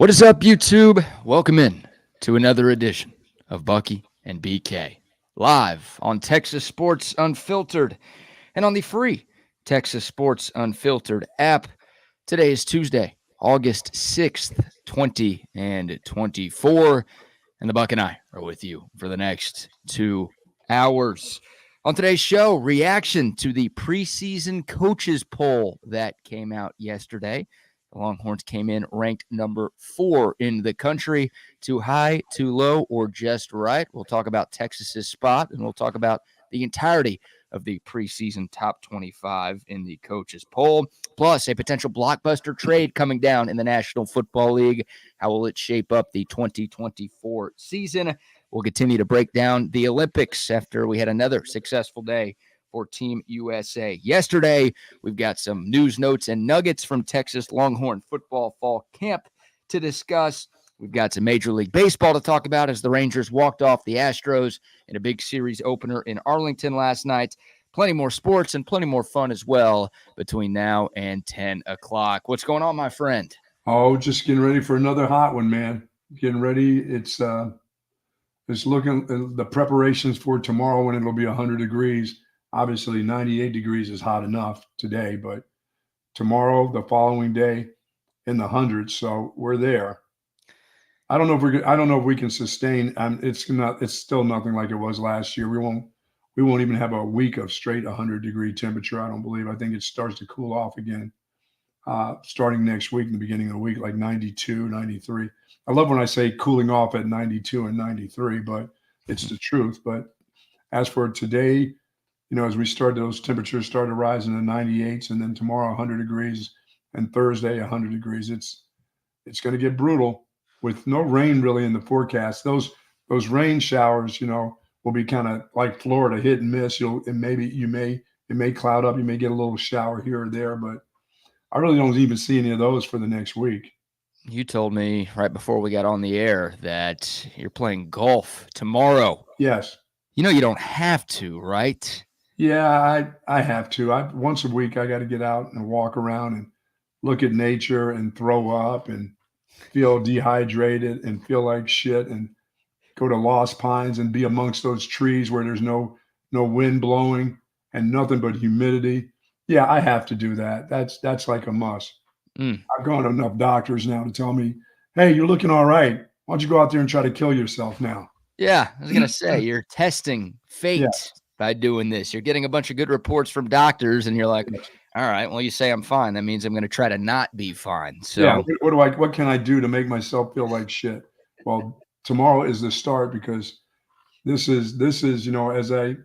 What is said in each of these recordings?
What is up, YouTube? Welcome in to another edition of Bucky and BK, live on Texas Sports Unfiltered and on the free Texas Sports Unfiltered app. Today is Tuesday, August 6th, 2024, and the Buck and I are with you for the next 2 hours. On today's show, reaction to the preseason coaches poll that came out yesterday. The Longhorns came in ranked number 4 in the country. Too high, too low, or just right? We'll talk about Texas's spot, and we'll talk about the entirety of the preseason top 25 in the coaches poll, plus a potential blockbuster trade coming down in the National Football League. How will it shape up the 2024 season? We'll continue to break down the Olympics after we had another successful day for Team USA. Yesterday, we've got some news, notes, and nuggets from Texas Longhorn Football fall camp to discuss. We've got some Major League Baseball to talk about as the Rangers walked off the Astros in a big series opener in Arlington last night. Plenty more sports and plenty more fun as well between now and 10 o'clock. What's going on, my friend? Oh, just getting ready for another hot one, man. Getting ready. It's looking the preparations for tomorrow when it'll be 100 degrees. Obviously, 98 degrees is hot enough today, but tomorrow, the following day, in the hundreds. So we're there. I don't know if we can sustain. It's still nothing like it was last year. We won't even have a week of straight 100-degree temperature. I don't believe. I think it starts to cool off again, starting next week, in the beginning of the week, like 92, 93. I love when I say cooling off at 92 and 93, but it's the truth. But as for today, as those temperatures started rising to 98s, and then tomorrow 100 degrees, and Thursday 100 degrees. It's going to get brutal with no rain really in the forecast. Those rain showers, will be kind of like Florida, hit and miss. It may cloud up. You may get a little shower here or there, but I really don't even see any of those for the next week. You told me right before we got on the air that you're playing golf tomorrow. Yes. You don't have to, right? Yeah, I have to. Once a week I got to get out and walk around and look at nature and throw up and feel dehydrated and feel like shit and go to Lost Pines and be amongst those trees where there's no wind blowing and nothing but humidity. Yeah, I have to do that. That's like a must. I've gone to enough doctors now to tell me, hey, you're looking all right. Why don't you go out there and try to kill yourself now? Yeah, I was going to say, you're testing fate by doing this. You're getting a bunch of good reports from doctors, and you're like, all right, well, you say I'm fine. That means I'm going to try to not be fine. So yeah, what can I do to make myself feel like shit? Well, tomorrow is the start, because this is, as I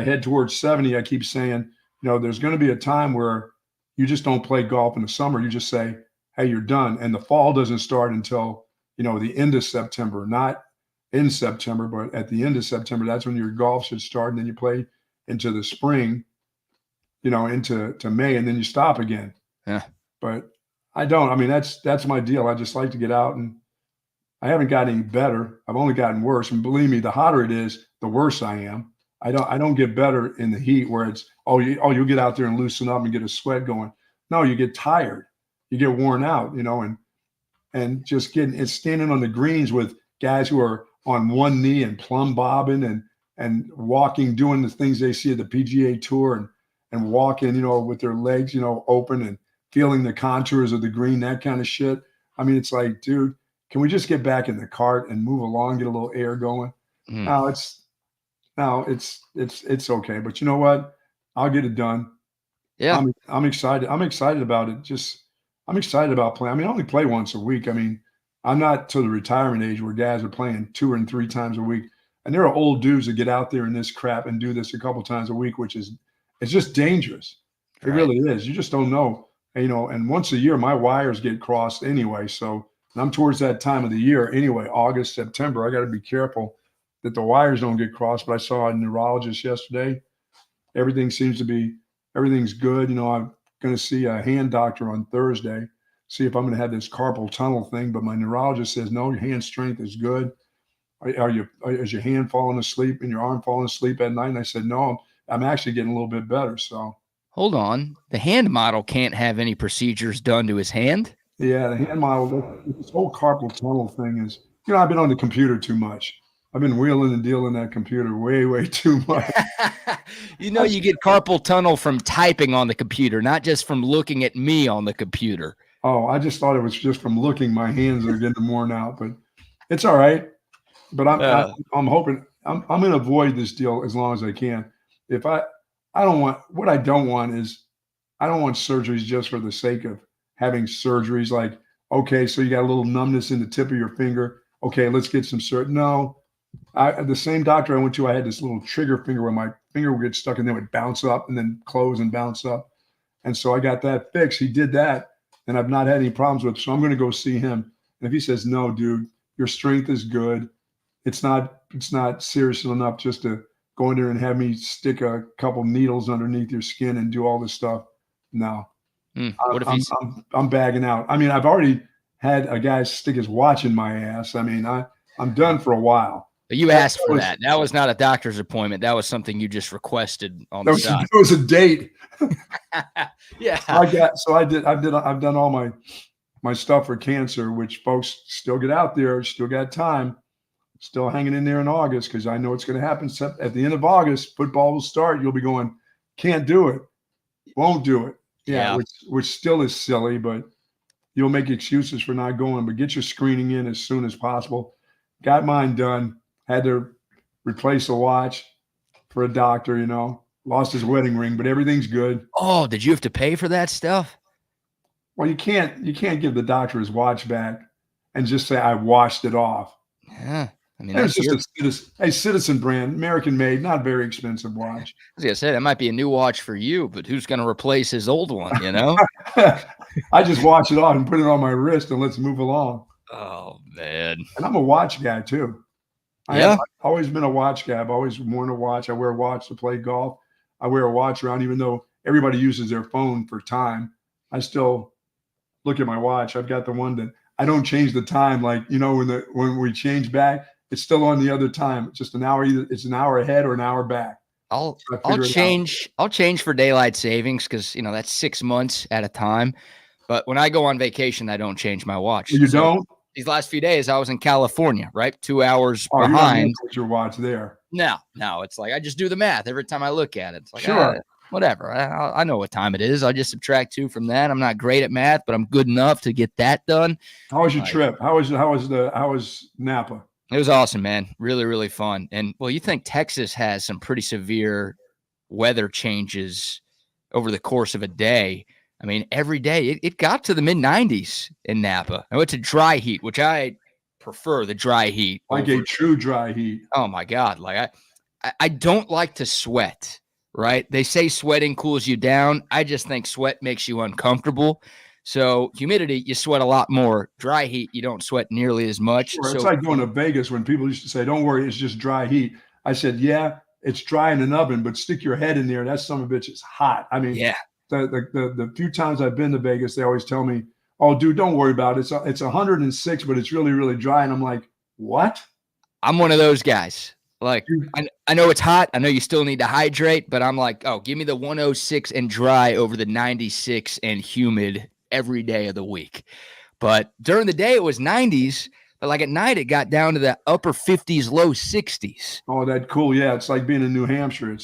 head towards 70, I keep saying, there's going to be a time where you just don't play golf in the summer. You just say, hey, you're done. And the fall doesn't start until, the end of September, not in September, but at the end of September. That's when your golf should start. And then you play into the spring, into May, and then you stop again. Yeah. But I don't. I mean, that's my deal. I just like to get out, and I haven't gotten any better. I've only gotten worse. And believe me, the hotter it is, the worse I am. I don't get better in the heat where it's, you'll get out there and loosen up and get a sweat going. No, you get tired. You get worn out, and just standing on the greens with guys who are on one knee and plumb bobbing and walking, doing the things they see at the PGA Tour and walking, with their legs, open and feeling the contours of the green, that kind of shit. I mean, it's like, dude, can we just get back in the cart and move along, get a little air going? No, it's okay. But you know what? I'll get it done. Yeah. I'm excited. I'm excited about it. I'm excited about playing. I mean, I only play once a week. I mean, I'm not to the retirement age where guys are playing 2 and 3 times a week. And there are old dudes that get out there in this crap and do this a couple times a week, it's just dangerous. It really is. You just don't know, and once a year, my wires get crossed anyway. So I'm towards that time of the year anyway, August, September. I got to be careful that the wires don't get crossed. But I saw a neurologist yesterday. Everything's good. I'm going to see a hand doctor on Thursday, see if I'm going to have this carpal tunnel thing. But my neurologist says, no, your hand strength is good. Is your hand falling asleep and your arm falling asleep at night? And I said, no, I'm actually getting a little bit better. So hold on. The hand model can't have any procedures done to his hand? Yeah, the hand model, this whole carpal tunnel thing is, I've been on the computer too much. I've been wheeling and dealing that computer way, way too much. You get carpal tunnel from typing on the computer, not just from looking at me on the computer. Oh, I just thought it was just from looking. My hands are getting worn out, but it's all right. But I'm hoping I'm going to avoid this deal as long as I can. If I don't want what I don't want is I don't want surgeries just for the sake of having surgeries. Like, okay, so you got a little numbness in the tip of your finger. Okay, let's get some No, the same doctor I went to, I had this little trigger finger where my finger would get stuck and then it would bounce up and then close and bounce up. And so I got that fixed. He did that, and I've not had any problems with it. So I'm going to go see him. And if he says, no, dude, your strength is good, it's not serious enough just to go in there and have me stick a couple needles underneath your skin and do all this stuff. No, What if I'm bagging out. I mean, I've already had a guy stick his watch in my ass. I mean, I'm done for a while. You asked for that. That was not a doctor's appointment. That was something you just requested on the side. It was a date. Yeah. I've done all my stuff for cancer, which folks still get out there, still got time, still hanging in there in August, because I know it's going to happen. At the end of August, football will start. You'll be going, can't do it, won't do it. Yeah. Which still is silly, but you'll make excuses for not going. But get your screening in as soon as possible. Got mine done. Had to replace a watch for a doctor, lost his wedding ring, but everything's good. Oh, did you have to pay for that stuff? Well, you can't give the doctor his watch back and just say, I washed it off. Yeah. I mean, it's just a Citizen brand, American made, not very expensive watch. I was going to say, that might be a new watch for you, but who's going to replace his old one, I just wash it off and put it on my wrist and let's move along. Oh, man. And I'm a watch guy, too. I've always been a watch guy. I've always worn a watch. I wear a watch to play golf. I wear a watch around, even though everybody uses their phone for time. I still look at my watch. I've got the one that I don't change the time. Like, when we change back, it's still on the other time. It's just an hour. Either it's an hour ahead or an hour back. I'll change for daylight savings because that's 6 months at a time. But when I go on vacation, I don't change my watch. You don't? These last few days, I was in California, right? 2 hours behind. Your watch there. No. It's like I just do the math every time I look at it. It's like, sure. Whatever. I know what time it is. I just subtract 2 from that. I'm not great at math, but I'm good enough to get that done. How was your trip? How was Napa? It was awesome, man. Really, really fun. And you think Texas has some pretty severe weather changes over the course of a day. I mean, every day it got to the mid-90s in Napa. I went to dry heat, which I prefer the dry heat. Like a true dry heat. Oh my God. Like I don't like to sweat, right? They say sweating cools you down. I just think sweat makes you uncomfortable. So humidity, you sweat a lot more. Dry heat, you don't sweat nearly as much. Sure. It's like going to Vegas when people used to say, don't worry, it's just dry heat. I said, yeah, it's dry in an oven, but stick your head in there. That son of a bitch is hot. I mean, yeah. The few times I've been to Vegas, they always tell me, oh, dude, don't worry about it. It's 106, but it's really, really dry. And I'm like, what? I'm one of those guys. Like, I know it's hot. I know you still need to hydrate, but I'm like, oh, give me the 106 and dry over the 96 and humid every day of the week. But during the day, it was 90s. But like at night, it got down to the upper 50s, low 60s. Oh, that cool. Yeah. It's like being in New Hampshire.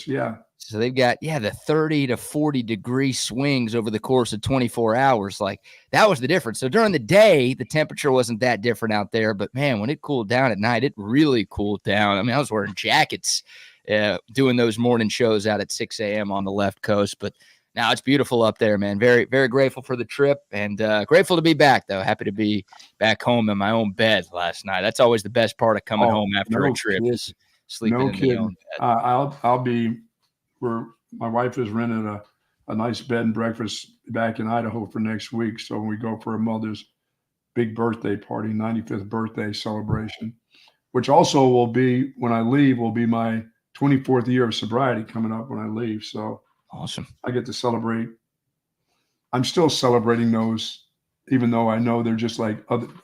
So they've got, the 30 to 40 degree swings over the course of 24 hours. Like that was the difference. So during the day, the temperature wasn't that different out there. But man, when it cooled down at night, it really cooled down. I mean, I was wearing jackets doing those morning shows out at 6 a.m. on the left coast. But now it's beautiful up there, man. Very, very grateful for the trip and grateful to be back, though. Happy to be back home in my own bed last night. That's always the best part of coming home after a trip is sleeping in my own bed. I'll be where my wife has rented a nice bed and breakfast back in Idaho for next week. So when we go for her mother's big birthday party, 95th birthday celebration, which also will be, when I leave, will be my 24th year of sobriety coming up when I leave. So awesome. I get to celebrate. I'm still celebrating those, even though I know they're just like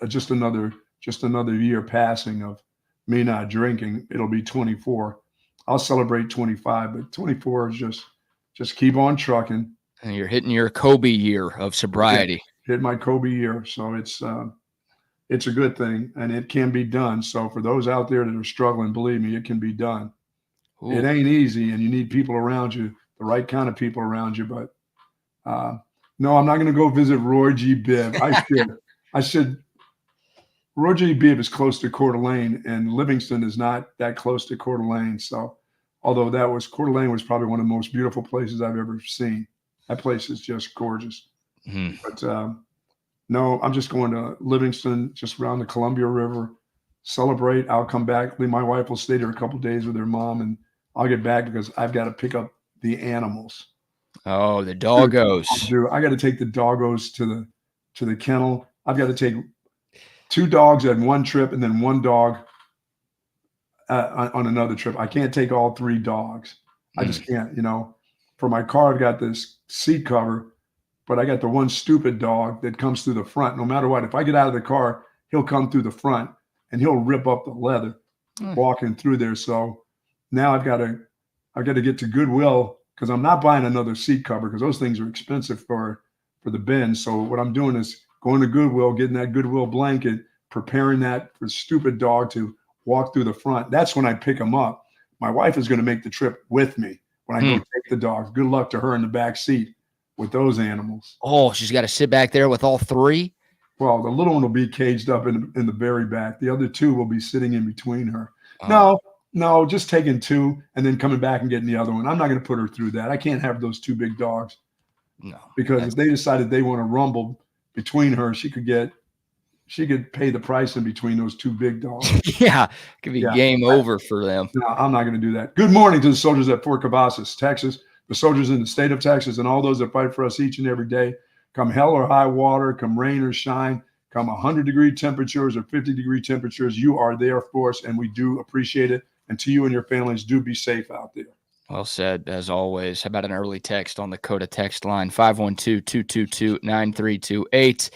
just another year passing of me not drinking. It'll be 24. I'll celebrate 25, but 24 is just keep on trucking. And you're hitting your Kobe year of sobriety. hit my Kobe year. So it's a good thing, and it can be done. So for those out there that are struggling, believe me, it can be done. Ooh. It ain't easy, and you need people around you, the right kind of people around you. But no, I'm not going to go visit Roy G. Bibb. I should. Roy G. Bibb is close to Coeur d'Alene, and Livingston is not that close to Coeur d'Alene. So, although Coeur d'Alene was probably one of the most beautiful places I've ever seen. That place is just gorgeous. Mm-hmm. But no, I'm just going to Livingston, just around the Columbia River, celebrate. I'll come back. My wife will stay there a couple of days with her mom, and I'll get back because I've got to pick up the animals. Oh, the doggos. Dude, I got to take the doggos to the kennel. I've got to take 2 dogs on one trip and then 1 dog on another trip. I can't take all 3 dogs. I just can't, For my car, I've got this seat cover, but I got the one stupid dog that comes through the front. No matter what, if I get out of the car, he'll come through the front and he'll rip up the leather walking through there. So now I've got to get to Goodwill because I'm not buying another seat cover because those things are expensive for the bin. So what I'm doing is going to Goodwill, getting that Goodwill blanket, preparing that for stupid dog to walk through the front. That's when I pick him up. My wife is going to make the trip with me when I go take the dogs. Good luck to her in the back seat with those animals. Oh, she's got to sit back there with all 3? Well, the little one will be caged up in the very back. The other 2 will be sitting in between her. Oh. No, just taking 2 and then coming back and getting the other one. I'm not going to put her through that. I can't have those 2 big dogs. No. Because if they decided they want to rumble between her, she could pay the price in between those 2 big dogs. Yeah, it could be game over for them. No, I'm not going to do that. Good morning to the soldiers at Fort Cavazos, Texas, the soldiers in the state of Texas, and all those that fight for us each and every day. Come hell or high water, come rain or shine, come 100-degree temperatures or 50-degree temperatures, you are there for us, and we do appreciate it. And to you and your families, do be safe out there. Well said, as always. How about an early text on the Coda text line, 512-222-9328.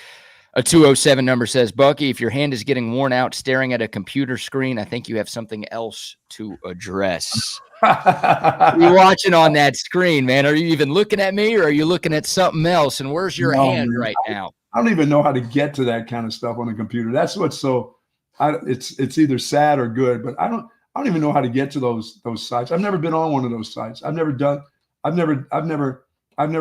A 207 number says, Bucky, if your hand is getting worn out staring at a computer screen, I think you have something else to address. You're watching on that screen, man. Are you even looking at me or are you looking at something else? And where's your hand right now? I don't even know how to get to that kind of stuff on the computer. That's what's so it's either sad or good, but I don't even know how to get to those sites. I've never been on one of those sites. I've never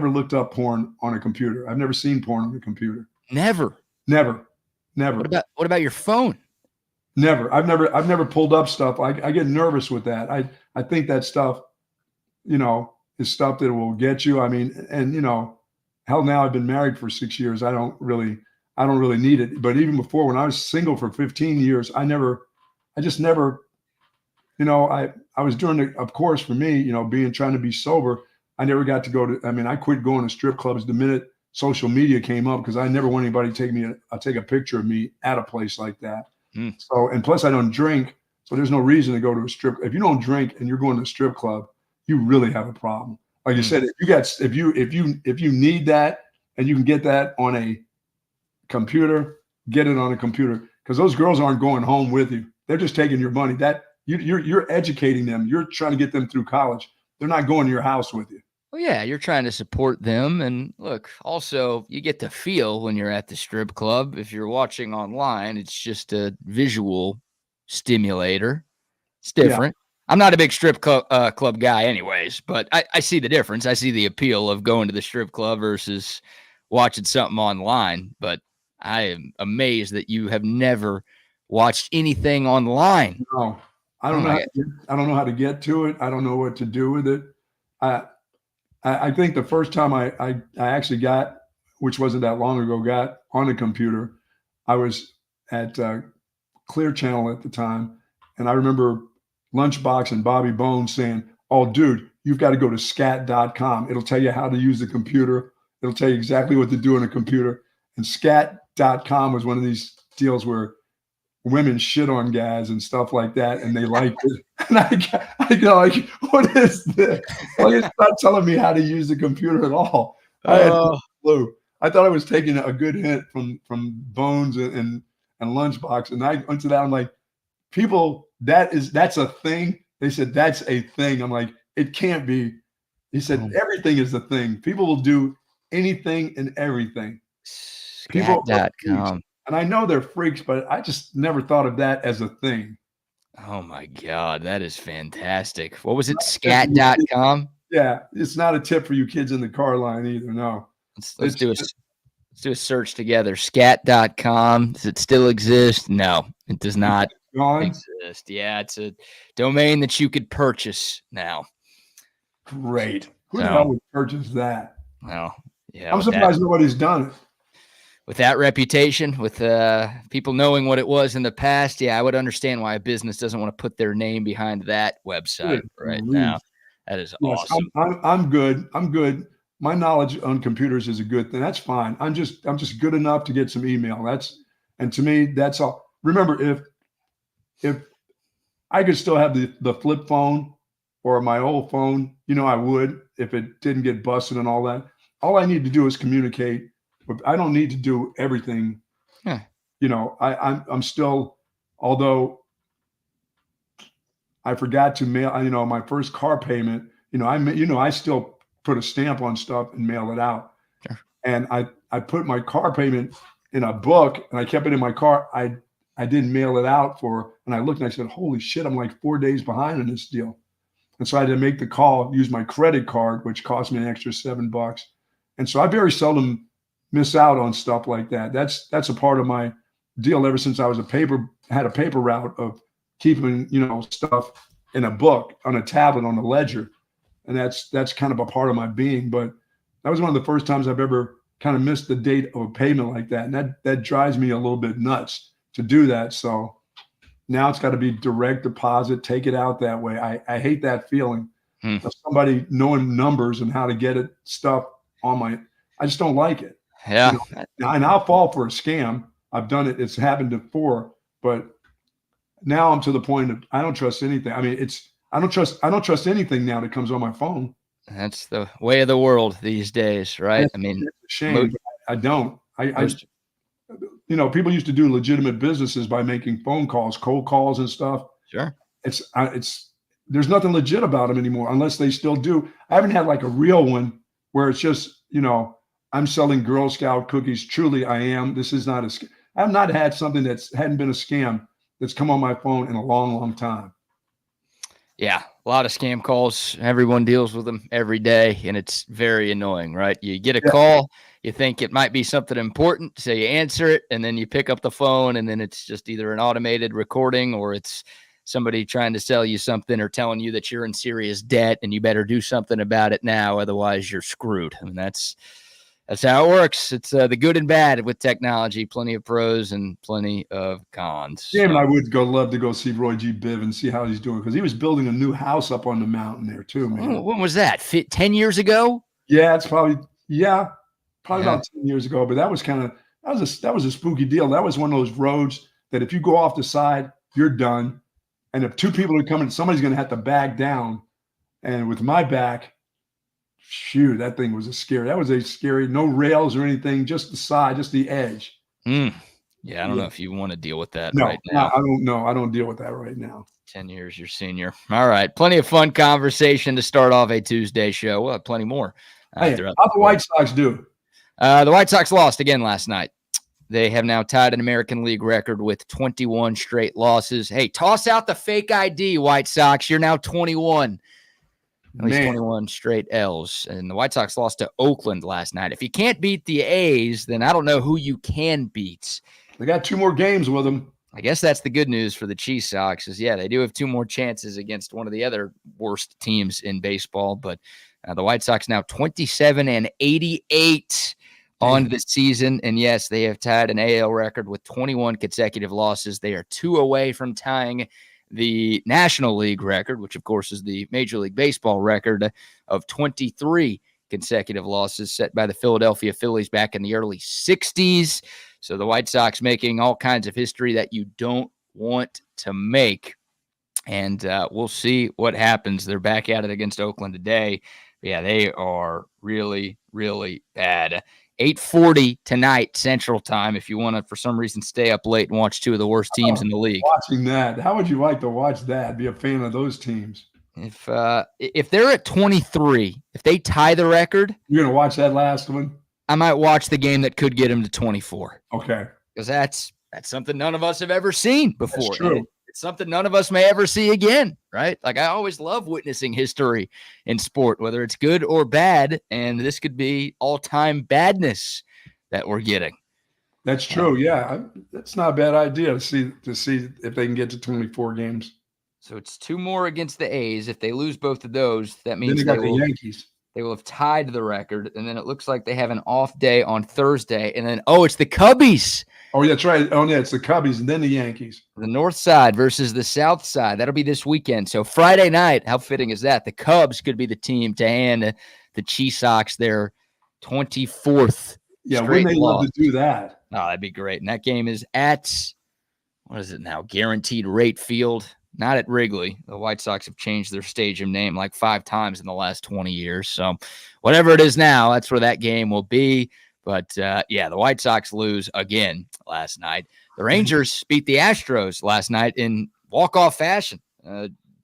looked up porn on a computer. I've never seen porn on a computer. Never. What about your phone? Never. I've never pulled up stuff. I get nervous with that. I think that stuff, is stuff that will get you. I mean, and hell, now I've been married for 6 years. I don't really need it. But even before, when I was single for 15 years, I just never, I was doing of course for me, trying to be sober, I never got to go to, I quit going to strip clubs the minute social media came up because I never want anybody to take a picture of me at a place like that. So, and plus I don't drink. So there's no reason to go to a strip. If you don't drink and you're going to a strip club, you really have a problem. Like you said, if you need that and you can get that on a computer, get it on a computer, because those girls aren't going home with you. They're just taking your money. That you're educating them. You're trying to get them through college. They're not going to your house with you. Well, yeah, you're trying to support them. And look, also, you get to feel when you're at the strip club. If you're watching online, it's just a visual stimulator. It's different. Yeah. I'm not a big strip club guy anyways, but I see the difference. I see the appeal of going to the strip club versus watching something online. But I am amazed that you have never watched anything online. No, I don't know. I don't know how to get to it. I don't know what to do with it. I think the first time I actually got, which wasn't that long ago, got on a computer, I was at Clear Channel at the time. And I remember Lunchbox and Bobby Bones saying, oh, dude, you've got to go to scat.com. It'll tell you how to use the computer. It'll tell you exactly what to do on a computer. And scat.com was one of these deals where women shit on guys and stuff like that, and they liked it. And I go like, what is this? Well, it's not telling me how to use the computer at all. I had no clue. I thought I was taking a good hint from Bones and Lunchbox, and I went to that. I'm like, people, that's a thing. They said that's a thing. I'm like, it can't be. He said everything is a thing. People will do anything and everything. People are freaks. Scat.com. And I know they're freaks, but I just never thought of that as a thing. Oh my God, that is fantastic. What was it? Not Scat.com? Yeah, it's not a tip for you kids in the car line either. No. Let's do a search together. Scat.com. Does it still exist? No, it does not exist. Yeah, it's a domain that you could purchase now. Great. Who the hell would purchase that? Well, yeah. I'm surprised nobody's done it. With that reputation, with people knowing what it was in the past, yeah, I would understand why a business doesn't want to put their name behind that website right now. That is awesome. I'm good. I'm good. My knowledge on computers is a good thing. That's fine. I'm just good enough to get some email. And to me, that's all. Remember, if I could still have the flip phone or my old phone, I would if it didn't get busted and all that. All I need to do is communicate. I don't need to do everything. Yeah. I'm still, although I forgot to mail, my first car payment, I still put a stamp on stuff and mail it out. Sure. And I put my car payment in a book and I kept it in my car. I didn't mail it out and I looked and I said, holy shit, I'm like 4 days behind on this deal. And so I had to make the call, use my credit card, which cost me an extra $7. And so I very seldom miss out on stuff like that. That's a part of my deal ever since I was had a paper route of keeping, stuff in a book, on a tablet, on a ledger. And that's kind of a part of my being. But that was one of the first times I've ever kind of missed the date of a payment like that. And that drives me a little bit nuts to do that. So now it's got to be direct deposit, take it out that way. I hate that feeling of somebody knowing numbers and how to get it stuff on I just don't like it. Yeah. And I'll fall for a scam. I've done it. It's happened before, but now I'm to the point of I don't trust anything. I mean, I don't trust anything now that comes on my phone. That's the way of the world these days, right? It's a shame. I don't. People used to do legitimate businesses by making phone calls, cold calls and stuff. Sure. There's nothing legit about them anymore unless they still do. I haven't had like a real one where it's just, I'm selling Girl Scout cookies. Truly, I am. This is not a scam. I've not had something hadn't been a scam that's come on my phone in a long, long time. Yeah, a lot of scam calls. Everyone deals with them every day, and it's very annoying, right? You get a call, you think it might be something important, so you answer it, and then you pick up the phone, and then it's just either an automated recording or it's somebody trying to sell you something or telling you that you're in serious debt and you better do something about it now, otherwise you're screwed. I mean, that's how it works. It's the good and bad with technology. Plenty of pros and plenty of cons. Damn, I would love to go see Roy G. Biv and see how he's doing because he was building a new house up on the mountain there too, man. When was that? 10 years ago? Yeah, it's probably about 10 years ago. But that was a spooky deal. That was one of those roads that if you go off the side, you're done. And if two people are coming, somebody's going to have to back down. And with my back, shoot, that thing was that was a scary, no rails or anything, just the side, just the edge. Yeah, I don't know if you want to deal with that right now. No, I don't know. I don't deal with that right now. 10 years, you're senior. All right. Plenty of fun conversation to start off a Tuesday show. We'll have plenty more. How the White Sox do? The White Sox lost again last night. They have now tied an American League record with 21 straight losses. Hey, toss out the fake ID, White Sox. You're now 21. At least 21 straight L's. And the White Sox lost to Oakland last night. If you can't beat the A's, then I don't know who you can beat. They got 2 more games with them. I guess that's the good news for the Chief Sox is, they do have 2 more chances against one of the other worst teams in baseball. But the White Sox now 27-88 on the season. And yes, they have tied an AL record with 21 consecutive losses. They are 2 away from tying the National League record, which of course is the Major League Baseball record of 23 consecutive losses set by the Philadelphia Phillies back in the early 60s. So the White Sox making all kinds of history that you don't want to make. And we'll see what happens. They're back at it against Oakland today. Yeah, they are really, really bad. 8:40 tonight Central Time if you want to, for some reason, stay up late and watch 2 of the worst teams in the league. Watching that. How would you like to watch that? Be a fan of those teams. If they're at 23, if they tie the record. You're going to watch that last one? I might watch the game that could get him to 24. Okay. Because that's something none of us have ever seen before. That's true. And it's something none of us may ever see again, right? Like I always love witnessing history in sport, whether it's good or bad. And this could be all-time badness that we're getting. That's true. Yeah. That's not a bad idea to see if they can get to 24 games. So it's 2 more against the A's. If they lose both of those, that means then they got the Yankees. They will have tied the record, and then it looks like they have an off day on Thursday, and then, it's the Cubbies. Oh, that's right. Oh, yeah, it's the Cubbies and then the Yankees. The north side versus the south side. That'll be this weekend. So Friday night, how fitting is that? The Cubs could be the team to hand the Chi Sox their 24th Yeah, straight wouldn't they loss. love to do that? Oh, that'd be great. And that game is at, what is it now, Guaranteed Rate Field. Not at Wrigley. The White Sox have changed their stadium name like 5 times in the last 20 years. So whatever it is now, that's where that game will be. But, the White Sox lose again last night. The Rangers beat the Astros last night in walk-off fashion.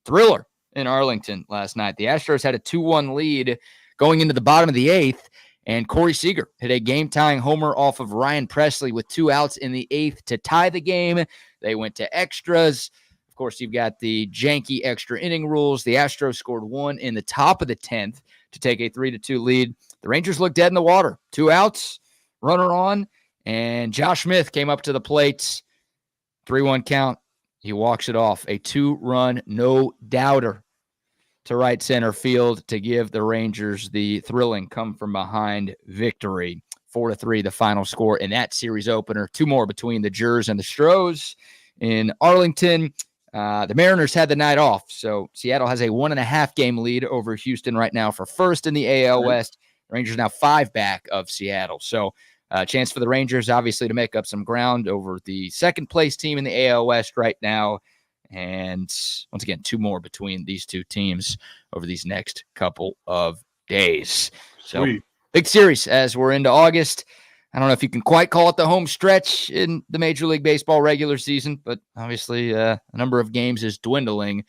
Thriller in Arlington last night. The Astros had a 2-1 lead going into the bottom of the 8th, and Corey Seager hit a game-tying homer off of Ryan Presley with 2 outs in the 8th to tie the game. They went to extras. Of course, you've got the janky extra inning rules. The Astros scored 1 in the top of the 10th to take a 3-2 lead. The Rangers looked dead in the water. 2 outs, runner on, and Josh Smith came up to the plate. 3-1 count. He walks it off. A 2-run no-doubter to right center field to give the Rangers the thrilling come-from-behind victory. 4-3, the final score in that series opener. 2 more between the Jers and the Stros in Arlington. The Mariners had the night off, so Seattle has a 1.5 game lead over Houston right now for first in the AL West. The Rangers now 5 back of Seattle. So a chance for the Rangers, obviously, to make up some ground over the second-place team in the AL West right now. And once again, 2 more between these 2 teams over these next couple of days. So Sweet. Big series as we're into August. I don't know if you can quite call it the home stretch in the Major League Baseball regular season, but obviously the number of games is dwindling.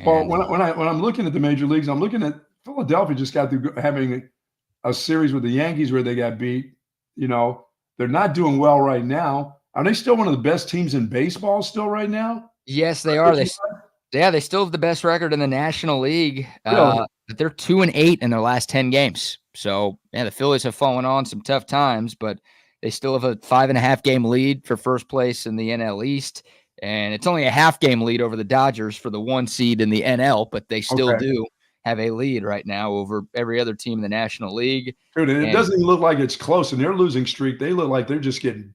Well, when I'm looking at the major leagues, I'm looking at Philadelphia just got through having a series with the Yankees where they got beat. You know, they're not doing well right now. Are they still one of the best teams in baseball still right now? Yes, they are. They still have the best record in the National League. Really? But they're 2-8 in their last 10 games. So, the Phillies have fallen on some tough times, but they still have a 5.5 game lead for first place in the NL East. And it's only a half game lead over the Dodgers for the 1 seed in the NL, but they still do have a lead right now over every other team in the National League. Dude, and it doesn't even look like it's close. In their losing streak, they look like they're just getting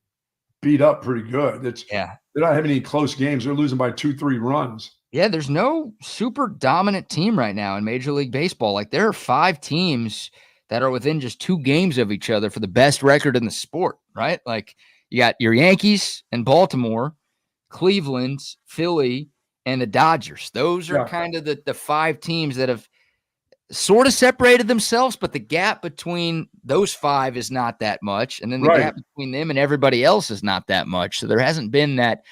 beat up pretty good. They're not having any close games. They're losing by 2-3 runs. Yeah, there's no super dominant team right now in Major League Baseball. Like, there are 5 teams that are within just 2 games of each other for the best record in the sport, right? Like, you got your Yankees and Baltimore, Cleveland, Philly, and the Dodgers. Those are kind of the 5 teams that have sort of separated themselves, but the gap between those 5 is not that much. And then the gap between them and everybody else is not that much. So there hasn't been that,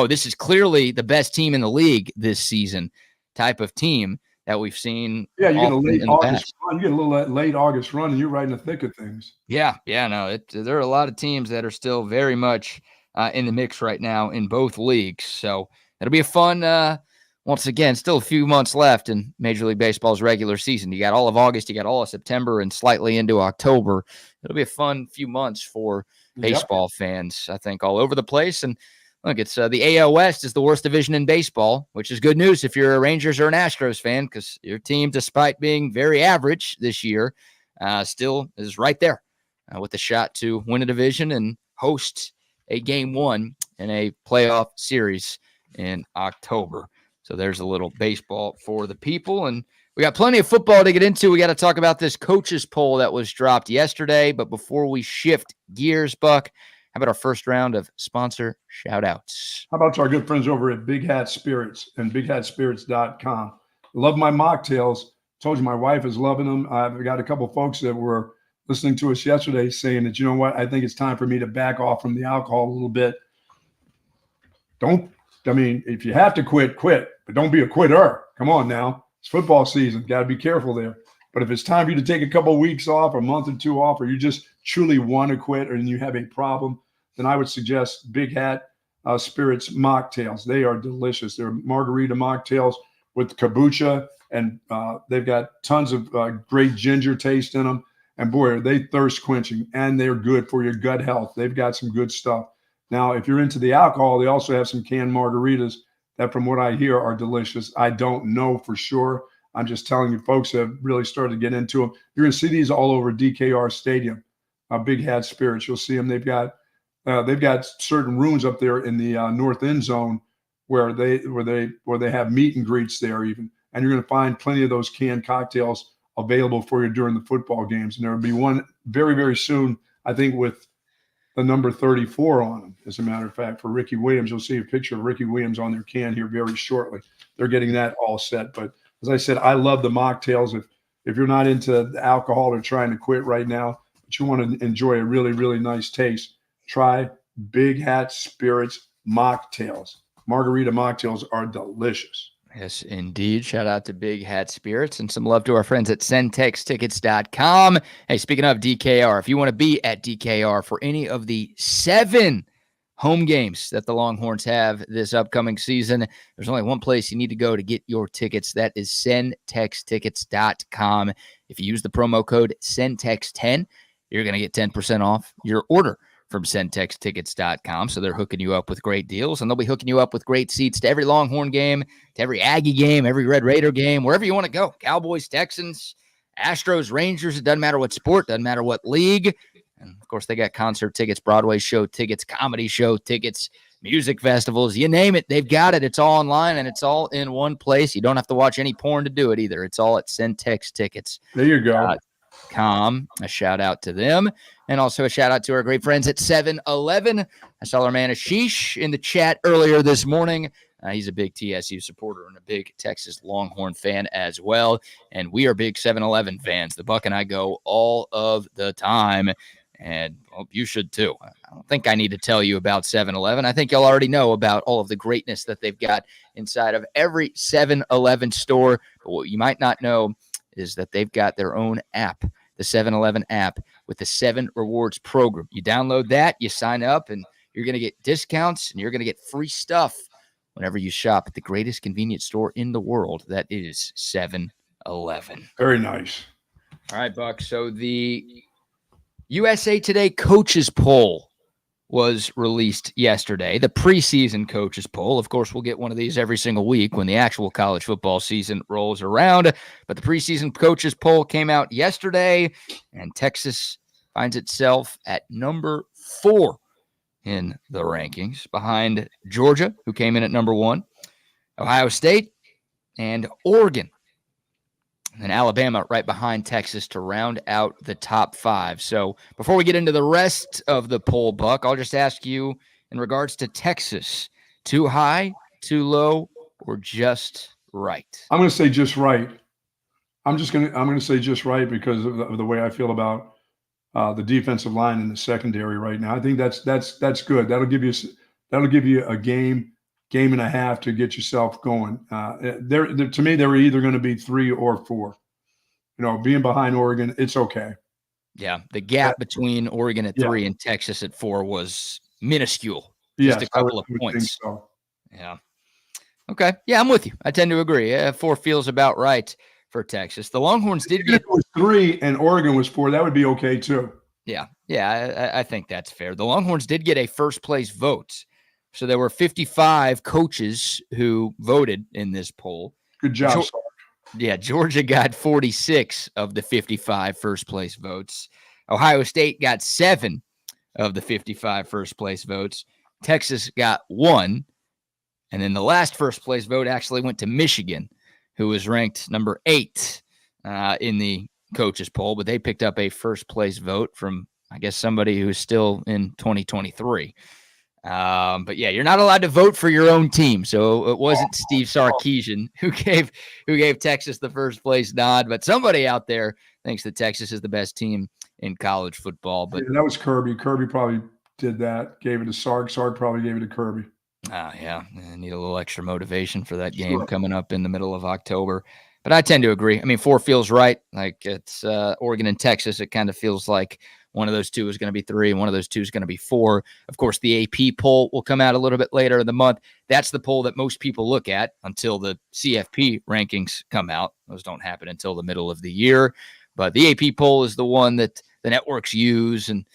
this is clearly the best team in the league this season type of team that we've seen. Yeah, you get a late August run. You get a little late August run, and you're right in the thick of things. Yeah, no, there are a lot of teams that are still very much in the mix right now in both leagues. So it'll be a fun, once again, still a few months left in Major League Baseball's regular season. You got all of August, you got all of September, and slightly into October. It'll be a fun few months for baseball fans, I think, all over the place. And look, it's the AL West is the worst division in baseball, which is good news if you're a Rangers or an Astros fan, because your team, despite being very average this year, still is right there with a shot to win a division and host a Game 1 in a playoff series in October. So there's a little baseball for the people. And we got plenty of football to get into. We got to talk about this coaches poll that was dropped yesterday. But before we shift gears, Buck, how about our first round of sponsor shout-outs? How about our good friends over at Big Hat Spirits and bighatspirits.com? Love my mocktails. Told you my wife is loving them. I've got a couple folks that were listening to us yesterday saying that, you know what, I think it's time for me to back off from the alcohol a little bit. If you have to quit, but don't be a quitter. Come on now. It's football season. Got to be careful there. But if it's time for you to take a couple of weeks off, a month or 2 off, or you're just truly want to quit and you have a problem, then I would suggest Big Hat Spirits mocktails. They are delicious. They're margarita mocktails with kombucha, and they've got tons of great ginger taste in them. And boy, are they thirst quenching, and they're good for your gut health. They've got some good stuff. Now, if you're into the alcohol, they also have some canned margaritas that, from what I hear, are delicious. I don't know for sure. I'm just telling you, folks have really started to get into them. You're going to see these all over DKR Stadium. Big Hat Spirits. You'll see them. They've got certain rooms up there in the north end zone where they have meet and greets there even, and you're going to find plenty of those canned cocktails available for you during the football games. And there will be one very, very soon, I think, with the number 34 on them. As a matter of fact, for Ricky Williams, you'll see a picture of Ricky Williams on their can here very shortly. They're getting that all set. But as I said, I love the mocktails. If you're not into the alcohol or trying to quit right now, but you want to enjoy a really, really nice taste, try Big Hat Spirits mocktails. Margarita mocktails are delicious. Yes, indeed. Shout out to Big Hat Spirits and some love to our friends at SendTexTickets.com. Hey, speaking of DKR, if you want to be at DKR for any of the 7 home games that the Longhorns have this upcoming season, there's only one place you need to go to get your tickets. That is SendTexTickets.com. If you use the promo code SendText10, you're going to get 10% off your order from SendTexTickets.com. So they're hooking you up with great deals, and they'll be hooking you up with great seats to every Longhorn game, to every Aggie game, every Red Raider game, wherever you want to go. Cowboys, Texans, Astros, Rangers, it doesn't matter what sport, doesn't matter what league. And, of course, they got concert tickets, Broadway show tickets, comedy show tickets, music festivals, you name it, they've got it. It's all online, and it's all in one place. You don't have to watch any porn to do it either. It's all at SendTexTickets. There you go. A shout out to them, and also a shout out to our great friends at 7-Eleven. I saw our man Ashish in the chat earlier this morning. He's a big TSU supporter and a big Texas Longhorn fan as well, and we are big 7-Eleven fans. The Buck and I go all of the time, and well, you should too. I don't think I need to tell you about 7-Eleven. I think you'll already know about all of the greatness that they've got inside of every 7-Eleven store. But what you might not know is that they've got their own app, the 7-Eleven app with the 7 Rewards program. You download that, you sign up, and you're going to get discounts, and you're going to get free stuff whenever you shop at the greatest convenience store in the world. That is 7-Eleven. Very nice. All right, Buck. So the USA Today coaches poll was released yesterday, the preseason coaches poll. Of course, we'll get one of these every single week when the actual college football season rolls around. But the preseason coaches poll came out yesterday, and Texas finds itself at number 4 in the rankings, behind Georgia, who came in at number 1, Ohio State, and Oregon. And Alabama right behind Texas to round out the top 5. So before we get into the rest of the poll, Buck, I'll just ask you in regards to Texas, too high, too low, or just right? I'm going to say just right. I'm going to say just right because of the way I feel about the defensive line in the secondary right now. I think that's good. That'll give you a game and a half to get yourself going. To me, they were either going to be 3 or 4. Being behind Oregon, it's okay. Yeah, the gap between Oregon at 3 and Texas at 4 was minuscule. Just a couple of points. So. Yeah. Okay. Yeah, I'm with you. I tend to agree. 4 feels about right for Texas. The Longhorns did get 3 and Oregon was 4. That would be okay too. Yeah. Yeah, I think that's fair. The Longhorns did get a first place vote. So there were 55 coaches who voted in this poll. Good job, Sark. Yeah, Georgia got 46 of the 55 first place votes. Ohio State got 7 of the 55 first place votes. Texas got 1. And then the last first place vote actually went to Michigan, who was ranked number 8 in the coaches poll. But they picked up a first place vote from, I guess, somebody who's still in 2023. But yeah, you're not allowed to vote for your own team. So it wasn't Steve Sarkisian who gave Texas the first place nod, but somebody out there thinks that Texas is the best team in college football. But that was Kirby. Kirby probably did that, gave it to Sark. Sark probably gave it to Kirby. Yeah. I need a little extra motivation for that game coming up in the middle of October. But I tend to agree. I mean, 4 feels right. Like it's Oregon and Texas. It kind of feels like One of those two is going to be 3, and one of those two is going to be 4. Of course, the AP poll will come out a little bit later in the month. That's the poll that most people look at until the CFP rankings come out. Those don't happen until the middle of the year. But the AP poll is the one that the networks use and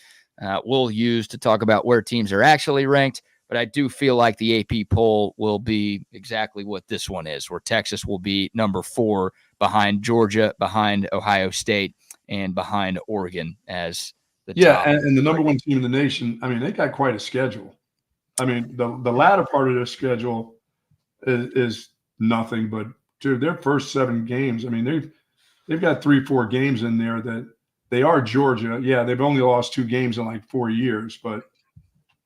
will use to talk about where teams are actually ranked. But I do feel like the AP poll will be exactly what this one is, where Texas will be number 4 behind Georgia, behind Ohio State, and behind Oregon as the top. And the number 1 team in the nation. I mean, they got quite a schedule. I mean, the latter part of their schedule is nothing, but dude, their first 7 games. I mean, they've got 3-4 games in there that they are Georgia. Yeah, they've only lost 2 games in like 4 years, but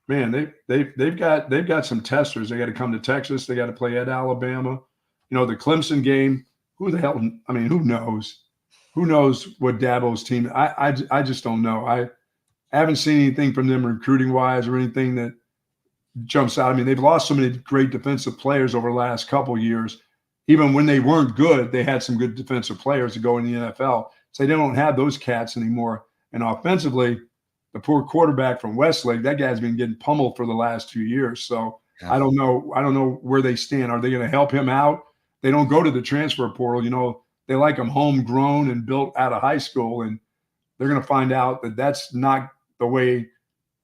man, they've got some testers. They got to come to Texas. They got to play at Alabama. You know, the Clemson game. Who the hell? I mean, who knows? Who knows what Dabo's team? I just don't know. I haven't seen anything from them recruiting wise or anything that jumps out. I mean, they've lost so many great defensive players over the last couple of years. Even when they weren't good, they had some good defensive players to go in the NFL. So they don't have those cats anymore. And offensively, the poor quarterback from Westlake, that guy's been getting pummeled for the last 2 years. So I don't know where they stand. Are they going to help him out? They don't go to the transfer portal. You know, they like him homegrown and built out of high school, and they're going to find out that that's not the way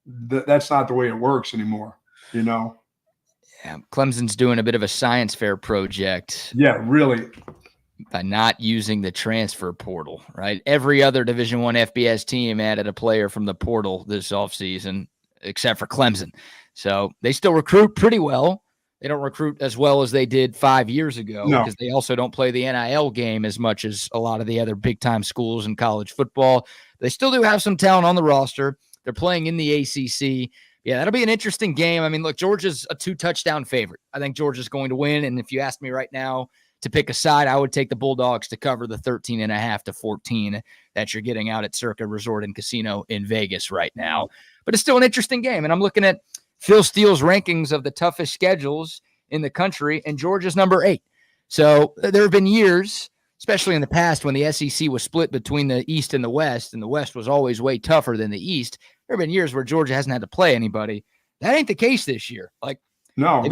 it works anymore. You know. Yeah, Clemson's doing a bit of a science fair project. Yeah, really. By not using the transfer portal, right? Every other Division I FBS team added a player from the portal this offseason, except for Clemson. So they still recruit pretty well. They don't recruit as well as they did 5 years ago because they also don't play the NIL game as much as a lot of the other big-time schools in college football. They still do have some talent on the roster. They're playing in the ACC. Yeah, that'll be an interesting game. I mean, look, Georgia's a 2-touchdown favorite. I think Georgia's going to win, and if you ask me right now, to pick a side, I would take the Bulldogs to cover the 13.5 to 14 that you're getting out at Circa Resort and Casino in Vegas right now. But it's still an interesting game. And I'm looking at Phil Steele's rankings of the toughest schedules in the country, and Georgia's number 8. So there have been years, especially in the past, when the SEC was split between the East and the West was always way tougher than the East. There have been years where Georgia hasn't had to play anybody. That ain't the case this year. They've got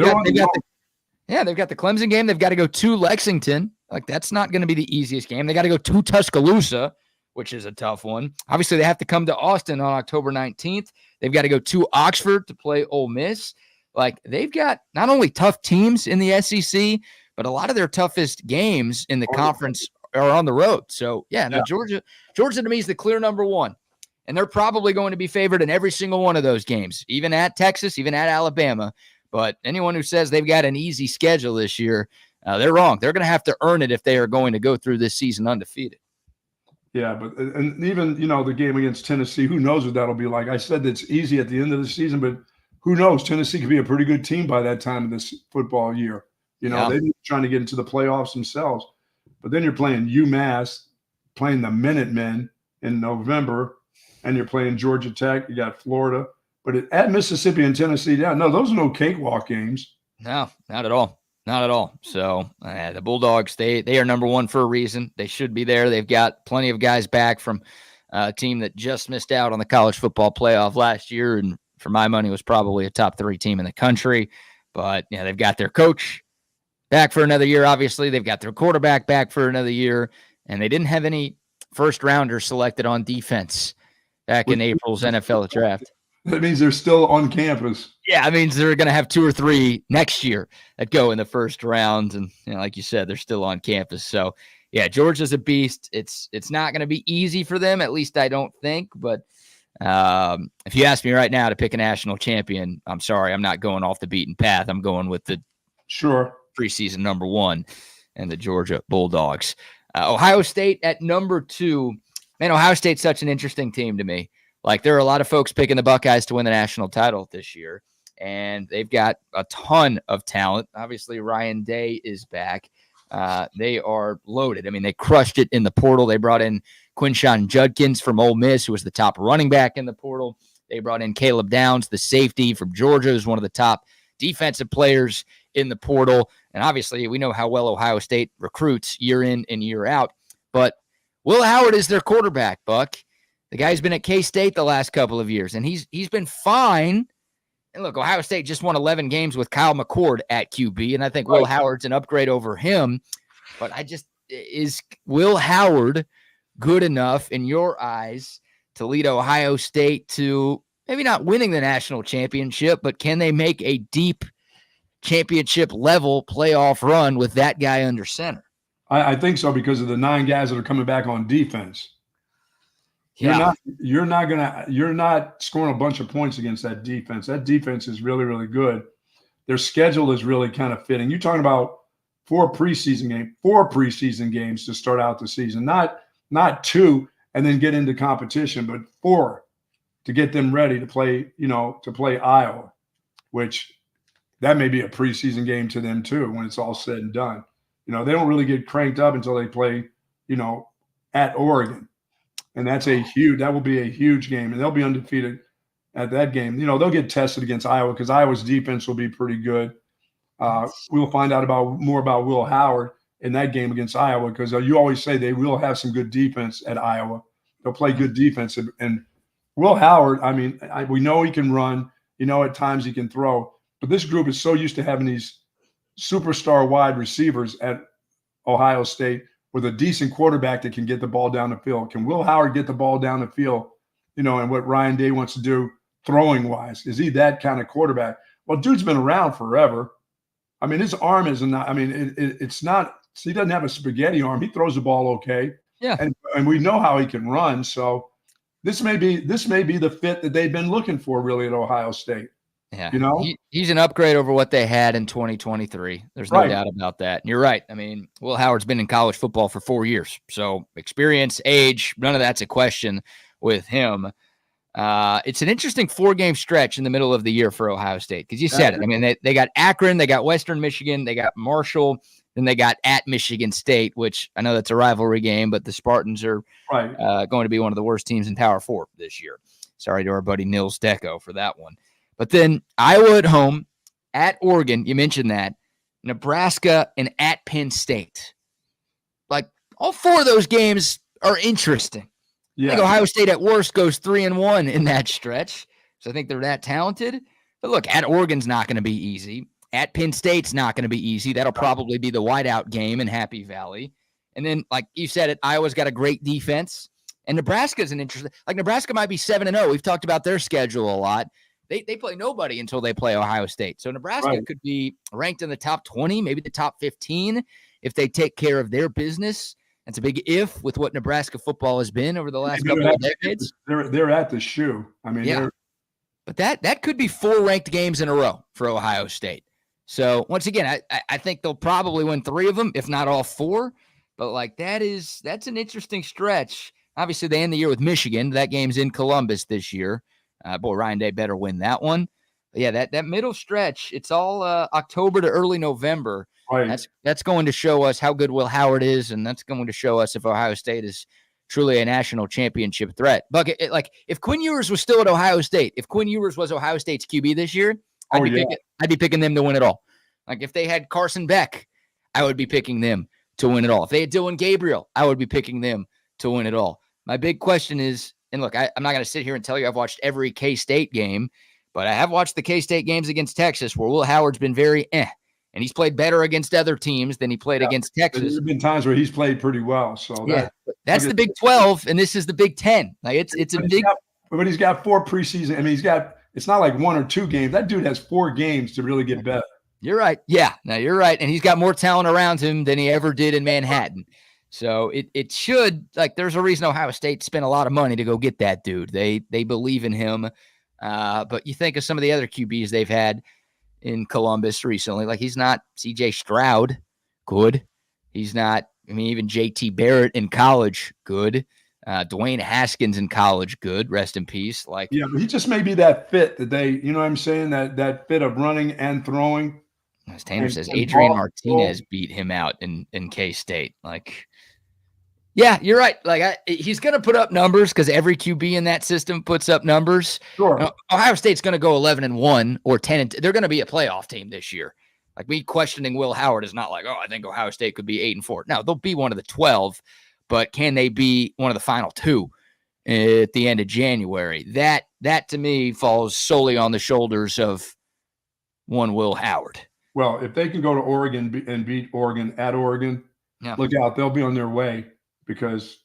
the Clemson game. They've got to go to Lexington. Like, that's not going to be the easiest game. They got to go to Tuscaloosa, which is a tough one. Obviously, they have to come to Austin on October 19th. They've got to go to Oxford to play Ole Miss. Like, they've got not only tough teams in the SEC, but a lot of their toughest games in the conference are on the road. So, Georgia to me is the clear number 1. And they're probably going to be favored in every single one of those games, even at Texas, even at Alabama. But anyone who says they've got an easy schedule this year, they're wrong. They're going to have to earn it if they are going to go through this season undefeated. Yeah, and even, the game against Tennessee, who knows what that'll be like. I said it's easy at the end of the season, but who knows? Tennessee could be a pretty good team by that time of this football year. They've been trying to get into the playoffs themselves. But then you're playing UMass, playing the Minutemen in November, and you're playing Georgia Tech. You got Florida. But at Mississippi and Tennessee, those are no cakewalk games. No, not at all. Not at all. So the Bulldogs, they are number 1 for a reason. They should be there. They've got plenty of guys back from a team that just missed out on the college football playoff last year, and for my money was probably a top 3 team in the country. But they've got their coach back for another year, obviously. They've got their quarterback back for another year, and they didn't have any first-rounders selected on defense back in April's NFL draft. That means they're still on campus. Yeah, it means they're going to have 2 or 3 next year that go in the first round. And like you said, they're still on campus. So, yeah, Georgia's a beast. It's not going to be easy for them, at least I don't think. But if you ask me right now to pick a national champion, I'm sorry, I'm not going off the beaten path. I'm going with the preseason number 1 and the Georgia Bulldogs. Ohio State at number 2. Man, Ohio State's such an interesting team to me. Like, there are a lot of folks picking the Buckeyes to win the national title this year, and they've got a ton of talent. Obviously, Ryan Day is back. They are loaded. I mean, they crushed it in the portal. They brought in Quinshon Judkins from Ole Miss, who was the top running back in the portal. They brought in Caleb Downs, the safety from Georgia, who's one of the top defensive players in the portal. And obviously, we know how well Ohio State recruits year in and year out. But Will Howard is their quarterback, Buck. The guy's been at K-State the last couple of years, and he's been fine. And look, Ohio State just won 11 games with Kyle McCord at QB, and I think Will Howard's an upgrade over him. But is Will Howard good enough in your eyes to lead Ohio State to maybe not winning the national championship, but can they make a deep championship level playoff run with that guy under center? I think so, because of the 9 guys that are coming back on defense. Yeah. You're not scoring a bunch of points against that defense. That defense is really, really good. Their schedule is really kind of fitting. You're talking about 4 preseason games to start out the season, not 2 and then get into competition, but 4 to get them ready to play Iowa, which that may be a preseason game to them too when it's all said and done. They don't really get cranked up until they play, at Oregon. And that will be a huge game, and they'll be undefeated at that game. They'll get tested against Iowa because Iowa's defense will be pretty good. We'll find out more about Will Howard in that game against Iowa, because you always say they will have some good defense at Iowa. They'll play good defense. And Will Howard, we know he can run. At times he can throw. But this group is so used to having these superstar wide receivers at Ohio State with a decent quarterback that can get the ball down the field. Can Will Howard get the ball down the field, and what Ryan Day wants to do throwing-wise? Is he that kind of quarterback? Well, dude's been around forever. His arm is not – it's not – he doesn't have a spaghetti arm. He throws the ball okay. Yeah. And we know how he can run. So this may be the fit that they've been looking for really at Ohio State. Yeah. He's an upgrade over what they had in 2023. There's no doubt about that. And you're right. Will Howard's been in college football for 4 years. So experience, age, none of that's a question with him. It's an interesting 4-game stretch in the middle of the year for Ohio State, because you said it. They got Akron, they got Western Michigan, they got Marshall, then they got at Michigan State, which I know that's a rivalry game, but the Spartans are going to be one of the worst teams in Power 4 this year. Sorry to our buddy Nils Deco for that one. But then Iowa at home, at Oregon, you mentioned that, Nebraska, and at Penn State. Like, all 4 of those games are interesting. Yeah. I think Ohio State at worst goes 3-1 in that stretch. So I think they're that talented. But look, at Oregon's not going to be easy. At Penn State's not going to be easy. That'll probably be the whiteout game in Happy Valley. And then, like you said it, Iowa's got a great defense. And Nebraska's an interesting – Nebraska might be 7-0. We've talked about their schedule a lot. They play nobody until they play Ohio State. So Nebraska could be ranked in the top 20, maybe the top 15 if they take care of their business. That's a big if with what Nebraska football has been over the last couple of decades. They're at the shoe. But that could be 4 ranked games in a row for Ohio State. So once again, I think they'll probably win 3 of them, if not all 4. But that's an interesting stretch. Obviously, they end the year with Michigan. That game's in Columbus this year. Ryan Day better win that one. But yeah, that middle stretch, it's all October to early November. Right. That's going to show us how good Will Howard is, and that's going to show us if Ohio State is truly a national championship threat. Bucky, if Quinn Ewers was still at Ohio State, if Quinn Ewers was Ohio State's QB this year, I'd be picking them to win it all. Like, if they had Carson Beck, I would be picking them to win it all. If they had Dylan Gabriel, I would be picking them to win it all. My big question is, and look, I'm not going to sit here and tell you I've watched every K-State game, but I have watched the K-State games against Texas where Will Howard's been very and he's played better against other teams than he played against Texas. There's been times where he's played pretty well. So that's the Big 12, and this is the Big 10. But he's got 4 preseason. It's not like 1 or 2 games. That dude has 4 games to really get better. You're right. Yeah, no, you're right. And he's got more talent around him than he ever did in Manhattan. So it should, there's a reason Ohio State spent a lot of money to go get that dude. They believe in him. But you think of some of the other QBs they've had in Columbus recently. He's not C.J. Stroud, good. He's not, even J.T. Barrett in college, good. Dwayne Haskins in college, good. Rest in peace. But he just may be that fit that they, you know what I'm saying, that fit of running and throwing. As Tanner says, Adrian Martinez beat him out in K-State. Yeah, you're right. He's going to put up numbers because every QB in that system puts up numbers. Sure. Ohio State's going to go 11-1 or 10. They're going to be a playoff team this year. Me questioning Will Howard is not I think Ohio State could be 8-4. No, they'll be one of the 12, but can they be one of the final 2 at the end of January. That to me falls solely on the shoulders of one Will Howard. Well, if they can go to Oregon and beat Oregon at Oregon, look out, they'll be on their way, because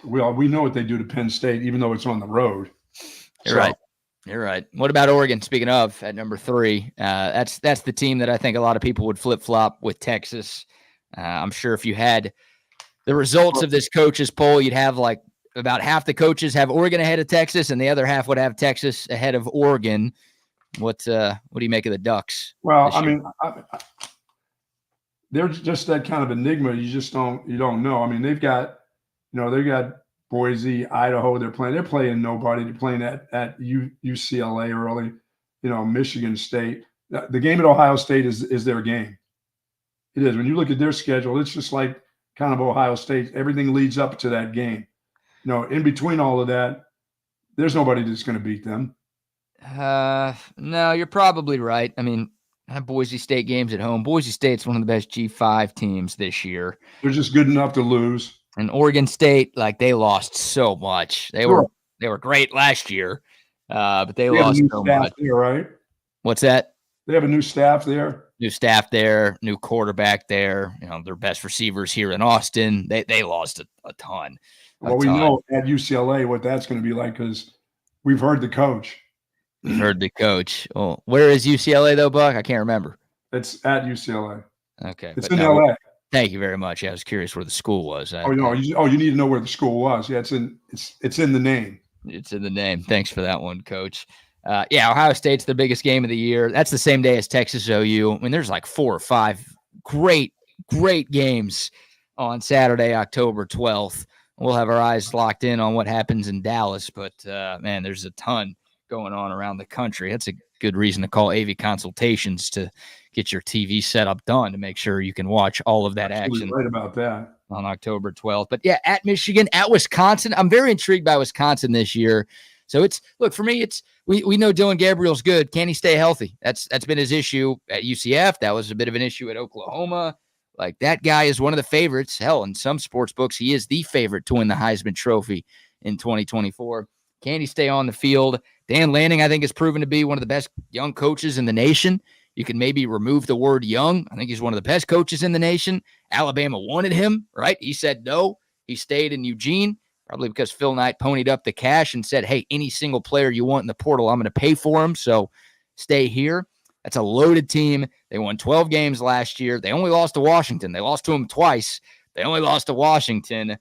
we know what they do to Penn State, even though it's on the road. You're right. You're right. What about Oregon? Speaking of, at number 3, that's the team that I think a lot of people would flip-flop with Texas. I'm sure if you had the results of this coaches poll, you'd have like about half the coaches have Oregon ahead of Texas, and the other half would have Texas ahead of Oregon. What do you make of the Ducks? Well, I mean, they're just that kind of enigma. You don't know. I mean, they've got Boise, Idaho. They're playing nobody. They're playing at UCLA early. Michigan State. The game at Ohio State is their game. It is. When you look at their schedule, it's just like kind of Ohio State. Everything leads up to that game. In between all of that, there's nobody that's going to beat them. No, you're probably right. I mean, Boise State games at home. Boise State's one of the best G5 teams this year. They're just good enough to lose. And Oregon State, they lost so much. They were great last year, but they lost so much. There, right? What's that? They have a new staff there. New staff there, new quarterback there. Their best receivers here in Austin. They lost a ton. Well, we know at UCLA what that's going to be like, because we've heard the coach. We've heard the coach. Oh, where is UCLA though, Buck? I can't remember. It's at UCLA. Okay, it's in LA. Thank you very much. Yeah, I was curious where the school was. You need to know where the school was. Yeah, it's in the name. It's in the name. Thanks for that one, Coach. Ohio State's the biggest game of the year. That's the same day as Texas OU. I mean, there's like 4 or 5 great games on Saturday, October 12th. We'll have our eyes locked in on what happens in Dallas, but man, there's a ton going on around the country. That's a good reason to call AV Consultations to get your TV setup done to make sure you can watch all of that action. Right about that. On October 12th. But yeah, at Michigan, at Wisconsin. I'm very intrigued by Wisconsin this year. So for me, we know Dylan Gabriel's good. Can he stay healthy? That's been his issue at UCF. That was a bit of an issue at Oklahoma. That guy is one of the favorites. Hell, in some sports books, he is the favorite to win the Heisman Trophy in 2024. Can he stay on the field? Dan Lanning, I think, has proven to be one of the best young coaches in the nation. You can maybe remove the word young. I think he's one of the best coaches in the nation. Alabama wanted him, right? He said no. He stayed in Eugene, probably because Phil Knight ponied up the cash and said, hey, any single player you want in the portal, I'm going to pay for him, so stay here. That's a loaded team. They won 12 games last year. They only lost to Washington. They lost to them twice. They only lost to Washington.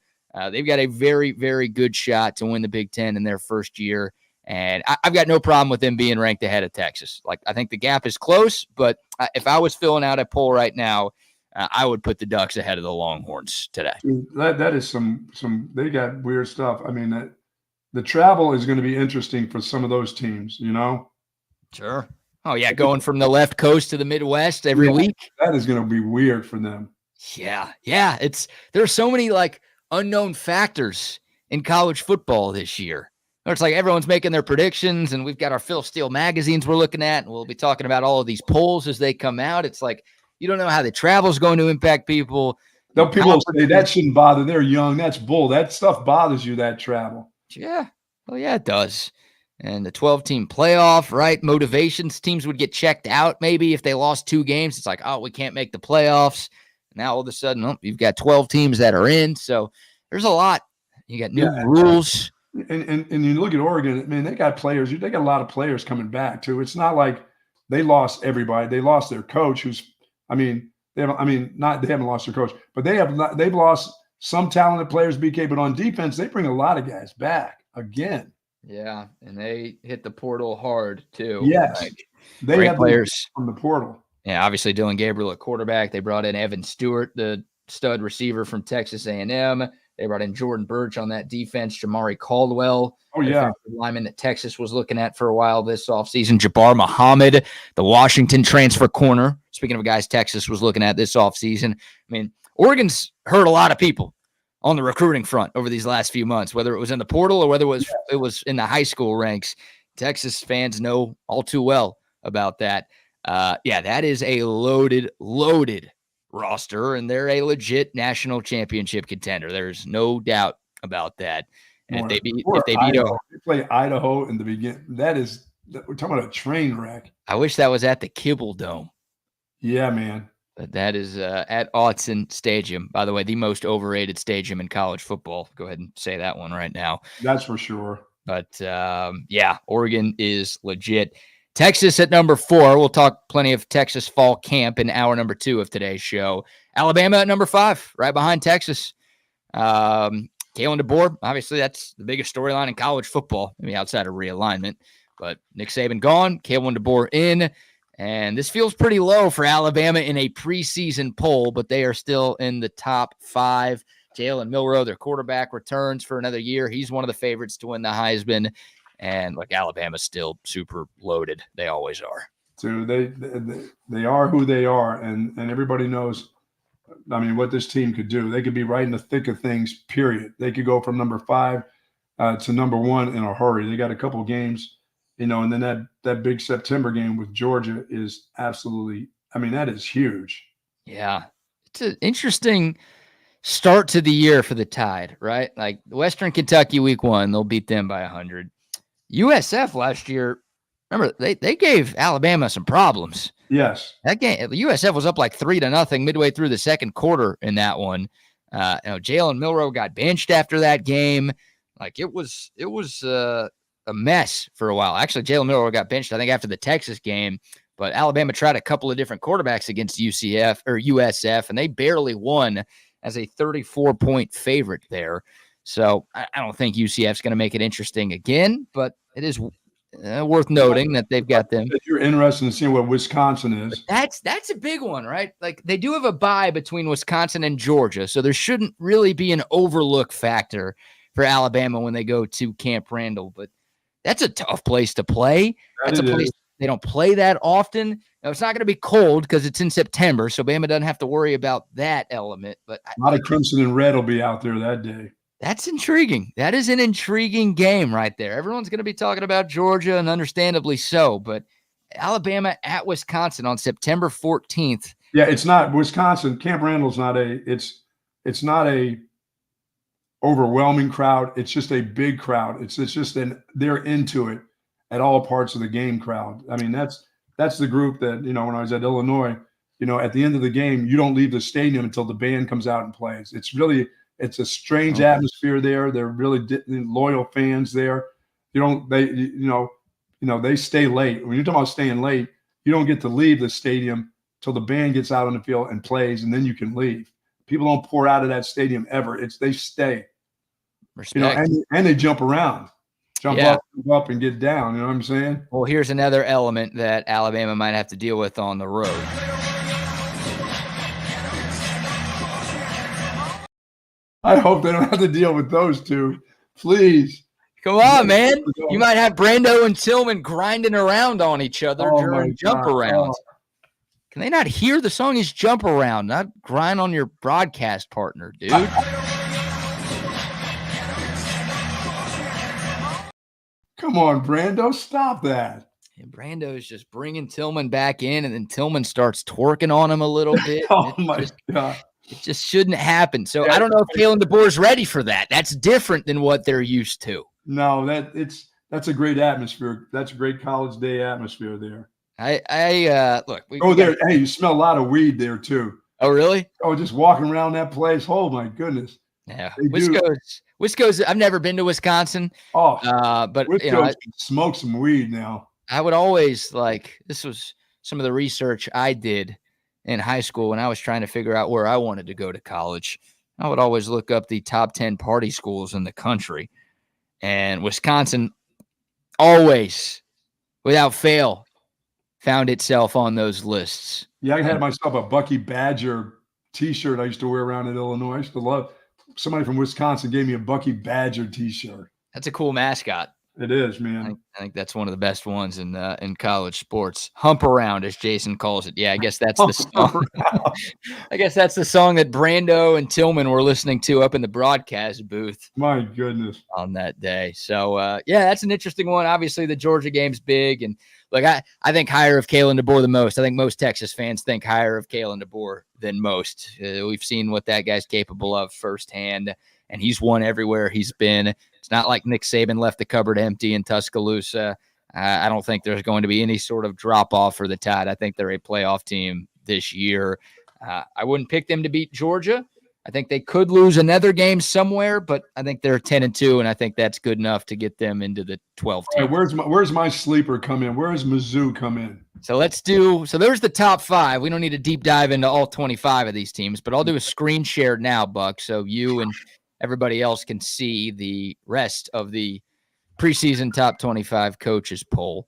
They've got a very, very good shot to win the Big Ten in their first year. And I've got no problem with them being ranked ahead of Texas. I think the gap is close, but if I was filling out a poll right now, I would put the Ducks ahead of the Longhorns today. That is some they got weird stuff. I mean, the travel is going to be interesting for some of those teams, Sure. Oh, yeah, going from the left coast to the Midwest every week. That is going to be weird for them. Yeah. There are so many unknown factors in college football this year. It's like everyone's making their predictions, and we've got our Phil Steele magazines we're looking at, and we'll be talking about all of these polls as they come out. It's like you don't know how the travel is going to impact people. People say that shouldn't bother. They're young. That's bull. That stuff bothers you, that travel. Yeah. Well, yeah, it does. And the 12-team playoff, right? Motivations. Teams would get checked out maybe if they lost 2 games. It's like, oh, we can't make the playoffs. Now all of a sudden, you've got 12 teams that are in. So there's a lot. You got new rules. And you look at Oregon, man, they got players. They got a lot of players coming back too. It's not like they lost everybody. They lost their coach, they haven't lost their coach, but they've lost some talented players, BK. But on defense, they bring a lot of guys back again. Yeah, and they hit the portal hard too. Yes, they have players from the portal. Yeah, obviously Dylan Gabriel at quarterback. They brought in Evan Stewart, the stud receiver from Texas A&M. They brought in Jordan Birch on that defense, Jamari Caldwell. Oh, yeah. Lineman that Texas was looking at for a while this offseason. Jabbar Muhammad, the Washington transfer corner. Speaking of guys Texas was looking at this offseason. I mean, Oregon's hurt a lot of people on the recruiting front over these last few months, whether it was in the portal or whether it was in the high school ranks. Texas fans know all too well about that. That is a loaded roster, and they're a legit national championship contender. There's no doubt about that. And if they beat Idaho, they play Idaho in the beginning. We're talking about a train wreck. I wish that was at the Kibble Dome. Yeah, man. But that is at Autzen Stadium, by the way, the most overrated stadium in college football. Go ahead and say that one right now. That's for sure. But yeah, Oregon is legit. Texas at number 4. We'll talk plenty of Texas fall camp in hour number 2 of today's show. Alabama at number 5, right behind Texas. Kalen DeBoer, obviously that's the biggest storyline in college football, maybe outside of realignment. But Nick Saban gone, Kalen DeBoer in. And this feels pretty low for Alabama in a preseason poll, but they are still in the top 5. Jalen Milroe, their quarterback, returns for another year. He's one of the favorites to win the Heisman. And look, Alabama's still super loaded. They always are. So they are who they are, and everybody knows, I mean, what this team could do. They could be right in the thick of things, period. They could go from number 5 to number 1 in a hurry. They got a couple games, and then that big September game with Georgia is absolutely, I mean, that is huge. Yeah. It's an interesting start to the year for the Tide, right? Like Western Kentucky week 1, they'll beat them by 100. USF last year, remember, they gave Alabama some problems. Yes. That game, USF was up like 3-0 midway through the second quarter in that one. Jalen Milroe got benched after that game. Like it was a mess for a while. Actually, Jalen Milroe got benched, I think, after the Texas game. But Alabama tried a couple of different quarterbacks against USF, and they barely won as a 34-point favorite there. So I don't think UCF's going to make it interesting again, but it is worth noting that they've got them. If you're interested in seeing what Wisconsin is. But that's a big one, right? Like they do have a bye between Wisconsin and Georgia, so there shouldn't really be an overlook factor for Alabama when they go to Camp Randall. But that's a tough place to play. That's a place they don't play that often. Now, it's not going to be cold because it's in September, so Bama doesn't have to worry about that element. But a lot of crimson and red will be out there that day. That's intriguing. That is an intriguing game right there. Everyone's going to be talking about Georgia, and understandably so, but Alabama at Wisconsin on September 14th. Yeah, it's not Wisconsin. Camp Randall's not it's not a overwhelming crowd. It's just a big crowd. It's just they're into it at all parts of the game crowd. I mean, that's the group that, when I was at Illinois, at the end of the game, you don't leave the stadium until the band comes out and plays. It's a strange atmosphere there. They're really loyal fans there. They stay late. When you're talking about staying late, you don't get to leave the stadium till the band gets out on the field and plays, and then you can leave. People don't pour out of that stadium ever. They stay. Respect. And they jump around, jump up and get down. You know what I'm saying? Well, here's another element that Alabama might have to deal with on the road. I hope they don't have to deal with those two. Please. Come on, man. You might have Brando and Tillman grinding around on each other during jump arounds. Can they not hear the song is Jump Around, not grind on your broadcast partner, dude? Come on, Brando. Stop that. And Brando is just bringing Tillman back in, and then Tillman starts twerking on him a little bit. Oh, my God. It just shouldn't happen. So I don't know if Kalen DeBoer is ready for that. That's different than what they're used to. No, that's a great atmosphere. That's a great college day atmosphere there. Look. There. Hey, you smell a lot of weed there too. Oh, really? Oh, just walking around that place. Oh my goodness. Yeah. Wisconsin. I've never been to Wisconsin. Oh, but smoke some weed now. I would always this was some of the research I did in high school when I was trying to figure out where I wanted to go to college. I would always look up the top 10 party schools in the country. And Wisconsin always, without fail, found itself on those lists. Yeah, I had myself a Bucky Badger T-shirt I used to wear around in Illinois. I used to love somebody from Wisconsin gave me a Bucky Badger T-shirt. That's a cool mascot. It is, man. I think that's one of the best ones in college sports. Hump around, as Jason calls it. Yeah, I guess that's the song. I guess that's the song that Brando and Tillman were listening to up in the broadcast booth. My goodness. On that day. So, that's an interesting one. Obviously, the Georgia game's big. And, look, I think higher of Kalen DeBoer the most. I think most Texas fans think higher of Kalen DeBoer than most. We've seen what that guy's capable of firsthand. and he's won everywhere he's been. It's not like Nick Saban left the cupboard empty in Tuscaloosa. I don't think there's going to be any sort of drop-off for the Tide. I think they're a playoff team this year. I wouldn't pick them to beat Georgia. I think they could lose another game somewhere, but I think they're 10-2, and I think that's good enough to get them into the 12 team. Right, where's my sleeper come in? Where does Mizzou come in? So there's the top 5. We don't need to deep dive into all 25 of these teams, but I'll do a screen share now, Buck, so you and everybody else can see the rest of the preseason top 25 coaches poll.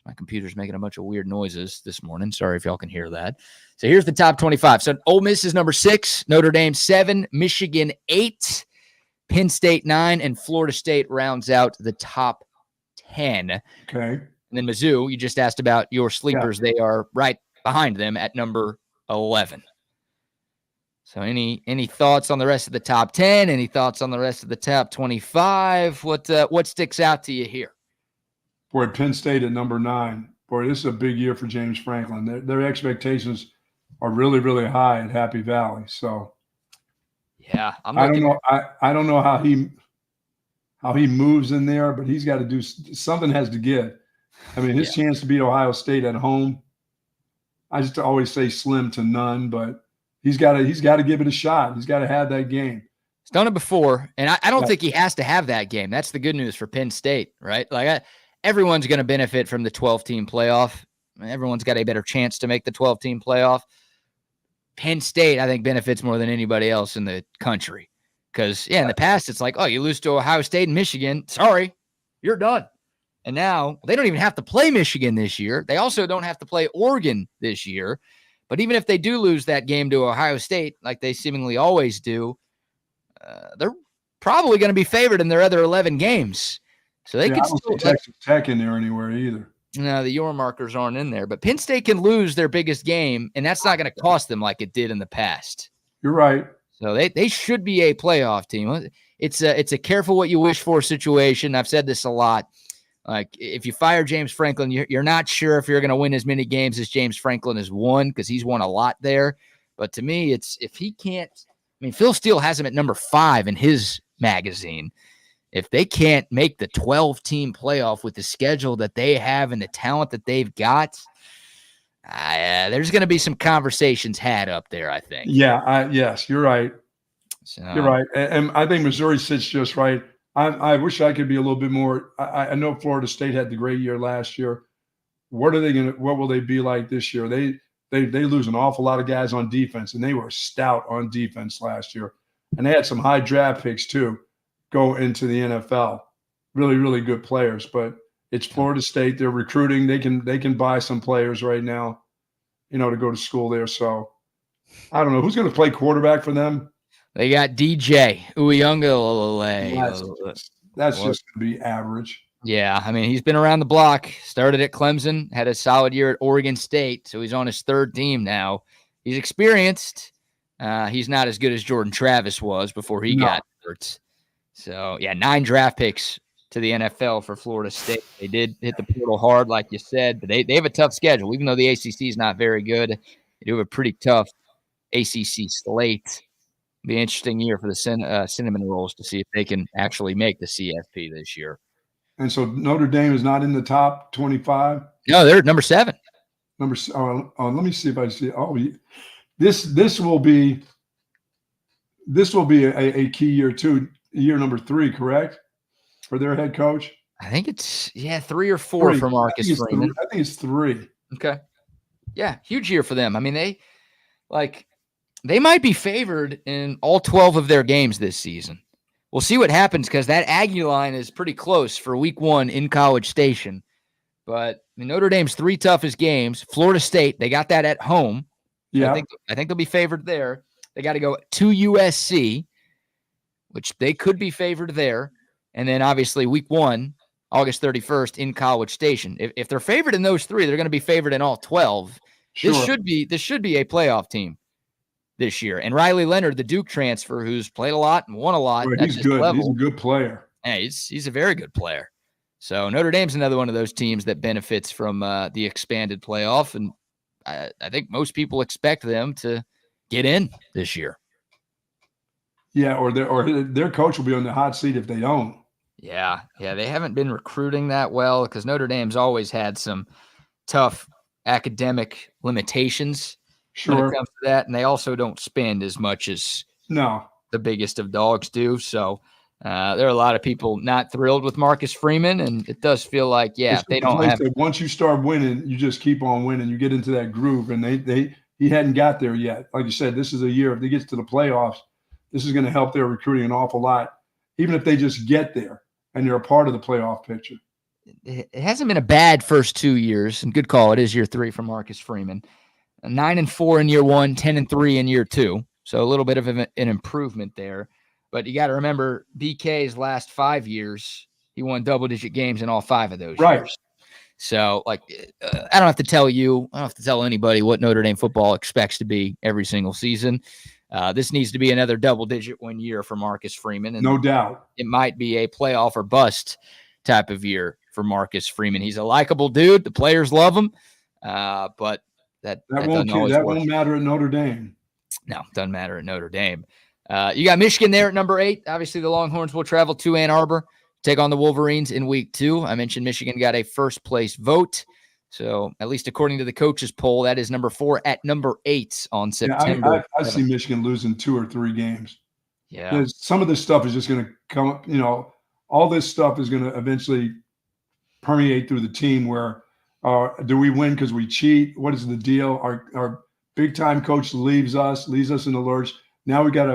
My computer's making a bunch of weird noises this morning. Sorry if y'all can hear that. So here's the top 25. So Ole Miss is number 6, Notre Dame 7, Michigan 8, Penn State 9, and Florida State rounds out the top 10. Okay. And then Mizzou, you just asked about your sleepers. Yeah. They are right behind them at number 11. So any thoughts on the rest of the top 10? Any thoughts on the rest of the top 25? What sticks out to you here? Boy, Penn State at number 9. Boy, this is a big year for James Franklin. Their expectations are really, really high at Happy Valley. So, yeah, I don't know how he moves in there, but he's got to do something. Has to give. I mean, his chance to beat Ohio State at home, I just always say slim to none, but he's got to give it a shot. He's got to have that game. He's done it before, and I don't think he has to have that game. That's the good news for Penn State, right? Everyone's going to benefit from the 12-team playoff. Everyone's got a better chance to make the 12-team playoff. Penn State, I think, benefits more than anybody else in the country. Because, in the past, it's like, oh, you lose to Ohio State and Michigan. Sorry, you're done. And now they don't even have to play Michigan this year. They also don't have to play Oregon this year. But even if they do lose that game to Ohio State, like they seemingly always do, they're probably going to be favored in their other 11 games. So they can still Texas Tech in there anywhere either. No, the Your markers aren't in there. But Penn State can lose their biggest game, and that's not going to cost them like it did in the past. You're right. So they should be a playoff team. It's a careful what you wish for situation. I've said this a lot. Like, if you fire James Franklin, you're not sure if you're going to win as many games as James Franklin has won, because he's won a lot there. But to me, it's if he can't – I mean, Phil Steele has him at number 5 in his magazine. If they can't make the 12-team playoff with the schedule that they have and the talent that they've got, there's going to be some conversations had up there, I think. Yeah, yes, you're right. So, you're right. And I think Missouri sits just right. I wish I could be a little bit more. I know Florida State had the great year last year. What will they be like this year? They lose an awful lot of guys on defense, and they were stout on defense last year. And they had some high draft picks too go into the NFL. Really, really good players. But it's Florida State. They're recruiting. They can buy some players right now, to go to school there. So I don't know who's going to play quarterback for them. They got DJ Uiagalelei. That's just going to be average. Yeah, I mean, he's been around the block. Started at Clemson, had a solid year at Oregon State, so he's on his 3rd team now. He's experienced. He's not as good as Jordan Travis was before he got hurt. So, 9 draft picks to the NFL for Florida State. They did hit the portal hard, like you said, but they have a tough schedule. Even though the ACC is not very good, they do have a pretty tough ACC slate. Be an interesting year for the Cinnamon Rolls to see if they can actually make the CFP this year. And so Notre Dame is not in the top 25? No, they're number 7. Let me see if I see. Oh, this will be a key year too. Year number 3, correct? For their head coach? I think it's 3 or 4 for Marcus Freeman. I think it's 3. Okay. Yeah, huge year for them. I mean, they might be favored in all 12 of their games this season. We'll see what happens, because that Aggie line is pretty close for week 1 in College Station. But Notre Dame's 3 toughest games. Florida State, they got that at home. Yeah. I think they'll be favored there. They got to go to USC, which they could be favored there. And then obviously week 1, August 31st in College Station. If they're favored in those 3, they're going to be favored in all 12. Sure. This should be a playoff team this year. And Riley Leonard, the Duke transfer, who's played a lot and won a lot. He's good. Level. He's a good player. Yeah, he's a very good player. So Notre Dame's another one of those teams that benefits from the expanded playoff. And I think most people expect them to get in this year. Yeah, or their coach will be on the hot seat if they don't. Yeah, they haven't been recruiting that well because Notre Dame's always had some tough academic limitations when it Sure. comes to that, and they also don't spend as much as No. the biggest of dogs do. So there are a lot of people not thrilled with Marcus Freeman, and it does feel like, It's if they just a don't place have that once you start winning, you just keep on winning. You get into that groove, and he hadn't got there yet. Like you said, this is a year. If they get to the playoffs, this is going to help their recruiting an awful lot. Even if they just get there and they're a part of the playoff picture. it hasn't been a bad first 2 years, and good call. It is year 3 for Marcus Freeman. 9-4 in year 1, 10-3 in year 2. So a little bit of an improvement there. But you got to remember BK's last 5 years, he won double-digit games in all 5 of those years. So, I don't have to tell you, I don't have to tell anybody what Notre Dame football expects to be every single season. This needs to be another double-digit win year for Marcus Freeman. And no doubt. It might be a playoff or bust type of year for Marcus Freeman. He's a likable dude. The players love him. But that won't matter at Notre Dame. No, doesn't matter at Notre Dame. You got Michigan there at number 8. Obviously, the Longhorns will travel to Ann Arbor, take on the Wolverines in week 2. I mentioned Michigan got a first place vote. So at least according to the coaches poll, that is number 4 at number 8 on September. I see Michigan losing 2 or 3 games. Yeah. Some of this stuff is just going to come up, all this stuff is going to eventually permeate through the team where do we win because we cheat? What is the deal? Our big time coach leaves us in the lurch. Now we got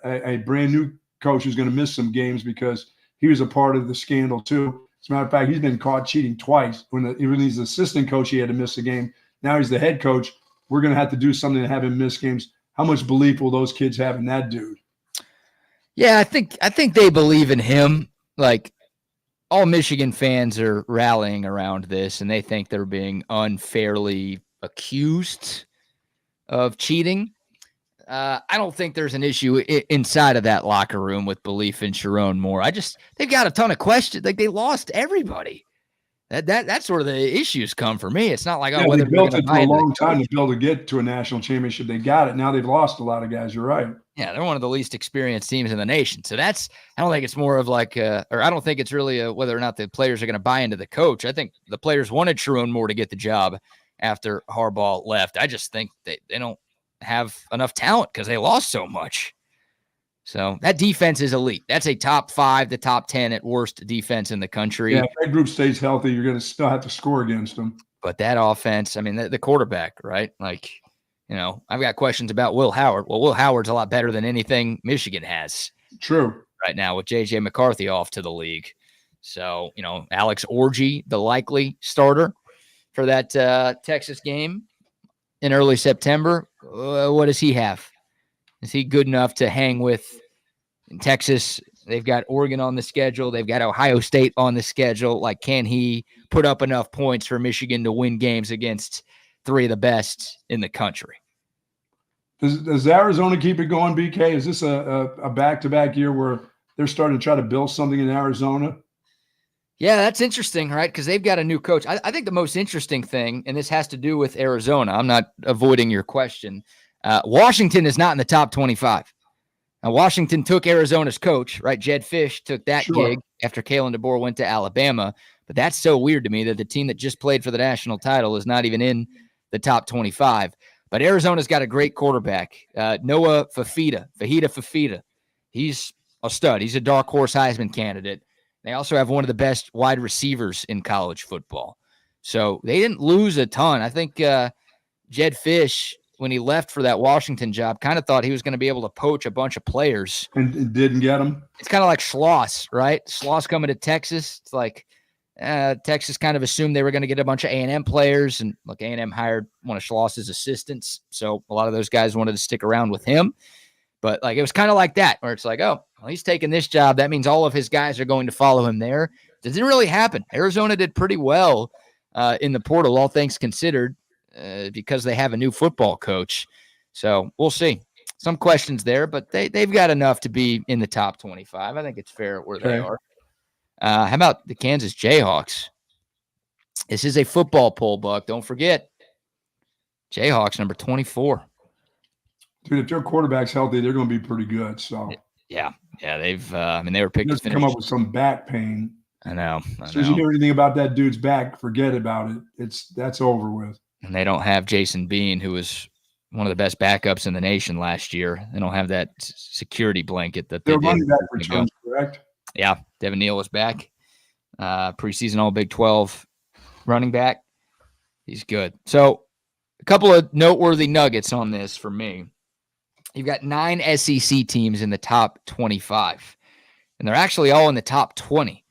a brand new coach who's going to miss some games because he was a part of the scandal too. As a matter of fact, he's been caught cheating twice. When he's the assistant coach, he had to miss a game. Now he's the head coach. We're going to have to do something to have him miss games. How much belief will those kids have in that dude? Yeah, I think they believe in him. Like, all Michigan fans are rallying around this, and they think they're being unfairly accused of cheating. I don't think there's an issue inside of that locker room with belief in Sharon Moore. They've got a ton of questions. Like, they lost everybody. That's where the issues come for me. It's not like, whether they built it for a long time to get to a national championship. They got it. Now they've lost a lot of guys. You're right. Yeah, they're one of the least experienced teams in the nation. So I don't think it's more of like, or I don't think it's really whether or not the players are going to buy into the coach. I think the players wanted Sharon Moore to get the job after Harbaugh left. I just think they don't have enough talent because they lost so much. So that defense is elite. That's a top 5 to top 10 at worst defense in the country. Yeah, if that group stays healthy, you're going to still have to score against them. But that offense, I mean, the quarterback, right? Like, I've got questions about Will Howard. Well, Will Howard's a lot better than anything Michigan has. True. Right now with J.J. McCarthy off to the league. So, Alex Orji, the likely starter for that Texas game in early September. What does he have? Is he good enough to hang with Texas? They've got Oregon on the schedule. They've got Ohio State on the schedule. Like, can he put up enough points for Michigan to win games against 3 of the best in the country? Does Arizona keep it going, BK? Is this a back-to-back year where they're starting to try to build something in Arizona? Yeah, that's interesting, right? Because they've got a new coach. I think the most interesting thing, and this has to do with Arizona, I'm not avoiding your question, Washington is not in the top 25. Now, Washington took Arizona's coach, right? Jed Fish took that gig after Kalen DeBoer went to Alabama. But that's so weird to me that the team that just played for the national title is not even in the top 25. But Arizona's got a great quarterback, Noah Fafita. He's a stud. He's a dark horse Heisman candidate. They also have one of the best wide receivers in college football. So they didn't lose a ton. I think Jed Fish, when he left for that Washington job, kind of thought he was going to be able to poach a bunch of players. And didn't get them. It's kind of like Schloss, right? Schloss coming to Texas. It's like Texas kind of assumed they were going to get a bunch of A&M players. And look, A&M hired one of Schloss's assistants. So a lot of those guys wanted to stick around with him. But like, it was kind of like that, where it's like, oh, well, he's taking this job. That means all of his guys are going to follow him there. It didn't really happen. Arizona did pretty well in the portal, all things considered, because they have a new football coach. So we'll see. Some questions there, but they've got enough to be in the top 25. I think it's fair where they are. How about the Kansas Jayhawks? This is a football poll, Buck. Don't forget. Jayhawks, number 24. Dude, if their quarterback's healthy, they're going to be pretty good. So Yeah, they've. They were picked to finish. Come up with some back pain. I know. As soon as you hear anything about that dude's back, forget about it. That's over with. And they don't have Jason Bean, who was one of the best backups in the nation last year. They don't have that security blanket that they Their did. running back returns, correct? Yeah, Devin Neal was back. Preseason All Big 12 running back. He's good. So a couple of noteworthy nuggets on this for me. You've got 9 SEC teams in the top 25, and they're actually all in the top 20,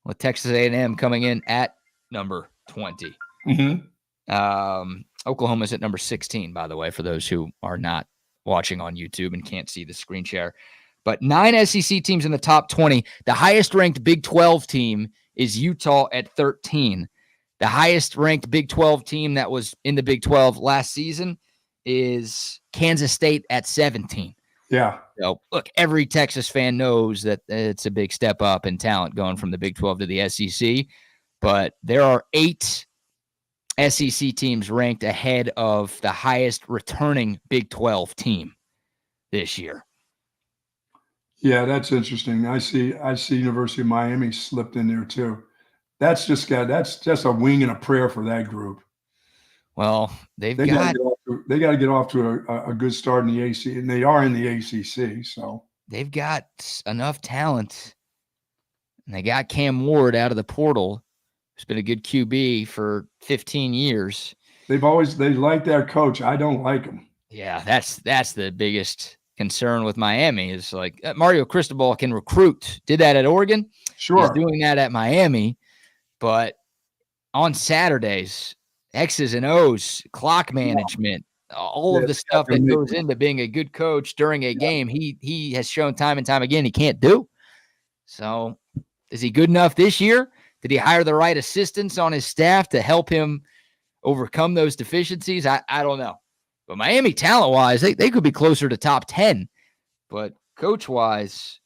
with Texas A&M coming in at number 20. Mm-hmm. Oklahoma's at number 16, by the way, for those who are not watching on YouTube and can't see the screen share. But 9 SEC teams in the top 20. The highest-ranked Big 12 team is Utah at 13. The highest-ranked Big 12 team that was in the Big 12 last season is Kansas State at 17. Yeah. So, look, every Texas fan knows that it's a big step up in talent going from the Big 12 to the SEC. But there are 8 SEC teams ranked ahead of the highest returning Big 12 team this year. Yeah, that's interesting. I see University of Miami slipped in there too. That's just a wing and a prayer for that group. Well, they got to get off to a good start in the ACC, and they are in the ACC. So they've got enough talent, and they got Cam Ward out of the portal, who's been a good QB for 15 years. They like their coach. I don't like him. Yeah, that's the biggest concern with Miami is like Mario Cristobal can recruit. Did that at Oregon. Sure. He's doing that at Miami, but on Saturdays, X's and O's, clock management, all of the stuff that goes into being a good coach during a game, he has shown time and time again he can't do. So is he good enough this year? Did he hire the right assistants on his staff to help him overcome those deficiencies? I don't know. But Miami, talent-wise, they could be closer to top 10. But coach-wise,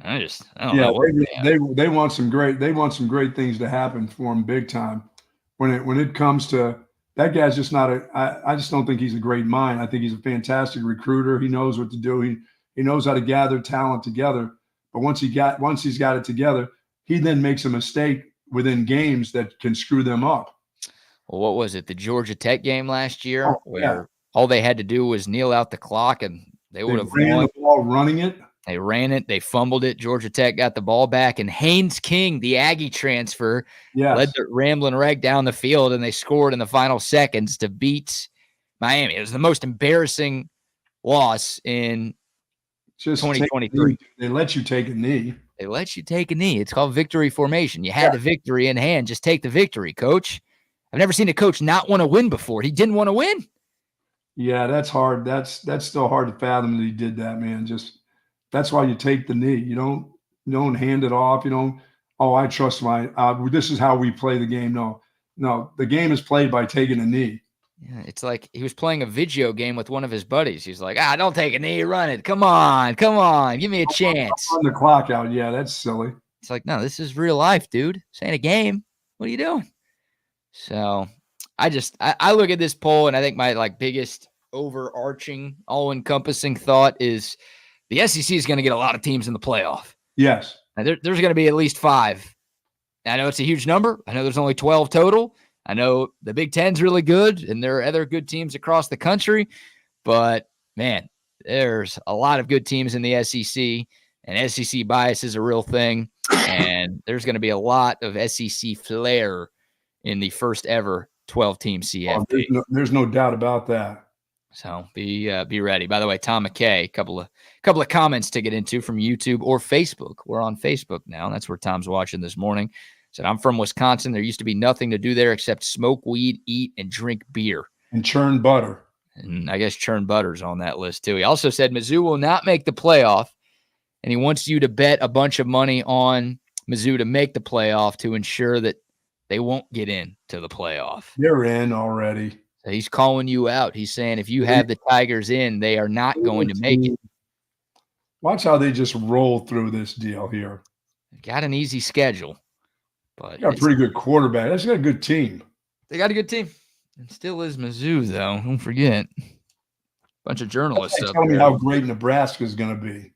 I don't know. They want some great things to happen for him big time. When it comes to that guy's just not I just don't think he's a great mind. I think he's a fantastic recruiter. He knows what to do. He knows how to gather talent together. But once he's got it together, he then makes a mistake within games that can screw them up. Well, what was it? The Georgia Tech game last year where all they had to do was kneel out the clock and they would have ran the ball running it. They ran it. They fumbled it. Georgia Tech got the ball back. And Haynes King, the Aggie transfer, led the Ramblin' Wreck down the field, and they scored in the final seconds to beat Miami. It was the most embarrassing loss in 2023. They let you take a knee. They let you take a knee. It's called victory formation. You had the victory in hand. Just take the victory, coach. I've never seen a coach not want to win before. He didn't want to win. Yeah, that's hard. That's still hard to fathom that he did that, man. That's why you take the knee. You don't hand it off. You don't, I trust this is how we play the game. No, the game is played by taking a knee. Yeah, it's like he was playing a video game with one of his buddies. He's like, don't take a knee, run it. Come on, give me a chance. Run the clock out. Yeah, that's silly. It's like, no, this is real life, dude. This ain't a game. What are you doing? So I look at this poll, and I think my biggest overarching, all-encompassing thought is the SEC is going to get a lot of teams in the playoff. Yes. Now, there's going to be at least 5. I know it's a huge number. I know there's only 12 total. I know the Big Ten's really good, and there are other good teams across the country. But, man, there's a lot of good teams in the SEC, and SEC bias is a real thing. And there's going to be a lot of SEC flair in the first ever 12-team CFP. There's no doubt about that. So be ready. By the way, Tom McKay, couple of comments to get into from YouTube or Facebook. We're on Facebook now. That's where Tom's watching this morning. Said, I'm from Wisconsin. There used to be nothing to do there except smoke weed, eat, and drink beer. And churn butter. And I guess churn butter's on that list too. He also said Mizzou will not make the playoff, and he wants you to bet a bunch of money on Mizzou to make the playoff to ensure that they won't get into the playoff. They're in already. So he's calling you out. He's saying if you have the Tigers in, they are not going to make it. Watch how they just roll through this deal here. They've got an easy schedule. But got a pretty good quarterback. That's got a good team. They got a good team. It still is Mizzou, though. Don't forget. bunch of journalists up Tell me there. how great Nebraska is going to be.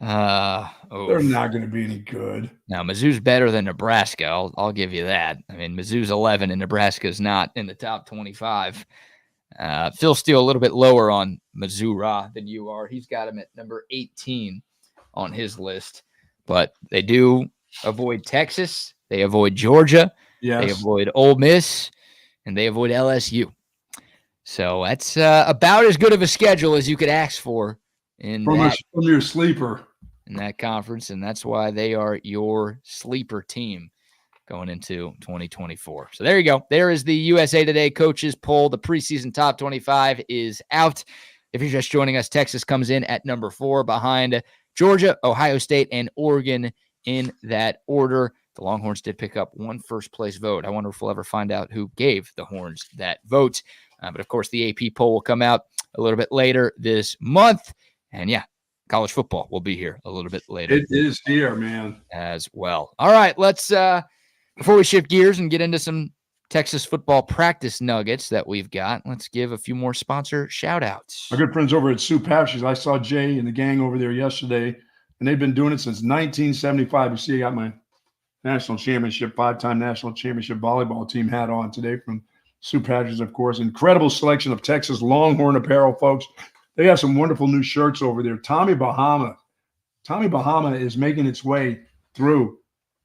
They're not going to be any good. Now, Mizzou's better than Nebraska. I'll give you that. I mean, Mizzou's 11 and Nebraska's not in the top 25. Phil's still a little bit lower on Missouri than you are. He's got him at number 18 on his list. But they do avoid Texas. They avoid Georgia. Yes. They avoid Ole Miss. And they avoid LSU. So that's about as good of a schedule as you could ask for from your sleeper. In that conference, and that's why they are your sleeper team going into 2024. So there you go. There is the USA Today coaches poll. The preseason top 25 is out. If you're just joining us, Texas comes in at number 4 behind Georgia, Ohio State, and Oregon in that order. The Longhorns did pick up one first-place vote. I wonder if we'll ever find out who gave the Horns that vote. But, of course, the AP poll will come out a little bit later this month. And, yeah, college football will be here a little bit later. It is here, man. As well. All right, let's before we shift gears and get into some Texas football practice nuggets that we've got, let's give a few more sponsor shout-outs. Our good friends over at Sue Patrick's. I saw Jay and the gang over there yesterday, and they've been doing it since 1975. You see, I got my national championship, 5-time national championship volleyball team hat on today from Sue Patrick's, of course. Incredible selection of Texas Longhorn apparel, folks. They have some wonderful new shirts over there. Tommy Bahama is making its way through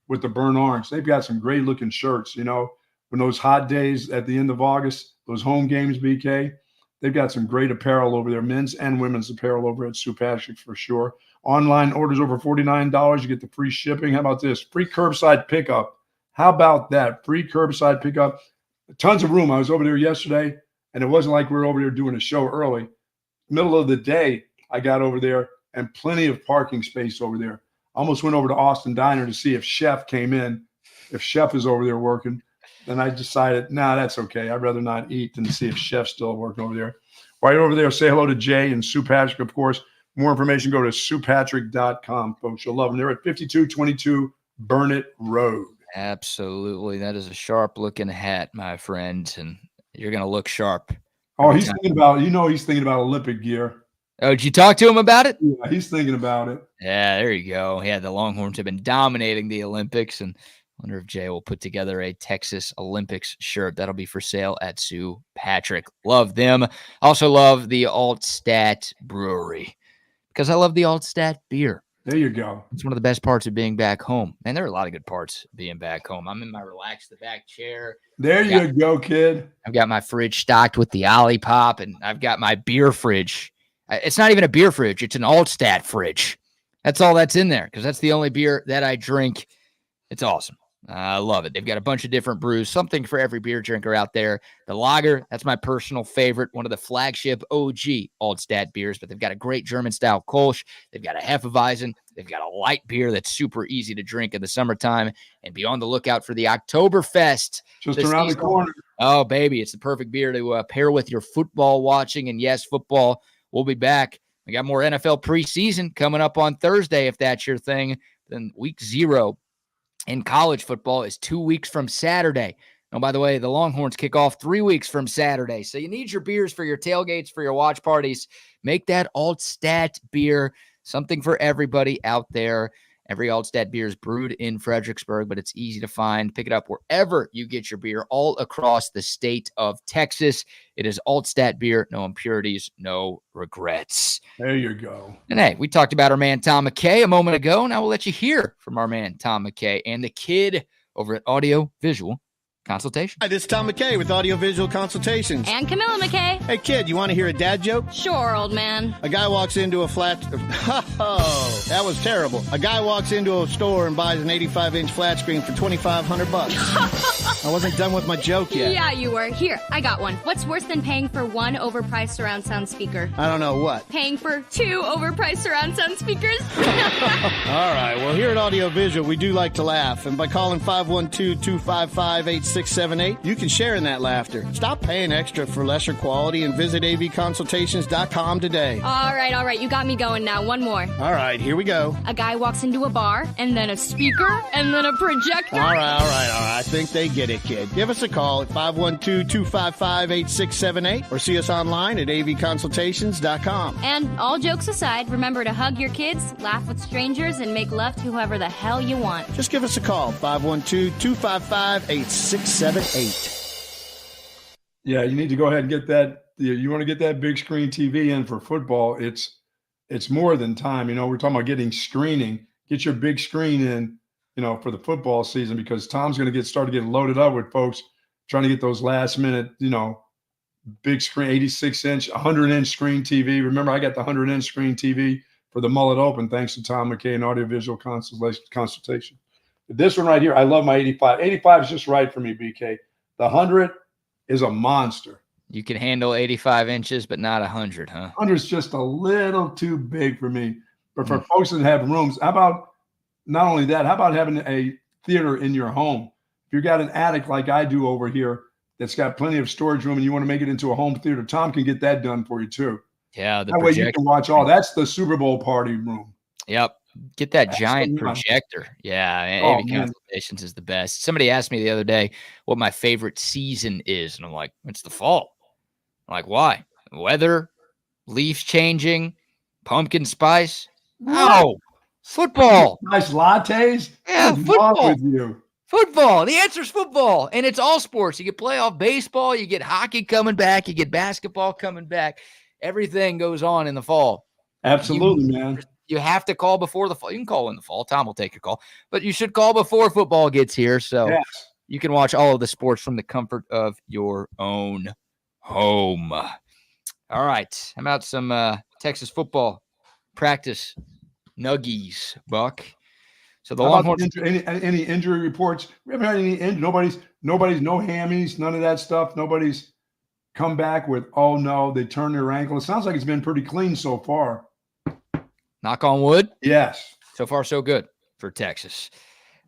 with the burnt orange. They've got some great looking shirts, you know, when those hot days at the end of August, those home games, BK, they've got some great apparel over there, men's and women's apparel over at Sue Patrick's for sure. Online orders over $49, you get the free shipping. How about this? Free curbside pickup. How about that? Free curbside pickup. Tons of room. I was over there yesterday, and it wasn't like we were over there doing a show early. Middle of the day, I got over there, and plenty of parking space over there. Almost went over to Austin Diner to see if Chef came in, if Chef is over there working. Then I decided, that's okay. I'd rather not eat than to see if Chef's still working over there. Right over there, say hello to Jay and Sue Patrick, of course. More information, go to SuePatrick.com, folks. You'll love them. They're at 5222 Burnett Road. Absolutely. That is a sharp-looking hat, my friend, and you're going to look sharp. Oh, he's thinking about Olympic gear. Oh, did you talk to him about it? Yeah, he's thinking about it. Yeah, there you go. Yeah, the Longhorns have been dominating the Olympics, and I wonder if Jay will put together a Texas Olympics shirt. That'll be for sale at Sue Patrick. Love them. Also love the Altstat Brewery because I love the Altstat beer. There you go. It's one of the best parts of being back home. And there are a lot of good parts of being back home. I'm in my relaxed the back chair. There you go, kid. I've got my fridge stocked with the Olipop, and I've got my beer fridge. It's not even a beer fridge. It's an Altstat fridge. That's all that's in there because that's the only beer that I drink. It's awesome. I love it. They've got a bunch of different brews, something for every beer drinker out there. The lager, that's my personal favorite, one of the flagship OG Altstat beers, but they've got a great German-style Kolsch. They've got a Hefeweizen. They've got a light beer that's super easy to drink in the summertime. And be on the lookout for the Oktoberfest. Just around the corner. Oh, baby, it's the perfect beer to pair with your football watching. And yes, football will be back. We got more NFL preseason coming up on Thursday, if that's your thing. Then week 0 in college football is 2 weeks from Saturday. Oh, by the way, the Longhorns kick off 3 weeks from Saturday. So you need your beers for your tailgates, for your watch parties. Make that Altstat beer something for everybody out there. Every Altstat beer is brewed in Fredericksburg, but it's easy to find. Pick it up wherever you get your beer all across the state of Texas. It is Altstat beer, no impurities, no regrets. There you go. And hey, we talked about our man Tom McKay a moment ago. Now we'll let you hear from our man Tom McKay and the kid over at Audio Visual Consultation. Hi, this is Tom McKay with Audio Visual Consultations. And Camilla McKay. Hey, kid, you want to hear a dad joke? Sure, old man. A guy walks into a flat... Oh, that was terrible. A guy walks into a store and buys an 85-inch flat screen for $2,500. I wasn't done with my joke yet. Yeah, you were. Here, I got one. What's worse than paying for one overpriced surround sound speaker? I don't know what. Paying for 2 overpriced surround sound speakers? All right, well, here at Audio Visual, we do like to laugh. And by calling 512-255-8678, you can share in that laughter. Stop paying extra for lesser quality and visit avconsultations.com today. All right. You got me going now. One more. All right, here we go. A guy walks into a bar, and then a speaker, and then a projector. All right. I think they get get it, kid. Give us a call at 512-255-8678 or see us online at avconsultations.com. And all jokes aside, remember to hug your kids, laugh with strangers, and make love to whoever the hell you want. Just give us a call, 512-255-8678. Yeah, you need to go ahead and get that. You want to get that big screen TV in for football. It's more than time. We're talking about getting screening. Get your big screen in, for the football season, because Tom's going to start getting loaded up with folks trying to get those last minute, big screen, 86-inch, 100-inch screen TV. Remember, I got the 100-inch screen TV for the Mullet Open, thanks to Tom McKay and Audiovisual Consultation. But this one right here, I love my 85. 85 is just right for me, BK. The 100 is a monster. You can handle 85 inches, but not 100, huh? 100 is just a little too big for me. But for folks that have rooms, how about not only that, how about having a theater in your home? If you've got an attic like I do over here that's got plenty of storage room and you want to make it into a home theater, Tom can get that done for you too. Yeah, that way you can watch all. That's the Super Bowl party room. Yep. Get that giant projector. Yeah, AV Consultations is the best. Somebody asked me the other day what my favorite season is, and I'm like, it's the fall. I'm like, why? Weather, leaves changing, pumpkin spice. No, football. Nice lattes. Yeah, football. With you? Football. The answer is football, and it's all sports. You get playoff baseball, you get hockey coming back, you get basketball coming back. Everything goes on in the fall. Absolutely, man. You have to call before the fall. You can call in the fall. Tom will take your call. But you should call before football gets here, so you can watch all of the sports from the comfort of your own home. All right. How about some Texas football practice nuggies, Buck? So the Longhorns. Any injury reports? We haven't had any. Nobody's no hammies, none of that stuff. Nobody's come back with, oh no, they turned their ankle. It sounds like it's been pretty clean so far. Knock on wood. Yes. So far, so good for Texas.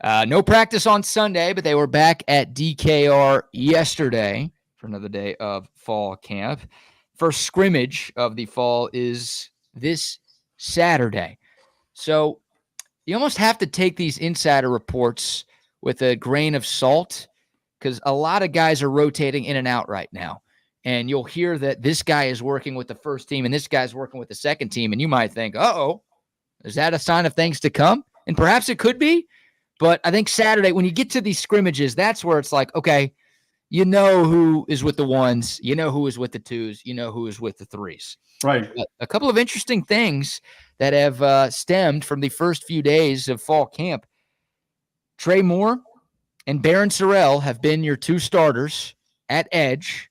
No practice on Sunday, but they were back at DKR yesterday for another day of fall camp. First scrimmage of the fall is this Saturday. So you almost have to take these insider reports with a grain of salt, because a lot of guys are rotating in and out right now. And you'll hear that this guy is working with the first team and this guy's working with the second team. And you might think, uh-oh, is that a sign of things to come? And perhaps it could be. But I think Saturday, when you get to these scrimmages, that's where it's like, okay, you know who is with the ones, you know who is with the twos, you know who is with the threes. Right. But a couple of interesting things that have stemmed from the first few days of fall camp. Trey Moore and Barron Sorrell have been your two starters at edge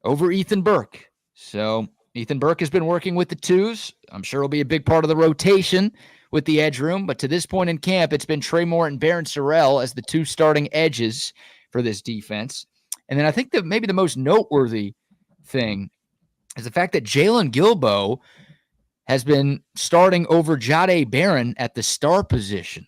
over Ethan Burke. So Ethan Burke has been working with the twos. I'm sure he'll be a big part of the rotation with the edge room. But to this point in camp, it's been Trey Moore and Barron Sorrell as the two starting edges for this defense. And then I think that maybe the most noteworthy thing is the fact that Jalen Gilbo has been starting over Jahdae Barron at the star position,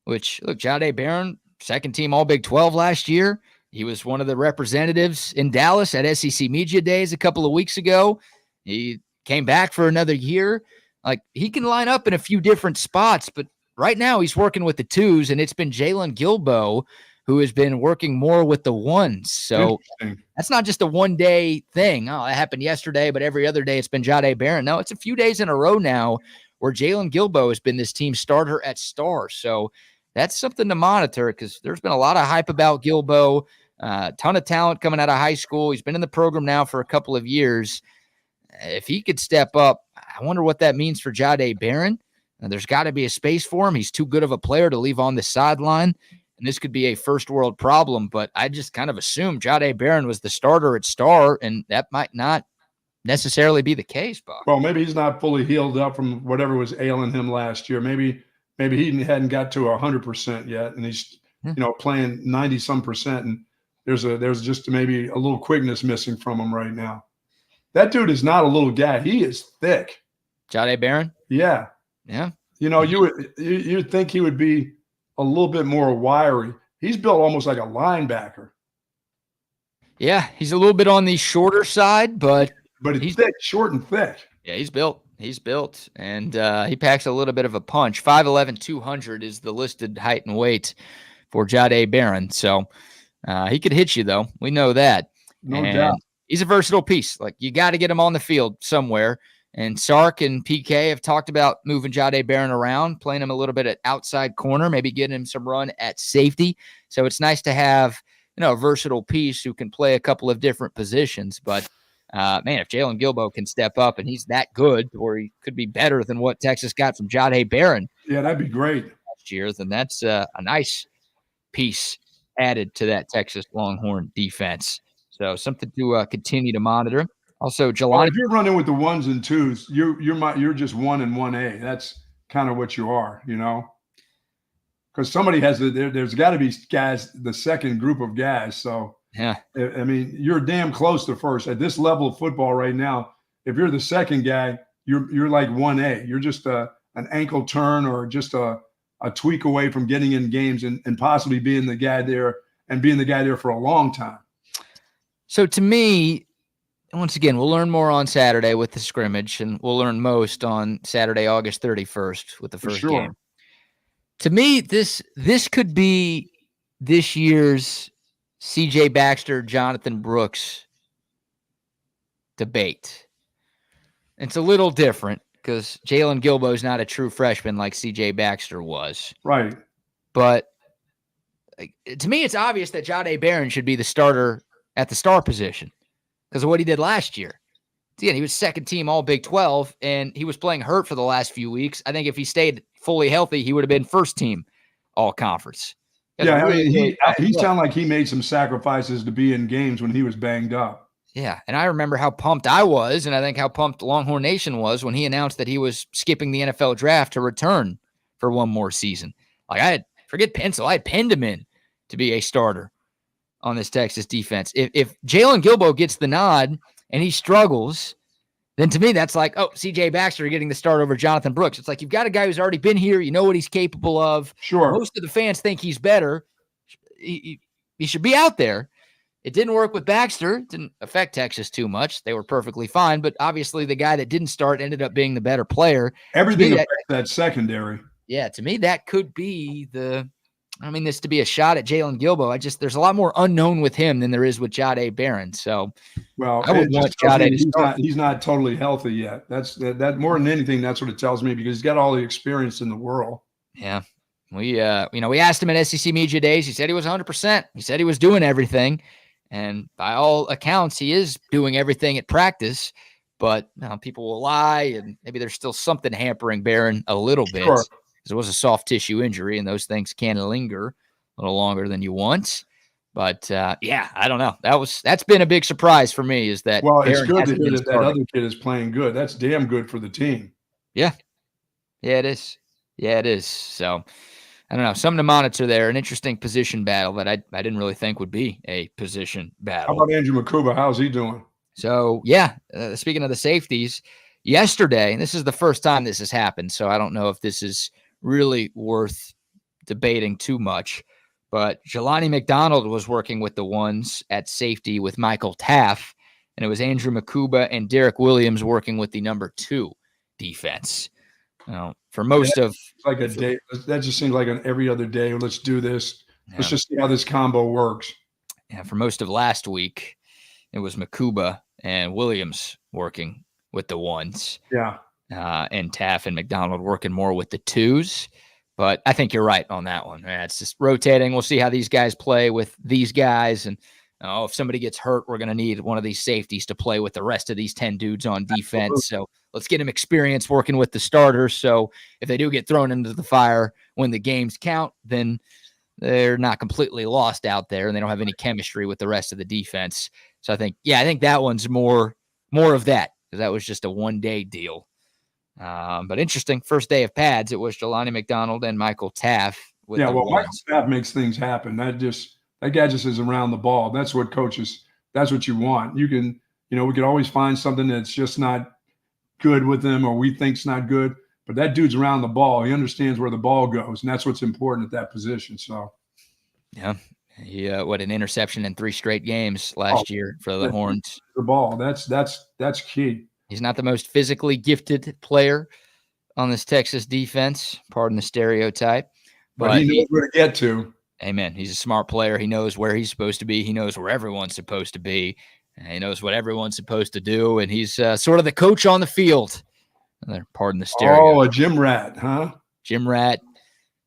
which, look, Jahdae Barron, second team All-Big 12 last year. He was one of the representatives in Dallas at SEC Media Days a couple of weeks ago. He came back for another year. Like, he can line up in a few different spots, but right now he's working with the twos, and it's been Jalen Gilbo who has been working more with the ones. So that's not just a one-day thing. Oh, that happened yesterday, but every other day it's been Jahdae Barron. No, it's a few days in a row now where Jalen Gilbo has been this team's starter at star. So that's something to monitor, because there's been a lot of hype about Gilbo. Ton of talent coming out of high school. He's been in the program now for a couple of years. If he could step up, I wonder what that means for Jahdae Barron. There's got to be a space for him. He's too good of a player to leave on the sideline, and this could be a first-world problem. But I just kind of assumed Jahdae Barron was the starter at star, and that might not necessarily be the case, Buck. Well, maybe he's not fully healed up from whatever was ailing him last year. Maybe he hadn't got to 100% yet, and he's playing 90-some%, and there's just maybe a little quickness missing from him right now. That dude is not a little guy. He is thick. Jahdae Barron? Yeah. Yeah. You'd think he would be a little bit more wiry. He's built almost like a linebacker. Yeah, he's a little bit on the shorter side, but he's thick, short and thick. Yeah, he's built. He's built, and he packs a little bit of a punch. 5'11", 200 is the listed height and weight for Jahdae Barron. So He could hit you, though. We know that. No doubt. He's a versatile piece. Like, you got to get him on the field somewhere. And Sark and PK have talked about moving Jahdae Barron around, playing him a little bit at outside corner, maybe getting him some run at safety. So it's nice to have, a versatile piece who can play a couple of different positions. But, man, if Jalen Gilbo can step up and he's that good, or he could be better than what Texas got from Jahdae Barron. Yeah, that'd be great. Last year, then that's a nice piece added to that Texas Longhorn defense. So something to continue to monitor. Also, Jelani. If you're running with the 1s and 2s, you're just 1 and 1A. That's kind of what you are, because somebody has there's got to be guys, the second group of guys. So yeah, I mean, you're damn close to first at this level of football right now. If you're the second guy, you're like 1A. You're just an ankle turn or just a tweak away from getting in games and possibly being the guy there and being the guy there for a long time. So to me, once again, we'll learn more on Saturday with the scrimmage, and we'll learn most on Saturday, August 31st with the first game. To me, this could be this year's C.J. Baxter, Jonathan Brooks debate. It's a little different because Jalen Gilbo is not a true freshman like C.J. Baxter was. Right. But to me, it's obvious that Jahdae Barron should be the starter at the star position because of what he did last year. Again, he was second team all Big 12, and he was playing hurt for the last few weeks. I think if he stayed fully healthy, he would have been first team all conference. Yeah, he sounded like he made some sacrifices to be in games when he was banged up. Yeah, and I remember how pumped I was, and I think how pumped Longhorn Nation was when he announced that he was skipping the NFL draft to return for one more season. Like, forget pencil, I had pinned him in to be a starter on this Texas defense. If Jalen Gilbo gets the nod and he struggles, then to me that's like, oh, C.J. Baxter getting the start over Jonathan Brooks. It's like you've got a guy who's already been here. You know what he's capable of. Sure. Most of the fans think he's better. He should be out there. It didn't work with Baxter. It didn't affect Texas too much. They were perfectly fine. But obviously the guy that didn't start ended up being the better player. Everything affects that secondary. Yeah, to me that could be this to be a shot at Jalen Gilbo. There's a lot more unknown with him than there is with Jahdae Barron. So, well, I would want Jahdae to start. He's not totally healthy yet. That's that more than anything. That's what it tells me because he's got all the experience in the world. Yeah, we asked him at SEC Media Days. He said he was 100%. He said he was doing everything, and by all accounts, he is doing everything at practice. But people will lie, and maybe there's still something hampering Barron a little bit. Sure. It was a soft tissue injury, and those things can linger a little longer than you want. But I don't know. That's been a big surprise for me. Is that it's good to hear that other kid is playing good. That's damn good for the team. Yeah, it is. Yeah, it is. So I don't know. Something to monitor there. An interesting position battle that I didn't really think would be a position battle. How about Andrew Makuba? How's he doing? So speaking of the safeties, yesterday, and this is the first time this has happened, so I don't know if this is really worth debating too much, but Jelani McDonald was working with the ones at safety with Michael Taff, and it was Andrew Makuba and Derek Williams working with the number 2 defense. For most of like a day, that just seems like an every other day. Let's do this. Let's just see how this combo works. Yeah, for most of last week, it was Makuba and Williams working with the ones. Yeah. And Taff and McDonald working more with the 2s. But I think you're right on that one. It's just rotating. We'll see how these guys play with these guys. And if somebody gets hurt, we're going to need one of these safeties to play with the rest of these 10 dudes on defense. Absolutely. So let's get them experience working with the starters. So if they do get thrown into the fire when the games count, then they're not completely lost out there and they don't have any chemistry with the rest of the defense. So I think that one's more of that because that was just a one-day deal. But interesting, first day of pads, it was Jelani McDonald and Michael Taff. Michael Taff makes things happen. That guy just is around the ball. That's what you want. You can, we could always find something that's just not good with him or we think's not good, but that dude's around the ball. He understands where the ball goes, and that's what's important at that position. So, yeah. He an interception in 3 straight games last year for the Horns. The ball, that's key. He's not the most physically gifted player on this Texas defense, pardon the stereotype. But he knows where to get to. Amen. He's a smart player. He knows where he's supposed to be. He knows where everyone's supposed to be. And he knows what everyone's supposed to do. And he's sort of the coach on the field. Pardon the stereo. Oh, a gym rat, huh? Gym rat,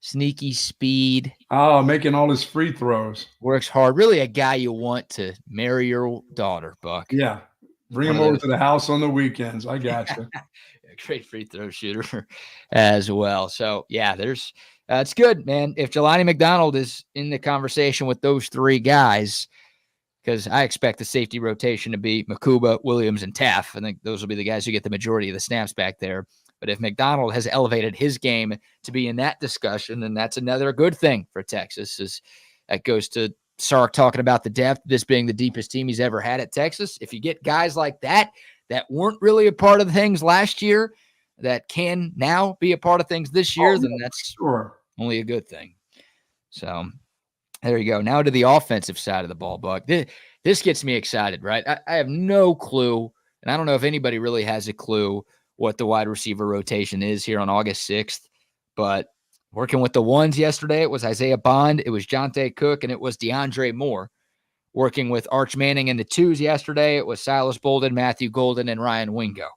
sneaky speed. Oh, making all his free throws. Works hard. Really a guy you want to marry your daughter, Buck. Yeah. Bring him over to the house on the weekends. I got you. Great free throw shooter as well. So, yeah, there's it's good, man. If Jelani McDonald is in the conversation with those three guys, because I expect the safety rotation to be Makuba, Williams, and Taff. I think those will be the guys who get the majority of the snaps back there. But if McDonald has elevated his game to be in that discussion, then that's another good thing for Texas. Is that goes to Sark talking about the depth, this being the deepest team he's ever had at Texas. If you get guys like that weren't really a part of things last year, that can now be a part of things this year, then that's only a good thing. So there you go. Now to the offensive side of the ball, Buck. This gets me excited, right? I have no clue, and I don't know if anybody really has a clue what the wide receiver rotation is here on August 6th, but working with the ones yesterday, it was Isaiah Bond, it was Jonte Cook, and it was DeAndre Moore. Working with Arch Manning in the twos yesterday, it was Silas Bolden, Matthew Golden, and Ryan Wingo.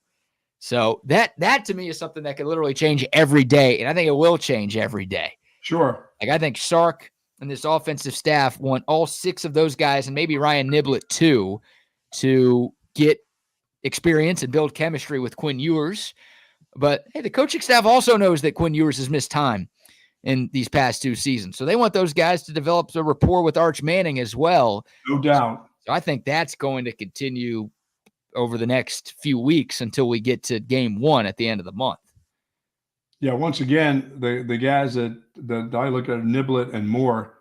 So that to me is something that could literally change every day, and I think it will change every day. Sure. Like I think Sark and this offensive staff want all six of those guys, and maybe Ryan Niblett too, to get experience and build chemistry with Quinn Ewers. But hey, the coaching staff also knows that Quinn Ewers has missed time in these past two seasons. So they want those guys to develop a rapport with Arch Manning as well. No doubt. So I think that's going to continue over the next few weeks until we get to game one at the end of the month. Yeah, once again, the guys that I look at, Niblett and Moore,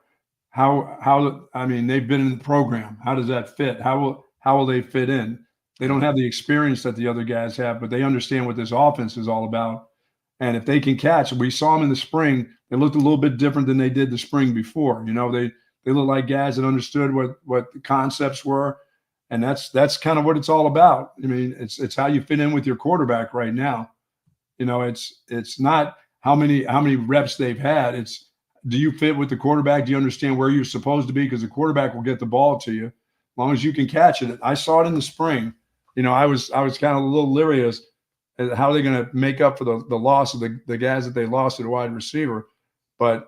how I mean, they've been in the program. How does that fit? How will they fit in? They don't have the experience that the other guys have, but they understand what this offense is all about. And if they can catch, we saw them in the spring. They looked a little bit different than they did the spring before. You know, they look like guys that understood what the concepts were, and that's kind of what it's all about. I mean, it's how you fit in with your quarterback right now. You know, it's not how many reps they've had. It's, do you fit with the quarterback? Do you understand where you're supposed to be? Because the quarterback will get the ball to you as long as you can catch it. I saw it in the spring. You know, I was kind of a little leery as how are they going to make up for the loss of the guys that they lost at wide receiver. But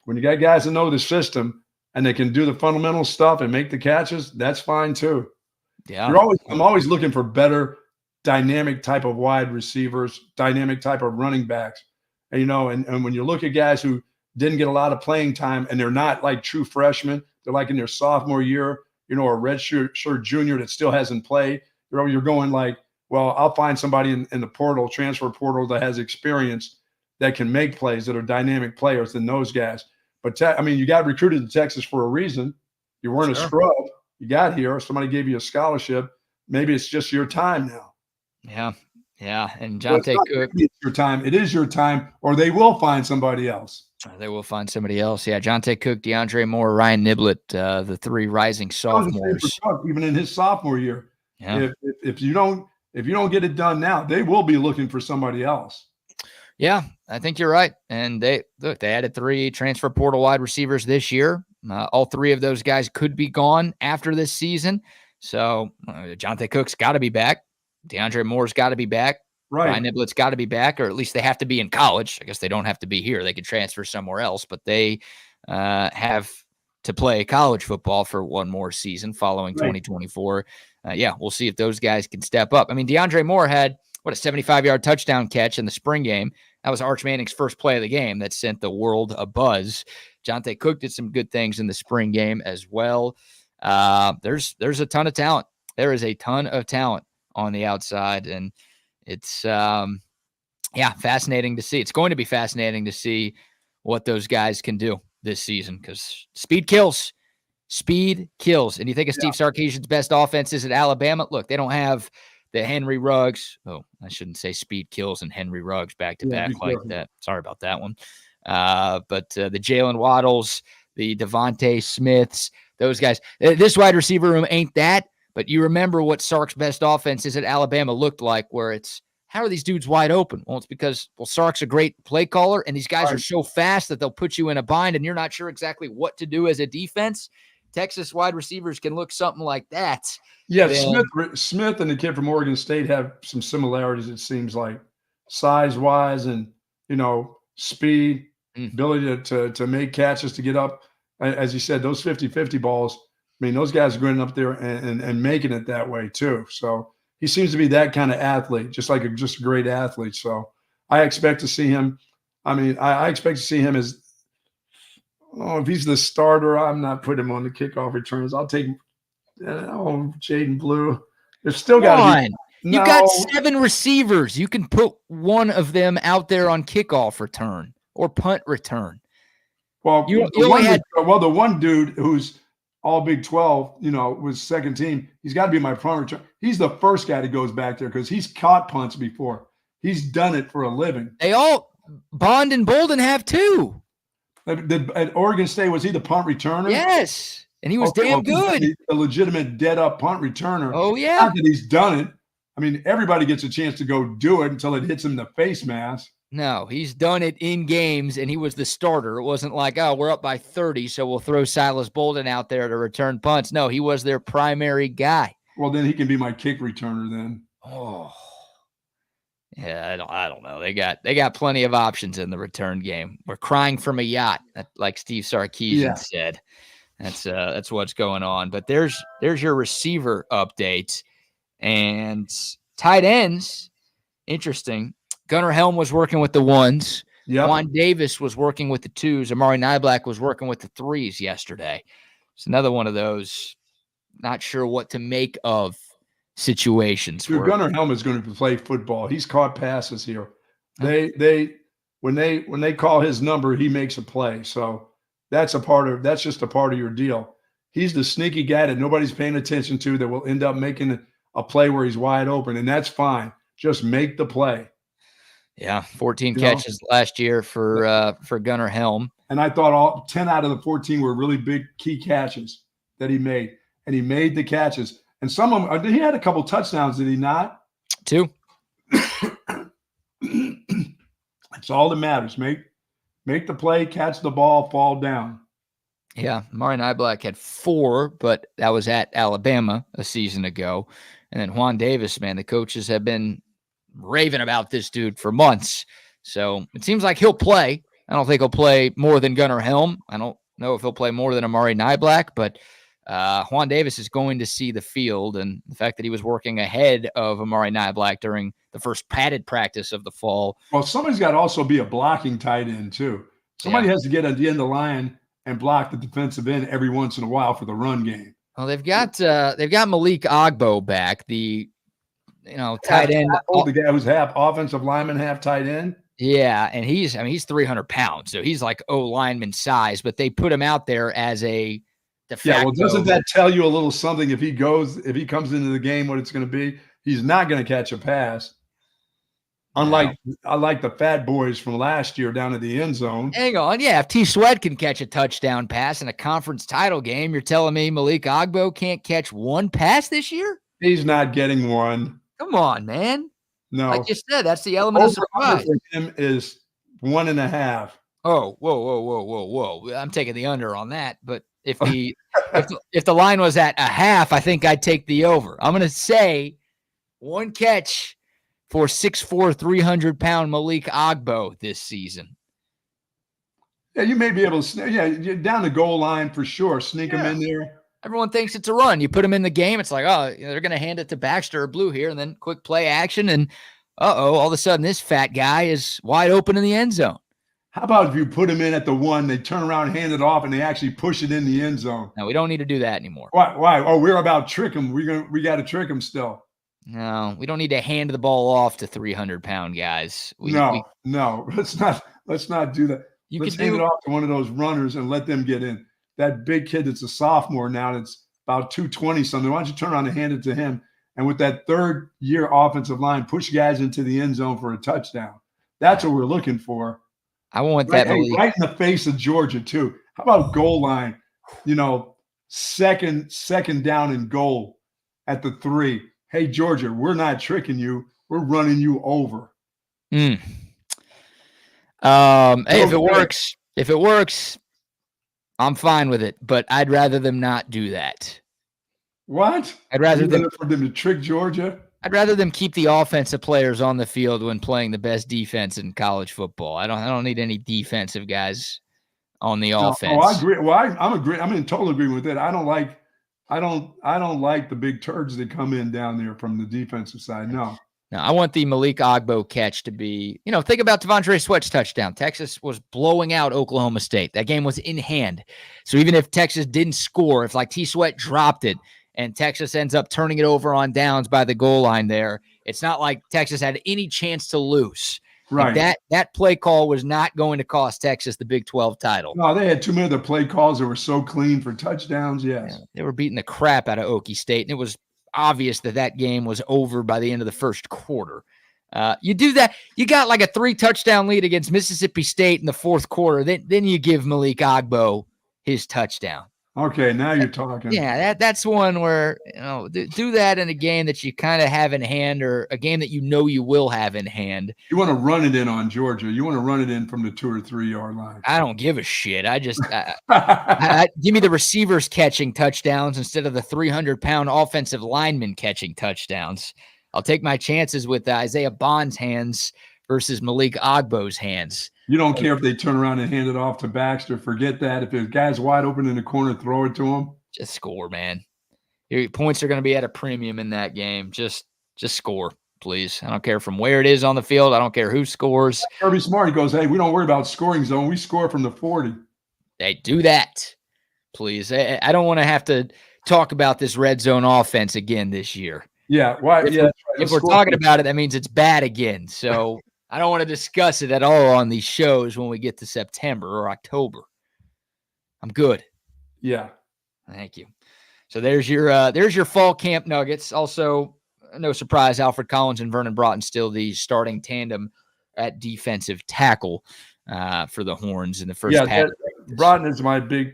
when you got guys that know the system and they can do the fundamental stuff and make the catches, that's fine too. Yeah, I'm always looking for better dynamic type of wide receivers, dynamic type of running backs. And, you know, and when you look at guys who didn't get a lot of playing time and they're not like true freshmen, they're like in their sophomore year, you know, a redshirt junior that still hasn't played. You're going like, well, I'll find somebody in the portal, transfer portal, that has experience that can make plays, that are dynamic players than those guys. But, I mean, you got recruited to Texas for a reason. You weren't a scrub. You got here. Somebody gave you a scholarship. Maybe it's just your time now. Yeah. And Jonte Cook. It's your time. It is your time, or they will find somebody else. They will find somebody else. Yeah, Jonte Cook, DeAndre Moore, Ryan Niblett, the three rising sophomores. Even in his sophomore year. Yeah. If you don't get it done now, they will be looking for somebody else. Yeah, I think you're right. And they added 3 transfer portal wide receivers this year. All 3 of those guys could be gone after this season. So Jonte Cook's got to be back. DeAndre Moore's got to be back. Right. Ryan Niblett's got to be back, or at least they have to be in college. I guess they don't have to be here. They could transfer somewhere else, but they have to play college football for one more season following 2024. We'll see if those guys can step up. I mean, DeAndre Moore had, a 75-yard touchdown catch in the spring game. That was Arch Manning's first play of the game that sent the world a buzz. Jonte Cook did some good things in the spring game as well. There's a ton of talent. There is a ton of talent on the outside, and it's fascinating to see. It's going to be fascinating to see what those guys can do this season, because speed kills. Speed kills. And you think of Steve Sarkisian's best offenses at Alabama? Look, they don't have the Henry Ruggs. Oh, I shouldn't say speed kills and Henry Ruggs back-to-back like that. Sorry about that one. But the Jalen Waddles, the Devontae Smiths, those guys. This wide receiver room ain't that, but you remember what Sark's best offenses at Alabama looked like, where it's how are these dudes wide open? Well, it's because, Sark's a great play caller, and these guys are so fast that they'll put you in a bind, and you're not sure exactly what to do as a defense. Texas wide receivers can look something like that. Yeah, Smith and the kid from Oregon State have some similarities, it seems like, size-wise and, speed, ability to make catches, to get up. As you said, those 50-50 balls, I mean, those guys are going up there and making it that way too. So he seems to be that kind of athlete, just a great athlete. So I expect to see him. I mean, I expect to see him as, if he's the starter, I'm not putting him on the kickoff returns. I'll take Jaden Blue. There's still got to be. You got 7 receivers. You can put one of them out there on kickoff return or punt return. Well, the one dude who's all Big 12, was second team. He's got to be my punt return. He's the first guy that goes back there because he's caught punts before. He's done it for a living. They all, Bond and Bolden have too. At Oregon State, was he the punt returner? Yes, and he was damn good. A legitimate dead-up punt returner. Oh, yeah. Not that he's done it. I mean, everybody gets a chance to go do it until it hits him in the face mask. No, he's done it in games, and he was the starter. It wasn't like, we're up by 30, so we'll throw Silas Bolden out there to return punts. No, he was their primary guy. Well, then he can be my kick returner then. Oh, yeah, I don't know. They got plenty of options in the return game. We're crying from a yacht, like Steve Sarkisian said. That's what's going on. But there's your receiver update. And tight ends, interesting. Gunnar Helm was working with the 1s. Yep. Juan Davis was working with the 2s. Amari Niblack was working with the 3s yesterday. It's another one of those not sure what to make of situations. Dude, Gunnar Helm is going to play football. He's caught passes here. When they call his number, he makes a play. So that's just a part of your deal. He's the sneaky guy that nobody's paying attention to that will end up making a play where he's wide open, and that's fine. Just make the play. Yeah, 14 catches last year for Gunnar Helm. And I thought 10 out of the 14 were really big key catches that he made. And he made the catches. And some of them, he had a couple touchdowns, did he not? 2. That's all that matters. Make the play, catch the ball, fall down. Yeah, Amari Niblack had 4, but that was at Alabama a season ago. And then Juan Davis, man, the coaches have been raving about this dude for months. So it seems like he'll play. I don't think he'll play more than Gunnar Helm. I don't know if he'll play more than Amari Niblack, but Juan Davis is going to see the field. And the fact that he was working ahead of Amari Niblack during the first padded practice of the fall. Well, somebody's got to also be a blocking tight end too. Somebody has to get at the end of the line and block the defensive end every once in a while for the run game. Well, they've got Malik Ogbo back, the tight end. The guy who's half offensive lineman, half tight end. Yeah, and he's 300 pounds, so he's like lineman size, but they put him out there as a de facto. Yeah, well, doesn't that tell you a little something if he comes into the game, what it's going to be? He's not going to catch a pass. Unlike the fat boys from last year down at the end zone. Hang on. Yeah, if T. Sweat can catch a touchdown pass in a conference title game, you're telling me Malik Ogbo can't catch one pass this year? He's not getting one. Come on, man. No. Like you said, that's the element of surprise. For him is 1.5. Oh, whoa. I'm taking the under on that. But if the line was at 0.5, I think I'd take the over. I'm going to say one catch for 6'4", 300-pound Malik Ogbo this season. Yeah, you may be able to. Yeah, you're down the goal line for sure. Sneak him in there. Everyone thinks it's a run. You put him in the game. It's like, they're going to hand it to Baxter or Blue here, and then quick play action, and all of a sudden this fat guy is wide open in the end zone. How about if you put him in at the 1, they turn around, hand it off, and they actually push it in the end zone? No, we don't need to do that anymore. Why? Oh, we're about trick him. We got to trick him still. No, we don't need to hand the ball off to 300-pound guys. No. Let's not do that. Let's hand it off to one of those runners and let them get in. That big kid that's a sophomore now, that's about 220 something. Why don't you turn around and hand it to him? And with that third-year offensive line, push guys into the end zone for a touchdown. That's what we're looking for. I want that right in the face of Georgia too. How about goal line? Second down and goal at the 3. Hey, Georgia, we're not tricking you. We're running you over. Hey, if it works, I'm fine with it. But I'd rather them not do that. What? I'd rather for them to trick Georgia. I'd rather them keep the offensive players on the field when playing the best defense in college football. I don't need any defensive guys on the offense. Oh, I agree. Well, I'm in total agreement with it. I don't like the big turds that come in down there from the defensive side. No, I want the Malik Ogbo catch to be, think about Devondre Sweat's touchdown. Texas was blowing out Oklahoma State. That game was in hand. So even if Texas didn't score, if like T Sweat dropped it and Texas ends up turning it over on downs by the goal line there, it's not like Texas had any chance to lose. Right. Like that play call was not going to cost Texas the Big 12 title. No, they had too many other play calls that were so clean for touchdowns. Yes. Yeah, they were beating the crap out of Okie State, and it was obvious that game was over by the end of the first quarter. You do that, you got like a 3-touchdown lead against Mississippi State in the fourth quarter. Then you give Malik Ogbo his touchdown. Okay, now you're talking. Yeah, that's one where do that in a game that you kind of have in hand, or a game that you will have in hand. You want to run it in on Georgia. You want to run it in from the 2 or 3 yard line. I don't give a shit. I just give me the receivers catching touchdowns instead of the 300-pound offensive linemen catching touchdowns. I'll take my chances with Isaiah Bond's hands versus Malik Ogbo's hands. You don't care if they turn around and hand it off to Baxter. Forget that. If the guy's wide open in the corner, throw it to him. Just score, man. Your points are going to be at a premium in that game. Just score, please. I don't care from where it is on the field. I don't care who scores. Kirby Smart, he goes, hey, we don't worry about scoring zone. We score from the 40. Hey, do that, please. I don't want to have to talk about this red zone offense again this year. Yeah. Why? If we're talking about it, that means it's bad again. So I don't want to discuss it at all on these shows when we get to September or October. I'm good. Yeah. Thank you. So there's your fall camp nuggets. Also, no surprise, Alfred Collins and Vernon Broughton still the starting tandem at defensive tackle for the Horns in the first half. Broughton is my big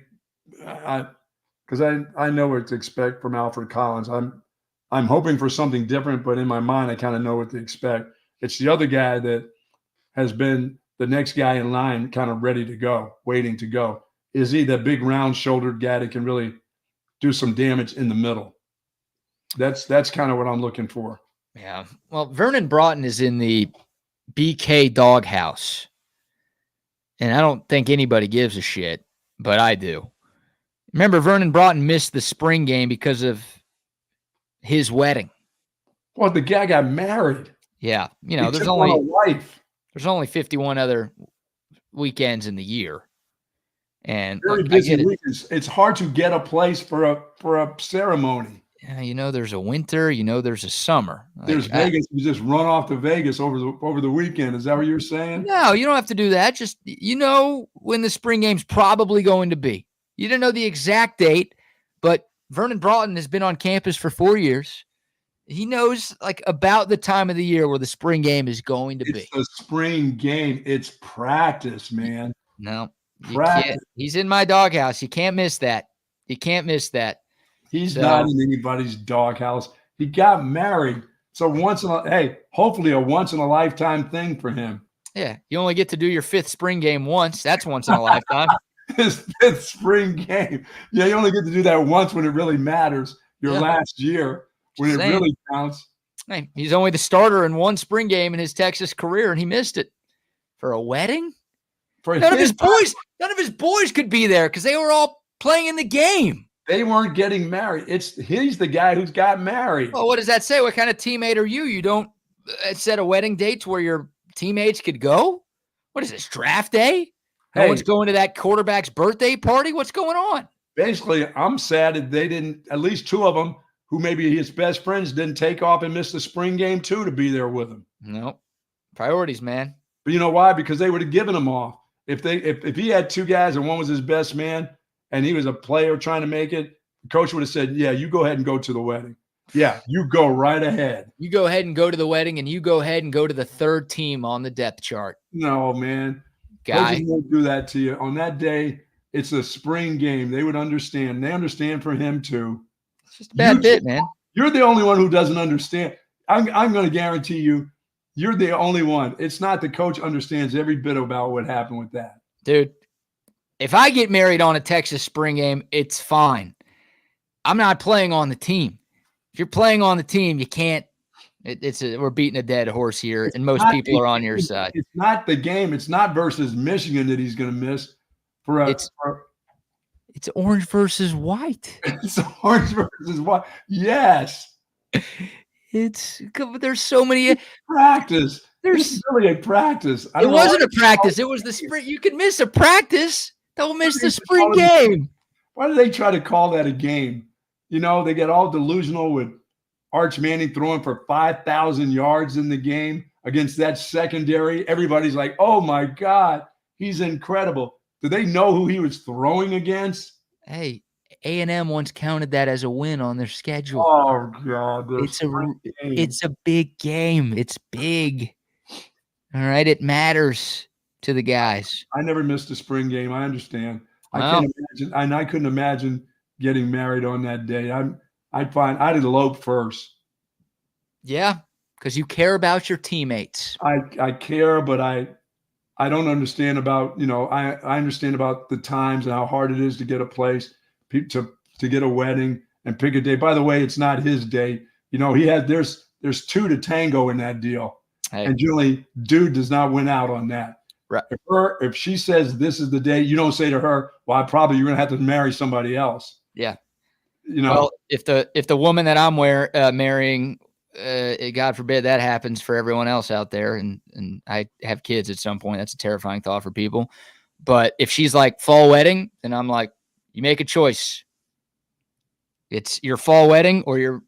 because I know what to expect from Alfred Collins. I'm hoping for something different, but in my mind, I kind of know what to expect. It's the other guy that has been the next guy in line, kind of ready to go, waiting to go. Is he the big round-shouldered guy that can really do some damage in the middle? That's kind of what I'm looking for. Yeah. Well, Vernon Broughton is in the BK doghouse, and I don't think anybody gives a shit, but I do. Remember, Vernon Broughton missed the spring game because of his wedding. Well, the guy got married. Yeah, there's only 51 other weekends in the year, and very busy weekends. It's hard to get a place for a ceremony. Yeah, there's a winter. There's a summer. There's Vegas. You just run off to Vegas over the weekend. Is that what you're saying? No, you don't have to do that. Just when the spring game's probably going to be. You don't know the exact date, but Vernon Broughton has been on campus for 4 years. He knows about the time of the year where the spring game is going to be. It's the spring game. It's practice, man. No, practice. He's in my doghouse. You can't miss that. He's not in anybody's doghouse. He got married. So hopefully a once in a lifetime thing for him. Yeah. You only get to do your 5th spring game once. That's once in a lifetime. His 5th spring game. Yeah. You only get to do that once when it really matters. Your last year. When it really counts. Hey, he's only the starter in 1 spring game in his Texas career, and he missed it. For a wedding? None of his boys could be there because they were all playing in the game. They weren't getting married. He's the guy who's got married. Well, what does that say? What kind of teammate are you? You don't set a wedding date to where your teammates could go? What is this, draft day? No one's going to that quarterback's birthday party? What's going on? Basically, I'm sad that they didn't, at least 2 of them, who maybe his best friends didn't take off and miss the spring game too to be there with him. No. Priorities, man. But you know why? Because they would have given him off. If he had 2 guys and one was his best man and he was a player trying to make it, the coach would have said, yeah, you go ahead and go to the wedding. Yeah, you go right ahead. You go ahead and go to the wedding, and you go ahead and go to the 3rd team on the depth chart. No, man. Guy. Coaches won't do that to you. On that day, it's a spring game. They would understand. They understand for him too. It's just a bad bit, man. You're the only one who doesn't understand. I'm going to guarantee you're the only one. It's not the coach understands every bit about what happened with that. Dude, if I get married on a Texas spring game, it's fine. I'm not playing on the team. If you're playing on the team, you can't. We're beating a dead horse here, and most people are on your side. It's not the game. It's not versus Michigan that he's going to miss. It's orange versus white. It's orange versus white. Yes. There's so many practice. There's it's really a practice. It wasn't a practice. It was the spring. You can miss a practice. Don't miss the spring game. Why do they try to call that a game? They get all delusional with Arch Manning throwing for 5,000 yards in the game against that secondary. Everybody's like, oh my God, he's incredible. Do they know who he was throwing against? Hey, A&M once counted that as a win on their schedule. Oh God, it's a big game. It's big. All right, it matters to the guys. I never missed a spring game. I understand. I can't imagine, and I couldn't imagine getting married on that day. I'd elope first. Yeah, because you care about your teammates. I care, but I don't understand about, I understand about the times and how hard it is to get a place, to get a wedding and pick a day. By the way, it's not his day. There's two to tango in that deal. Hey. And generally, dude does not win out on that. Right. If she says this is the day, you don't say to her, well, you're going to have to marry somebody else. Yeah. Well, if the woman that I'm marrying, God forbid that happens for everyone else out there, and I have kids at some point, that's a terrifying thought for people. But if she's like fall wedding, then I'm like, you make a choice. It's your fall wedding or you're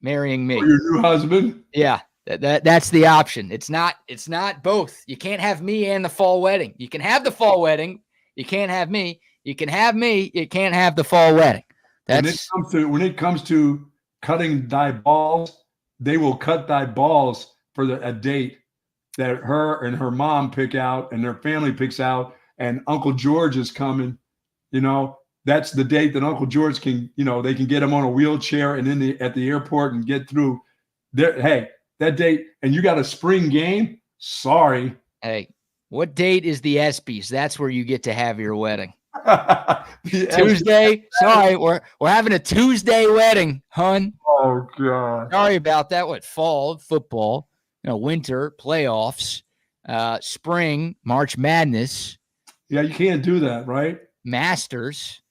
marrying me. Or your new husband. Yeah. That's the option. It's not both. You can't have me and the fall wedding. You can have the fall wedding. You can't have me. You can have me. You can't have the fall wedding. When it comes to cutting thy balls, they will cut thy balls for a date that her and her mom pick out and their family picks out, and Uncle George is coming. That's the date that Uncle George can, they can get him on a wheelchair and at the airport and get through. Hey, that date, and you got a spring game? Sorry. Hey, what date is the ESPYs? That's where you get to have your wedding. Tuesday. Sorry, we're having a Tuesday wedding, hun. Oh God. Sorry about that. What, fall football, winter playoffs, spring March Madness. Yeah, you can't do that, right? Masters.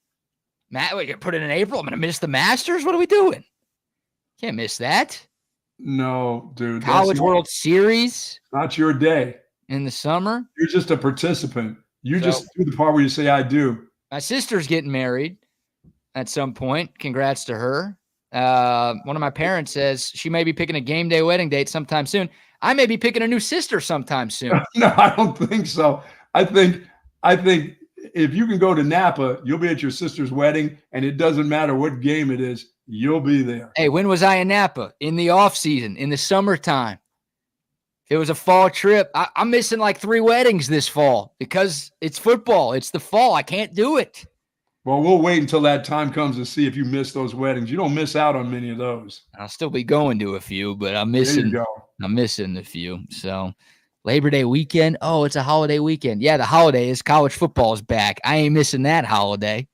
We can put it in April. I'm gonna miss the Masters. What are we doing? Can't miss that. No, dude. College World Series. Not your day. In the summer. You're just a participant. You just do the part where you say, I do. My sister's getting married at some point. Congrats to her. One of my parents says she may be picking a game day wedding date sometime soon. I may be picking a new sister sometime soon. No, I don't think so. I think if you can go to Napa, you'll be at your sister's wedding, and it doesn't matter what game it is. You'll be there. Hey, when was I in Napa? In the off season, in the summertime. It was a fall trip. I'm missing like 3 weddings this fall because it's football. It's the fall. I can't do it. Well, we'll wait until that time comes to see if you miss those weddings. You don't miss out on many of those. I'll still be going to a few, but I'm missing a few. So Labor Day weekend. Oh, it's a holiday weekend. Yeah, the holiday is college football is back. I ain't missing that holiday.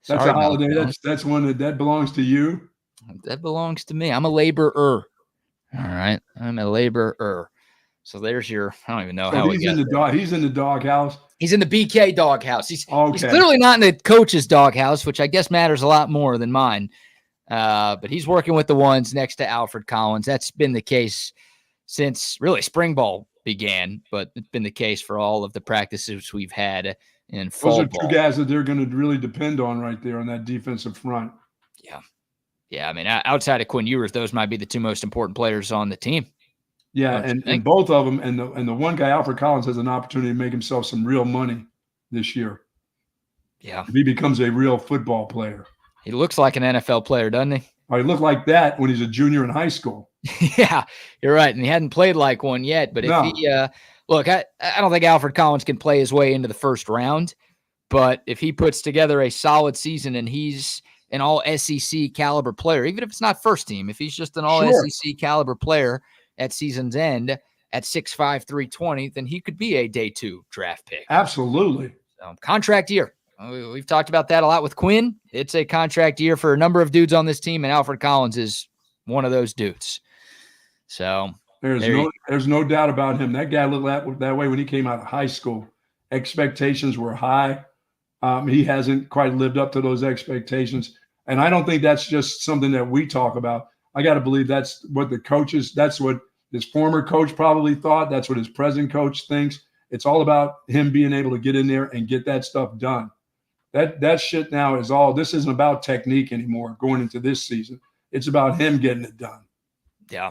That's a holiday. That's one that belongs to you. That belongs to me. I'm a laborer. All right. I'm a laborer. So there's your, I don't even know how he's in the doghouse. He's in the BK doghouse. He's okay. He's clearly not in the coach's doghouse, which I guess matters a lot more than mine. But he's working with the ones next to Alfred Collins. That's been the case since really spring ball began, but it's been the case for all of the practices we've had in fall ball. Those are 2 guys that they're going to really depend on right there on that defensive front. Yeah. Yeah. I mean, outside of Quinn Ewers, those might be the 2 most important players on the team. Yeah, and both of them, and the one guy, Alfred Collins, has an opportunity to make himself some real money this year. Yeah. If he becomes a real football player. He looks like an NFL player, doesn't he? Oh, he looked like that when he's a junior in high school. Yeah, you're right. And he hadn't played like one yet. But if he look, I don't think Alfred Collins can play his way into the first round. But if he puts together a solid season and he's an all SEC caliber player, even if it's not first team, if he's just an all SEC caliber player at season's end at 6'5", 320, then he could be a day 2 draft pick. Absolutely. Contract year. We've talked about that a lot with Quinn. It's a contract year for a number of dudes on this team, and Alfred Collins is one of those dudes. So there's no doubt about him. That guy looked that way when he came out of high school. Expectations were high. He hasn't quite lived up to those expectations. And I don't think that's just something that we talk about. I got to believe that's what the coaches, that's what his former coach probably thought. That's what his present coach thinks. It's all about him being able to get in there and get that stuff done. That shit now is all, this isn't about technique anymore going into this season. It's about him getting it done. Yeah.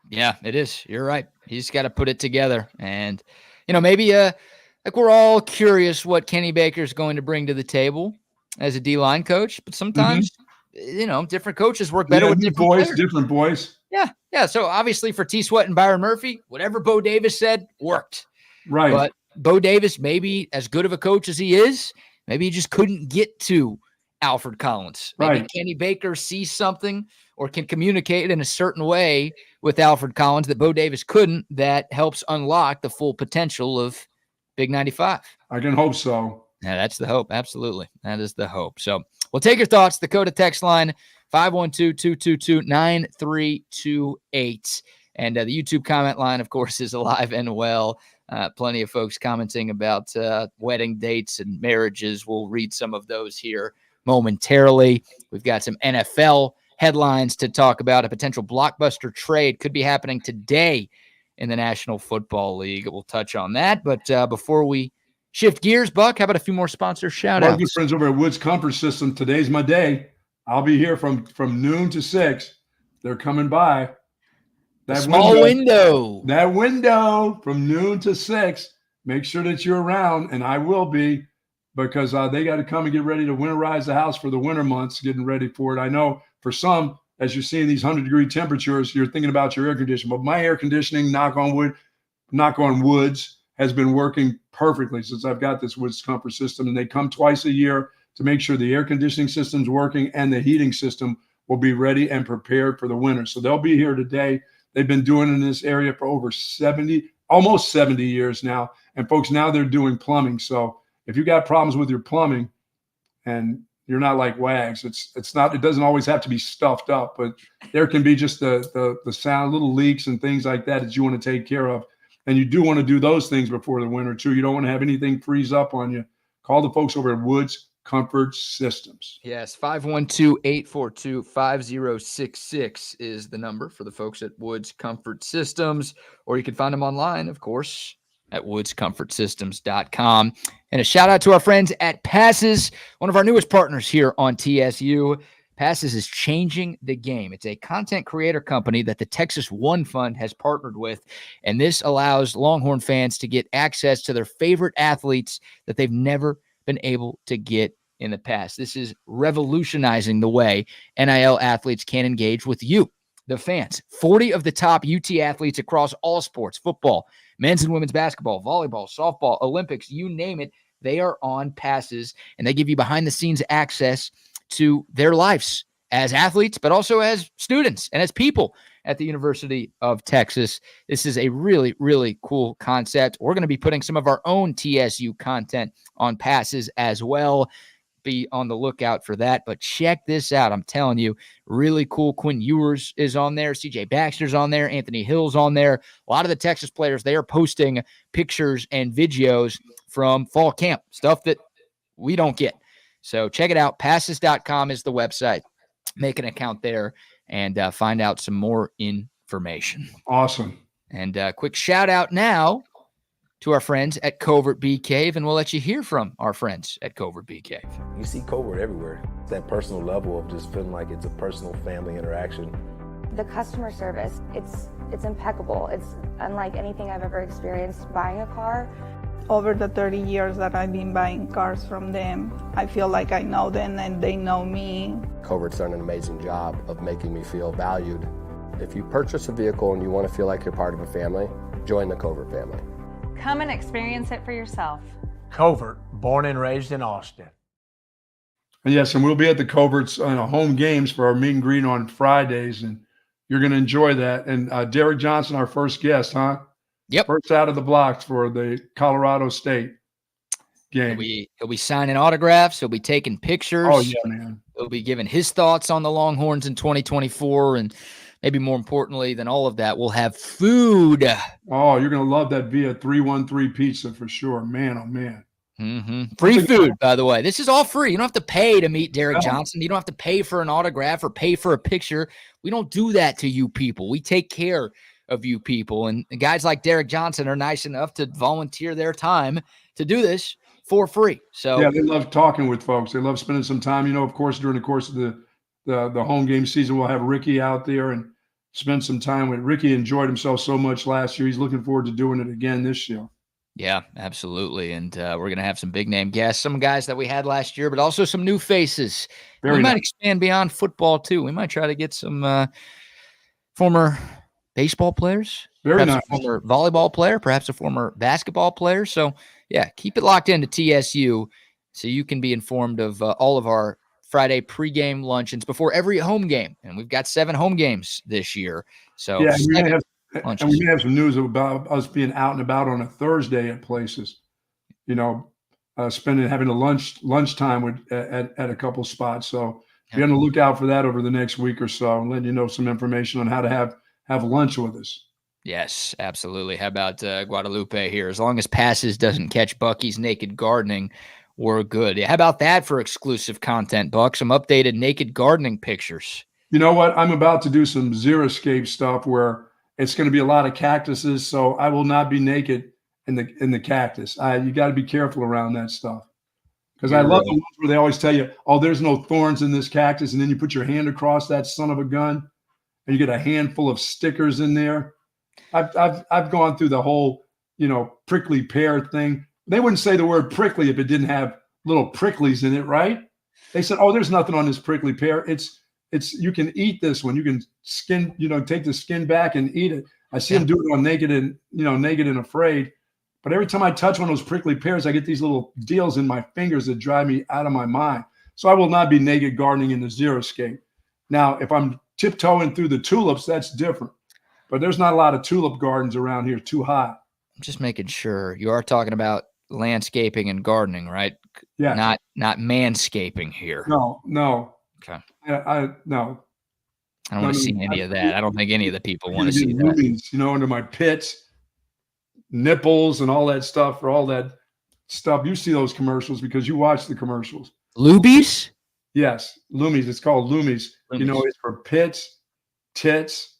Yeah, it is. You're right. He's got to put it together. And, maybe like we're all curious what Kenny Baker's going to bring to the table as a D-line coach. But sometimes, different coaches work better with different boys. Yeah. Yeah. So obviously for T. Sweat and Byron Murphy, whatever Bo Davis said worked. Right. But Bo Davis, maybe as good of a coach as he is, maybe he just couldn't get to Alfred Collins. Maybe Kenny Baker sees something or can communicate in a certain way with Alfred Collins that Bo Davis couldn't, that helps unlock the full potential of Big 95. I can hope so. Yeah, that's the hope. Absolutely. That is the hope. So we'll take your thoughts. The Coda text line, 512-222-9328. And the YouTube comment line, of course, is alive and well. Plenty of folks commenting about wedding dates and marriages. We'll read some of those here momentarily. We've got some NFL headlines to talk about. A potential blockbuster trade could be happening today in the National Football League. We'll touch on that. But before we shift gears, Buck, how about a few more sponsor shout-outs? My good friends over at Woods Comfort System, today's my day. I'll be here from noon to 6. They're coming by. That window from noon to 6. Make sure that you're around, and I will be, because they got to come and get ready to winterize the house for the winter months, getting ready for it. I know for some, as you're seeing these 100-degree temperatures, you're thinking about your air conditioning. But my air conditioning, knock on woods, has been working perfectly since I've got this Woods Comfort System. And they come twice a year to make sure the air conditioning system's working and the heating system will be ready and prepared for the winter. So they'll be here today. They've been doing in this area for over almost 70 years now. And folks, now they're doing plumbing. So if you got problems with your plumbing and you're not like Wags, it doesn't always have to be stuffed up, but there can be just the sound, little leaks and things like that you want to take care of. And you do want to do those things before the winter too. You don't want to have anything freeze up on you. Call the folks over at Woods Comfort Systems. Yes, 512-842-5066 is the number for the folks at Woods Comfort Systems, or you can find them online, of course, at woodscomfortsystems.com. And a shout out to our friends at Passes, one of our newest partners here on TSU. Passes is changing the game. It's a content creator company that the Texas One Fund has partnered with, and this allows Longhorn fans to get access to their favorite athletes that they've never been able to get in the past. This is revolutionizing the way NIL athletes can engage with you, the fans. 40 of the top UT athletes across all sports, football, men's and women's basketball, volleyball, softball, Olympics, you name it, they are on Passes, and they give you behind-the-scenes access to their lives as athletes, but also as students and as people at the University of Texas. This is a really, really cool concept. We're going to be putting some of our own TSU content on Passes as well. Be on the lookout for that, but check this out. I'm telling you, really cool. Quinn Ewers is on there. CJ Baxter's on there. Anthony Hill's on there. A lot of the Texas players, they are posting pictures and videos from fall camp, stuff that we don't get. So check it out. Passes.com is the website. Make an account there and find out some more information. Awesome. And quick shout out now to our friends at Covert Bee Cave, and we'll let you hear from our friends at Covert Bee Cave. You see Covert everywhere. That personal level of just feeling like it's a personal family interaction. The customer service, it's impeccable. It's unlike anything I've ever experienced buying a car. Over the 30 years that I've been buying cars from them, I feel like I know them and they know me. Covert's done an amazing job of making me feel valued. If you purchase a vehicle and you want to feel like you're part of a family, join the Covert family. Come and experience it for yourself. Covert, born and raised in Austin. And yes, and we'll be at the Coverts home games for our meet and greet on Fridays, and you're going to enjoy that. And Derek Johnson, our first guest, huh? Yep. First out of the blocks for the Colorado State game. He'll be signing autographs. He'll be taking pictures. Oh, yeah, man. He'll be giving his thoughts on the Longhorns in 2024. And maybe more importantly than all of that, we'll have food. Oh, you're going to love that Via 313 pizza for sure. Man, oh, man. Mm-hmm. Free food, by the way. This is all free. You don't have to pay to meet Derek Johnson. You don't have to pay for an autograph or pay for a picture. We don't do that to you people. We take care of you people. And guys like Derek Johnson are nice enough to volunteer their time to do this for free. So yeah, they love talking with folks. They love spending some time. Of course, during the course of the home game season, we'll have Ricky out there and spend some time with Ricky. Enjoyed himself so much last year. He's looking forward to doing it again this year. Yeah, absolutely. And we're going to have some big name guests, some guys that we had last year, but also some new faces. We might expand beyond football too. We might try to get some former baseball players, perhaps a former volleyball player, perhaps a former basketball player. So yeah, keep it locked into TSU so you can be informed of all of our Friday pregame luncheons before every home game. And we've got 7 home games this year. So yeah, and we may have some news about us being out and about on a Thursday at places, having a lunchtime at a couple spots. So be on the lookout for that over the next week or so, and letting you know some information on how to have lunch with us. Yes, absolutely. How about Guadalupe here? As long as Passes doesn't catch Bucky's naked gardening, we're good. How about that for exclusive content, Buck? Some updated naked gardening pictures. You know what? I'm about to do some Xeriscape stuff where it's going to be a lot of cactuses, so I will not be naked in the cactus. You got to be careful around that stuff, because I love the ones where they always tell you, "Oh, there's no thorns in this cactus," and then you put your hand across that son of a gun, and you get a handful of stickers in there. I've gone through the whole prickly pear thing. They wouldn't say the word prickly if it didn't have little pricklies in it, right? They said, "Oh, there's nothing on this prickly pear. It's you can eat this one. You can skin, take the skin back and eat it." I see them do it on Naked and Afraid. But every time I touch one of those prickly pears, I get these little deals in my fingers that drive me out of my mind. So I will not be naked gardening in the Xeriscape. Now, if I'm tiptoeing through the tulips, that's different. But there's not a lot of tulip gardens around here too hot. I'm just making sure you are talking about landscaping and gardening, right? Yeah. Not manscaping here. No. Okay. No. I don't want to see any of that. I don't think any of the people want to see that. Movies, under my pits, nipples, and all that stuff. For all that stuff, you see those commercials because you watch the commercials. Lubies? Yes, Loomies. It's called Loomies. It's for pits, tits,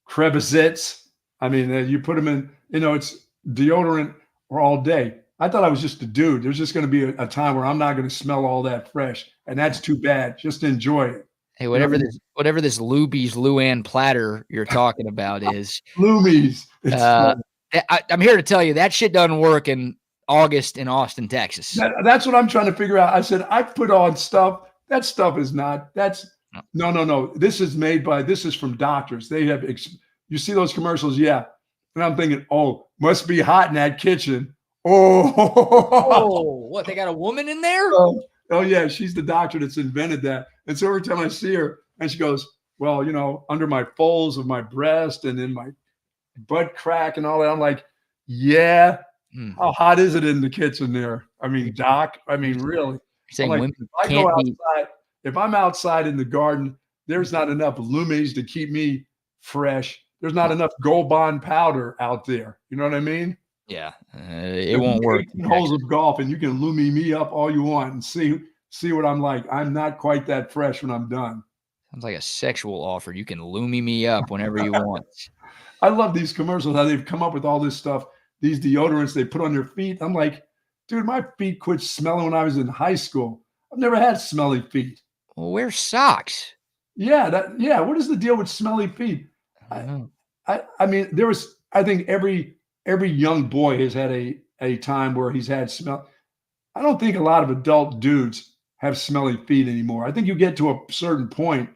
crevices. I mean, you put them in. It's deodorant for all day. I thought I was just a dude. There's just going to be a time where I'm not going to smell all that fresh, and that's too bad. Just enjoy it. Hey, whatever this Lubies Luann platter you're talking about is Loomies. I'm here to tell you that shit doesn't work in August in Austin, Texas. That's what I'm trying to figure out. I said I put on stuff. That stuff is not. That's no. This is from doctors. They have. You see those commercials, yeah. And I'm thinking, oh, must be hot in that kitchen. Oh, what? They got a woman in there? Oh, yeah. She's the doctor that's invented that. And so every time I see her, and she goes, well, under my folds of my breast and in my butt crack and all that, I'm like, yeah. How hot is it in the kitchen there? I mean, doc, really. Saying like, women if I'm outside in the garden, there's not enough Loomies to keep me fresh. There's not enough Gold Bond powder out there. You know what I mean? Yeah, it won't work. Holes of golf, and you can Loomie me up all you want and see what I'm like. I'm not quite that fresh when I'm done. Sounds like a sexual offer. You can Loomie me up whenever you want. I love these commercials, how they've come up with all this stuff, these deodorants they put on their feet. I'm like, dude, my feet quit smelling when I was in high school. I've never had smelly feet. Well, wear socks. Yeah, what is the deal with smelly feet? I mean, there was, I think every young boy has had a time where he's had smell. I don't think a lot of adult dudes have smelly feet anymore. I think you get to a certain point.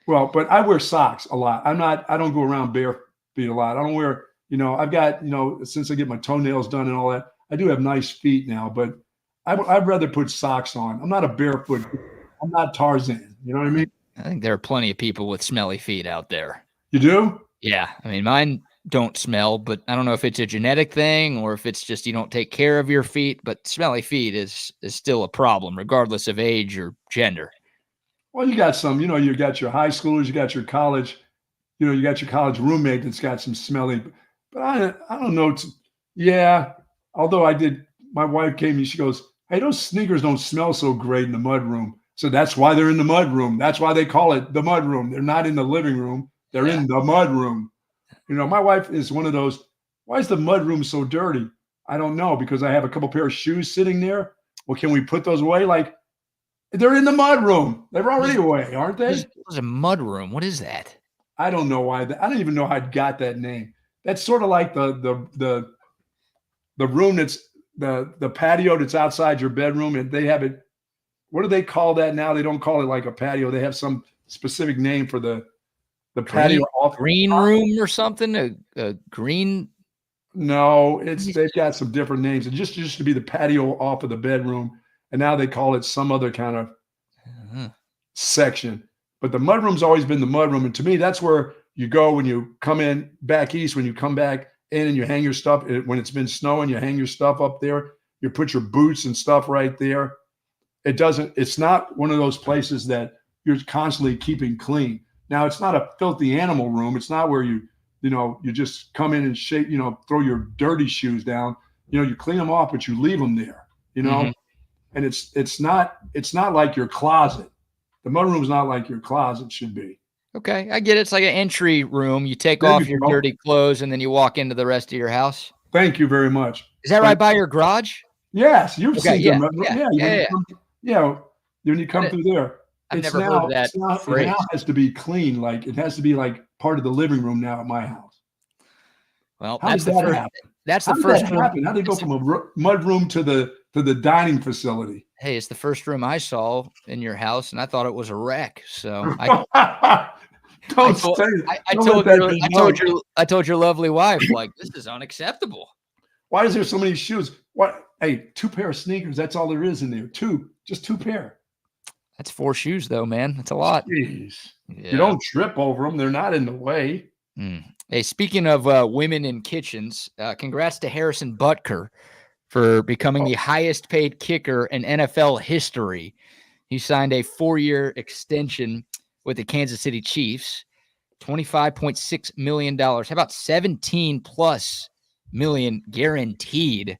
Well, but I wear socks a lot. I don't go around bare feet a lot. I don't wear, I've got, since I get my toenails done and all that, I do have nice feet now, but I'd rather put socks on. I'm not a barefoot. I'm not Tarzan. You know what I mean? I think there are plenty of people with smelly feet out there. You do? Yeah. I mean, mine don't smell, but I don't know if it's a genetic thing or if it's just you don't take care of your feet, but smelly feet is still a problem, regardless of age or gender. Well, you got some, you got your high schoolers, you got your college, you got your college roommate that's got some smelly, but I don't know. Yeah. Although my wife came to me, she goes, hey, those sneakers don't smell so great in the mud room. So that's why they're in the mud room. That's why they call it the mud room. They're not in the living room. They're in the mud room. My wife is one of those, why is the mud room so dirty? I don't know, because I have a couple pair of shoes sitting there. Well, can we put those away? Like, they're in the mud room. They're already away, aren't they? There's a mud room. What is that? I don't know why. I don't even know how I got that name. That's sort of like the room that's the patio that's outside your bedroom, and they have it. What do they call that now? They don't call it like a patio. They have some specific name for the patio off green room or something. A green. No, they've got some different names. It just used to be the patio off of the bedroom, and now they call it some other kind of section. But the mudroom's always been the mudroom, and to me, that's where you go when you come in back east. When you come back in and you hang your stuff, when it's been snowing, you hang your stuff up there. You put your boots and stuff right there. It's not one of those places that you're constantly keeping clean. Now, it's not a filthy animal room. It's not where you just come in and shake, throw your dirty shoes down. You clean them off, but you leave them there, and it's not like your closet. The mudroom's not like your closet should be. Okay, I get it. It's like an entry room. You take off your dirty clothes and then you walk into the rest of your house. Thank you very much. Is that right by your garage? Yes, you've seen yeah, them. When you come through there. I've never heard of that phrase. It now has to be clean. Like, it has to be like part of the living room now at my house. Well, How did that happen? That's the How did first that room. happen? How did it go from a mud room to the dining facility? Hey, it's the first room I saw in your house, and I thought it was a wreck. So I told your lovely wife, like, this is unacceptable. Why is there so many shoes? What? Hey, 2 pair of sneakers. That's all there is in there. Just 2 pair. That's 4 shoes, though, man. That's a lot. Jeez. Yeah. You don't trip over them. They're not in the way. Hey, speaking of women in kitchens, congrats to Harrison Butker for becoming the highest paid kicker in NFL history. He signed a 4-year extension with the Kansas City Chiefs, $25.6 million. How about 17+ million guaranteed?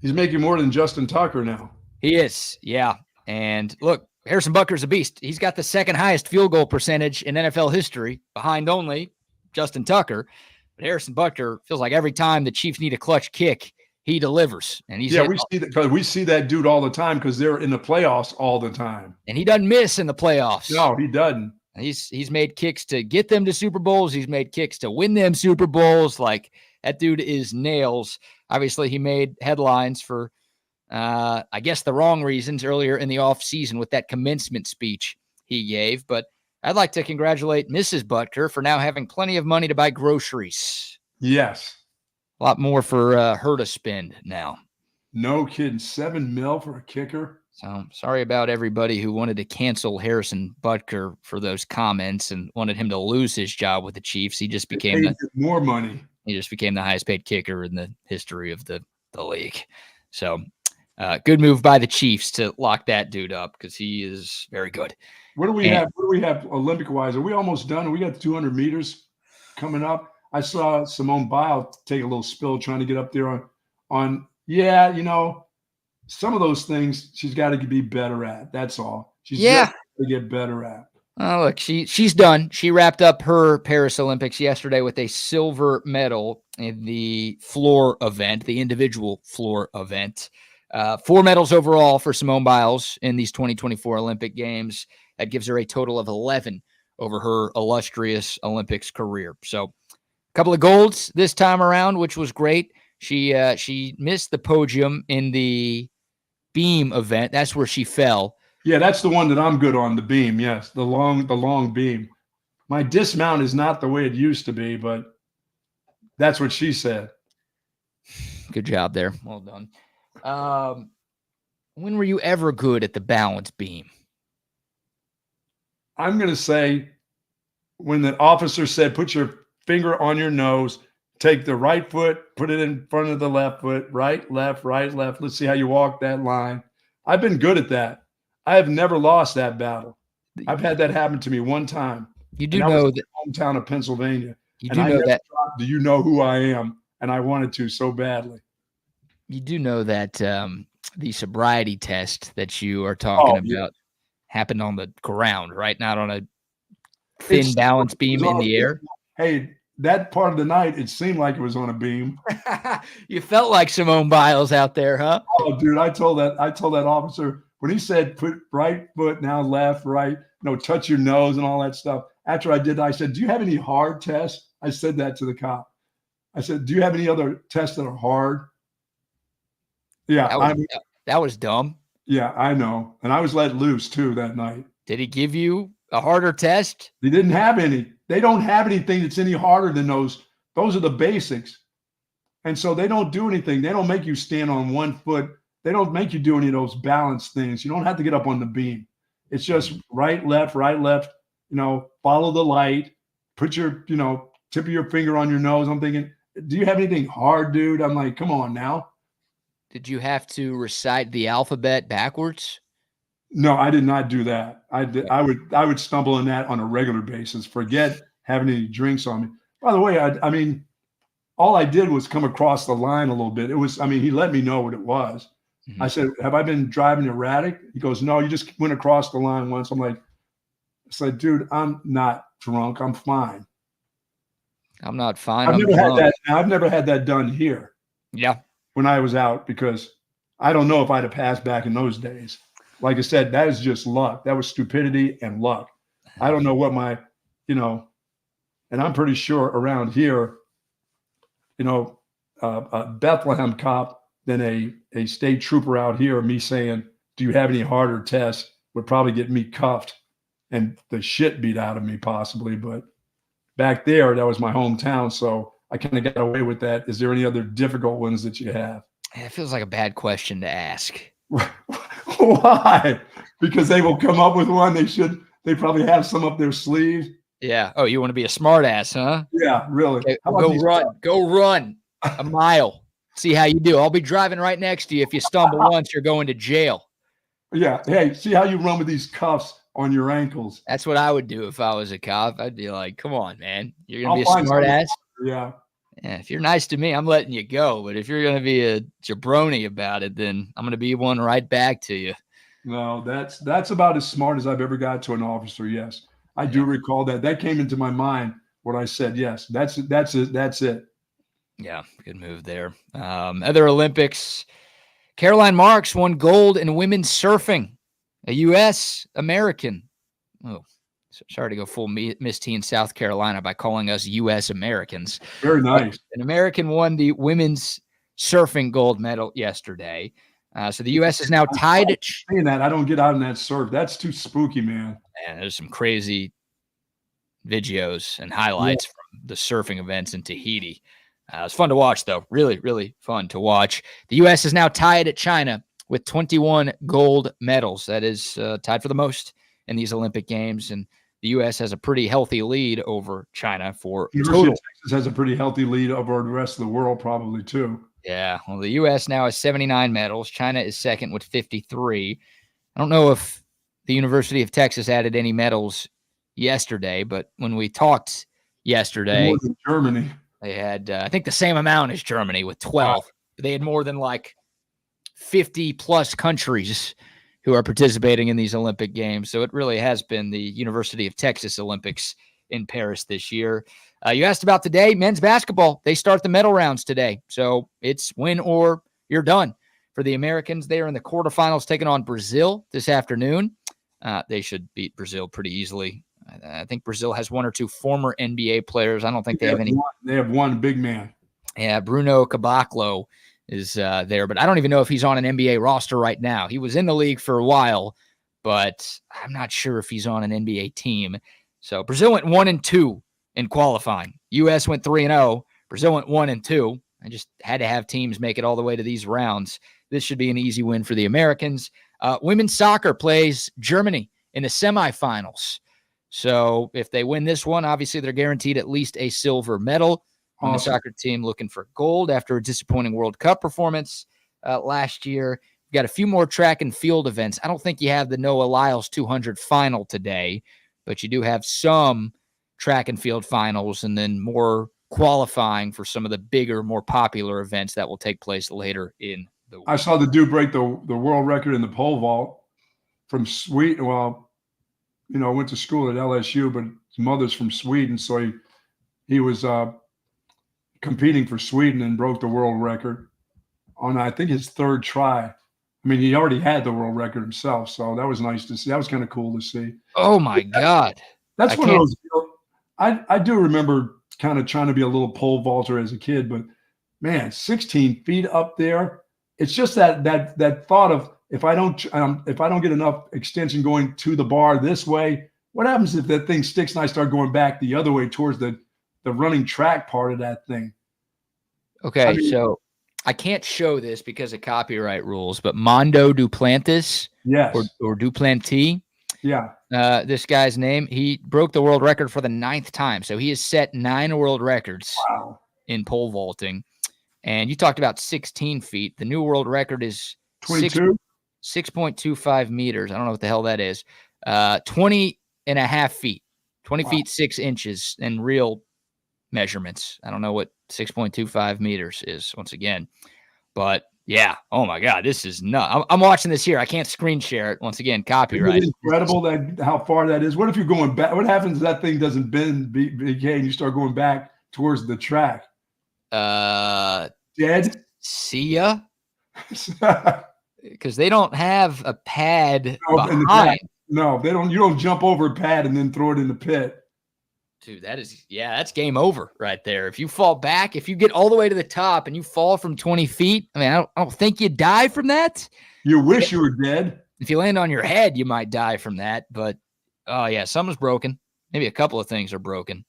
He's making more than Justin Tucker now. He is, yeah. And look, Harrison Butker's a beast. He's got the second highest field goal percentage in NFL history, behind only Justin Tucker. But Harrison Butker feels like every time the Chiefs need a clutch kick, he delivers. And we see that because we see that dude all the time because they're in the playoffs all the time. And he doesn't miss in the playoffs. No, he doesn't. He's made kicks to get them to Super Bowls. He's made kicks to win them Super Bowls. Like, that dude is nails. Obviously, he made headlines for, I guess, the wrong reasons earlier in the offseason with that commencement speech he gave. But I'd like to congratulate Mrs. Butker for now having plenty of money to buy groceries. Yes. A lot more for her to spend now. No kidding. $7 million for a kicker. So sorry about everybody who wanted to cancel Harrison Butker for those comments and wanted him to lose his job with the Chiefs. He just became more money. He just became the highest paid kicker in the history of the league. So good move by the Chiefs to lock that dude up because he is very good. What do we have? What do we have Olympic wise? Are we almost done? We got 200 meters coming up. I saw Simone Biles take a little spill trying to get up there on some of those things she's got to be better at. That's all. She's got to get better at. Oh, look, she's done. She wrapped up her Paris Olympics yesterday with a silver medal in the floor event, the individual floor event. 4 medals overall for Simone Biles in these 2024 Olympic Games. That gives her a total of 11 over her illustrious Olympics career. So a couple of golds this time around, which was great. She missed the podium in the beam event. That's where she fell. Yeah, that's the one that I'm good on, the beam. Yes, the long beam. My dismount is not the way it used to be, but that's what she said. Good job there. Well done. When were you ever good at the balance beam? I'm going to say when the officer said, put your finger on your nose, take the right foot, put it in front of the left foot, right, left, right, left. Let's see how you walk that line. I've been good at that. I have never lost that battle. I've had that happen to me one time. You do know that hometown of Pennsylvania. You do know that. Do you know who I am? And I wanted to so badly. You do know that the sobriety test that you are talking about happened on the ground, right? Not on a thin balance beam in the air. Hey, that part of the night, it seemed like it was on a beam. You felt like Simone Biles out there, huh? Oh, dude, I told that officer when he said put right foot now left, right, touch your nose and all that stuff. After I did that, I said, do you have any hard tests? I said that to the cop. I said, do you have any other tests that are hard? Yeah. That was dumb. Yeah, I know. And I was let loose too that night. Did he give you a harder test? They didn't have any. They don't have anything that's any harder than those. Those are the basics. And so they don't do anything. They don't make you stand on one foot. They don't make you do any of those balance things. You don't have to get up on the beam. It's just right, left, follow the light, put your, tip of your finger on your nose. I'm thinking, do you have anything hard, dude? I'm like, come on now. Did you have to recite the alphabet backwards? No, I did not do that. I would stumble in that on a regular basis. Forget having any drinks on me. By the way, I mean, all I did was come across the line a little bit. He let me know what it was. Mm-hmm. I said, have I been driving erratic? He goes, no, you just went across the line once. I'm like, I said, dude, I'm not drunk. I'm fine. I'm not fine. I've never had that done here. Yeah. When I was out, because I don't know if I'd have passed back in those days. Like I said, that is just luck. That was stupidity and luck. I don't know what and I'm pretty sure around here, a Bethlehem cop than a state trooper out here, me saying, do you have any harder tests, would probably get me cuffed and the shit beat out of me possibly. But back there, that was my hometown. So I kind of got away with that. Is there any other difficult ones that you have? It feels like a bad question to ask. Why? Because they will come up with one. They probably have some up their sleeve. Yeah. Oh, you want to be a smart ass, huh? Yeah, really. Okay, go run a mile. See how you do. I'll be driving right next to you. If you stumble once, you're going to jail. Yeah. Hey, see how you run with these cuffs on your ankles. That's what I would do if I was a cop. I'd be like, come on, man. You're going to be a smart ass. Yeah. Yeah. If you're nice to me, I'm letting you go. But if you're going to be a jabroni about it, then I'm going to be one right back to you. No, that's about as smart as I've ever got to an officer. Yes. I do recall that. That came into my mind when I said, yes, that's it. Yeah. Good move there. Other Olympics, Caroline Marks won gold in women's surfing, a U.S. American. Oh, sorry to go full Miss Teen South Carolina by calling us U.S. Americans. Very nice. An American won the women's surfing gold medal yesterday. So the U.S. is now tied. Saying that, I don't get out in that surf. That's too spooky, man. And there's some crazy videos and highlights from the surfing events in Tahiti. It's fun to watch, though. Really, really fun to watch. The U.S. is now tied at China with 21 gold medals. That is tied for the most in these Olympic Games. And the U.S. has a pretty healthy lead over China for University of Texas has a pretty healthy lead over the rest of the world probably, too. Yeah. Well, the U.S. now has 79 medals. China is second with 53. I don't know if the University of Texas added any medals yesterday, but when we talked yesterday, more than Germany. They had, I think, the same amount as Germany with 12. Wow. They had more than 50-plus countries who are participating in these Olympic Games. So it really has been the University of Texas Olympics in Paris this year. You asked about today, men's basketball. They start the medal rounds today. So it's win or you're done. For the Americans, they are in the quarterfinals taking on Brazil this afternoon. They should beat Brazil pretty easily. I think Brazil has one or two former NBA players. I don't think they have any. They have one big man. Yeah, Bruno Caboclo is there, but I don't even know if he's on an NBA roster right now. He was in the league for a while, but I'm not sure if he's on an NBA team. So Brazil went 1-2 in qualifying. U.S. went 3-0. Brazil went 1-2. I just had to have teams make it all the way to these rounds this should be an easy win for the Americans. Women's soccer plays Germany in the semifinals. So if they win this one, obviously they're guaranteed at least a silver medal. Awesome. The soccer team looking for gold after a disappointing World Cup performance last year. You've got a few more track and field events. I don't think you have the Noah Lyles 200 final today, but you do have some track and field finals and then more qualifying for some of the bigger, more popular events that will take place later in the week. I saw the dude break the world record in the pole vault from Sweden. Well, I went to school at LSU, but his mother's from Sweden, so he was competing for Sweden and broke the world record on, I think, his third try. I mean, he already had the world record himself, so that was nice to see. That was kind of cool to see. Oh my God. That's one of those. I do remember kind of trying to be a little pole vaulter as a kid, but man, 16 feet up there. It's just that thought of if I don't get enough extension going to the bar this way, what happens if that thing sticks and I start going back the other way towards the running track part of that thing? Okay, so I can't show this because of copyright rules, but Mondo Duplantis, yes, or Duplantis, yeah, this guy's name, he broke the world record for the 9th time. So he has set 9 world records in pole vaulting. And you talked about 16 feet. The new world record is 6.25 meters. I don't know what the hell that is. 20 and a half feet, 20 feet, 6 inches in real measurements. I don't know what 6.25 meters is once again, but yeah. Oh my God, this is nuts. I'm watching this here. I can't screen share it once again. Copyright. It's incredible that how far that is. What if you're going back? What happens if that thing doesn't bend BK and you start going back towards the track? Dead. See ya. Because they don't have a pad behind. No, they don't. You don't jump over a pad and then throw it in the pit. Dude, that's game over right there. If you fall back, if you get all the way to the top and you fall from 20 feet, I mean, I don't think you die from that. You wish you were dead. If you land on your head, you might die from that. But, oh, yeah, something's broken. Maybe a couple of things are broken.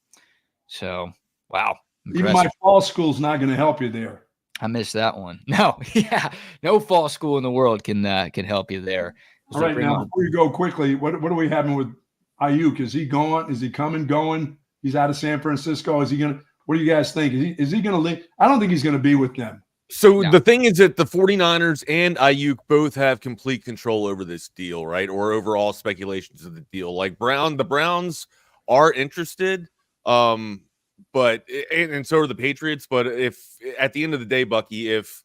So, wow. Impressive. Even my fall school's not going to help you there. I missed that one. No, yeah, no fall school in the world can help you there. All right, now, before you go quickly, what are we having with Aiyuk? Is he going? Is he coming, going? He's out of San Francisco. Is he going to – what do you guys think? Is he going to leave? I don't think he's going to be with them. So the thing is that the 49ers and Aiyuk both have complete control over this deal, right? Or overall speculations of the deal. Like the Browns are interested, but and so are the Patriots. But if at the end of the day, Bucky, if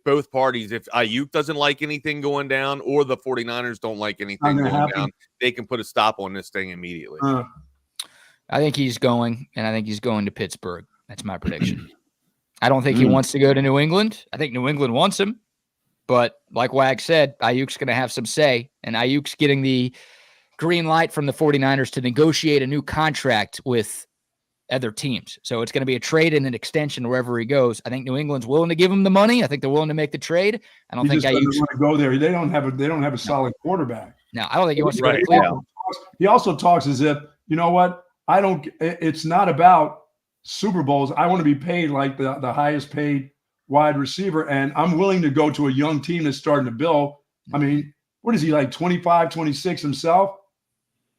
both parties, if Aiyuk doesn't like anything going down or the 49ers don't like anything going down, they can put a stop on this thing immediately. I think he's going, and I think he's going to Pittsburgh. That's my prediction. I don't think he wants to go to New England. I think New England wants him. But like Wag said, Aiyuk's going to have some say, and Aiyuk's getting the green light from the 49ers to negotiate a new contract with other teams. So it's going to be a trade and an extension wherever he goes. I think New England's willing to give him the money. I think they're willing to make the trade. I don't think Aiyuk's want to go there. They don't have a solid quarterback. No, I don't think he wants to go to Cleveland. He also talks as if, you know what? It's not about Super Bowls. I want to be paid like the highest paid wide receiver, and I'm willing to go to a young team that's starting to build. I mean, what is he, like 25, 26 himself?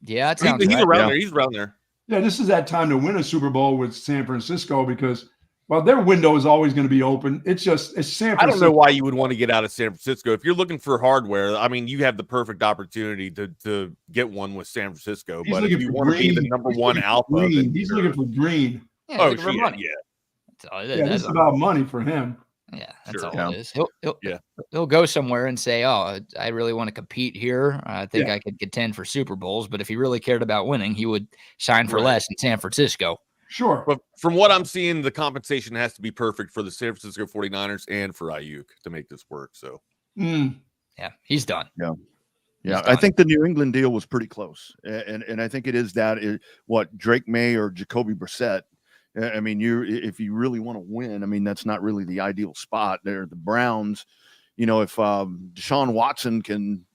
Yeah, that sounds he's right. around there. He's around there. Yeah, this is that time to win a Super Bowl with San Francisco because, well, their window is always going to be open. It's San Francisco. I don't know why you would want to get out of San Francisco. If you're looking for hardware, I mean, you have the perfect opportunity to get one with San Francisco. But if you want to be the number one alpha, he's looking for green. Yeah, oh, shit, yeah. That's all it is. It's about money for him. Yeah, that's all it is. He'll go somewhere and say, "Oh, I really want to compete here. I think I could contend for Super Bowls." But if he really cared about winning, he would sign for less in San Francisco. Sure. But from what I'm seeing, the compensation has to be perfect for the San Francisco 49ers and for Aiyuk to make this work. So, yeah, he's done. Yeah, I think the New England deal was pretty close. And I think it is what Drake May or Jacoby Brissett. I mean, if you really want to win, I mean, that's not really the ideal spot. They're the Browns. You know, if Deshaun Watson can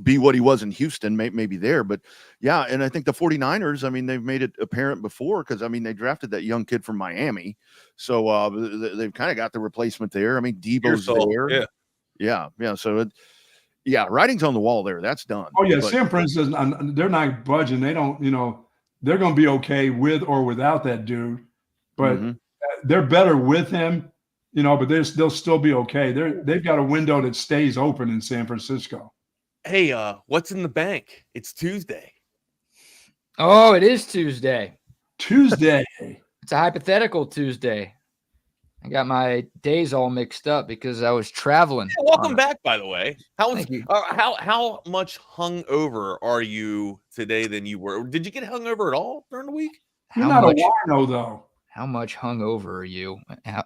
be what he was in Houston, maybe there. But, yeah, and I think the 49ers, I mean, they've made it apparent before because, I mean, they drafted that young kid from Miami. So they've kind of got the replacement there. I mean, Debo's there. Yeah. Yeah. So writing's on the wall there. That's done. Oh yeah, But- San Francisco, they're not budging. They don't, they're going to be okay with or without that dude, but they're better with him, but they'll still be okay. They've got a window that stays open in San Francisco. Hey, what's in the bank? It's Tuesday. Oh, it is Tuesday. Tuesday. It's a hypothetical Tuesday. I got my days all mixed up because I was traveling. Yeah, welcome back, by the way. Thank you. How much hungover are you today than you were? Did you get hungover at all during the week? You're not a wino, though. How much hungover are you?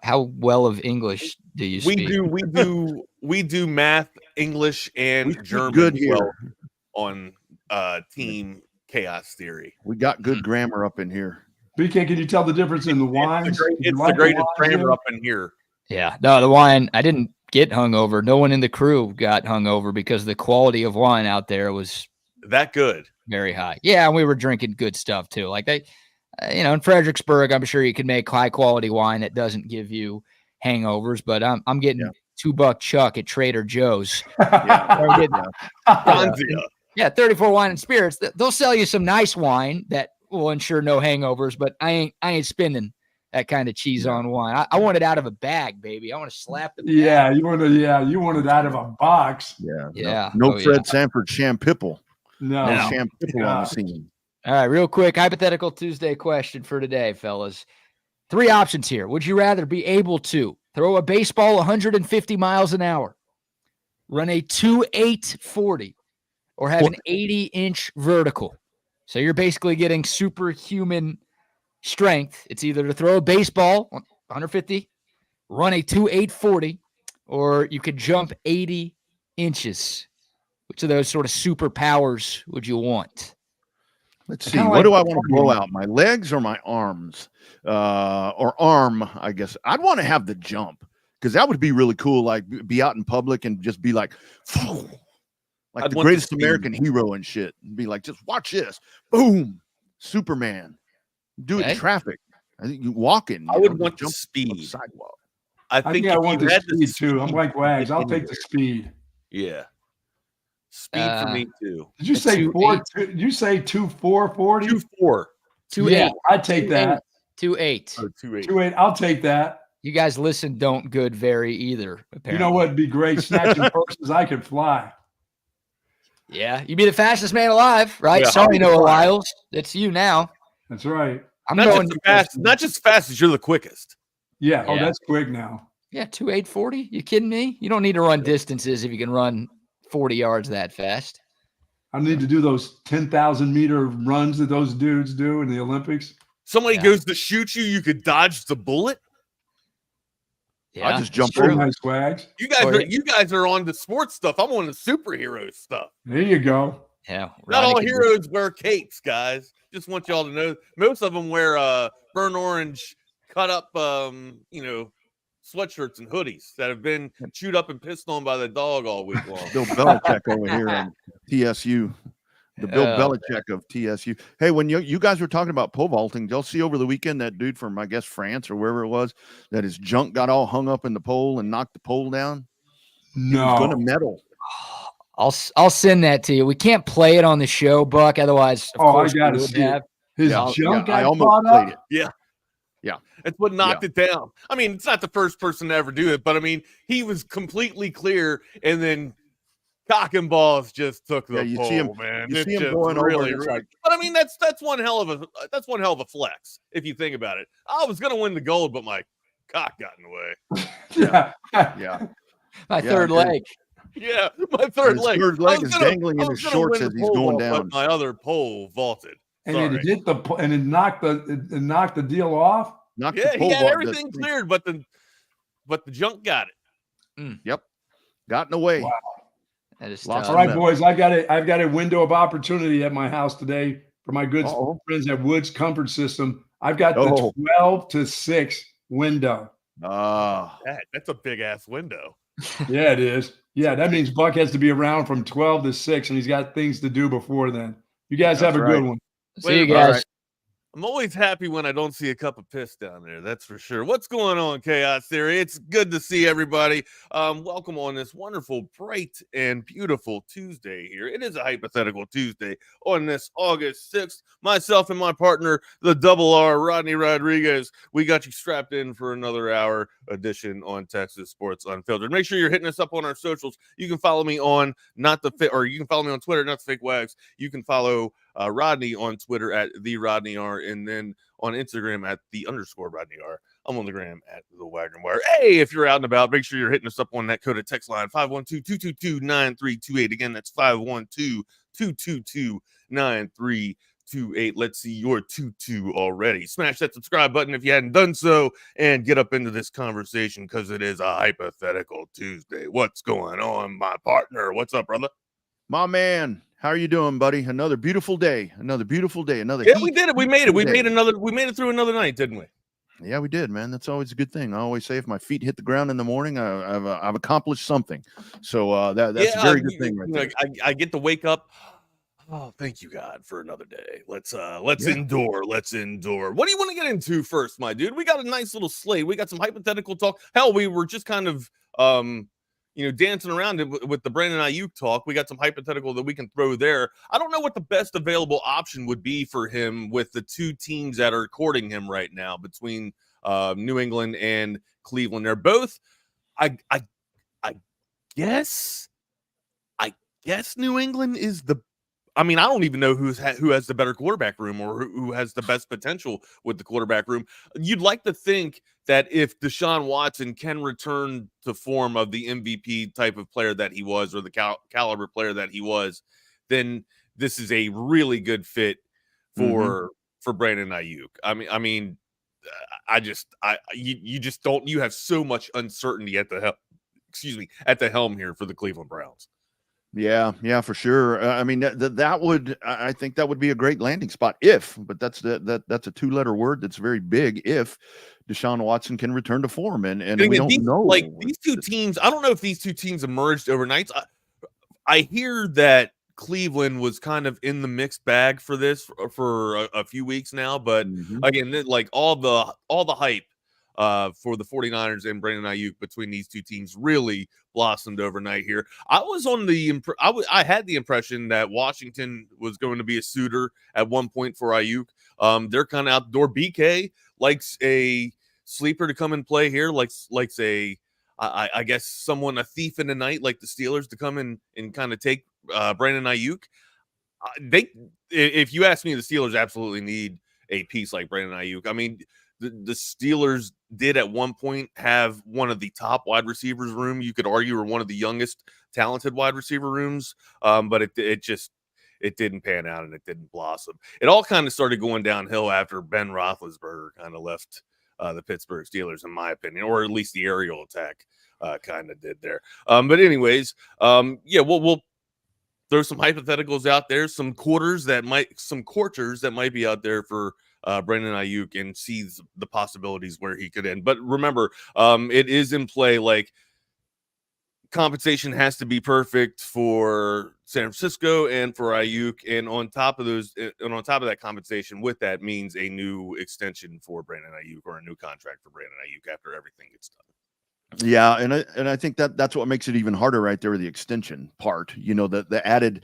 How well of English do you speak? We do math, English, and German good here on Team Chaos Theory. We got good grammar up in here. BK, can you tell the difference in the wines? It's the greatest grammar up in here. Yeah, no, the wine, I didn't get hungover. No one in the crew got hungover because the quality of wine out there was that good. Very high. Yeah, and we were drinking good stuff too. Like they, in Fredericksburg, I'm sure you can make high quality wine that doesn't give you hangovers, but I'm getting $2 Chuck at Trader Joe's. Yeah, 34 Wine and Spirits. They'll sell you some nice wine that will ensure no hangovers, but I ain't spending that kind of cheese on wine. I want it out of a bag, baby. I want to slap the bag. Yeah, you want it out of a box. Yeah. No Fred Sanford Shampipple. No. Shampipple on the scene. All right, real quick, hypothetical Tuesday question for today, fellas. 3 options here. Would you rather be able to throw a baseball 150 miles an hour, run a 2.8 40, or have an 80-inch vertical? So you're basically getting superhuman strength. It's either to throw a baseball 150, run a 2.8 40, or you could jump 80 inches. Which of those sort of superpowers would you want? Let's see. What do I want to blow out? My legs or my arms? Or arm, I guess. I'd want to have the jump because that would be really cool. Like be out in public and just be like the greatest American hero and shit. And be like, just watch this. Boom. Superman. Do it in traffic. I think you walking. I would want the speed. Sidewalk. I think I want the speed too. I'm like Wags. I'll take the speed. Yeah. Speed for me too. Did you say 4? Did you say 2.4 40? 2.4. 2.8. Yeah, I'd take that. 2.8. 2.8. I'll take that. You guys don't good very either. Apparently. You know what'd be great? Snatching purses. I could fly. Yeah, you'd be the fastest man alive, right? Yeah, Sorry, Noah Lyles. It's you now. That's right. Not just as fast as you're the quickest. Yeah. Oh, that's quick now. Yeah, 2.8 40. You kidding me? You don't need to run distances if you can run 40 yards that fast. I need to do those 10,000 meter runs that those dudes do in the Olympics. Somebody goes to shoot you, you could dodge the bullet. Yeah, I just jump over. over. Nice Wags. You guys are on the sports stuff. I'm on the superhero stuff. There you go. Yeah. Not all heroes wear capes, guys. Just want y'all to know. Most of them wear burnt orange, cut up, sweatshirts and hoodies that have been chewed up and pissed on by the dog all week long. Bill Belichick over here on TSU. The Bill Belichick of TSU. Hey, when you guys were talking about pole vaulting, did y'all see over the weekend that dude from, I guess, France or wherever it was, that his junk got all hung up in the pole and knocked the pole down? No. He was going to medal. I'll send that to you. We can't play it on the show, Buck. Otherwise, of course, I got to see it. His junk got I almost played it. Yeah. That's what knocked it down. I mean, it's not the first person to ever do it, but I mean, he was completely clear, and then cock and balls just took the pole, see him, man. You see him going really, over. Really. But I mean, that's one hell of a flex if you think about it. I was gonna win the gold, but my cock got in the way. Yeah. My third leg. Yeah, my third leg. Third leg is dangling in his shorts as he's going down. But my other pole vaulted. And it hit and it knocked the deal off. He had everything cleared, but the junk got it. Yep, got in the way. Wow. That is all right, boys. I've got a window of opportunity at my house today for my good friends at Woods Comfort System. I've got the 12 to 6 window. That's a big ass window. Yeah, it is. Yeah, that means Buck has to be around from 12 to 6, and he's got things to do before then. You guys have a good one. See you guys. I'm always happy when I don't see a cup of piss down there. That's for sure. What's going on, Chaos Theory? It's good to see everybody. Welcome on this wonderful, bright, and beautiful Tuesday here. It is a hypothetical Tuesday on this August 6th. Myself and my partner, the double R, Rodney Rodriguez, we got you strapped in for another hour edition on Texas Sports Unfiltered. Make sure you're hitting us up on our socials. You can follow me on you can follow me on Twitter, Not the Fake Wags. You can follow Rodney on Twitter at the Rodney R, and then on Instagram at the _Rodney R. I'm on the gram at the Wagon Wire. Hey, if you're out and about, make sure you're hitting us up on that coded text line 512-222-9328. Again, that's 512-222-9328. Let's see your tutu already. Smash that subscribe button if you hadn't done so, and get up into this conversation because it is a hypothetical Tuesday. What's going on, my partner? What's up, brother? My man, how are you doing, buddy? Another beautiful day. Another beautiful day. Another we did it. We made it. We made it through another night, didn't we? Yeah, we did, man. That's always a good thing. I always say if my feet hit the ground in the morning, I've accomplished something. So that's a very good thing right there. I get to wake up. Oh, thank you, God, for another day. Let's endure. Let's endure. What do you want to get into first, my dude? We got a nice little slate. We got some hypothetical talk. Hell, we were just kind of dancing around it with the Brandon Aiyuk talk. We got some hypothetical that we can throw there. I don't know what the best available option would be for him with the two teams that are courting him right now between New England and Cleveland. They're both, I guess New England is I don't even know who has the better quarterback room or who has the best potential with the quarterback room. You'd like to think that if Deshaun Watson can return to form of the MVP type of player that he was, or the caliber player that he was, then this is a really good fit for Brandon Aiyuk. You have so much uncertainty at the helm here for the Cleveland Browns. Yeah, for sure. I think that would be a great landing spot but that's a two-letter word that's very big. If Deshaun Watson can return to form, and we don't know. Like these two teams, I don't know if these two teams emerged overnight. I hear that Cleveland was kind of in the mixed bag for this for a few weeks now, but again, like all the hype for the 49ers and Brandon Aiyuk between these two teams really blossomed overnight here. I was on I had the impression that Washington was going to be a suitor at one point for Aiyuk. They're kind of out the door. BK likes a sleeper to come and play here, likes I guess a thief in the night like the Steelers to come in and kind of take Brandon Aiyuk. If you ask me, the Steelers absolutely need a piece like Brandon Aiyuk. I mean, the Steelers did at one point have one of the top wide receivers room, you could argue, or one of the youngest talented wide receiver rooms, but it didn't pan out and it didn't blossom. It all kind of started going downhill after Ben Roethlisberger kind of left the Pittsburgh Steelers, in my opinion, or at least the aerial attack kind of did there. But anyways, we'll throw some hypotheticals out there, some quarters that might be out there for Brandon Aiyuk, and sees the possibilities where he could end. But remember, it is in play. Like, compensation has to be perfect for San Francisco and for Aiyuk, and on top of that compensation, with that means a new extension for Brandon Aiyuk, or a new contract for Brandon Aiyuk after everything gets done. Yeah, and I think that's what makes it even harder right there with the extension part. The added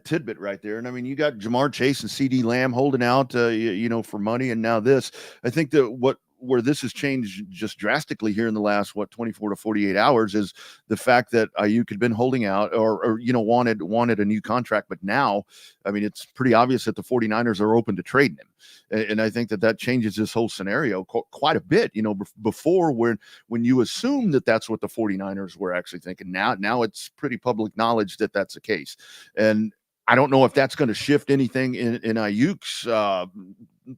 tidbit right there. And I mean, you got Jamar Chase and CD Lamb holding out for money, and now this. I think that where this has changed just drastically here in the last 24 to 48 hours is the fact that Aiyuk had been holding out or wanted a new contract, but now, I mean, it's pretty obvious that the 49ers are open to trading him. And I think that changes this whole scenario quite a bit. Before, when you assume that that's what the 49ers were actually thinking, now it's pretty public knowledge that that's the case. And I don't know if that's going to shift anything in Aiyuk's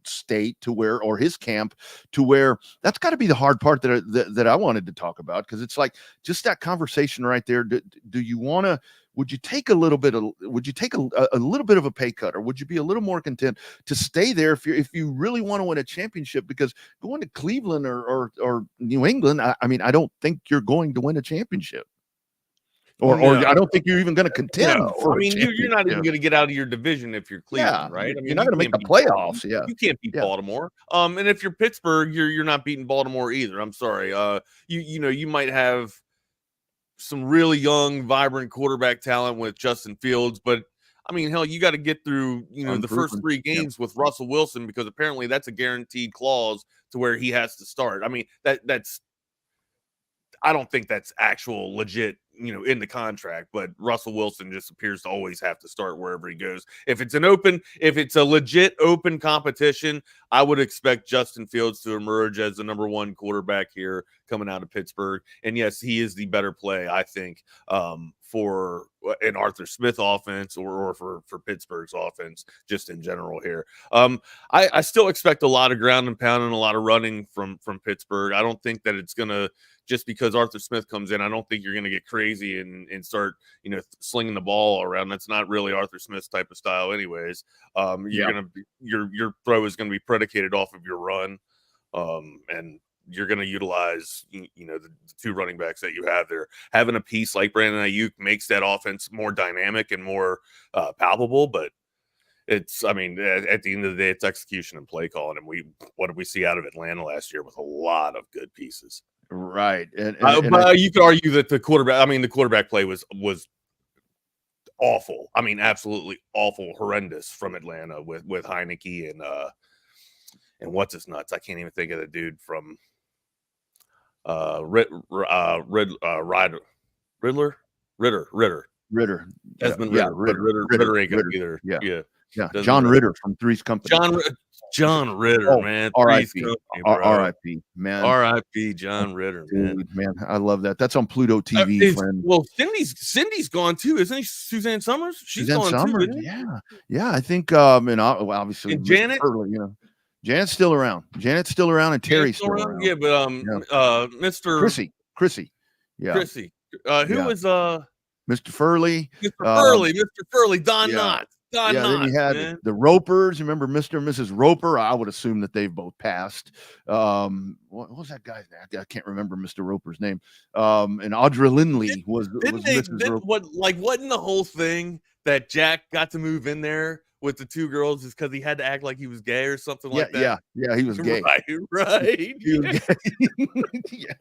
state to where, or his camp to where. That's got to be the hard part that I wanted to talk about, because it's like just that conversation right there. Do you want to? Would you take a little bit of a pay cut, or would you be a little more content to stay there if you really want to win a championship? Because going to Cleveland or New England, I mean, I don't think you're going to win a championship. Or I don't think you're even going to contend. No, for I mean, you're not even going to get out of your division if you're Cleveland, right? I mean, you're not going to make the playoffs. Yeah, you can't beat Baltimore. And if you're Pittsburgh, you're not beating Baltimore either. I'm sorry. You might have some really young, vibrant quarterback talent with Justin Fields, but I mean, hell, you got to get through the first 3 games with Russell Wilson, because apparently that's a guaranteed clause to where he has to start. I mean, that's I don't think that's actual legit, in the contract, but Russell Wilson just appears to always have to start wherever he goes. If it's a legit open competition, I would expect Justin Fields to emerge as the number 1 quarterback here coming out of Pittsburgh. And yes, he is the better play, I think, for an Arthur Smith offense or for Pittsburgh's offense, just in general here. I still expect a lot of ground and pound and a lot of running from Pittsburgh. I don't think that it's going to, just because Arthur Smith comes in, I don't think you're going to get crazy and start, slinging the ball around. That's not really Arthur Smith's type of style anyways. Your throw is going to be predicated off of your run. And you're going to utilize, the 2 running backs that you have there. Having a piece like Brandon Aiyuk makes that offense more dynamic and more palpable, but at the end of the day, it's execution and play calling. And what did we see out of Atlanta last year with a lot of good pieces? Right. But you could argue that the quarterback play was awful. I mean, absolutely awful, horrendous from Atlanta with Heineke and what's his nuts. I can't even think of the dude from Ritter. Desmond Ritter. Ritter ain't gonna be there. Yeah. John Ritter from Three's Company. John Ritter, man. R.I.P. man. R.I.P. John Ritter, man. I love that. That's on Pluto TV, friend. Well, Cindy's gone too, isn't he? Suzanne Summers? She's gone too, isn't she? Yeah. I think and obviously and Janet. Early, Janet's still around. And Terry's still around. Yeah, but Mr. Chrissy. Yeah. Chrissy. Who was Mr. Furley. Mr. Furley, Don Knotts. Then you had the Ropers. Remember Mr. and Mrs. Roper? I would assume that they've both passed. What was that guy's name? I can't remember Mr. Roper's name. And Audra Lindley was Mrs. Roper. Wasn't the whole thing that Jack got to move in there with the 2 girls is because he had to act like he was gay or something like that? Yeah, he was gay. Right. He was gay. Yeah.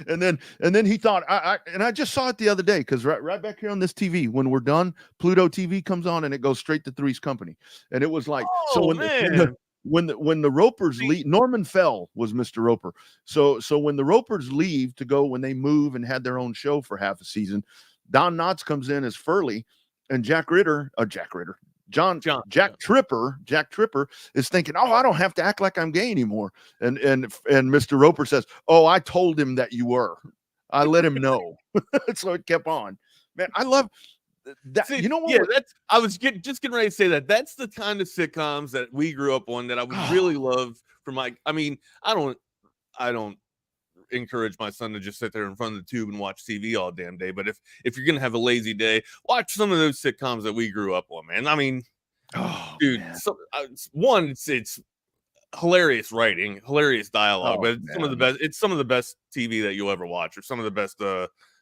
And then he thought, I just saw it the other day, because right back here on this TV, when we're done, Pluto TV comes on and it goes straight to Three's Company. And it was like, when the Ropers leave, Norman Fell was Mr. Roper. So when the Ropers leave to go, when they move and had their own show for half a season, Don Knotts comes in as Furley, and Jack Tripper is thinking, I don't have to act like I'm gay anymore. And Mr. Roper says, I told him that you were. I let him know. So it kept on. Man, I love that. See, you know what? Yeah, I was just getting ready to say that. That's the kind of sitcoms that we grew up on that I would really love for my. I mean, I don't encourage my son to just sit there in front of the tube and watch TV all damn day. But if you're gonna have a lazy day, watch some of those sitcoms that we grew up on, man. I mean, dude, it's hilarious writing, hilarious dialogue, but it's some of the best TV that you'll ever watch, or some of the best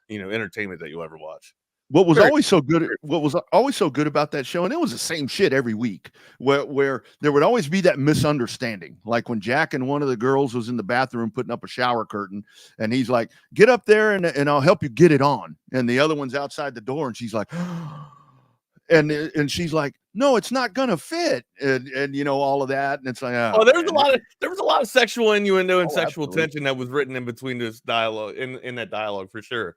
entertainment that you'll ever watch. What was always so good about that show, and it was the same shit every week, where there would always be that misunderstanding. Like when Jack and one of the girls was in the bathroom putting up a shower curtain, and he's like, "Get up there and I'll help you get it on." And the other one's outside the door, and she's like, and she's like, "No, it's not gonna fit," and all of that. And it's like, there was a lot of sexual innuendo and sexual tension that was written in between this dialogue, in that dialogue, for sure.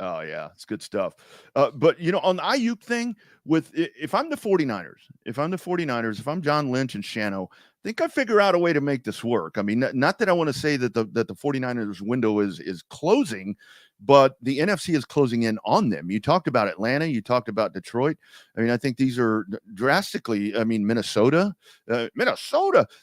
Oh yeah, it's good stuff. But on the Aiyuk thing, if I'm the 49ers, if I'm John Lynch and Shano, I think I figure out a way to make this work. I mean, not that I want to say that the 49ers window is closing, but the NFC is closing in on them. You talked about Atlanta, you talked about Detroit. I mean, I think these are drastically. I mean, Minnesota.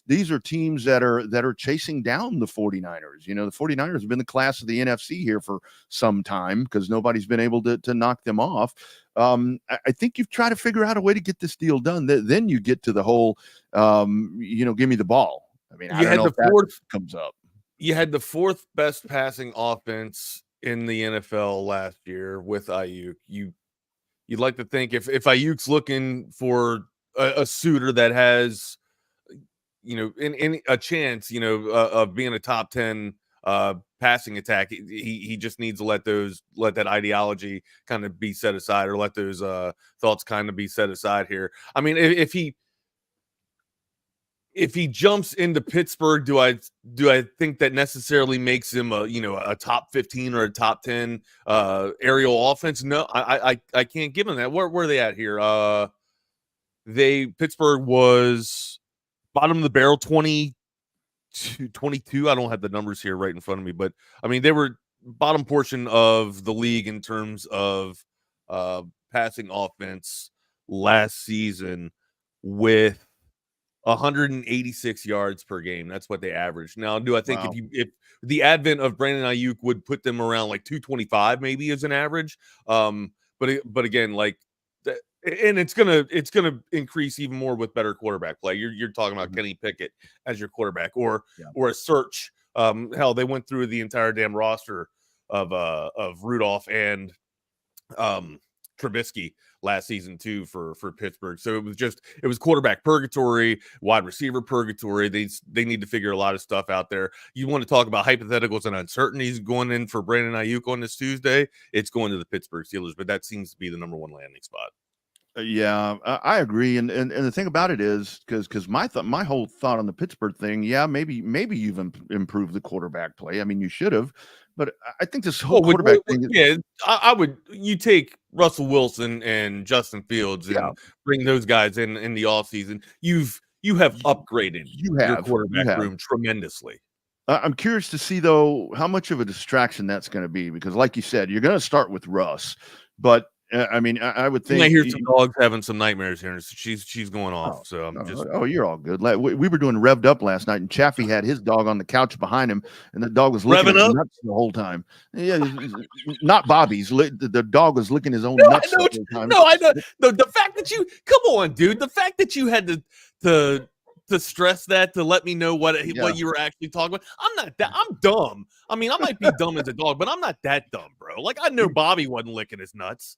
These are teams that are chasing down the 49ers. The 49ers have been the class of the NFC here for some time, because nobody's been able to knock them off. I think you've tried to figure out a way to get this deal done. Then you get to the whole, give me the ball. I mean, I don't know if that comes up. You had the 4th best passing offense in the NFL last year with Aiyuk. You'd like to think if Ayuk's looking for a suitor that has, in a chance, of being a top 10 passing attack, he just needs to let that ideology kind of be set aside, or let those thoughts kind of be set aside here. I mean, if he jumps into Pittsburgh, do I think that necessarily makes him a top 15 or a top 10 aerial offense? No, I can't give him that. Where are they at here? Pittsburgh was bottom of the barrel, 22. I don't have the numbers here right in front of me, but I mean, they were bottom portion of the league in terms of passing offense last season with 186 yards per game. That's what they averaged. Now, do I think if the advent of Brandon Aiyuk would put them around like 225 maybe as an average? But again, like, and it's gonna increase even more with better quarterback play. You're talking about Kenny Pickett as your quarterback, or a search. Hell, they went through the entire damn roster of Rudolph and Trubisky last season too for Pittsburgh. So it was quarterback purgatory, wide receiver purgatory. They need to figure a lot of stuff out there. You want to talk about hypotheticals and uncertainties going in for Brandon Aiyuk on this Tuesday? It's going to the Pittsburgh Steelers, but that seems to be the number one landing spot. Yeah, I agree, and the thing about it is because my whole thought on the Pittsburgh thing, maybe you've improved the quarterback play. I mean, you should have, but I think this whole quarterback thing. I would. You take Russell Wilson and Justin Fields and bring those guys in the offseason. You have upgraded your quarterback room tremendously. I'm curious to see though how much of a distraction that's going to be, because like you said, you're going to start with Russ, but. I mean, I would think. I hear some dogs having some nightmares here, and she's going off. So I'm just. Oh, you're all good. We were doing Revved Up last night, and Chaffee had his dog on the couch behind him, and the dog was licking his nuts the whole time. Yeah, not Bobby's. The dog was licking his own nuts the whole time. No, I know. The fact that you come on, dude. The fact that you had to stress that, to let me know what you were actually talking about. I'm not that. I'm dumb. I mean, I might be dumb as a dog, but I'm not that dumb, bro. Like, I know Bobby wasn't licking his nuts.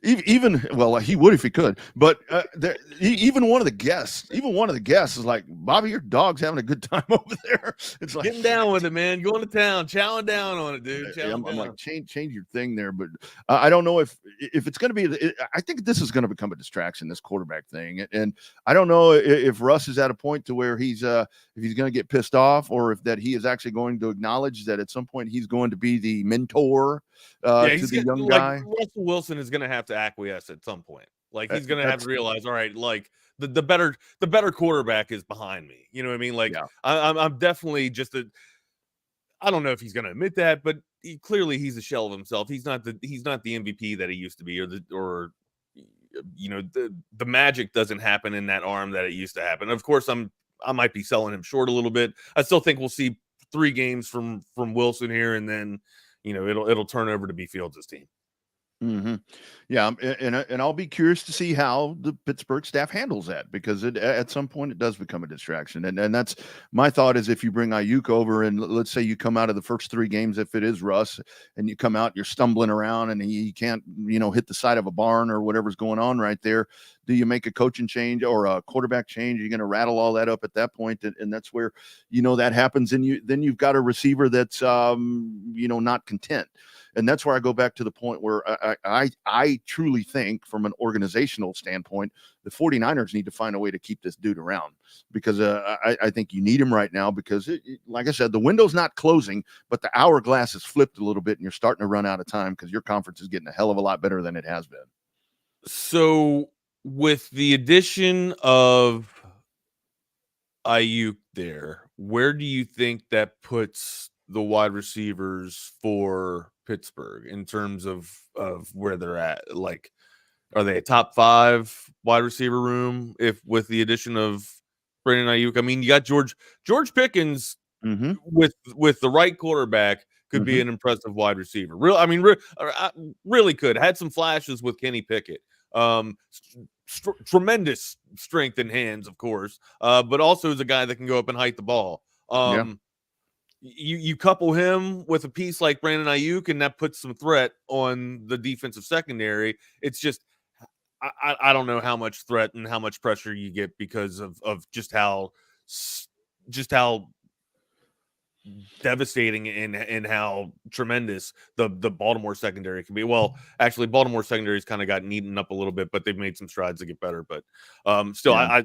Even he would if he could, but even one of the guests is like, Bobby, your dog's having a good time over there. It's like, getting down with it, man. Going to town, chowing down on it, dude. I'm like, change your thing there, but I don't know if it's going to be. I think this is going to become a distraction, this quarterback thing, and I don't know if Russ is at a point to where he's if he's going to get pissed off, or if that he is actually going to acknowledge that at some point he's going to be the mentor to the young guy. Russell Wilson is going to have to acquiesce at some point. Like, he's going to have to realize, all right, like the better quarterback is behind me. You know what I mean? Like, I'm definitely I don't know if he's going to admit that, but clearly he's a shell of himself. He's not the MVP that he used to be, or the magic doesn't happen in that arm that it used to happen. Of course, I might be selling him short a little bit. I still think we'll see 3 games from Wilson here, and then it'll turn over to be Fields' team. Mm-hmm. Yeah, and I'll be curious to see how the Pittsburgh staff handles that, because at some point it does become a distraction, and that's my thought. Is if you bring Aiyuk over, and let's say you come out of the first 3 games, if it is Russ, and you come out, you're stumbling around, and he can't hit the side of a barn or whatever's going on right there. Do you make a coaching change or a quarterback change? You're going to rattle all that up at that point, and that's where that happens, and then you've got a receiver that's not content. And that's where I go back to the point where I truly think, from an organizational standpoint, the 49ers need to find a way to keep this dude around, because I think you need him right now, because, like I said, the window's not closing, but the hourglass has flipped a little bit, and you're starting to run out of time because your conference is getting a hell of a lot better than it has been. So with the addition of Aiyuk there, where do you think that puts the wide receivers for Pittsburgh in terms of where they're at? Like, are they a top 5 wide receiver room with the addition of Brandon Aiyuk? I mean, you got George Pickens with the right quarterback could be an impressive wide receiver. Really could. Had some flashes with Kenny Pickett. Tremendous strength in hands, of course, but also is a guy that can go up and hike the ball. you couple him with a piece like Brandon Aiyuk, and that puts some threat on the defensive secondary. It's just I don't know how much threat and how much pressure you get because of just how devastating and how tremendous the Baltimore secondary can be. Well, actually, Baltimore secondary's kind of gotten eaten up a little bit, but they've made some strides to get better. But still, Yeah.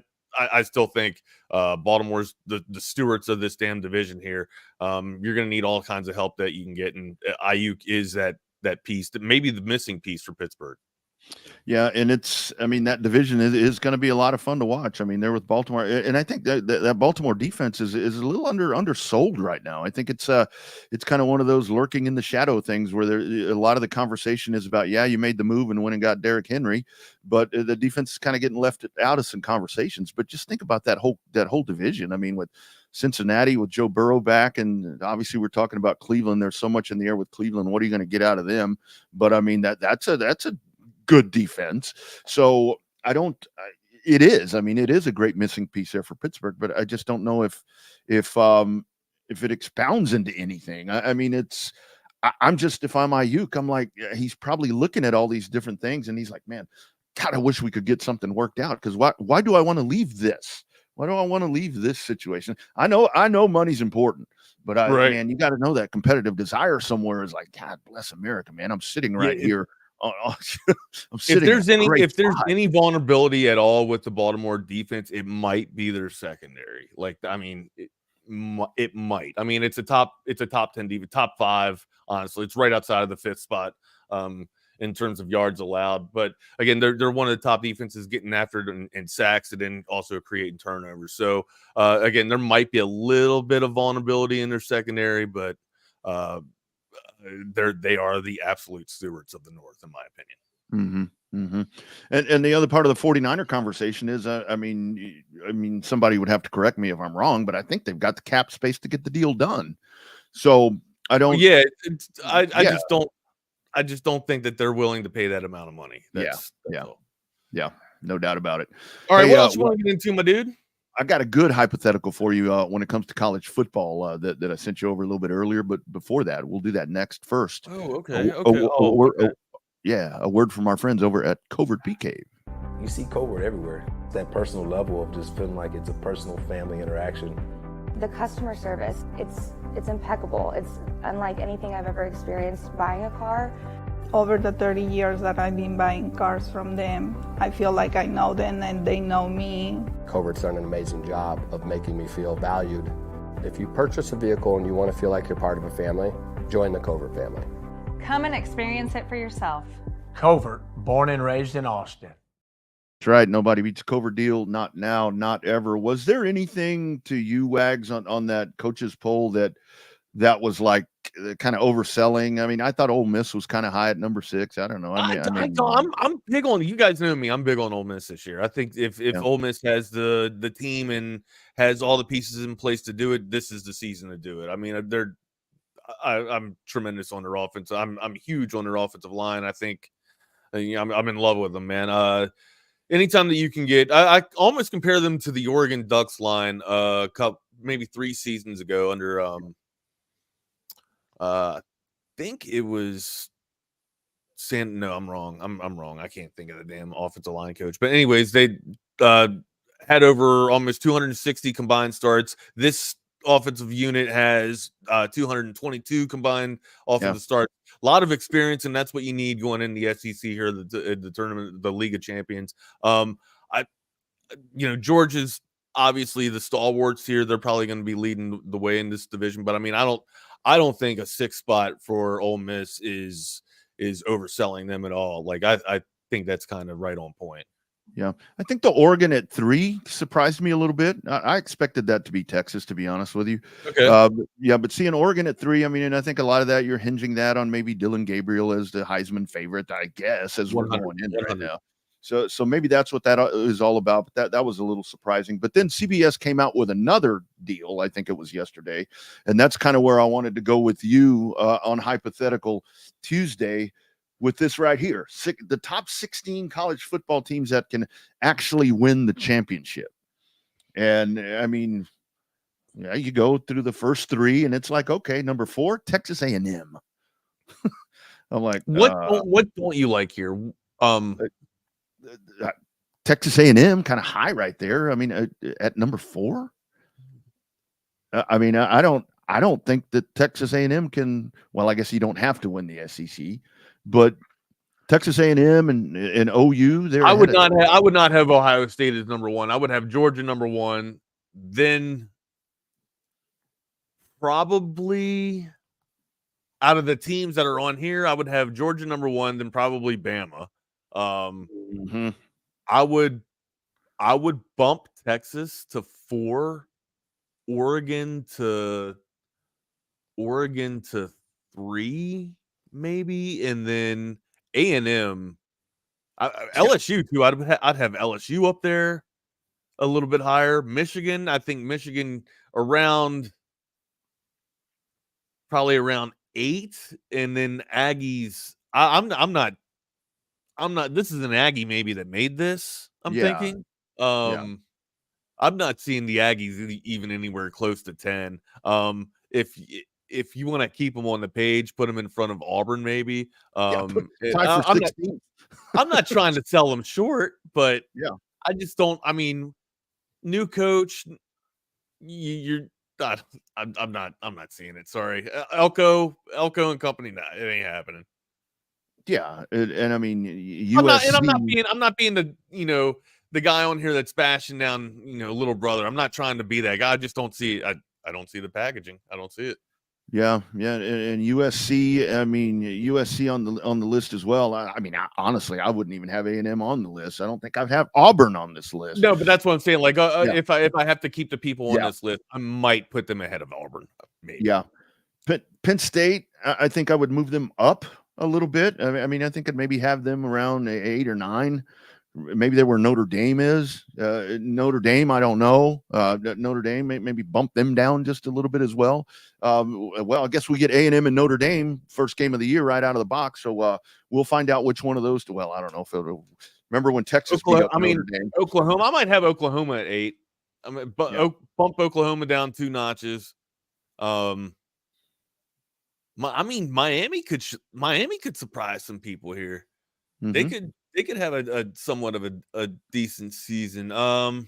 I still think Baltimore's the stewards of this damn division here. You're going to need all kinds of help that you can get, and Aiyuk is that piece, that maybe the missing piece for Pittsburgh. Yeah, and that division is going to be a lot of fun to watch. I mean, they're with Baltimore, and I think that Baltimore defense is a little undersold right now. I think it's kind of one of those lurking in the shadow things where a lot of the conversation is about, yeah, you made the move and went and got Derrick Henry, but the defense is kind of getting left out of some conversations. But just think about that whole division. I mean, with Cincinnati, with Joe Burrow back, and obviously we're talking about Cleveland. There's so much in the air with Cleveland. What are you going to get out of them? But I mean, that's a good defense. So it is a great missing piece there for Pittsburgh, but I just don't know if it expounds into anything. If I'm Aiyuk, I'm like, he's probably looking at all these different things and he's like, man, God, I wish we could get something worked out. Cause why do I want to leave this? Why do I want to leave this situation? I know money's important, but man, you got to know that competitive desire somewhere is like, God bless America, man. I'm sitting right here. If there's any vulnerability at all with the Baltimore defense, it might be their secondary. Like, I mean, it might. I mean, it's a top 10 defense, top 5. Honestly, it's right outside of the 5th spot in terms of yards allowed. But again, they're one of the top defenses getting after it and sacks, and then also creating turnovers. So again, there might be a little bit of vulnerability in their secondary, but they are the absolute stewards of the North, in my opinion. And the other part of the 49er conversation is, I mean, somebody would have to correct me if I'm wrong, but I think they've got the cap space to get the deal done. So I don't. I just don't think that they're willing to pay that amount of money. Yeah, no doubt about it. All right, what else you want to get into, my dude? I got a good hypothetical for you when it comes to college football that I sent you over a little bit earlier. But before that, we'll do that next first. Oh, okay. A word from our friends over at Covert Bee Cave. You see Covert everywhere. That personal level of just feeling like it's a personal family interaction. The customer service, it's impeccable. It's unlike anything I've ever experienced buying a car. Over the 30 years that I've been buying cars from them, I feel like I know them and they know me. Covert's done an amazing job of making me feel valued. If you purchase a vehicle and you want to feel like you're part of a family, join the Covert family. Come and experience it for yourself. Covert, born and raised in Austin. That's right. Nobody beats Covert deal. Not now, not ever. Was there anything to you, Wags, on that coach's poll that was like kind of overselling? I mean, I thought Ole Miss was kind of high at number 6. I don't know. I'm big on, you guys know me. I'm big on Ole Miss this year. I think if Ole Miss has the team and has all the pieces in place to do it, this is the season to do it. I mean, I'm tremendous on their offense. I'm huge on their offensive line. I think I'm in love with them, man. Anytime that you can get, I almost compare them to the Oregon Ducks line maybe 3 seasons ago under I think it was no, I'm wrong. I'm wrong. I can't think of the damn offensive line coach. But anyways, they had over almost 260 combined starts. This offensive unit has 222 combined offensive starts. A lot of experience, and that's what you need going in the SEC here, the tournament, the League of Champions. Georgia's obviously the stalwarts here. They're probably going to be leading the way in this division. But I mean, I don't think a 6th spot for Ole Miss is overselling them at all. Like I think that's kind of right on point. Yeah, I think the Oregon at 3 surprised me a little bit. I expected that to be Texas, to be honest with you. Okay. But seeing Oregon at 3, I mean, and I think a lot of that you're hinging that on maybe Dylan Gabriel as the Heisman favorite, I guess, as we're going in right now. So maybe that's what that is all about. But that was a little surprising. But then CBS came out with another deal. I think it was yesterday, and that's kind of where I wanted to go with you on Hypothetical Tuesday. With this right here, the top 16 college football teams that can actually win the championship. And I mean, Yeah, you go through the first three, and it's like, okay, number 4, Texas A&M. I'm like, what don't you like here? Texas A&M kind of high right there. I mean, at number 4. I mean, I don't think that Texas A&M can. Well, I guess you don't have to win the SEC, but Texas A&M and OU. I would not have Ohio State as number 1. I would have Georgia number 1. Then probably out of the teams that are on here, I would have Georgia number 1. Then probably Bama. I would bump Texas to 4. Oregon to 3, maybe, and then A&M, LSU too. I'd have LSU up there a little bit higher. Michigan, I think Michigan probably around 8, and then Aggies. I'm not. This is an Aggie maybe that made this. I'm thinking. I'm not seeing the Aggies even anywhere close to 10. If you want to keep them on the page, put them in front of Auburn, maybe. I'm not trying to sell them short, but I just don't. I mean, new coach, you're not. I'm not seeing it. Sorry, Elko and company. Nah, it ain't happening. Yeah, and I mean, USC. I'm not being the the guy on here that's bashing down, little brother. I'm not trying to be that guy. I just don't see it. I don't see the packaging. I don't see it. Yeah. And USC, I mean, USC on the list as well. I mean, honestly, I wouldn't even have A&M on the list. I don't think I'd have Auburn on this list. No, but that's what I'm saying. Like, if I have to keep the people on this list, I might put them ahead of Auburn. Maybe. Yeah. Penn State, I think I would move them up a little bit. I mean, I think I'd maybe have them around 8 or 9. Maybe they're where Notre Dame is. Notre Dame, I don't know. Notre Dame, maybe bump them down just a little bit as well. Well, I guess we get A&M and Notre Dame first game of the year right out of the box. So we'll find out which one of those. Well, I don't know if it'll. Remember when Texas beat up Notre Dame? Oklahoma. I might have Oklahoma at 8. I mean, bump Oklahoma down 2 notches. Miami could surprise some people here. Mm-hmm. They could have a somewhat of a decent season. I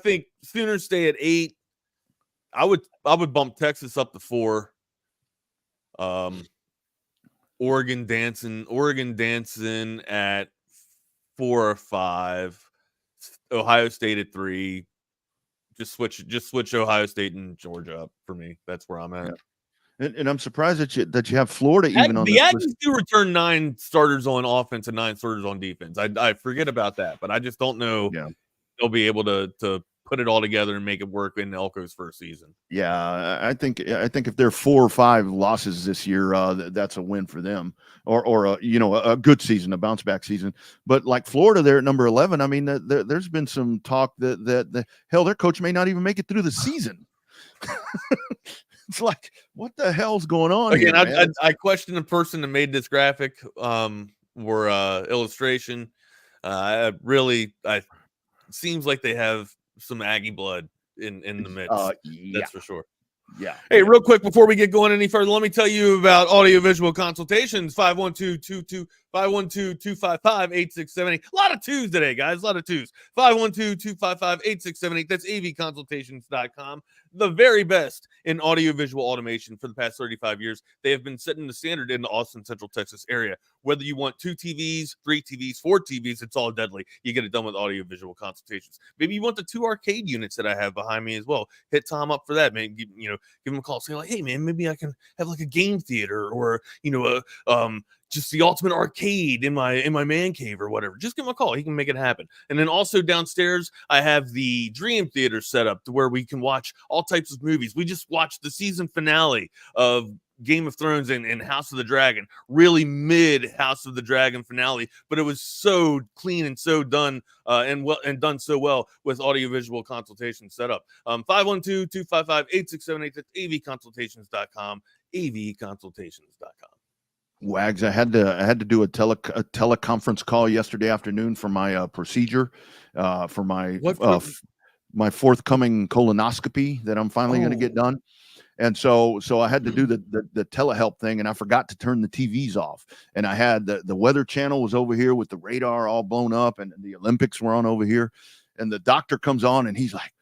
think Sooners stay at 8. I would bump Texas up to 4. Oregon dancing at 4 or 5. Ohio State at 3. Just switch Ohio State and Georgia up for me. That's where I'm at. Yeah. And I'm surprised that you have Florida even on the this Aggies list. do return 9 starters on offense and 9 starters on defense. I forget about that, but I just don't know they'll be able to put it all together and make it work in Elko's first season. Yeah, I think if they're 4 or 5 losses this year, that's a win for them, or a good season, a bounce back season. But like Florida, they're at number 11. I mean, there's been some talk that hell, their coach may not even make it through the season. It's like, what the hell's going on? Again, here, I question the person that made this graphic or illustration. It seems like they have some Aggie blood in the midst. That's for sure. Yeah. Hey, real quick before we get going any further, let me tell you about audiovisual consultations. 512-255-8678. A lot of twos today, guys. A lot of twos. 512-255-8678. That's avconsultations.com. The very best in audiovisual automation for the past 35 years. They have been setting the standard in the Austin, Central Texas area. Whether you want 2 TVs, 3 TVs, 4 TVs, it's all deadly. You get it done with audiovisual consultations. Maybe you want the 2 arcade units that I have behind me as well. Hit Tom up for that, man. Give him a call. Say like, hey, man, maybe I can have like a game theater or, just the ultimate arcade in my man cave or whatever. Just give him a call. He can make it happen. And then also downstairs, I have the Dream Theater set up to where we can watch all types of movies. We just watched the season finale of Game of Thrones and House of the Dragon. Really mid House of the Dragon finale, but it was so clean and so done and done so well with audiovisual consultation set up. 512-255-8678. That's avconsultations.com. avconsultations.com. Wags, I had to do a teleconference call yesterday afternoon for my procedure for my my forthcoming colonoscopy that I'm finally going to get done. And so I had to do the telehelp thing, and I forgot to turn the TVs off. And I had the Weather Channel was over here with the radar all blown up, and the Olympics were on over here. And the doctor comes on, and he's like,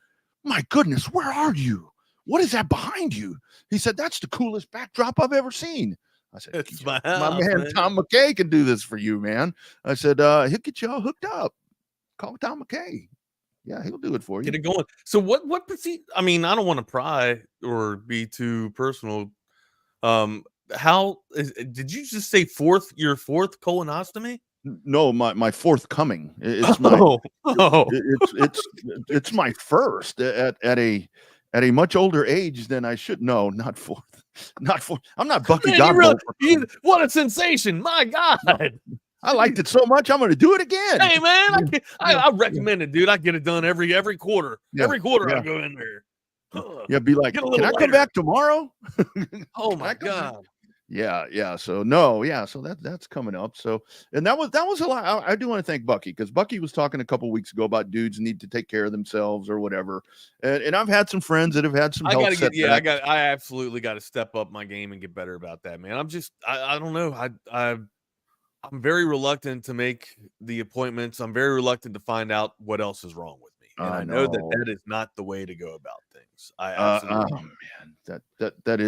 "My goodness, where are you? What is that behind you?" He said, "That's the coolest backdrop I've ever seen." I said, "It's my man Tom McKay can do this for you, man." I said, "He'll get you all hooked up. Call Tom McKay. Yeah, he'll do it for you. Get it going." So what I mean, I don't want to pry or be too personal. Did you just say your fourth colonostomy? No, my forthcoming. It's my it's my first at a much older age than I should. No, not fourth. Not fourth. I'm not Bucky Godbolt. What a sensation. My God. I liked it so much, I'm going to do it again. Hey, man, I recommend it, dude. I get it done every quarter. Yeah, every quarter yeah. I go in there. Yeah, be like, can I come back tomorrow? Oh, my God. Yeah. So, no, yeah. So that's coming up. So, and that was a lot. I do want to thank Bucky, because Bucky was talking a couple weeks ago about dudes need to take care of themselves or whatever. And I've had some friends that have had some health setbacks. I absolutely got to step up my game and get better about that, man. I don't know. I'm very reluctant to make the appointments. I'm very reluctant to find out what else is wrong with me. And I know that is not the way to go about things. I absolutely man, that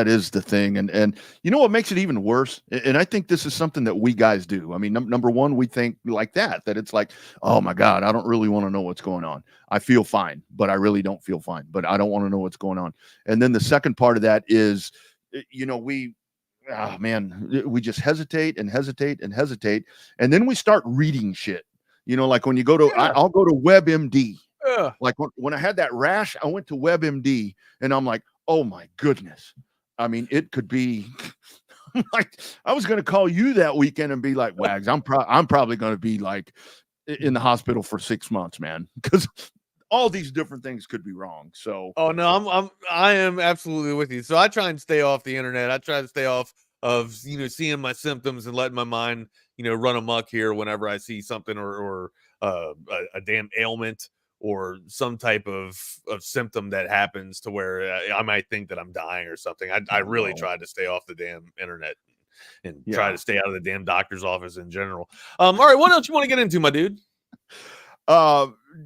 is the thing. And you know what makes it even worse? And I think this is something that we guys do. I mean, number one, we think like that it's like, oh my God, I don't really want to know what's going on. I feel fine, but I really don't feel fine, but I don't want to know what's going on. And then the second part of that is, we just hesitate. And then we start reading shit, like when you go to, I'll go to WebMD. Like when I had that rash, I went to WebMD and I'm like, oh my goodness. I mean, it could be like, I was going to call you that weekend and be like, Wags, I'm probably going to be like in the hospital for 6 months, man. Because all these different things could be wrong. So, oh no, I am absolutely with you. So I try and stay off the internet. I try to stay off of, seeing my symptoms and letting my mind, run amok here whenever I see something or a damn ailment or some type of symptom that happens to where I might think that I'm dying or something. I really try to stay off the damn internet and try to stay out of the damn doctor's office in general. All right, what else you want to get into, my dude?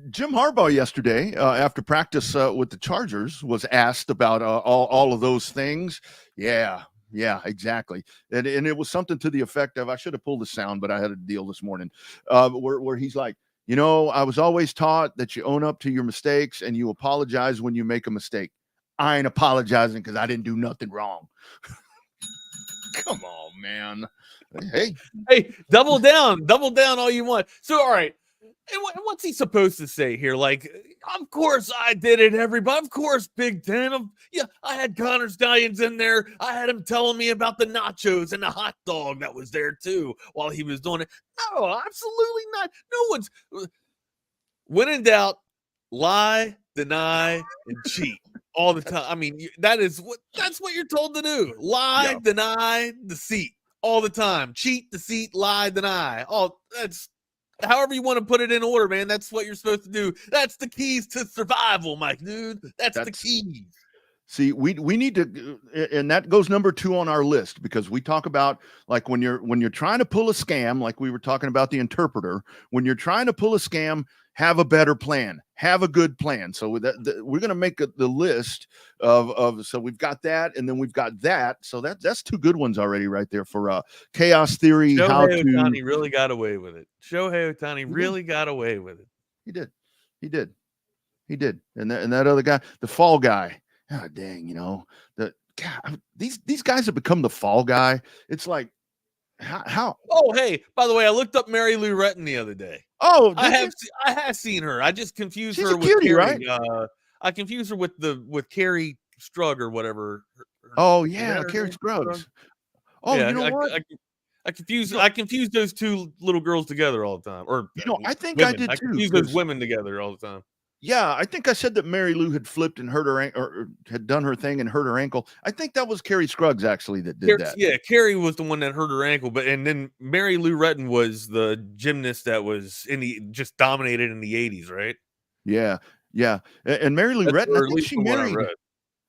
Jim Harbaugh yesterday, after practice with the Chargers, was asked about all of those things. Yeah, exactly. And it was something to the effect of, I should have pulled the sound, but I had a deal this morning where he's like, I was always taught that you own up to your mistakes and you apologize when you make a mistake. I ain't apologizing because I didn't do nothing wrong. Come on, man. Hey, double down all you want. So, all right. And what's he supposed to say here? Like, of course I did it, everybody. Of course, Big Ten. I had Connor Stallions in there. I had him telling me about the nachos and the hot dog that was there too while he was doing it. No, absolutely not. No one's. When in doubt, lie, deny, and cheat all the time. I mean, that's what you're told to do. Lie, deny, deceit all the time. Cheat, deceit, lie, deny. Oh, that's. However you want to put it in order, man. That's what you're supposed to do. That's the keys to survival, Mike, dude. That's the keys. See, we need to, and that goes number 2 on our list, because we talk about, like, when you're trying to pull a scam, like we were talking about the interpreter. When you're trying to pull a scam, have a better plan, have a good plan. So we're going to make the list of so we've got that, and then we've got that. So that's 2 good ones already right there for chaos theory. Shohei Ohtani really got away with it. Shohei Ohtani really got away with it. He did. And that other guy, the fall guy. Oh, dang, these guys have become the fall guy. It's like, how? Oh, hey, by the way, I looked up Mary Lou Retton the other day. Oh, I have seen her. I just confused her with cutie, Carrie. Right? I confused her with Carrie Strug or whatever. Oh yeah, Carrie Scruggs. Oh, yeah, what? I confused those 2 little girls together all the time. Or I think women. I did too. I confused those women together all the time. Yeah, I think I said that Mary Lou had flipped and hurt her or had done her thing and hurt her ankle. I think that was Carrie Scruggs actually that did that. Yeah, Carrie was the one that hurt her ankle, and then Mary Lou Retton was the gymnast that was just dominated in the 80s, right? Yeah. Yeah, and Mary Lou Retton, or I at think least she from what I married. read.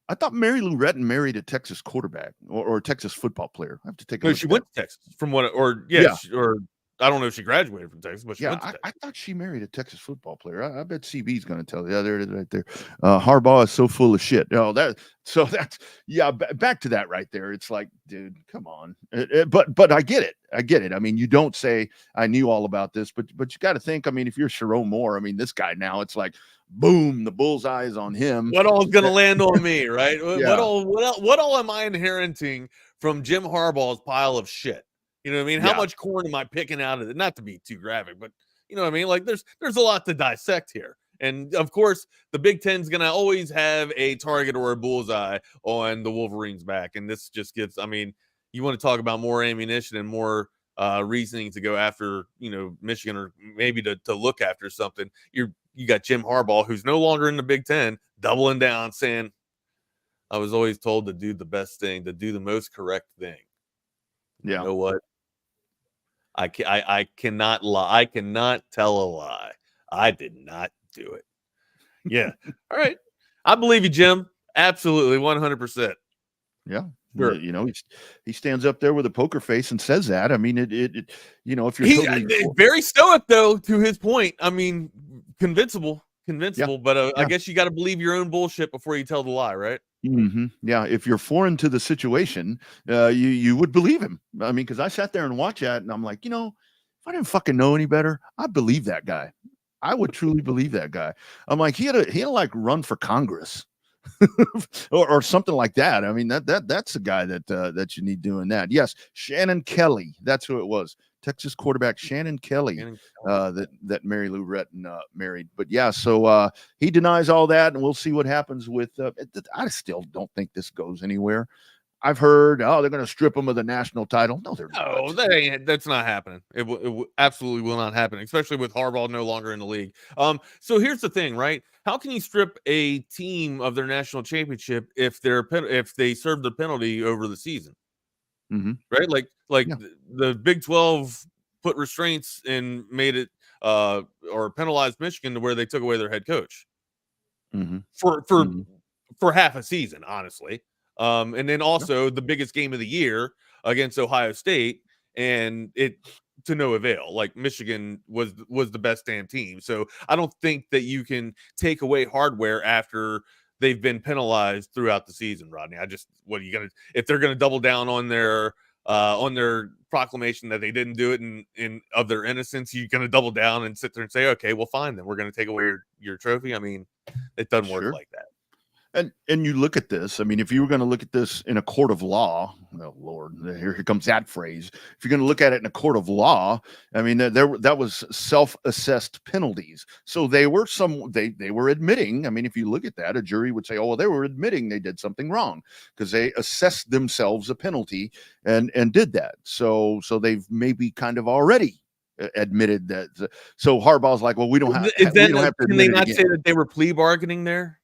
I thought Mary Lou Retton married a Texas quarterback or a Texas football player. I have to take a No, look. she at went that. to Texas from what, Yeah. or I don't know if she graduated from Texas, but she went to I Texas. thought she married a Texas football player. I bet CB's going to tell you. Yeah, there it is right there. Harbaugh is so full of shit. Back to that right there. It's like, dude, come on. But I get it. I mean, you don't say I knew all about this, but you got to think. I mean, if you're Sharon Moore, I mean, this guy now, it's like, boom, the bullseye is on him. What all is going to land on me, right? Yeah. What all am I inheriting from Jim Harbaugh's pile of shit? You know what I mean? How Yeah. much corn am I picking out of it? Not to be too graphic, but you know what I mean? Like there's a lot to dissect here. And of course, the Big Ten's going to always have a target or a bullseye on the Wolverines' back. And this just gets, I mean, you want to talk about more ammunition and more reasoning to go after, you know, Michigan, or maybe to look after something. You got Jim Harbaugh, who's no longer in the Big Ten, doubling down, saying, I was always told to do the best thing, to do the most correct thing. Yeah. You know what? I cannot lie. I cannot tell a lie. I did not do it. Yeah. All right. I believe you, Jim. Absolutely. 100%. Yeah. Sure. You know, he stands up there with a poker face and says that. I mean, it you know, if you're totally very stoic, though, to his point. I mean, convincible, but I guess you got to believe your own bullshit before you tell the lie, right? Mm-hmm. Yeah, if you're foreign to the situation, you would believe him. I mean, because I sat there and watched that, and I'm like, you know, if I didn't fucking know any better, I believe that guy. I would truly believe that guy. I'm like, he had like run for Congress, or something like that. I mean, that's the guy that you need doing that. Yes, Shannon Kelly, that's who it was. Texas quarterback Shannon Kelly, that Mary Lou Retton married. But yeah, so he denies all that, and we'll see what happens with. I still don't think this goes anywhere. I've heard, they're going to strip him of the national title. No, they're not. That's not happening. It absolutely will not happen, especially with Harbaugh no longer in the league. So here's the thing, right? How can you strip a team of their national championship if they serve the penalty over the season? Mm-hmm. Right? Like the Big 12 put restraints and made it or penalized Michigan to where they took away their head coach for half a season, honestly. And then also the biggest game of the year against Ohio State, and it to no avail. Like Michigan was the best damn team. So I don't think that you can take away hardware after they've been penalized throughout the season, Rodney. If they're gonna double down on their proclamation that they didn't do it in of their innocence, you're gonna double down and sit there and say, okay, well, fine, then we're gonna take away your trophy. I mean, it doesn't work like that. And you look at this. I mean, if you were going to look at this in a court of law, oh Lord, here comes that phrase. If you're going to look at it in a court of law, I mean, that was self-assessed penalties. So they were they were admitting. I mean, if you look at that, a jury would say, oh, well, they were admitting they did something wrong because they assessed themselves a penalty and did that. So they've maybe kind of already admitted that. So Harbaugh's like, well, we don't have. Can they not say that they were plea bargaining there?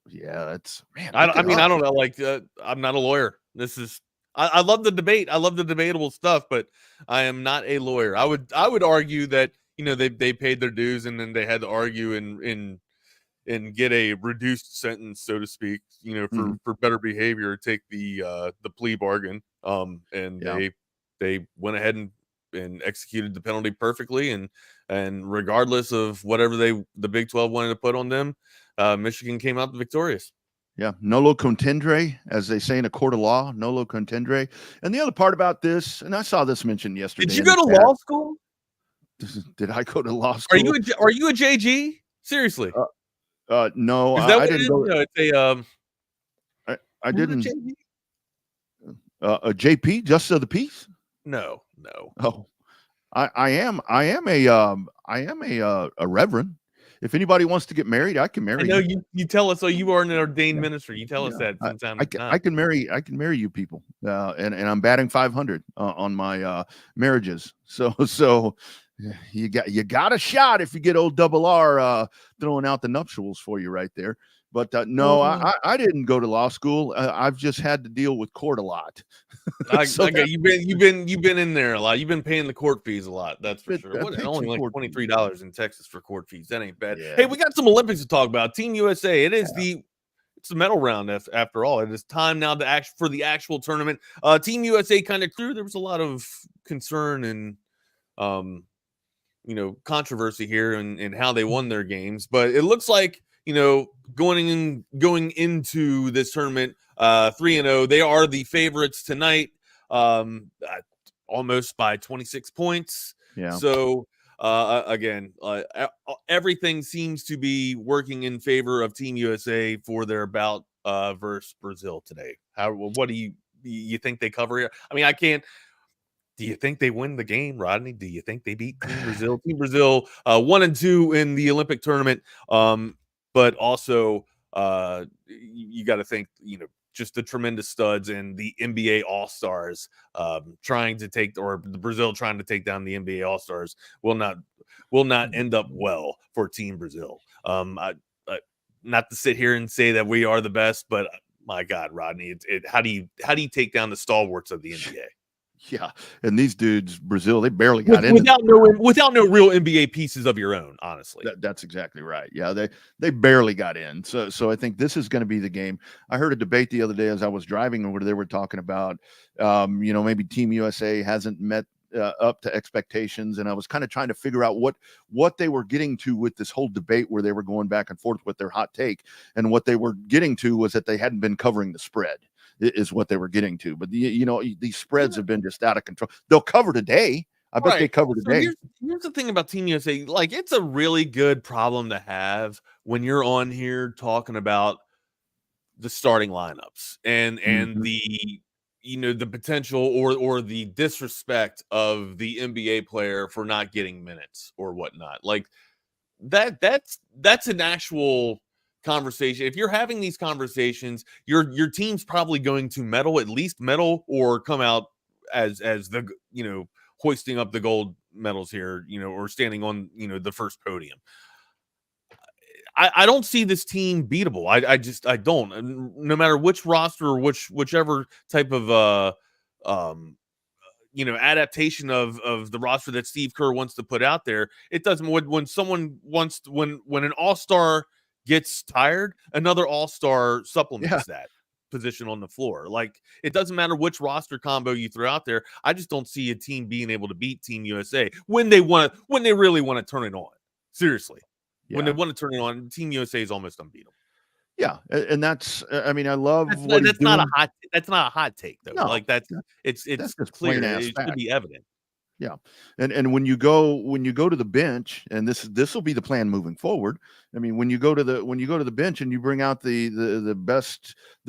Yeah, that's man. I don't know. Like, I'm not a lawyer. This is. I love the debate. I love the debatable stuff, but I am not a lawyer. I would argue that they paid their dues and then they had to argue and get a reduced sentence, so to speak. For better behavior, take the plea bargain. They went ahead and executed the penalty perfectly, and regardless of whatever the Big 12 wanted to put on them. Michigan came out victorious. Yeah, nolo contendere, as they say in a court of law, nolo contendere. And the other part about this, and I saw this mentioned yesterday. Did you go to law school? Did I go to law school? Are you a JG? Seriously? No, I didn't go. No, I didn't. A JP, Justice of the Peace? No. Oh, I am a reverend. If anybody wants to get married, I can marry. I know you tell us. So you are an ordained minister. You tell us that from time to time. I can marry you people. And I'm batting 500 on my marriages. So you got a shot if you get old Double R throwing out the nuptials for you right there. But no, I didn't go to law school. I've just had to deal with court a lot. You've been in there a lot. You've been paying the court fees a lot. That's for sure. Only like $23 in Texas for court fees. That ain't bad. Yeah. Hey, we got some Olympics to talk about. Team USA. It's the medal round after all. It is time now for the actual tournament. Team USA kind of clear. There was a lot of concern and controversy here in how they won their games, but it looks like going into this tournament 3-0, they are the favorites tonight, almost by 26 points. Yeah. So again, everything seems to be working in favor of Team USA for their bout versus Brazil today. What do you think they cover here? I mean, I can't. Do you think they win the game, Rodney? Do you think they beat Team Brazil? Team Brazil 1-2 in the Olympic tournament. But also you got to think, just the tremendous studs and the NBA All-Stars trying to take down the NBA All-Stars will not end up well for Team Brazil. Not to sit here and say that we are the best, but my God, Rodney, how do you take down the stalwarts of the NBA? Yeah, and these dudes, Brazil, they barely got in without no real NBA pieces of your own. Honestly, that's exactly right. Yeah, they barely got in. So I think this is going to be the game. I heard a debate the other day as I was driving where they were talking about, maybe Team USA hasn't met up to expectations, and I was kind of trying to figure out what they were getting to with this whole debate where they were going back and forth with their hot take, and what they were getting to was that they hadn't been covering the spread. Is what they were getting to, but these spreads have been just out of control. They'll cover today. I bet they cover today. So here's the thing about Team USA. Like, it's a really good problem to have when you're on here talking about the starting lineups and the the potential or the disrespect of the NBA player for not getting minutes or whatnot. Like that's an actual conversation. If you're having these conversations, your team's probably going to medal or come out as the hoisting up the gold medals here, or standing on the first podium. I don't see this team beatable. I don't. And no matter which roster or whichever type of adaptation of the roster that Steve Kerr wants to put out there, it doesn't. When an all-star gets tired, another all-star supplements that position on the floor. Like, it doesn't matter which roster combo you throw out there. I just don't see a team being able to beat Team USA when they really want to turn it on. Seriously. Yeah. When they want to turn it on, Team USA is almost unbeatable. Yeah, and that's I mean, I love that's not a hot take though. No, like it's just clear. It should be evident. Yeah, and when you go to the bench, and this will be the plan moving forward. I mean, when you go to the bench and you bring out the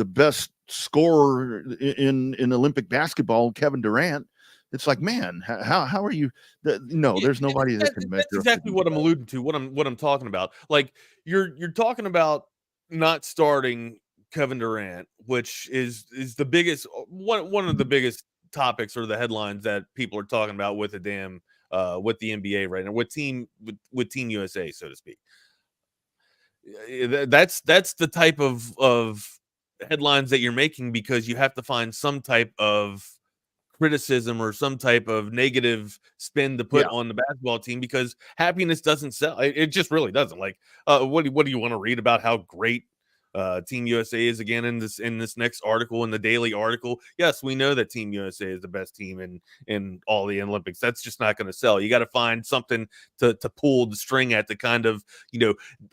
best scorer in Olympic basketball, Kevin Durant, it's like, man, how are you? No, there's nobody that can measure. That's exactly what I'm alluding to. What I'm talking about. Like, you're talking about not starting Kevin Durant, which is the biggest one of the biggest topics or the headlines that people are talking about with the NBA right now, with Team USA, so to speak. That's the type of headlines that you're making, because you have to find some type of criticism or some type of negative spin to put on the basketball team, because happiness doesn't sell. It just really doesn't. Like, what do you want to read about how great Team USA is again in this next article, in the daily article? Yes, we know that Team USA is the best team in all the Olympics. That's just not going to sell. You got to find something to pull the string at, to kind of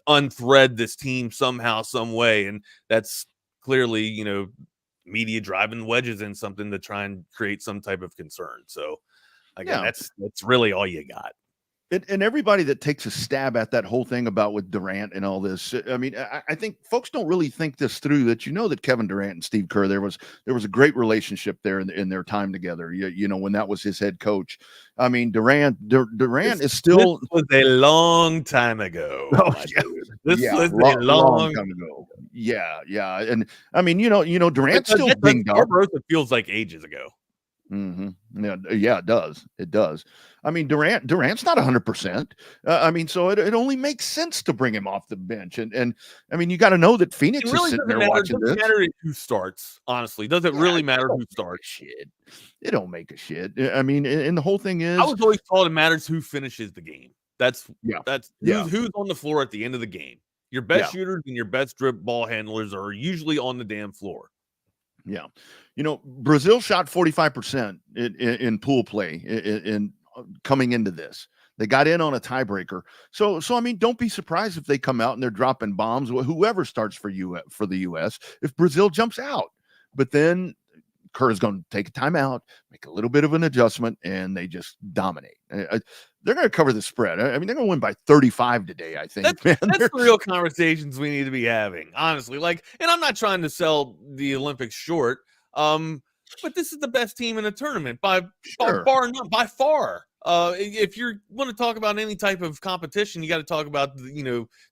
unthread this team somehow, some way, and that's clearly media driving wedges in something to try and create some type of concern. So again, that's really all you got. And everybody that takes a stab at that whole thing about with Durant and all this, I mean, I think folks don't really think this through, that that Kevin Durant and Steve Kerr, there was a great relationship there in their time together. When that was his head coach. I mean, Durant is still. This was a long time ago. Oh, yeah. This was a long time ago. Yeah, and I mean, Durant's still dinged up. It feels like ages ago. Yeah, it does. It does. I mean, Durant's not 100%. I mean, so it only makes sense to bring him off the bench. And I mean, you got to know that Phoenix It really is sitting doesn't there matter. watching It doesn't this. matter who starts, honestly. Does it really matter who starts? Shit. It don't make a shit. I mean, and the whole thing is, I was always told it matters who finishes the game. That's Yeah. who's on the floor at the end of the game. Your best shooters and your best drip ball handlers are usually on the damn floor. Yeah. You know, Brazil shot 45% in pool play in coming into this. They got in on a tiebreaker. So I mean, don't be surprised if they come out and they're dropping bombs. Whoever starts for the US, if Brazil jumps out. But then Kerr is going to take a timeout, make a little bit of an adjustment, and they just dominate. They're going to cover the spread. I mean, they're going to win by 35 today, I think. That's the real conversations we need to be having, honestly. Like, and I'm not trying to sell the Olympics short, but this is the best team in the tournament by far. If you want to talk about any type of competition, you got to talk about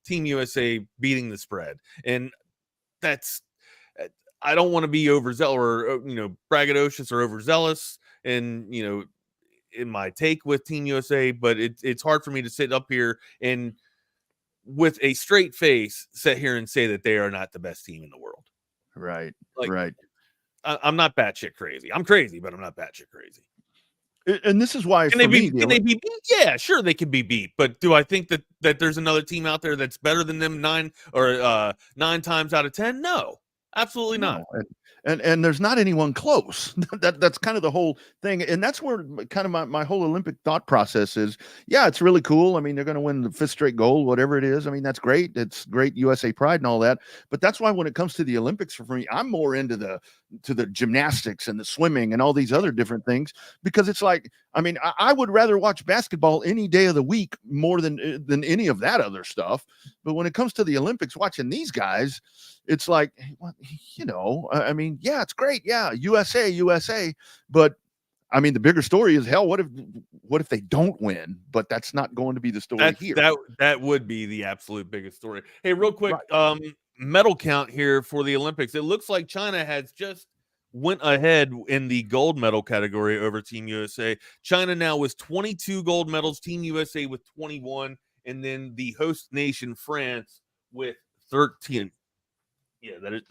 Team USA beating the spread, and that's. I don't want to be overzealous or braggadocious or overzealous, and in my take with Team USA, but it's hard for me to sit up here and with a straight face sit here and say that they are not the best team in the world. Right. Like, right. I'm not batshit crazy. I'm crazy, but I'm not batshit crazy. And this is why can they be beat? Yeah, sure they can be beat. But do I think that there's another team out there that's better than them 9 times out of 10? No. Absolutely not. And there's not anyone close. That's kind of the whole thing. And that's where kind of my whole Olympic thought process is. Yeah, it's really cool. I mean, they're going to win the 5th straight gold, whatever it is. I mean, that's great. It's great USA pride and all that. But that's why when it comes to the Olympics for me, I'm more into the gymnastics and the swimming and all these other different things, because it's like, I mean, I would rather watch basketball any day of the week more than any of that other stuff. But when it comes to the Olympics, watching these guys, it's like, well, I mean, yeah, it's great. Yeah, USA. But I mean, the bigger story is, hell, what if they don't win? But that's not going to be the story here. That would be the absolute biggest story. Hey, real quick, medal count here for the Olympics. It looks like China has just went ahead in the gold medal category over Team USA. China now with 22 gold medals, Team USA with 21, and then the host nation France with 13. Yeah, that is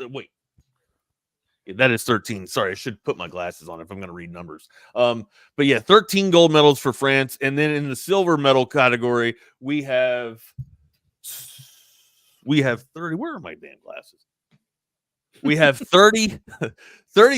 that is 13. Sorry, I should put my glasses on if I'm going to read numbers. But yeah, 13 gold medals for France, and then in the silver medal category, we have 30. Where are my damn glasses? We have 30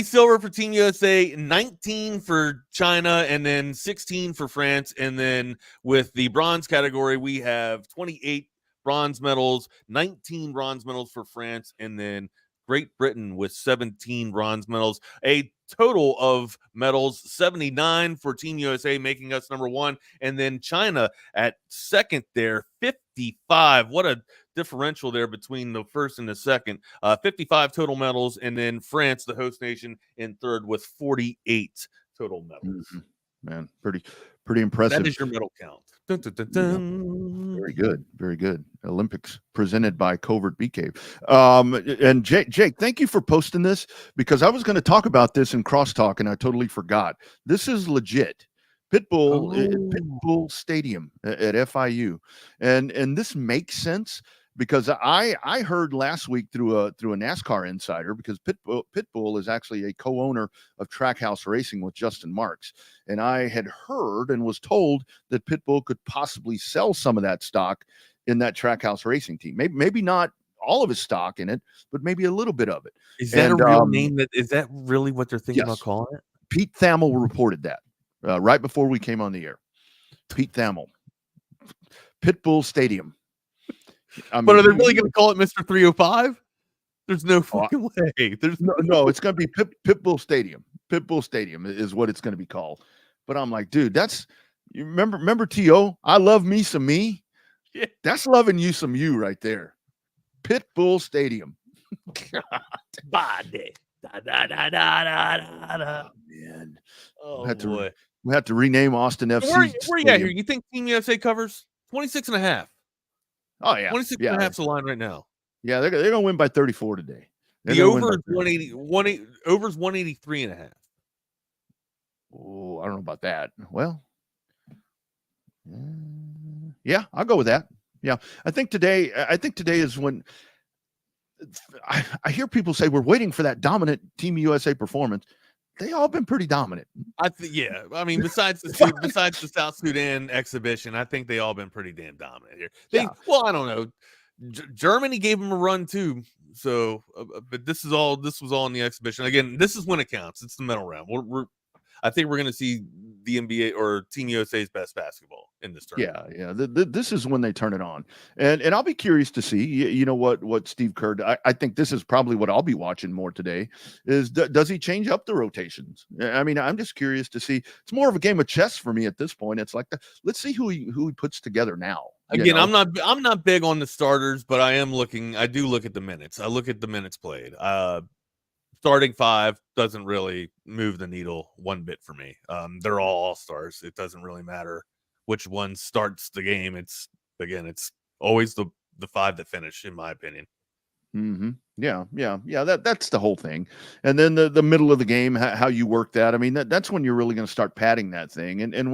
silver for Team USA, 19 for China, and then 16 for France. And then with the bronze category, we have 28 bronze medals, 19 bronze medals for France, and then Great Britain with 17 bronze medals. A total of medals, 79 for Team USA, making us number 1. And then China at second there, 55. What a differential there between the first and the second. 55 total medals. And then France, the host nation, in third with 48 total medals. Man, pretty impressive. That is your medal count. Dun, dun, dun, dun. Very good. Olympics presented by Covert Bee Cave. And Jake, thank you for posting this, because I was going to talk about this in crosstalk and I totally forgot. This is legit. Pitbull Stadium at FIU, and this makes sense because I heard last week through a NASCAR insider, because Pitbull is actually a co-owner of Trackhouse Racing with Justin Marks, and I had heard and was told that Pitbull could possibly sell some of that stock in that Trackhouse Racing team. Maybe not all of his stock in it, but maybe a little bit of it. Is that a real name? Is that really what they're thinking about calling it? Pete Thamel reported that right before we came on the air. Pete Thamel, Pitbull Stadium. But are they really going to call it Mr. 305? There's no fucking way. There's no. It's going to be Pitbull Stadium. Pitbull Stadium is what it's going to be called. But I'm like, dude, you remember T.O.? I love me some me. Yeah. That's loving you some you right there. Pitbull Stadium. God. Body. Da, da, da, da, da, da. Oh, man. Oh, boy. We have to rename Austin FC. Where you at here? You think Team USA covers 26.5? Oh, yeah. 26.5 is the line right now. Yeah, they're going to win by 34 today. The over is 183.5. Oh, I don't know about that. Well, yeah, I'll go with that. Yeah, I think today is when I hear people say we're waiting for that dominant Team USA performance. They all been pretty dominant. Yeah. I mean, besides the South Sudan exhibition, I think they all been pretty damn dominant here. Well, I don't know. Germany gave them a run too. So, but this was all in the exhibition. Again, this is when it counts. It's the medal round. I think we're going to see the NBA or Team USA's best basketball in this tournament. Yeah. This is when they turn it on, and I'll be curious to see. You know what Steve Kerr. I think this is probably what I'll be watching more today. Is does he change up the rotations? I mean, I'm just curious to see. It's more of a game of chess for me at this point. It's like let's see who he puts together now. Again, I'm not big on the starters, but I do look at the minutes. I look at the minutes played. Starting five doesn't really move the needle one bit for me. They're all stars. It doesn't really matter which one starts the game. It's always the five that finish, in my opinion. Mm-hmm. Yeah. That's the whole thing. And then the middle of the game, how you work that. I mean, that's when you're really going to start padding that thing. And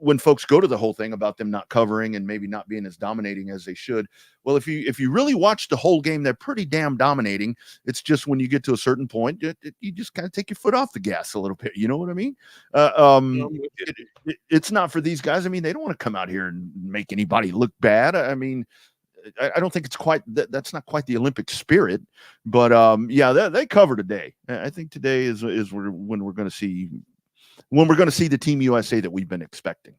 when folks go to the whole thing about them not covering and maybe not being as dominating as they should. Well, if you really watch the whole game, they're pretty damn dominating. It's just when you get to a certain point, you just kind of take your foot off the gas a little bit. You know what I mean? It's not for these guys. I mean, they don't want to come out here and make anybody look bad. I mean, I don't think it's quite that's not quite the Olympic spirit, but they cover today. I think today is when we're going to see the Team USA that we've been expecting.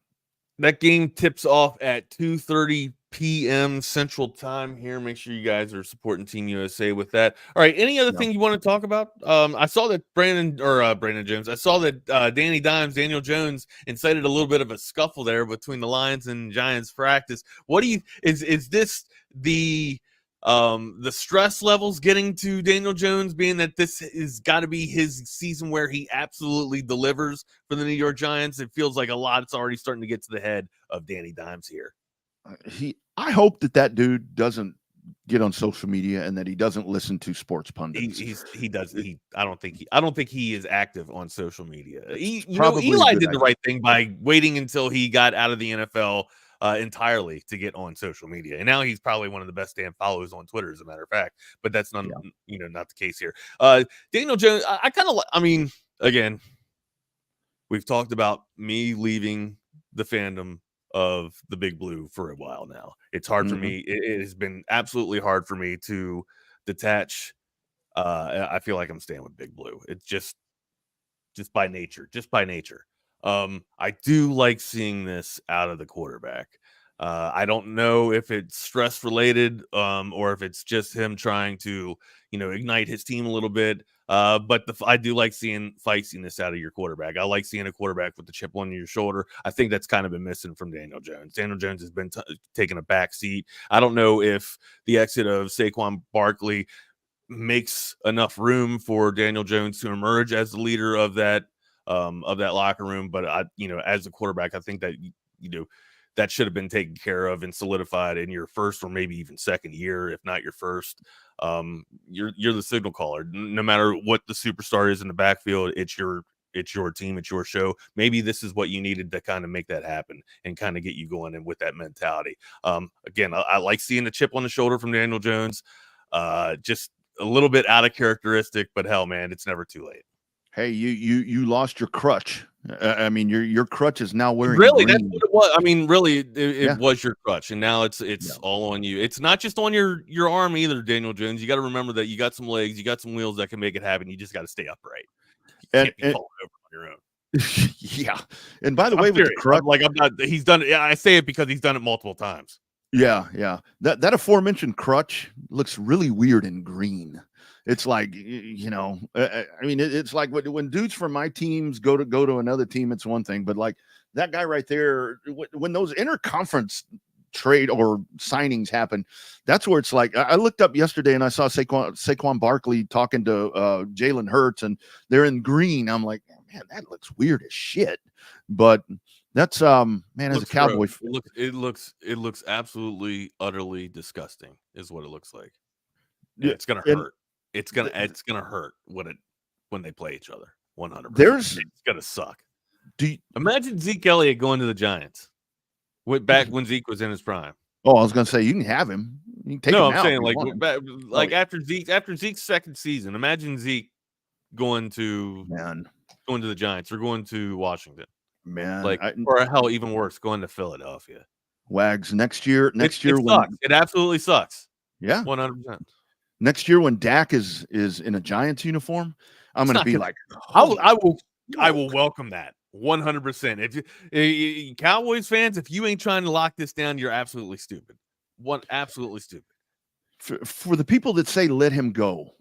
That game tips off at 2:30 p.m. Central Time here. Make sure you guys are supporting Team USA with that. All right. Any other thing you want to talk about? I saw that Brandon Jones. I saw that Daniel Jones incited a little bit of a scuffle there between the Lions and Giants practice. What do you is this the stress levels getting to Daniel Jones, being that this is got to be his season where he absolutely delivers for the New York Giants? It feels like a lot's already starting to get to the head of Danny Dimes here. I hope that dude doesn't get on social media and that he doesn't listen to sports pundits. I don't think he is active on social media. Eli did the right thing by waiting until he got out of the NFL entirely to get on social media, and now he's probably one of the best damn followers on Twitter, as a matter of fact. But that's not the case here. Daniel Jones, again, we've talked about me leaving the fandom of the Big Blue for a while now. It's hard for me. It has been absolutely hard for me to detach. I feel like I'm staying with Big Blue. It's just by nature. I do like seeing this out of the quarterback. I don't know if it's stress related or if it's just him trying to, ignite his team a little bit. But I do like seeing feistiness out of your quarterback. I like seeing a quarterback with the chip on your shoulder. I think that's kind of been missing from Daniel Jones. Daniel Jones has been taking a back seat. I don't know if the exit of Saquon Barkley makes enough room for Daniel Jones to emerge as the leader of that locker room. But as a quarterback, I think that, that should have been taken care of and solidified in your first or maybe even second year, if not your first. You're the signal caller. No matter what the superstar is in the backfield, it's your team, it's your show. Maybe this is what you needed to kind of make that happen and kind of get you going in with that mentality. Again, I like seeing the chip on the shoulder from Daniel Jones. Just a little bit out of characteristic, but hell, man, it's never too late. Hey, you lost your crutch. I mean, your crutch is now wearing really green. That's what it was. I mean, really, it was your crutch, and now it's all on you. It's not just on your arm either, Daniel Jones. You got to remember that you got some legs, you got some wheels that can make it happen. You just got to stay upright. You can't be falling over on your own. Yeah. And by the way, with the crutch, I'm not. He's done it. Yeah, I say it because he's done it multiple times. Yeah. That aforementioned crutch looks really weird in green. It's like, it's like when dudes from my teams go to another team, it's one thing, but like that guy right there, when those interconference trade or signings happen, that's where it's like, I looked up yesterday and I saw Saquon Barkley talking to Jalen Hurts, and they're in green. I'm like, man, that looks weird as shit. But that's man, as a Cowboy, it looks absolutely utterly disgusting is what it looks like. Yeah, it's gonna hurt. It's gonna hurt when they play each other. 100%. There's it's gonna suck. Do you, imagine Zeke Elliott going to the Giants? Went back when Zeke was in his prime. Oh, I was going to say you can have him. You can take him I'm now saying if you want him. after Zeke's second season. Imagine Zeke going to the Giants or going to Washington. Man, or hell, even worse, going to Philadelphia. Wags next year. It sucks. It absolutely sucks. Yeah, 100%. Next year when Dak is in a Giants uniform, I'm going to be like, I will welcome that 100%. If Cowboys fans, if you ain't trying to lock this down, you're absolutely stupid. Absolutely stupid. For the people that say let him go,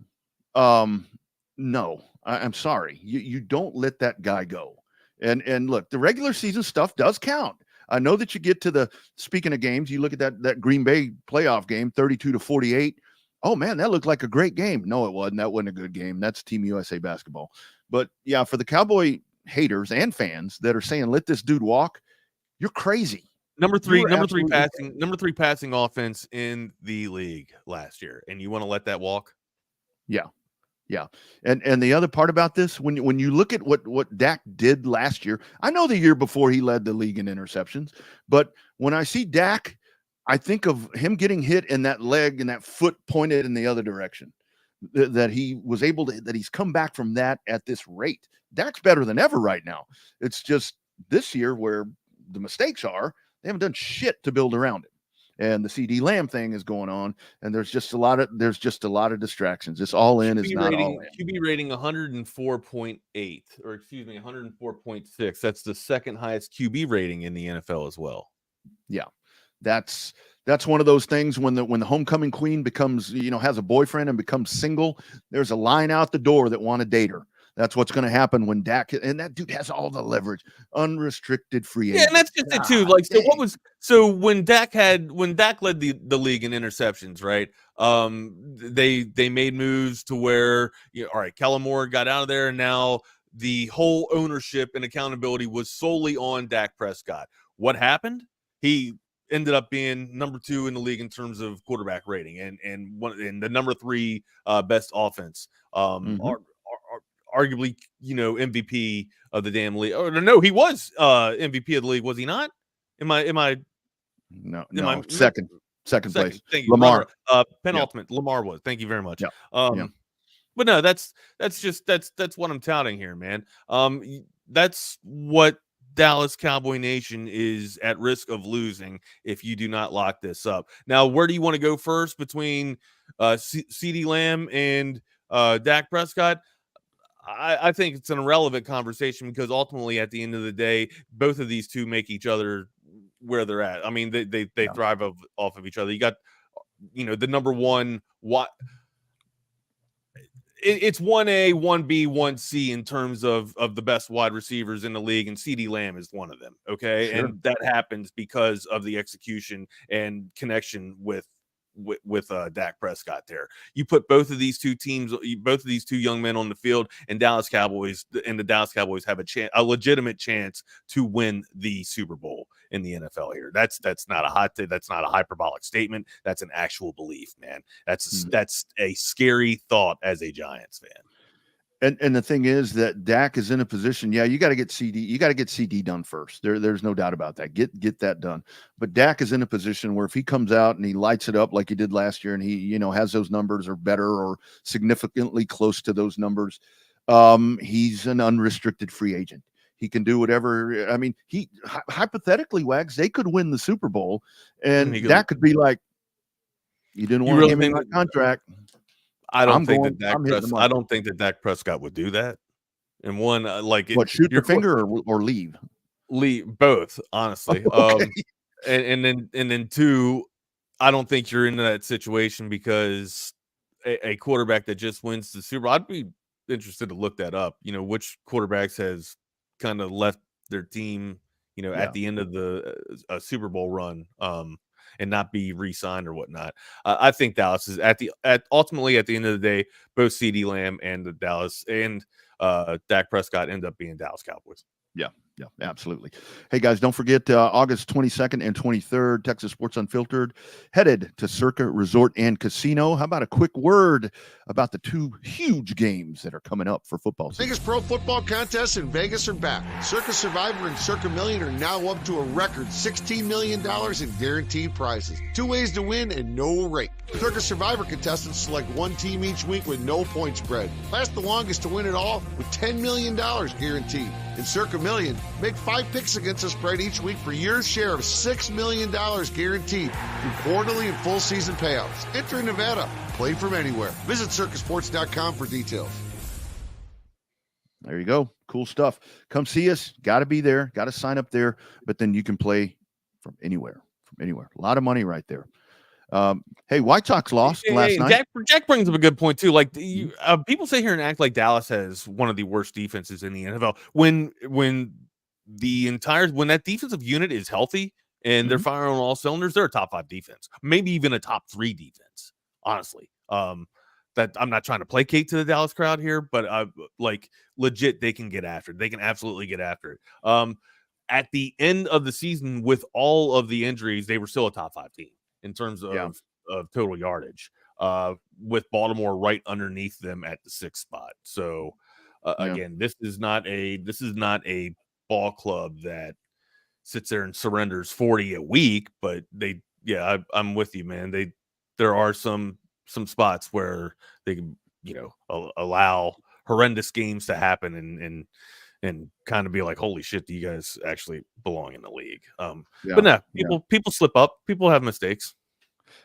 no, I'm sorry. You don't let that guy go. And look, the regular season stuff does count. I know that you get to speaking of games, you look at that Green Bay playoff game, 32-48. Oh man, that looked like a great game. No, it wasn't. That wasn't a good game. That's Team USA basketball. But yeah, for the Cowboy haters and fans that are saying, let this dude walk, you're crazy. Number three passing offense in the league last year. And you want to let that walk? Yeah. Yeah. And the other part about this, when you look at what Dak did last year, I know the year before he led the league in interceptions, but when I see Dak, I think of him getting hit in that leg and that foot pointed in the other direction, that he was able to, that he's come back from that at this rate. Dak's better than ever right now. It's just this year where the mistakes are, they haven't done shit to build around it. And the CD Lamb thing is going on, and there's just a lot of distractions. It's all in, is not all in. QB rating 104.8, or excuse me, 104.6. That's the second highest QB rating in the NFL as well. Yeah, that's one of those things when the homecoming queen becomes, has a boyfriend and becomes single. There's a line out the door that want to date her. That's what's going to happen when Dak, and that dude has all the leverage, unrestricted free agent. Yeah, and that's just it too. Like, when Dak led the league in interceptions, right? They made moves to where, all right, Kellen Moore got out of there, and now the whole ownership and accountability was solely on Dak Prescott. What happened? He ended up being number 2 in the league in terms of quarterback rating, and the number 3 best offense. Arguably, MVP of the damn league. Oh no, he was MVP of the league, was he not? Am I? No, second place. Thank you, Lamar. Penultimate. Yeah. Lamar was. Thank you very much. Yeah. But no, that's what I'm touting here, man. That's what Dallas Cowboy Nation is at risk of losing if you do not lock this up. Now, where do you want to go first between CD Lamb and Dak Prescott? I think it's an irrelevant conversation because ultimately, at the end of the day, both of these two make each other where they're at. I mean, they thrive off of each other. You got, the number one. It's 1A, 1B, 1C in terms of the best wide receivers in the league, and CD Lamb is one of them. Okay, sure. And that happens because of the execution and connection with Dak Prescott there. You put both of these two teams, both of these two young men on the field, and the Dallas Cowboys have a legitimate chance to win the Super Bowl in the NFL here. That's not a hot take. That's not a hyperbolic statement. That's an actual belief, man. That's a scary thought as a Giants fan. And the thing is that Dak is in a position. Yeah, you got to get CD. You got to get CD done first. There's no doubt about that. Get that done. But Dak is in a position where if he comes out and he lights it up like he did last year, and he has those numbers or better or significantly close to those numbers, he's an unrestricted free agent. He can do whatever. I mean, he hypothetically, Wags, they could win the Super Bowl, and Dak could be like, "You didn't want to give me my contract." I don't think that Dak Prescott would do that. And one, shoot your finger or leave? Leave both, honestly. Okay. And then two, I don't think you're into that situation because a quarterback that just wins the Super Bowl, I'd be interested to look that up. Which quarterbacks has kind of left their team, at the end of the Super Bowl run, and not be re-signed or whatnot. I think Dallas is ultimately at the end of the day, both CD Lamb and Dak Prescott end up being Dallas Cowboys. Yeah. Yeah, absolutely. Hey, guys, don't forget August 22nd and 23rd, Texas Sports Unfiltered, headed to Circa Resort and Casino. How about a quick word about the two huge games that are coming up for football season? Biggest pro football contests in Vegas are back. Circa Survivor and Circa Million are now up to a record $16 million in guaranteed prizes. 2 ways to win and no rake. Circa Survivor contestants select one team each week with no point spread. Last the longest to win it all with $10 million guaranteed. In Circa Million, make 5 picks against the spread each week for your share of $6 million guaranteed through quarterly and full season payouts. Enter in Nevada. Play from anywhere. Visit circasports.com for details. There you go. Cool stuff. Come see us. Got to be there. Got to sign up there. But then you can play from anywhere. From anywhere. A lot of money right there. Hey, White Sox lost last night. Jack brings up a good point too. Like people sit here and act like Dallas has one of the worst defenses in the NFL. When that defensive unit is healthy and they're firing on all cylinders, they're a top 5 defense, maybe even a top 3 defense. Honestly, that I'm not trying to placate to the Dallas crowd here, but like legit, they can get after it. They can absolutely get after it. At the end of the season, with all of the injuries, they were still a top 5 team in terms of total yardage, with Baltimore right underneath them at the 6th spot. So again, this is not a ball club that sits there and surrenders 40 a week, but I'm with you, man. There are some spots where they can, allow horrendous games to happen and kind of be like, holy shit, do you guys actually belong in the league? But no, people slip up, people have mistakes.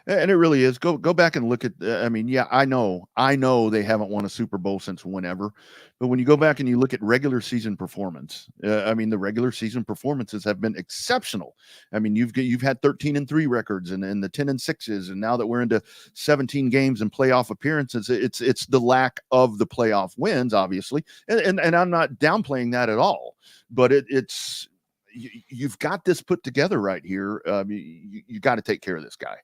And it really is. Go back and look at. I know they haven't won a Super Bowl since whenever, but when you go back and you look at regular season performance, the regular season performances have been exceptional. I mean, you've had 13-3 records and the 10-6s, and now that we're into 17 games and playoff appearances, it's the lack of the playoff wins, obviously, and I'm not downplaying that at all, but it's you've got this put together right here. You got to take care of this guy.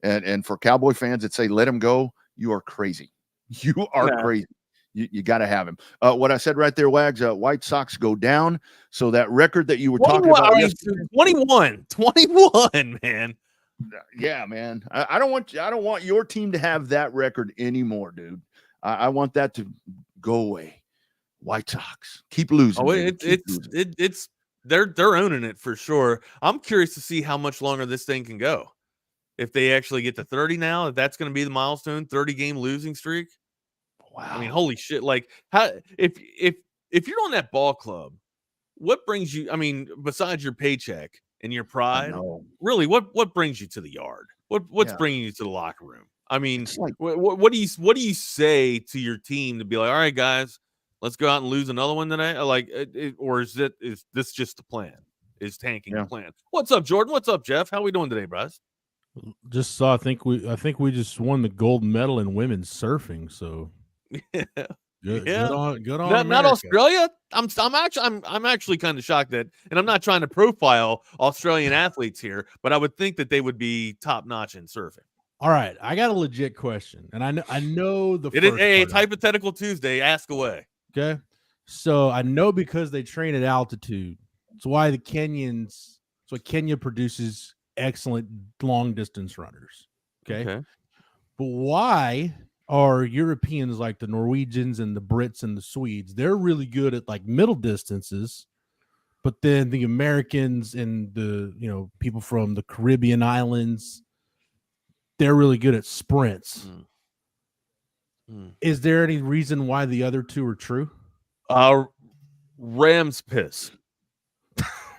And for Cowboy fans that say, let him go, you are crazy. You are crazy. You got to have him. What I said right there, Wags, White Sox go down. So that record that you were talking about. 21, man. Yeah, man. I don't want your team to have that record anymore, dude. I want that to go away. White Sox. Keep losing. They're owning it for sure. I'm curious to see how much longer this thing can go. If they actually get to 30 now, if that's going to be the milestone, 30-game losing streak. Wow. I mean, holy shit. Like, how if you're on that ball club, what brings you, besides your paycheck and your pride, really, what brings you to the yard? What's bringing you to the locker room? I mean, what do you say to your team to be like, all right, guys, let's go out and lose another one today? Like, or is this just the plan? Is tanking the plan? What's up, Jordan? What's up, Jeff? How we doing today, bros? Just saw. I think we just won the gold medal in women's surfing. So good on. Not Australia. I'm actually kind of shocked that, and I'm not trying to profile Australian athletes here, but I would think that they would be top notch in surfing. All right, I got a legit question, and I know it's hypothetical Tuesday. Ask away. Okay, so I know because they train at altitude. It's why Kenya produces excellent long distance runners. Okay. But why are Europeans like the Norwegians and the Brits and the Swedes? They're really good at like middle distances, but then the Americans and the people from the Caribbean islands, they're really good at sprints. Is there any reason why the other two are true? Ram's piss.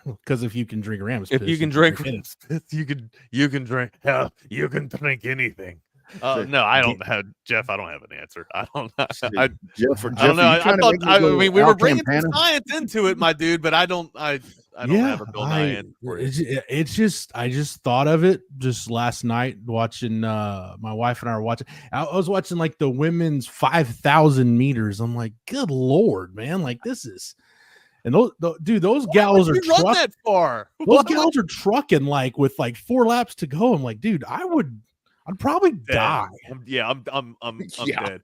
Because if you can drink ram's piss, you can drink ram's piss, you can drink. Hell, you can drink anything. No, I don't have Jeff. I don't have an answer. I don't know. I don't know. We were bringing science into it, my dude, but I don't have a Bill Nye answer for it. I just thought of it just last night watching. My wife and I were watching. I was watching like the women's 5,000 meters. I'm like, good Lord, man! Like this is. And those gals are run that far. Those gals are trucking like with like 4 laps to go. I'm like, dude, I'd probably die. I'm dead.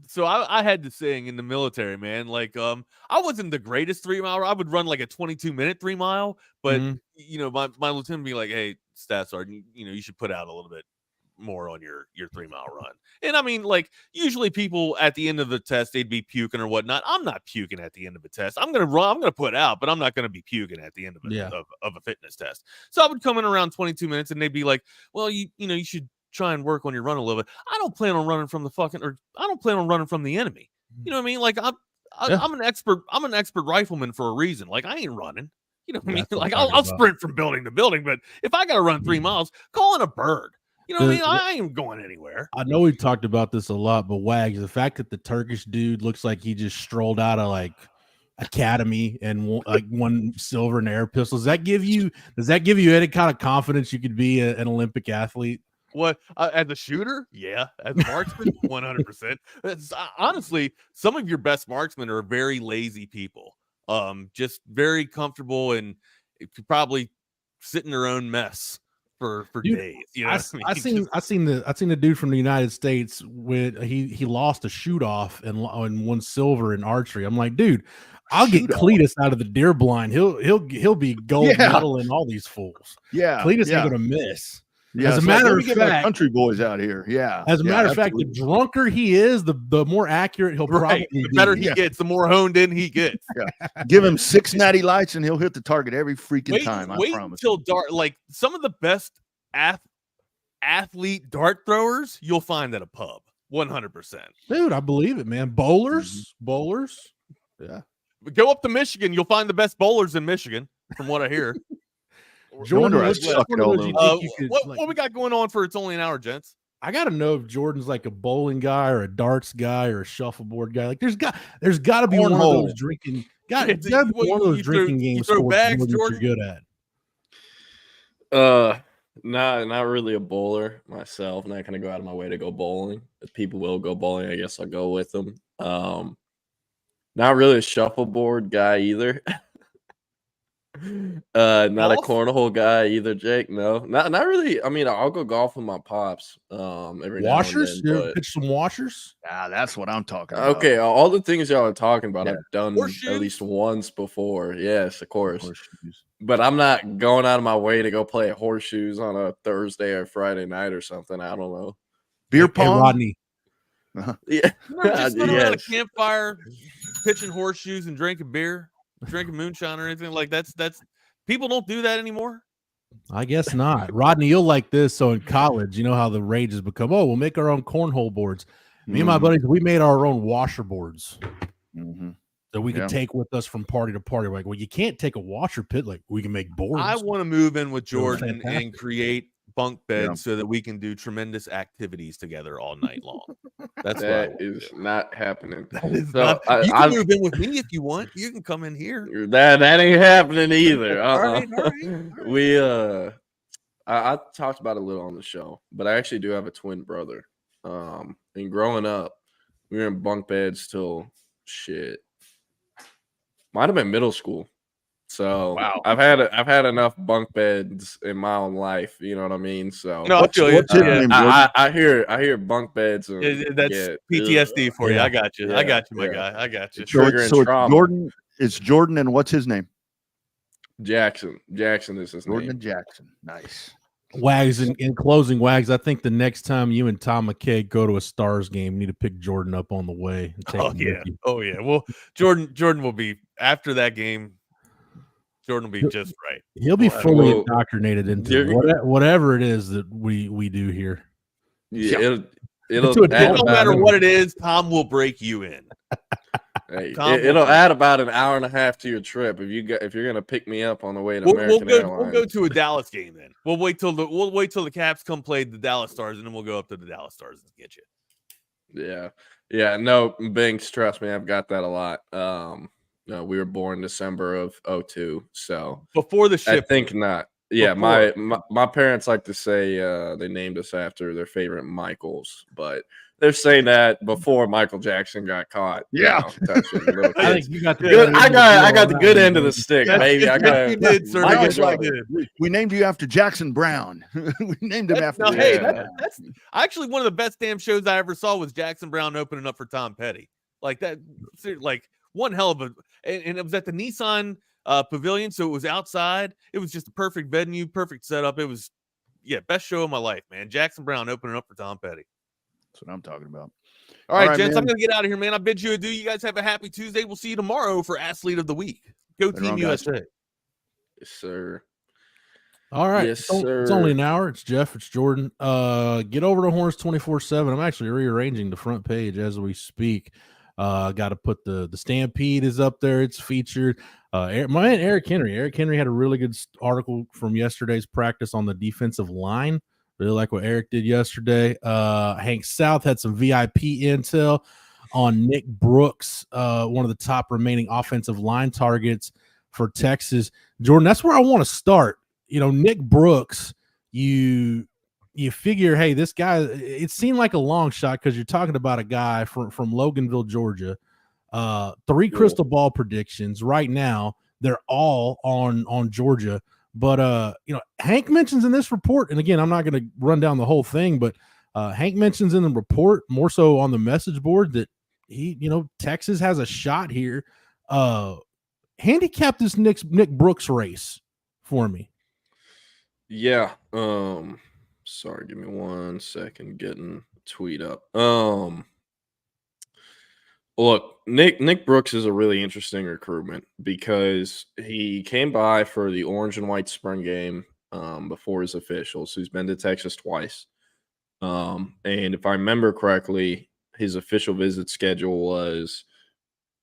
So I had to sing in the military, man. Like, I wasn't the greatest 3 mile. I would run like a 22-minute 3 mile, but my lieutenant would be like, "Hey, Staff Sergeant, you should put out a little bit more on your 3 mile run." And I mean, like, usually people at the end of the test, they'd be puking or whatnot. I'm not puking at the end of a test. I'm gonna put out, but I'm not gonna be puking at the end of a fitness test. So I would come in around 22 minutes, and they'd be like, "Well, you should try and work on your run a little bit." I don't plan on running from I don't plan on running from the enemy. You know what I mean? Like, I'm an expert rifleman for a reason. Like, I ain't running. You know what I mean? Like, I'll sprint from building to building, but if I got to run 3 miles, call in a bird. You know what I mean? I ain't going anywhere. I know we talked about this a lot, but Wags, the fact that the Turkish dude looks like he just strolled out of like academy and won silver in air pistol, does that give you any kind of confidence you could be an Olympic athlete? What, as a shooter? Yeah. As a marksman, 100%. Honestly, some of your best marksmen are very lazy people. Just very comfortable and probably sit in their own mess for days. You know, I seen the dude from the United States with he lost a shoot off and won silver in archery. I'm like, dude, I'll get Cletus out of the deer blind. He'll be gold medal in all these fools. Yeah, Cletus ain't gonna miss. Yeah, as a matter of fact, country boys out here. Yeah. As a matter of fact, the drunker he is, the more accurate he'll probably be. The better he gets, the more honed in he gets. Give him 6 natty lights and he'll hit the target every freaking time. I promise. Until dart, like some of the best athlete dart throwers, you'll find at a pub. 100%. Dude, I believe it, man. Bowlers. Yeah. Go up to Michigan, you'll find the best bowlers in Michigan, from what I hear. Jordan, what we got going on for It's Only an Hour, gents? I gotta know if Jordan's like a bowling guy or a darts guy or a shuffleboard guy. Like there's got to be one of those drinking. One of those drinking games. Throw bags, Jordan. You're good at. Not really a bowler myself. Not gonna go out of my way to go bowling. If people will go bowling, I guess I'll go with them. Not really a shuffleboard guy either. Not a cornhole guy either, Jake. No, not really. I mean, I'll go golf with my pops. Every washers. now and then, pitch some washers. That's what I'm talking about. Okay, all the things y'all are talking about, I've done at least once before. Yes, of course. But I'm not going out of my way to go play at horseshoes on a Thursday or Friday night or something. I don't know. Beer pong, Rodney. Yeah, just around a campfire, pitching horseshoes and drinking beer. Drinking moonshine or anything like that's people don't do that anymore. I guess not. Rodney, you'll like this. So in college, you know how the rage has become, we'll make our own cornhole boards. Me and my buddies, we made our own washer boards that we could take with us from party to party. Like, well, you can't take a washer pit. Like, we can make boards. I want to move in with Jordan and create bunk beds so that we can do tremendous activities together all night long. That is not happening. You can move in with me if you want. You can come in here. That ain't happening either. All right. We I talked about it a little on the show, but I actually do have a twin brother. And growing up, we were in bunk beds till might have been middle school. So I've had enough bunk beds in my own life, you know what I mean? So no, I hear bunk beds. And that's PTSD for you. I got you. I got you, my guy. I got you. So it's Jordan, and what's his name? Jackson. Jackson is his Jordan name. And Jackson. Nice. Wags, in closing, Wags, I think the next time you and Tom McKay go to a Stars game, you need to pick Jordan up on the way. And take him with you. Oh yeah. Well, Jordan will be after that game. Jordan will be just right. He'll be fully indoctrinated into whatever it is that we do here. Yeah, no matter what it is, Tom will break you in. Hey, it'll add about an hour and a half to your trip if you're gonna pick me up on the way to American Airlines. We'll go to a Dallas game then. We'll wait till the Caps come play the Dallas Stars, and then we'll go up to the Dallas Stars and get you. Yeah. No, Binks, trust me, I've got that a lot. No, we were born December of 2002, so before the ship. I think not. Yeah, my parents like to say they named us after their favorite Michaels, but They're saying that before Michael Jackson got caught. Yeah. Touching little I kids. think you got the Good. I got the good end of the stick, baby. I got you did, sir. Michael That's right, Jordan. good. We named you after Jackson Brown. We named him after. No, Jackson hey, Brown. that's actually one of the best damn shows I ever saw was Jackson Brown opening up for Tom Petty. Like that, like one hell of a, and it was at the Nissan Pavilion, so it was outside. It was just a perfect venue, perfect setup. It was, best show of my life, man. Jackson Brown opening up for Tom Petty. That's what I'm talking about. All right, gents, man. I'm going to get out of here, man. I bid you adieu. You guys have a happy Tuesday. We'll see you tomorrow for Athlete of the Week. Go Later Team on, USA. guys. Yes, sir. All right. Yes, It's sir. only an hour. It's Jeff. It's Jordan. Get over to Horns 24/7. I'm actually rearranging the front page as we speak. Got to put the Stampede is up there. It's featured. My man Eric Henry. Eric Henry had a really good article from yesterday's practice on the defensive line. Really like what Eric did yesterday. Hank South had some VIP intel on Nick Brooks, one of the top remaining offensive line targets for Texas. Jordan, that's where I want to start. Nick Brooks, you figure, hey, this guy, it seemed like a long shot because you're talking about a guy from Loganville, Georgia. 3 crystal ball predictions right now. They're all on Georgia. But, Hank mentions in this report, and again, I'm not going to run down the whole thing, but Hank mentions in the report, more so on the message board, that Texas has a shot here. Handicap this Nick Brooks race for me. Yeah. Sorry, give me 1 second getting a tweet up. Look, Nick Brooks is a really interesting recruitment because he came by for the orange and white spring game before his officials. He's been to Texas twice. And if I remember correctly, his official visit schedule was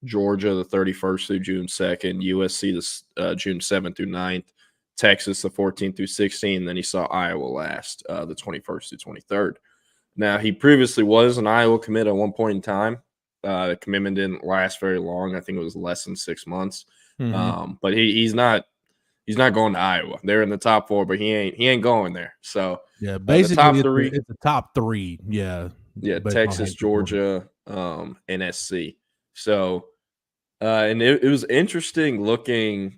Georgia the 31st through June 2nd, USC the June 7th through 9th, Texas the 14th through 16th, then he saw Iowa last, the 21st through 23rd. Now, he previously was an Iowa commit at one point in time. The commitment didn't last very long. I think it was less than 6 months. Mm-hmm. But he's not going to Iowa. They're in the top 4, but he ain't going there. So basically the top 3. It's the top 3. Yeah. Texas, Georgia, and SC. So and it was interesting looking.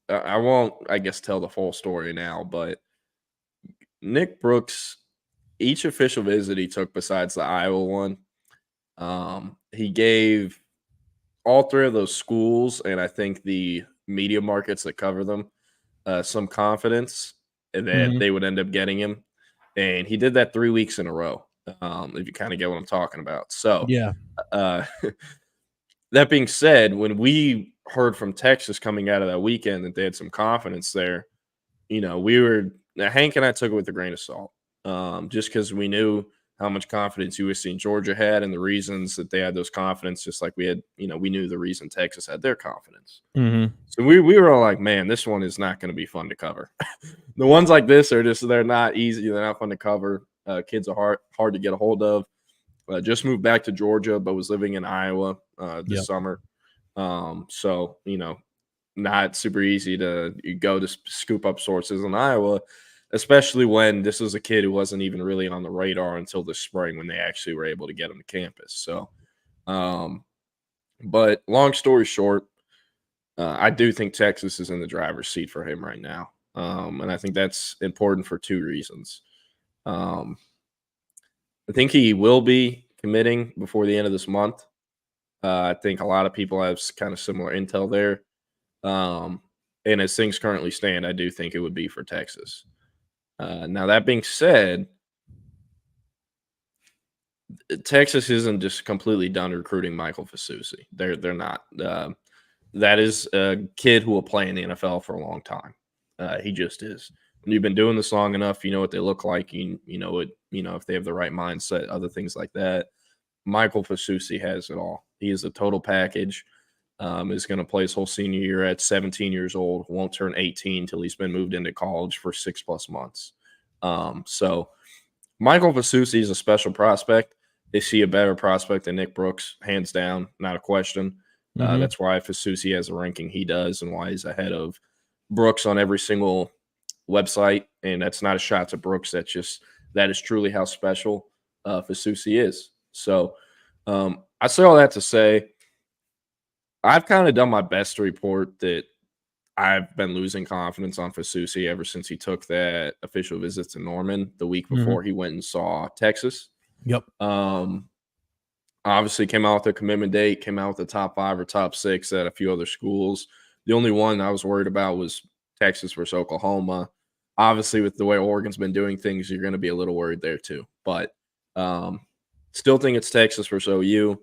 I won't, I guess, tell the full story now, but Nick Brooks, each official visit he took besides the Iowa one, he gave all 3 of those schools, and I think the media markets that cover them, some confidence that they would end up getting him. And he did that 3 weeks in a row, if you kind of get what I'm talking about. So, yeah. That being said, when we heard from Texas coming out of that weekend that they had some confidence there, Hank and I took it with a grain of salt, just because we knew how much confidence USC and Georgia had and the reasons that they had those confidence, just like we had, we knew the reason Texas had their confidence. Mm-hmm. So we were all like, man, this one is not going to be fun to cover. The ones like this they're not easy. They're not fun to cover. Kids are hard to get a hold of. Just moved back to Georgia, but was living in Iowa this summer. So, not super easy to go to scoop up sources in Iowa, especially when this was a kid who wasn't even really on the radar until this spring when they actually were able to get him to campus. So, but long story short, I do think Texas is in the driver's seat for him right now. And I think that's important for 2 reasons. I think he will be committing before the end of this month. I think a lot of people have kind of similar intel there. And as things currently stand, I do think it would be for Texas. Now, that being said, Texas isn't just completely done recruiting Michael Fasusi. They're not. That is a kid who will play in the NFL for a long time. He just is. When you've been doing this long enough, you know what they look like. You know if they have the right mindset, other things like that. Michael Fasusi has it all. He is a total package. Is going to play his whole senior year at 17 years old. Won't turn 18 till he's been moved into college for 6+ months. So Michael Fasusi is a special prospect. They see a better prospect than Nick Brooks, hands down, not a question. That's why Fasusi has a ranking he does and why he's ahead of Brooks on every single website. And that's not a shot to Brooks. That is truly how special Fasusi is. So I say all that to say I've kind of done my best to report that I've been losing confidence on Fasusi ever since he took that official visit to Norman the week before he went and saw Texas. Yep. Obviously came out with a commitment date, came out with the top 5 or top 6 at a few other schools. The only one I was worried about was Texas versus Oklahoma. Obviously, with the way Oregon's been doing things, you're going to be a little worried there too. But still think it's Texas versus OU.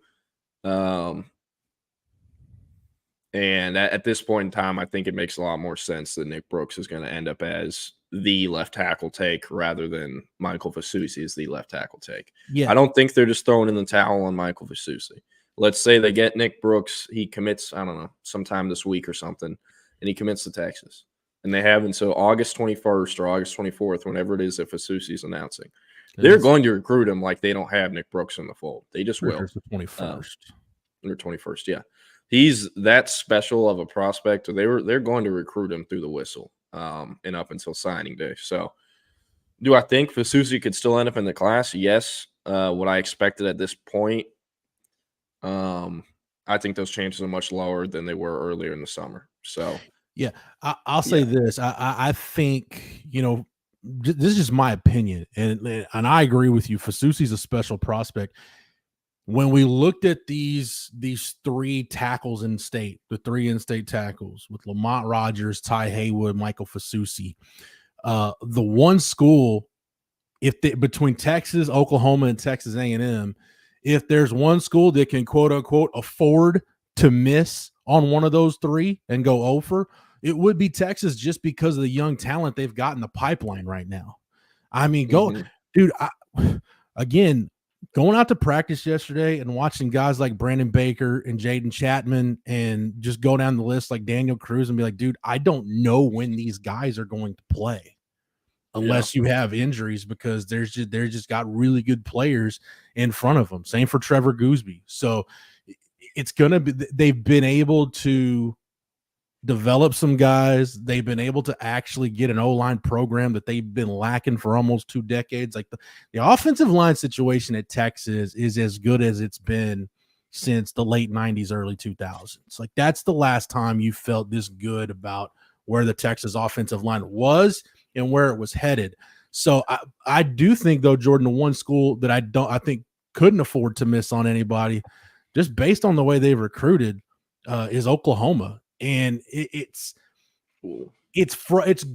And at this point in time, I think it makes a lot more sense that Nick Brooks is going to end up as the left tackle take rather than Michael Fasusi as the left tackle take. Yeah. I don't think they're just throwing in the towel on Michael Fasusi. Let's say they get Nick Brooks. He commits, I don't know, sometime this week or something, and he commits to Texas. And they have until August 21st or August 24th, whenever it is that Fasusi's announcing. They're going to recruit him like they don't have Nick Brooks in the fold. They just will. The 21st. Or 21st, yeah. He's that special of a prospect. They're going to recruit him through the whistle and up until signing day. So do I think Fasusi could still end up in the class? Yes. What I expected at this point, I think those chances are much lower than they were earlier in the summer. So yeah, I'll say this. I think, this is just my opinion, and I agree with you. Fasusi's a special prospect. When we looked at these 3 tackles in state, the 3 in-state tackles with Lamont Rogers, Ty Haywood, Michael Fasusi, the one school, between Texas, Oklahoma, and Texas A&M, if there's one school that can quote unquote afford to miss on one of those 3 and go over, it would be Texas, just because of the young talent they've got in the pipeline right now. I mean, dude. Again. Going out to practice yesterday and watching guys like Brandon Baker and Jaden Chapman and just go down the list like Daniel Cruz and be like, dude, I don't know when these guys are going to play unless you have injuries, because they're just got really good players in front of them. Same for Trevor Gooseby. So it's going to be, they've been able to develop some guys. They've been able to actually get an O-line program that they've been lacking for almost 2 decades. Like the offensive line situation at Texas is as good as it's been since the late 90s, early 2000s. Like that's the last time you felt this good about where the Texas offensive line was and where it was headed. So I do think, though, Jordan, the one school that I think couldn't afford to miss on anybody, just based on the way they've recruited, is Oklahoma. And it's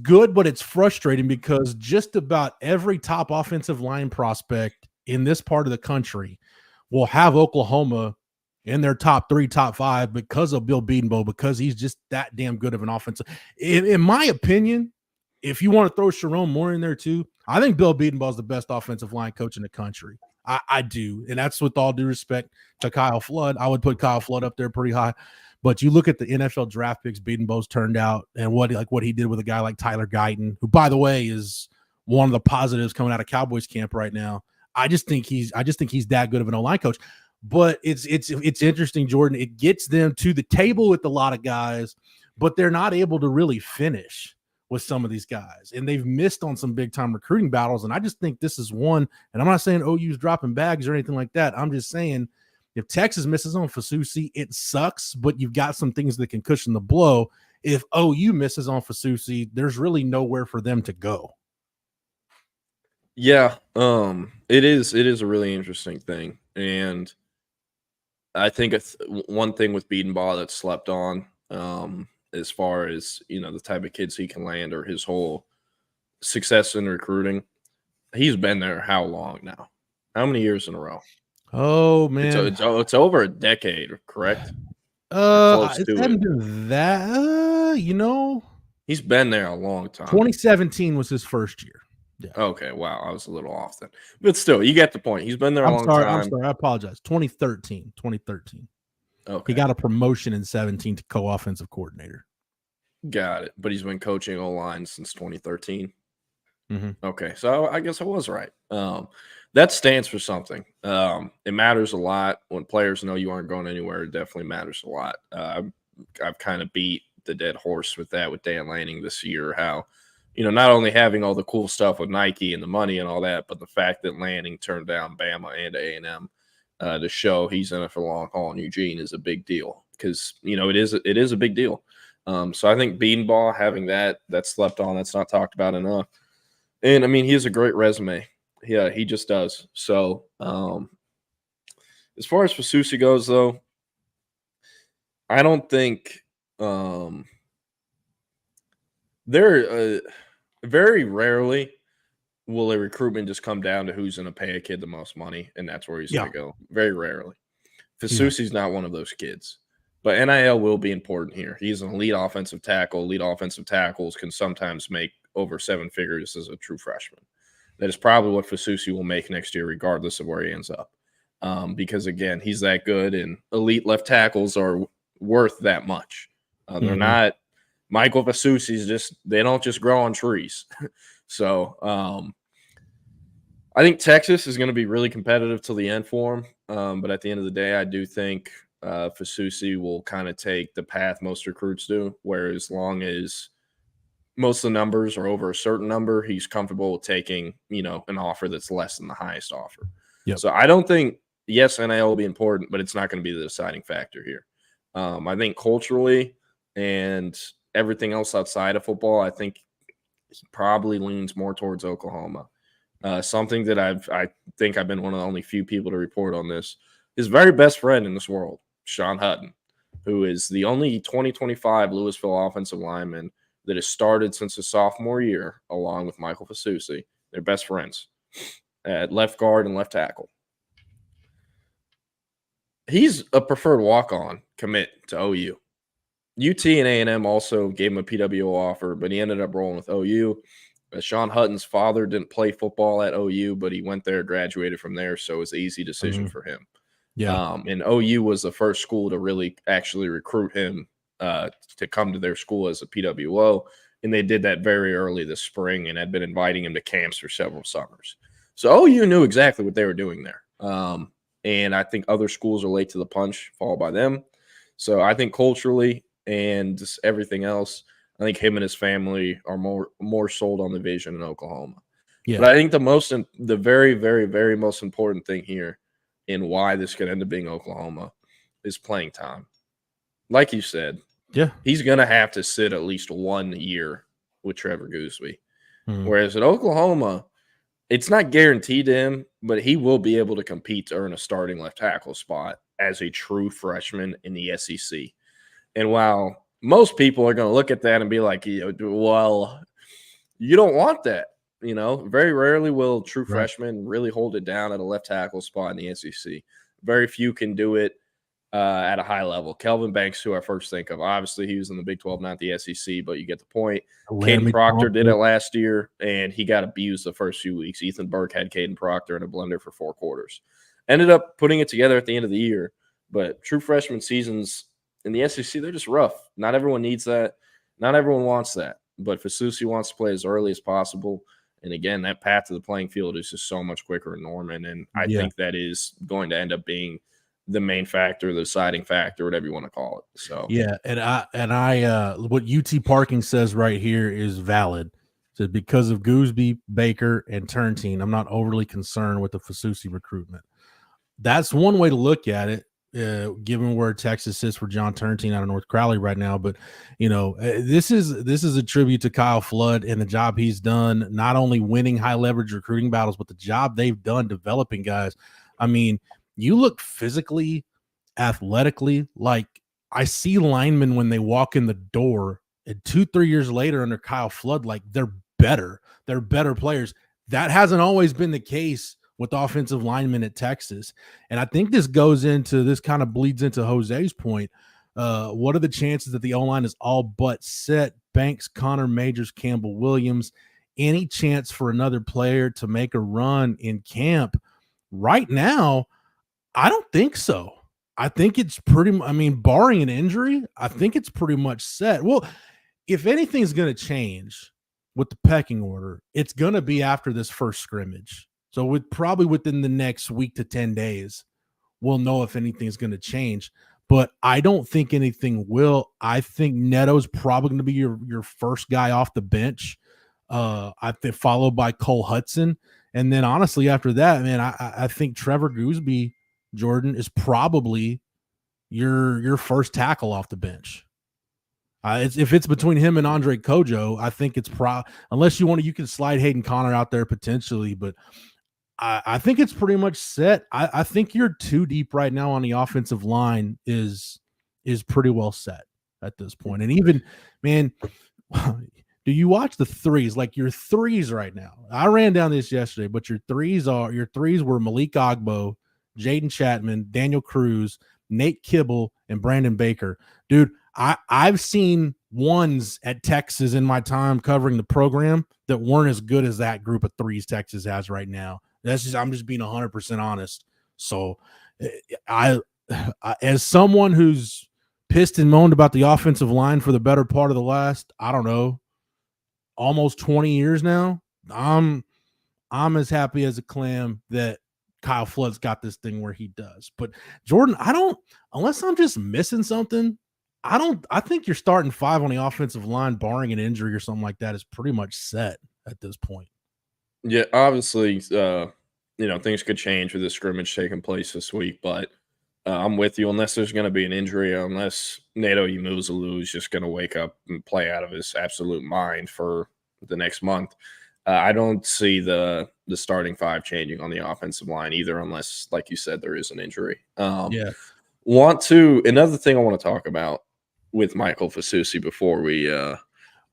good, but it's frustrating because just about every top offensive line prospect in this part of the country will have Oklahoma in their top 3, top 5 because of Bill Bedenbaugh, because he's just that damn good of an offensive. In my opinion, if you want to throw Sharon Moore in there too, I think Bill Bedenbaugh is the best offensive line coach in the country. I do, and that's with all due respect to Kyle Flood. I would put Kyle Flood up there pretty high. But you look at the NFL draft picks Bedenbaugh's turned out, and what he did with a guy like Tyler Guyton, who, by the way, is one of the positives coming out of Cowboys camp right now. I just think he's that good of an O-line coach. But it's interesting, Jordan. It gets them to the table with a lot of guys, but they're not able to really finish with some of these guys, and they've missed on some big time recruiting battles. And I just think this is one. And I'm not saying OU's dropping bags or anything like that. I'm just saying, if Texas misses on Fasusi, it sucks, but you've got some things that can cushion the blow. If OU misses on Fasusi, there's really nowhere for them to go. Yeah, it is a really interesting thing. And I think one thing with Bedenbaugh that's slept on, as far as, the type of kids he can land or his whole success in recruiting, he's been there how long now? How many years in a row? Oh man, it's over a decade, correct? It hasn't been that. He's been there a long time. 2017 was his first year. Yeah. Okay, wow, I was a little off then, but still, you get the point. He's been there a long time. I'm sorry, I apologize. 2013. Okay, he got a promotion in 17 to co-offensive coordinator. Got it, but he's been coaching O-line since 2013. Mm-hmm. Okay, so I guess I was right. That stands for something. It matters a lot when players know you aren't going anywhere. It definitely matters a lot. I've kind of beat the dead horse with that with Dan Lanning this year. How, not only having all the cool stuff with Nike and the money and all that, but the fact that Lanning turned down Bama and A&M to show he's in it for the long haul in Eugene is a big deal because, it is a big deal. So I think Beanball having that's slept on, that's not talked about enough. And, he has a great resume. Yeah, he just does. So as far as Fasusi goes, though, I don't think very rarely will a recruitment just come down to who's going to pay a kid the most money, and that's where he's going to go. Very rarely. Fasusi's not one of those kids. But NIL will be important here. He's an elite offensive tackle. Elite offensive tackles can sometimes make over 7 figures as a true freshman. That is probably what Fasusi will make next year, regardless of where he ends up. Because, again, he's that good, and elite left tackles are worth that much. They're not – Michael Fasusi's they don't just grow on trees. So I think Texas is going to be really competitive till the end for him. But at the end of the day, I do think Fasusi will kind of take the path most recruits do, where as long as most of the numbers are over a certain number, he's comfortable with taking, an offer that's less than the highest offer. Yep. So I don't think, yes, NIL will be important, but it's not going to be the deciding factor here. I think culturally and everything else outside of football, I think he probably leans more towards Oklahoma. Something that I think I've been one of the only few people to report on this. His very best friend in this world, Sean Hutton, who is the only 2025 Louisville offensive lineman that has started since his sophomore year, along with Michael Fasusi. They're best friends at left guard and left tackle. He's a preferred walk-on commit to OU. UT and A&M also gave him a PWO offer, but he ended up rolling with OU. Sean Hutton's father didn't play football at OU, but he went there, graduated from there, so it was an easy decision for him. Yeah. And OU was the first school to really actually recruit him to come to their school as a PWO, and they did that very early this spring and had been inviting him to camps for several summers. So OU knew exactly what they were doing there. And I think other schools are late to the punch, followed by them. So I think culturally and just everything else, I think him and his family are more sold on the vision in Oklahoma. Yeah. But I think the very, very, very most important thing here in why this could end up being Oklahoma is playing time. Like you said, he's going to have to sit at least 1 year with Trevor Gooseby. Whereas at Oklahoma, it's not guaranteed to him, but he will be able to compete to earn a starting left tackle spot as a true freshman in the SEC. And while most people are going to look at that and be like, well, you don't want that. Very rarely will true freshmen really hold it down at a left tackle spot in the SEC. Very few can do it at a high level. Kelvin Banks, who I first think of, obviously he was in the Big 12, not the SEC, but you get the point. Caden Proctor did it last year, and he got abused the first few weeks. Ethan Burke had Caden Proctor in a blender for 4 quarters. Ended up putting it together at the end of the year, but true freshman seasons in the SEC, they're just rough. Not everyone needs that. Not everyone wants that, but Fasusi wants to play as early as possible. And again, that path to the playing field is just so much quicker in Norman, and I think that is going to end up being the main factor, the deciding factor, whatever you want to call it. So and I what UT Parking says right here is valid. So because of Gooseby, Baker, and Turntine, I'm not overly concerned with the Fasusi recruitment. That's one way to look at it, given where Texas sits for John Turntine out of North Crowley right now. But this is a tribute to Kyle Flood and the job he's done, not only winning high leverage recruiting battles, but the job they've done developing guys. I mean, you look physically, athletically, like I see linemen when they walk in the door, and 2-3 years later under Kyle Flood, like they're better players. That hasn't always been the case with offensive linemen at Texas. And I think this kind of bleeds into Jose's point. What are the chances that the O-line is all but set? Banks, Connor, Majors, Campbell, Williams, any chance for another player to make a run in camp? Right now, I don't think so. I think it's barring an injury, I think it's pretty much set. Well, if anything's going to change with the pecking order, it's going to be after this first scrimmage. So probably within the next week to 10 days, we'll know if anything's going to change. But I don't think anything will. I think Neto's probably going to be your first guy off the bench. I think followed by Cole Hudson. And then honestly, after that, man, I think Trevor Gooseby Jordan, is probably your first tackle off the bench. If it's between him and Andre Kojo, I think it's unless you can slide Hayden Connor out there potentially, but I think it's pretty much set. I think your 2 deep right now on the offensive line is pretty well set at this point. And even, man, do you watch the threes? Like your threes right now. I ran down this yesterday, but your threes were Malik Ogbo, Jaden Chapman, Daniel Cruz, Nate Kibble, and Brandon Baker. Dude, I've seen ones at Texas in my time covering the program that weren't as good as that group of threes Texas has right now. I'm just being 100% honest. So I as someone who's pissed and moaned about the offensive line for the better part of the last, I don't know, almost 20 years now, I'm as happy as a clam that Kyle Flood's got this thing where he does. But Jordan, unless I'm just missing something, I think you're starting 5 on the offensive line, barring an injury or something like that, is pretty much set at this point. Yeah, obviously, things could change with the scrimmage taking place this week, but I'm with you. Unless there's going to be an injury, unless Nato Umuzulu is just going to wake up and play out of his absolute mind for the next month, I don't see the starting 5 changing on the offensive line either, unless, like you said, there is an injury. Another thing I want to talk about with Michael Fasusi before we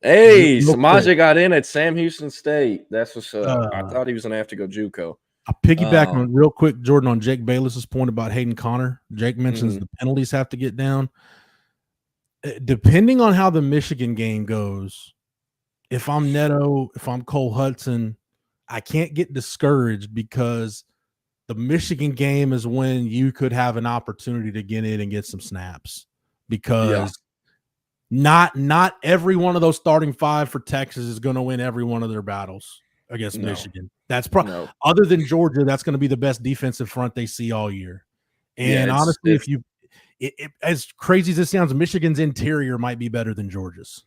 Samaje got in at Sam Houston State. That's what's up. I thought he was going to have to go JUCO. I'll piggyback on real quick, Jordan, on Jake Bayless's point about Hayden Connor. Jake mentions the penalties have to get down. Depending on how the Michigan game goes, if I'm Neto, if I'm Cole Hudson, I can't get discouraged because the Michigan game is when you could have an opportunity to get in and get some snaps, because not every one of those starting 5 for Texas is going to win every one of their battles against Michigan. That's probably other than Georgia, that's going to be the best defensive front they see all year. And honestly, as crazy as it sounds, Michigan's interior might be better than Georgia's.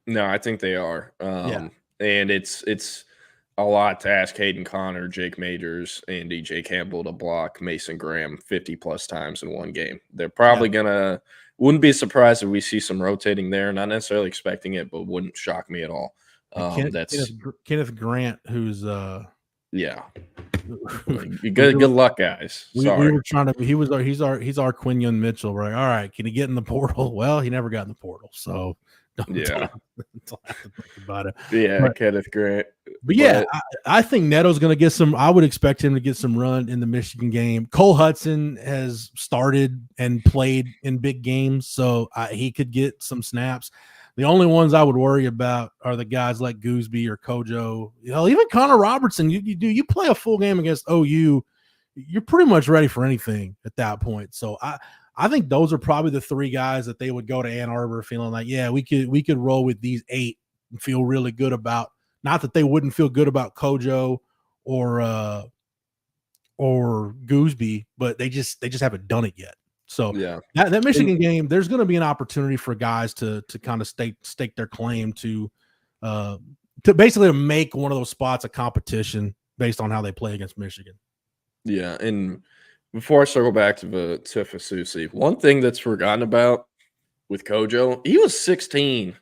No, I think they are. And it's a lot to ask Hayden Connor, Jake Majors, and DJ Campbell to block Mason Graham 50+ times in one game. They're probably gonna. Wouldn't be surprised if we see some rotating there. Not necessarily expecting it, but wouldn't shock me at all. That's Kenneth Grant, who's good luck, guys. We were trying to. He's our Quinion Mitchell, right? All right, can he get in the portal? Well, he never got in the portal, so don't have to think about it. Kenneth Grant. But I think Neto's going to get some. I would expect him to get some run in the Michigan game. Cole Hudson has started and played in big games, so he could get some snaps. The only ones I would worry about are the guys like Gooseby or Kojo. Even Connor Robertson. You play a full game against OU, you're pretty much ready for anything at that point. So I think those are probably the 3 guys that they would go to Ann Arbor feeling like, we could roll with these 8 and feel really good about. Not that they wouldn't feel good about Kojo or Gooseby, but they just haven't done it yet. So that Michigan game, there's going to be an opportunity for guys to kind of stake their claim to basically make one of those spots a competition based on how they play against Michigan. Yeah, and before I circle back to Fasusi, one thing that's forgotten about with Kojo, he was 16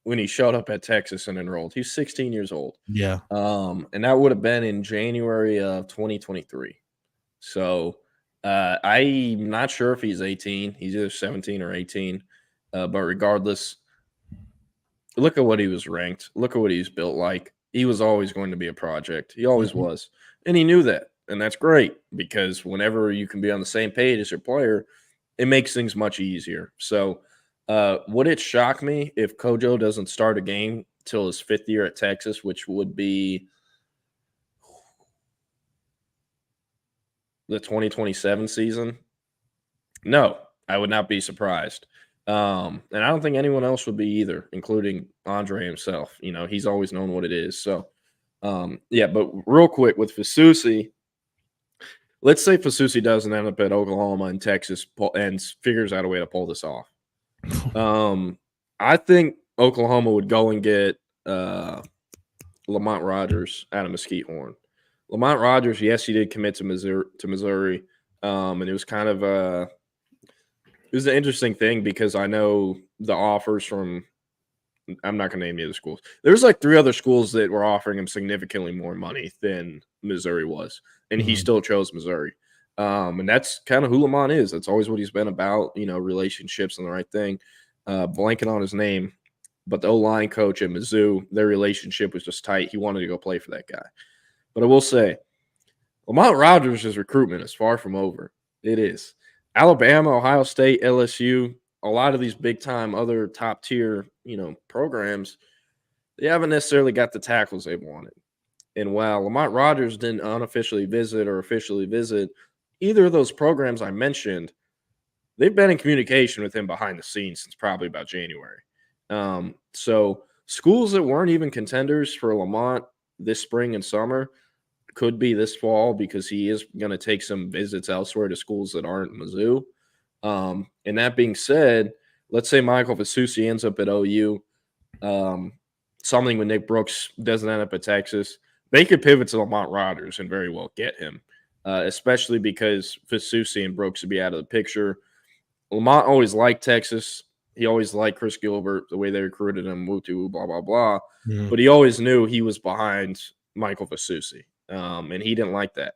when he showed up at Texas and enrolled. He's 16 years old. Yeah. And that would have been in January of 2023. So I'm not sure if he's 18. He's either 17 or 18. But regardless, look at what he was ranked. Look at what he's built like. He was always going to be a project. He always was. And he knew that. And that's great, because whenever you can be on the same page as your player, it makes things much easier. So would it shock me if Kojo doesn't start a game till his 5th year at Texas, which would be the 2027 season? No, I would not be surprised. And I don't think anyone else would be either, including Andre himself. He's always known what it is. So, but real quick with Fasusi, let's say Fasusi doesn't end up at Oklahoma and Texas and figures out a way to pull this off. I think Oklahoma would go and get Lamont Rogers out of Mesquite Horn. Lamont Rogers, yes, he did commit to Missouri. And it was kind of it was an interesting thing because I know the offers from I'm not going to name any other schools. There's like 3 other schools that were offering him significantly more money than Missouri was, and he still chose Missouri. And that's kind of who Lamont is. That's always what he's been about, relationships and the right thing. Blanking on his name, but the O-line coach at Mizzou, their relationship was just tight. He wanted to go play for that guy. But I will say, Lamont Rogers' recruitment is far from over. It is. Alabama, Ohio State, LSU, a lot of these big-time other top-tier, programs, they haven't necessarily got the tackles they wanted. And while Lamont Rogers didn't unofficially visit or officially visit either of those programs I mentioned, they've been in communication with him behind the scenes since probably about January. So schools that weren't even contenders for Lamont this spring and summer could be this fall because he is going to take some visits elsewhere to schools that aren't Mizzou. And that being said, let's say Michael Fasusi ends up at OU, something when Nick Brooks doesn't end up at Texas, they could pivot to Lamont Rogers and very well get him, especially because Fasusi and Brooks would be out of the picture. Lamont always liked Texas. He always liked Chris Gilbert, the way they recruited him, woo-to, blah, blah, blah. But he always knew he was behind Michael Fasusi. And he didn't like that.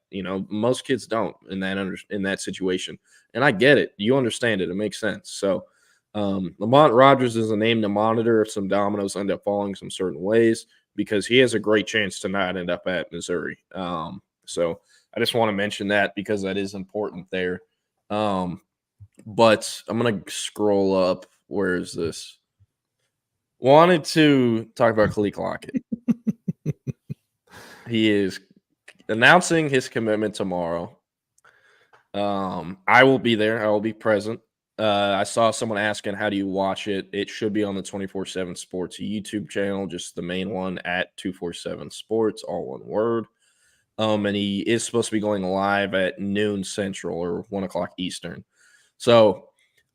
Most kids don't in that situation. And I get it. You understand it. It makes sense. So Lamont Rogers is a name to monitor if some dominoes end up falling some certain ways because he has a great chance to not end up at Missouri. So I just want to mention that because that is important there. But I'm going to scroll up. Where is this? Wanted to talk about Khalil Lockett. He is announcing his commitment tomorrow. I will be there. I will be present. I saw someone asking, how do you watch it? It should be on the 24/7 Sports YouTube channel, just the main one at 247 Sports, all one word. And he is supposed to be going live at noon Central or 1 o'clock Eastern. So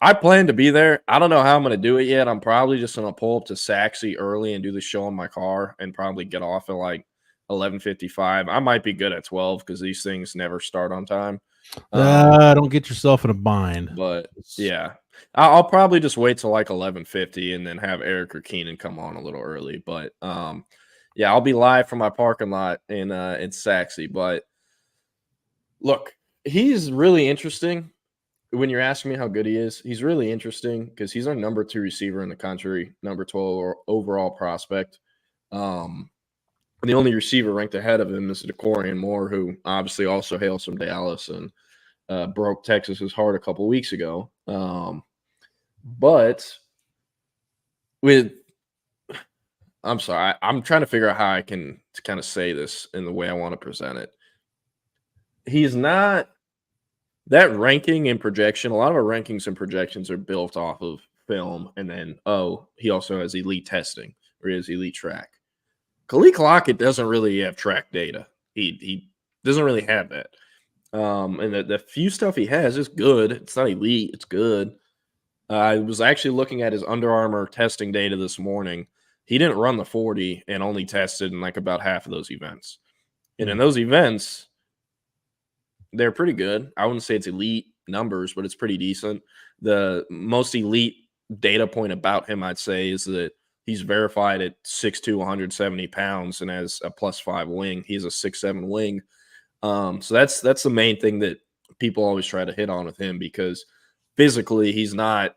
I plan to be there. I don't know how I'm going to do it yet. I'm probably just going to pull up to Saxy early and do the show in my car and probably get off at like 11:55. I might be good at 12 because these things never start on time. Don't get yourself in a bind. But yeah, I'll probably just wait till like 11:50 and then have Eric or Keenan come on a little early. But yeah, I'll be live from my parking lot in Saxy. But look, he's really interesting. When you're asking me how good he is, he's really interesting because he's our number 2 receiver in the country, number 12 overall prospect. The only receiver ranked ahead of him is DeCorian Moore, who obviously also hails from Dallas and broke Texas's heart a couple weeks ago. But I'm sorry, I'm trying to figure out how I can kind of say this in the way I want to present it. He's not that ranking and projection. A lot of our rankings and projections are built off of film, and then he also has elite testing or he has elite track. Khalil Lockett doesn't really have track data. He doesn't really have that. And the few stuff he has is good. It's not elite. It's good. I was actually looking at his Under Armour testing data this morning. He didn't run the 40 and only tested in like about half of those events. And in those events, they're pretty good. I wouldn't say it's elite numbers, but it's pretty decent. The most elite data point about him, I'd say, is that he's verified at 6'2", 170 pounds and has a +5 wing. He's a 6'7" wing. So that's the main thing that people always try to hit on with him because physically he's not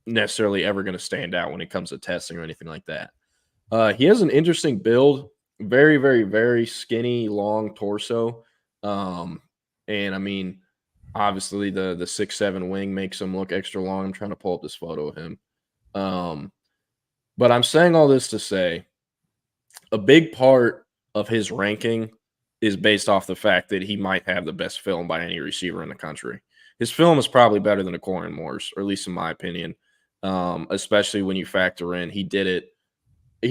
necessarily ever going to stand out when it comes to testing or anything like that. He has an interesting build, very, very, very skinny, long torso. And I mean, obviously the 6'7" wing makes him look extra long. I'm trying to pull up this photo of him. But I'm saying all this to say a big part of his ranking is based off the fact that he might have the best film by any receiver in the country. His film is probably better than DeCorian Moore's, or at least in my opinion, especially when you factor in he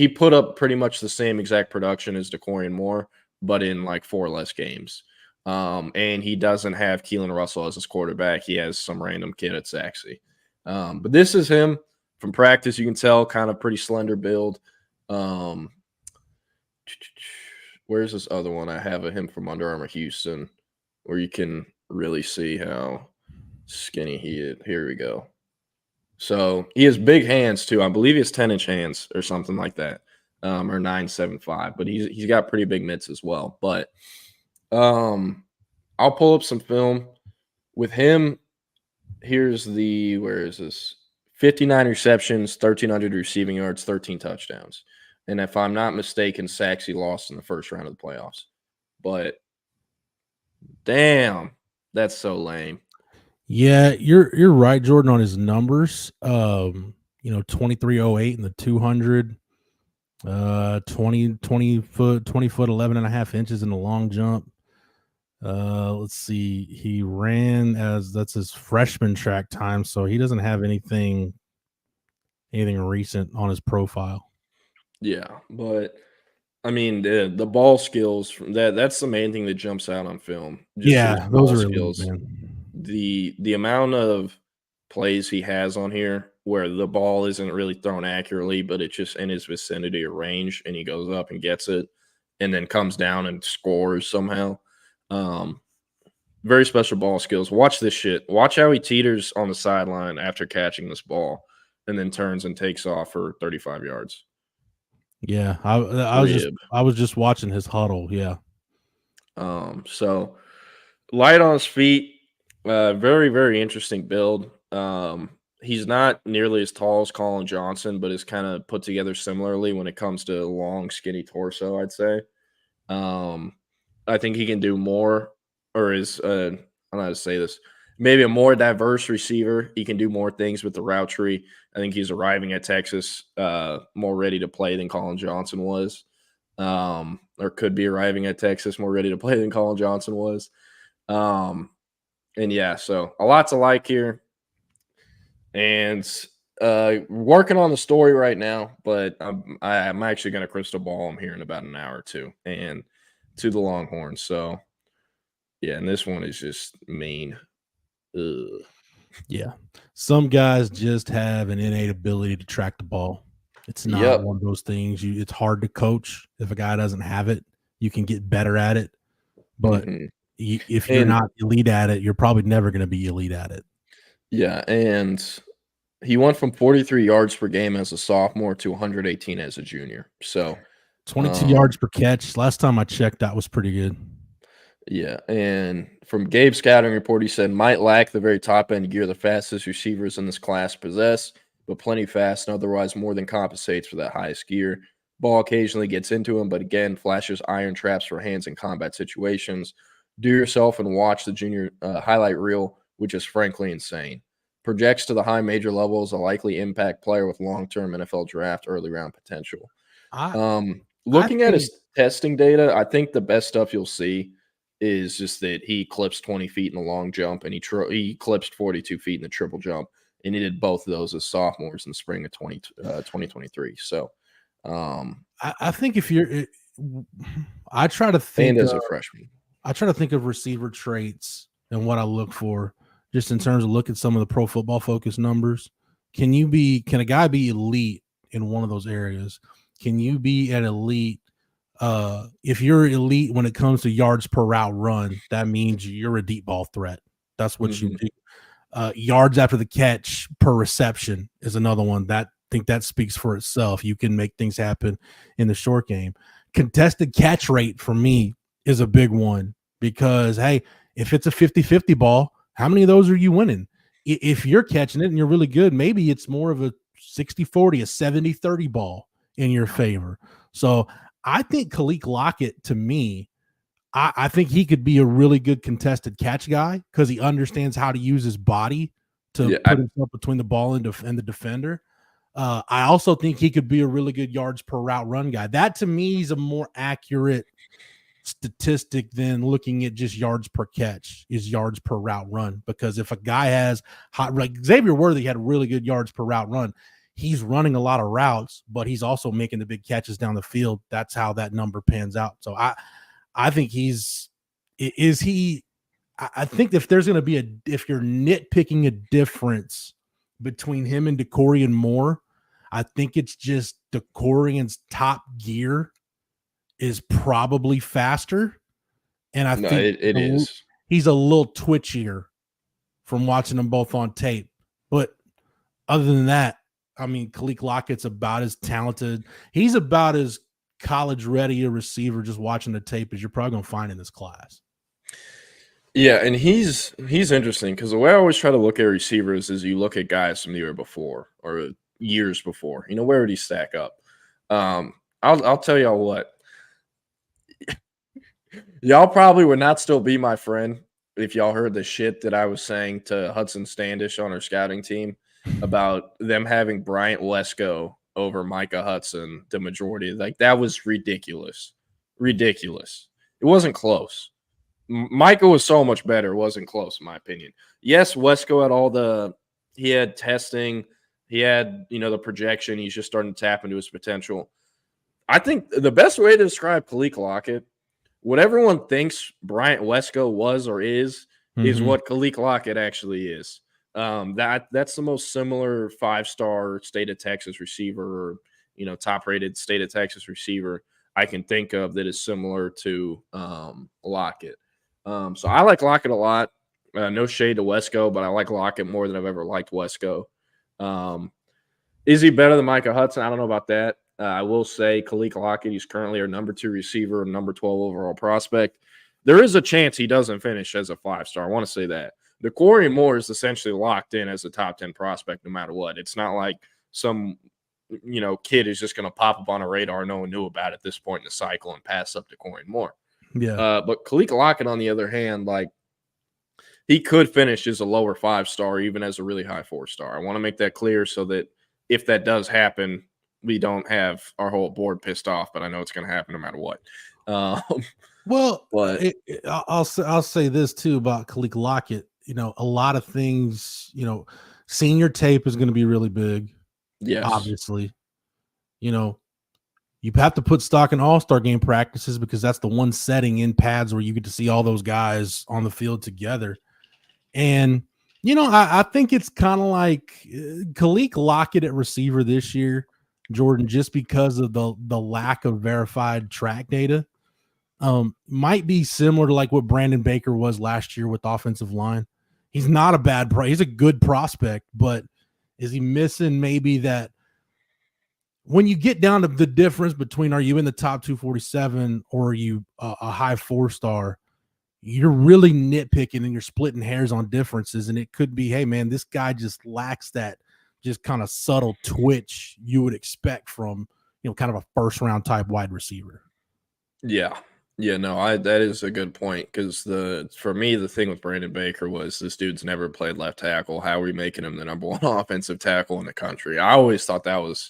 put up pretty much the same exact production as DeCorian Moore, but in like 4 less games. And he doesn't have Keelan Russell as his quarterback. He has some random kid at Saxy. But this is him from practice. You can tell kind of pretty slender build. Where's this other one? I have him from Under Armour Houston, where you can really see how skinny he is. Here we go. So he has big hands too. I believe he has 10-inch hands or something like that, or 9.75. But he's got pretty big mitts as well. But I'll pull up some film with him. Here's where is this? 59 receptions, 1,300 receiving yards, 13 touchdowns. And if I'm not mistaken, sacks he lost in the first round of the playoffs. But damn, that's so lame. Yeah, you're right, Jordan, on his numbers. 2308 in the 200, 20 foot 11 and a half inches in the long jump. Let's see, he ran that's his freshman track time, so he doesn't have anything recent on his profile. Yeah, but I mean the ball skills from that's the main thing that jumps out on film. Yeah, those are skills, man. The amount of plays he has on here where the ball isn't really thrown accurately, but it's just in his vicinity or range, and he goes up and gets it, and then comes down and scores somehow. Very special ball skills. Watch this shit. Watch how he teeters on the sideline after catching this ball, and then turns and takes off for 35 yards. Yeah, I was just watching his huddle. Yeah. So light on his feet. Very, very interesting build. He's not nearly as tall as Colin Johnson, but is kind of put together similarly when it comes to long, skinny torso, I'd say. I think he can do more, or is I don't know how to say this, maybe a more diverse receiver. He can do more things with the route tree. I think he's arriving at Texas more ready to play than Colin Johnson was, or could be arriving at Texas more ready to play than Colin Johnson was. And yeah, so a lot to like here. And working on the story right now, but I'm actually going to crystal ball him here in about an hour or two, and to the Longhorns. So yeah, and this one is just mean. Ugh. Yeah, some guys just have an innate ability to track the ball. It's not one of those things. It's hard to coach. If a guy doesn't have it, you can get better at it. But if you're not elite at it, you're probably never going to be elite at it. Yeah, and he went from 43 yards per game as a sophomore to 118 as a junior. So 22 yards per catch. Last time I checked, that was pretty good. Yeah, and from Gabe's scouting report, he said might lack the very top end gear the fastest receivers in this class possess, but plenty fast and otherwise more than compensates for that highest gear. Ball occasionally gets into him, but again, flashes iron traps for hands in combat situations. Do yourself and watch the junior highlight reel, which is frankly insane. Projects to the high major levels, a likely impact player with long-term NFL draft early round potential. Looking at his testing data, I think the best stuff you'll see is just that he clips 20 feet in the long jump, and he clips 42 feet in the triple jump, and he did both of those as sophomores in the spring of 2023. So I think I try to think as a freshman. I try to think of receiver traits and what I look for just in terms of look at some of the Pro Football Focus numbers. Can a guy be elite in one of those areas? Can you be an elite? If you're elite when it comes to yards per route run, that means you're a deep ball threat. That's what you do. Yards after the catch per reception is another one. I think that speaks for itself. You can make things happen in the short game. Contested catch rate for me is a big one because, hey, if it's a 50-50 ball, how many of those are you winning? If you're catching it and you're really good, maybe it's more of a 60-40, a 70-30 ball in your favor. So I think Khalil Lockett, to me, I think he could be a really good contested catch guy because he understands how to use his body to put himself between the ball and the defender. I also think he could be a really good yards per route run guy. That, to me, is a more accurate statistic than looking at just yards per catch is yards per route run. Because if a guy has like Xavier Worthy had really good yards per route run, he's running a lot of routes, but he's also making the big catches down the field. That's how that number pans out. So I think I think if there's going to be if you're nitpicking a difference between him and DeCorian Moore, I think it's just DeCorian's top gear is probably faster. And I think it is. he's a little twitchier from watching them both on tape. But other than that, I mean, Khalil Lockett's about as talented. He's about as college-ready a receiver just watching the tape as you're probably going to find in this class. Yeah, and he's interesting because the way I always try to look at receivers is you look at guys from the year before or years before. You know, where would he stack up? I'll tell y'all what. Y'all probably would not still be my friend if y'all heard the shit that I was saying to Hudson Standish on our scouting team about them having Bryant Wesco over Micah Hudson, the majority. Like, that was ridiculous. Ridiculous. It wasn't close. Micah was so much better. It wasn't close, in my opinion. Yes, Wesco had he had testing. He had, the projection. He's just starting to tap into his potential. I think the best way to describe Khalil Lockett, what everyone thinks Bryant Wesco was or is what Khalil Lockett actually is. That's the most similar 5-star state of Texas receiver or, top-rated state of Texas receiver I can think of that is similar to Lockett. So I like Lockett a lot. No shade to Wesco, but I like Lockett more than I've ever liked Wesco. Is he better than Micah Hudson? I don't know about that. I will say Khalil Lockett, he's currently our number 2 receiver, number 12 overall prospect. There is a chance he doesn't finish as a 5-star. I want to say that. Corey Moore is essentially locked in as a top 10 prospect no matter what. It's not like some kid is just going to pop up on a radar no one knew about at this point in the cycle and pass up to Corey Moore. Yeah. But Khalil Lockett, on the other hand, like, he could finish as a lower 5-star, even as a really high 4-star. I want to make that clear so that if that does happen, we don't have our whole board pissed off, but I know it's going to happen no matter what. Well, but I'll say this too about Khalil Lockett. A lot of things, senior tape is going to be really big. Yes. Obviously, you have to put stock in all-star game practices because that's the one setting in pads where you get to see all those guys on the field together. And, I think it's kind of like Khalil Lockett at receiver this year, Jordan, just because of the lack of verified track data, might be similar to like what Brandon Baker was last year with offensive line. He's not a bad he's a good prospect, but is he missing maybe that when you get down to the difference between are you in the top 247 or are you a high 4-star, you're really nitpicking and you're splitting hairs on differences. And it could be, hey man, this guy just lacks that just kind of subtle twitch you would expect from, kind of a first-round type wide receiver. Yeah. Yeah, no, that is a good point because for me, the thing with Brandon Baker was this dude's never played left tackle. How are we making him the number 1 offensive tackle in the country? I always thought that was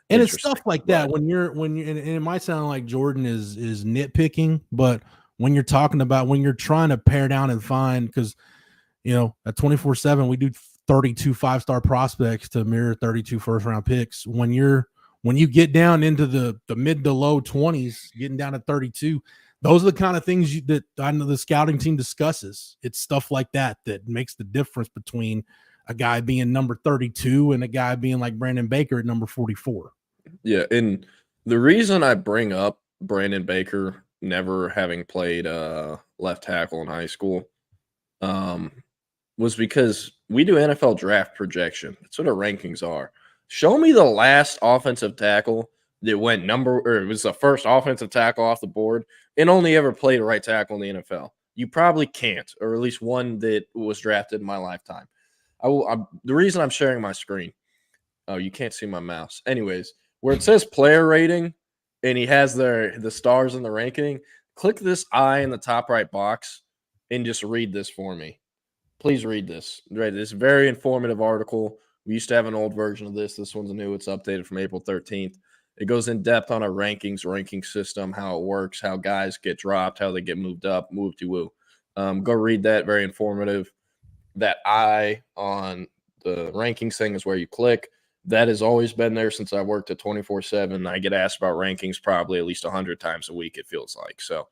and it's stuff like that when you're and it might sound like Jordan is nitpicking, but when you're talking about when you're trying to pare down and find, because at 24/7 we do 32 5-star prospects to mirror 32 first-round picks. When you get down into the mid to low 20s, getting down to 32, those are the kind of things that I know the scouting team discusses. It's stuff like that makes the difference between a guy being number 32 and a guy being like Brandon Baker at number 44. Yeah, and the reason I bring up Brandon Baker never having played left tackle in high school was because we do NFL draft projection. That's what our rankings are. Show me the last offensive tackle that went it was the first offensive tackle off the board and only ever played a right tackle in the NFL. You probably can't, or at least one that was drafted in my lifetime. The reason I'm sharing my screen, oh, you can't see my mouse. Anyways, where it says player rating and he has the stars in the ranking, click this I in the top right box and just read this for me. Please read this. Right, this very informative article. We used to have an old version of this. This one's new. It's updated from April 13th. It goes in depth on our ranking system, how it works, how guys get dropped, how they get moved up, moved to woo. Go read that. Very informative. That I on the rankings thing is where you click. That has always been there since I worked at 24/7. I get asked about rankings probably at least 100 times a week, it feels like. So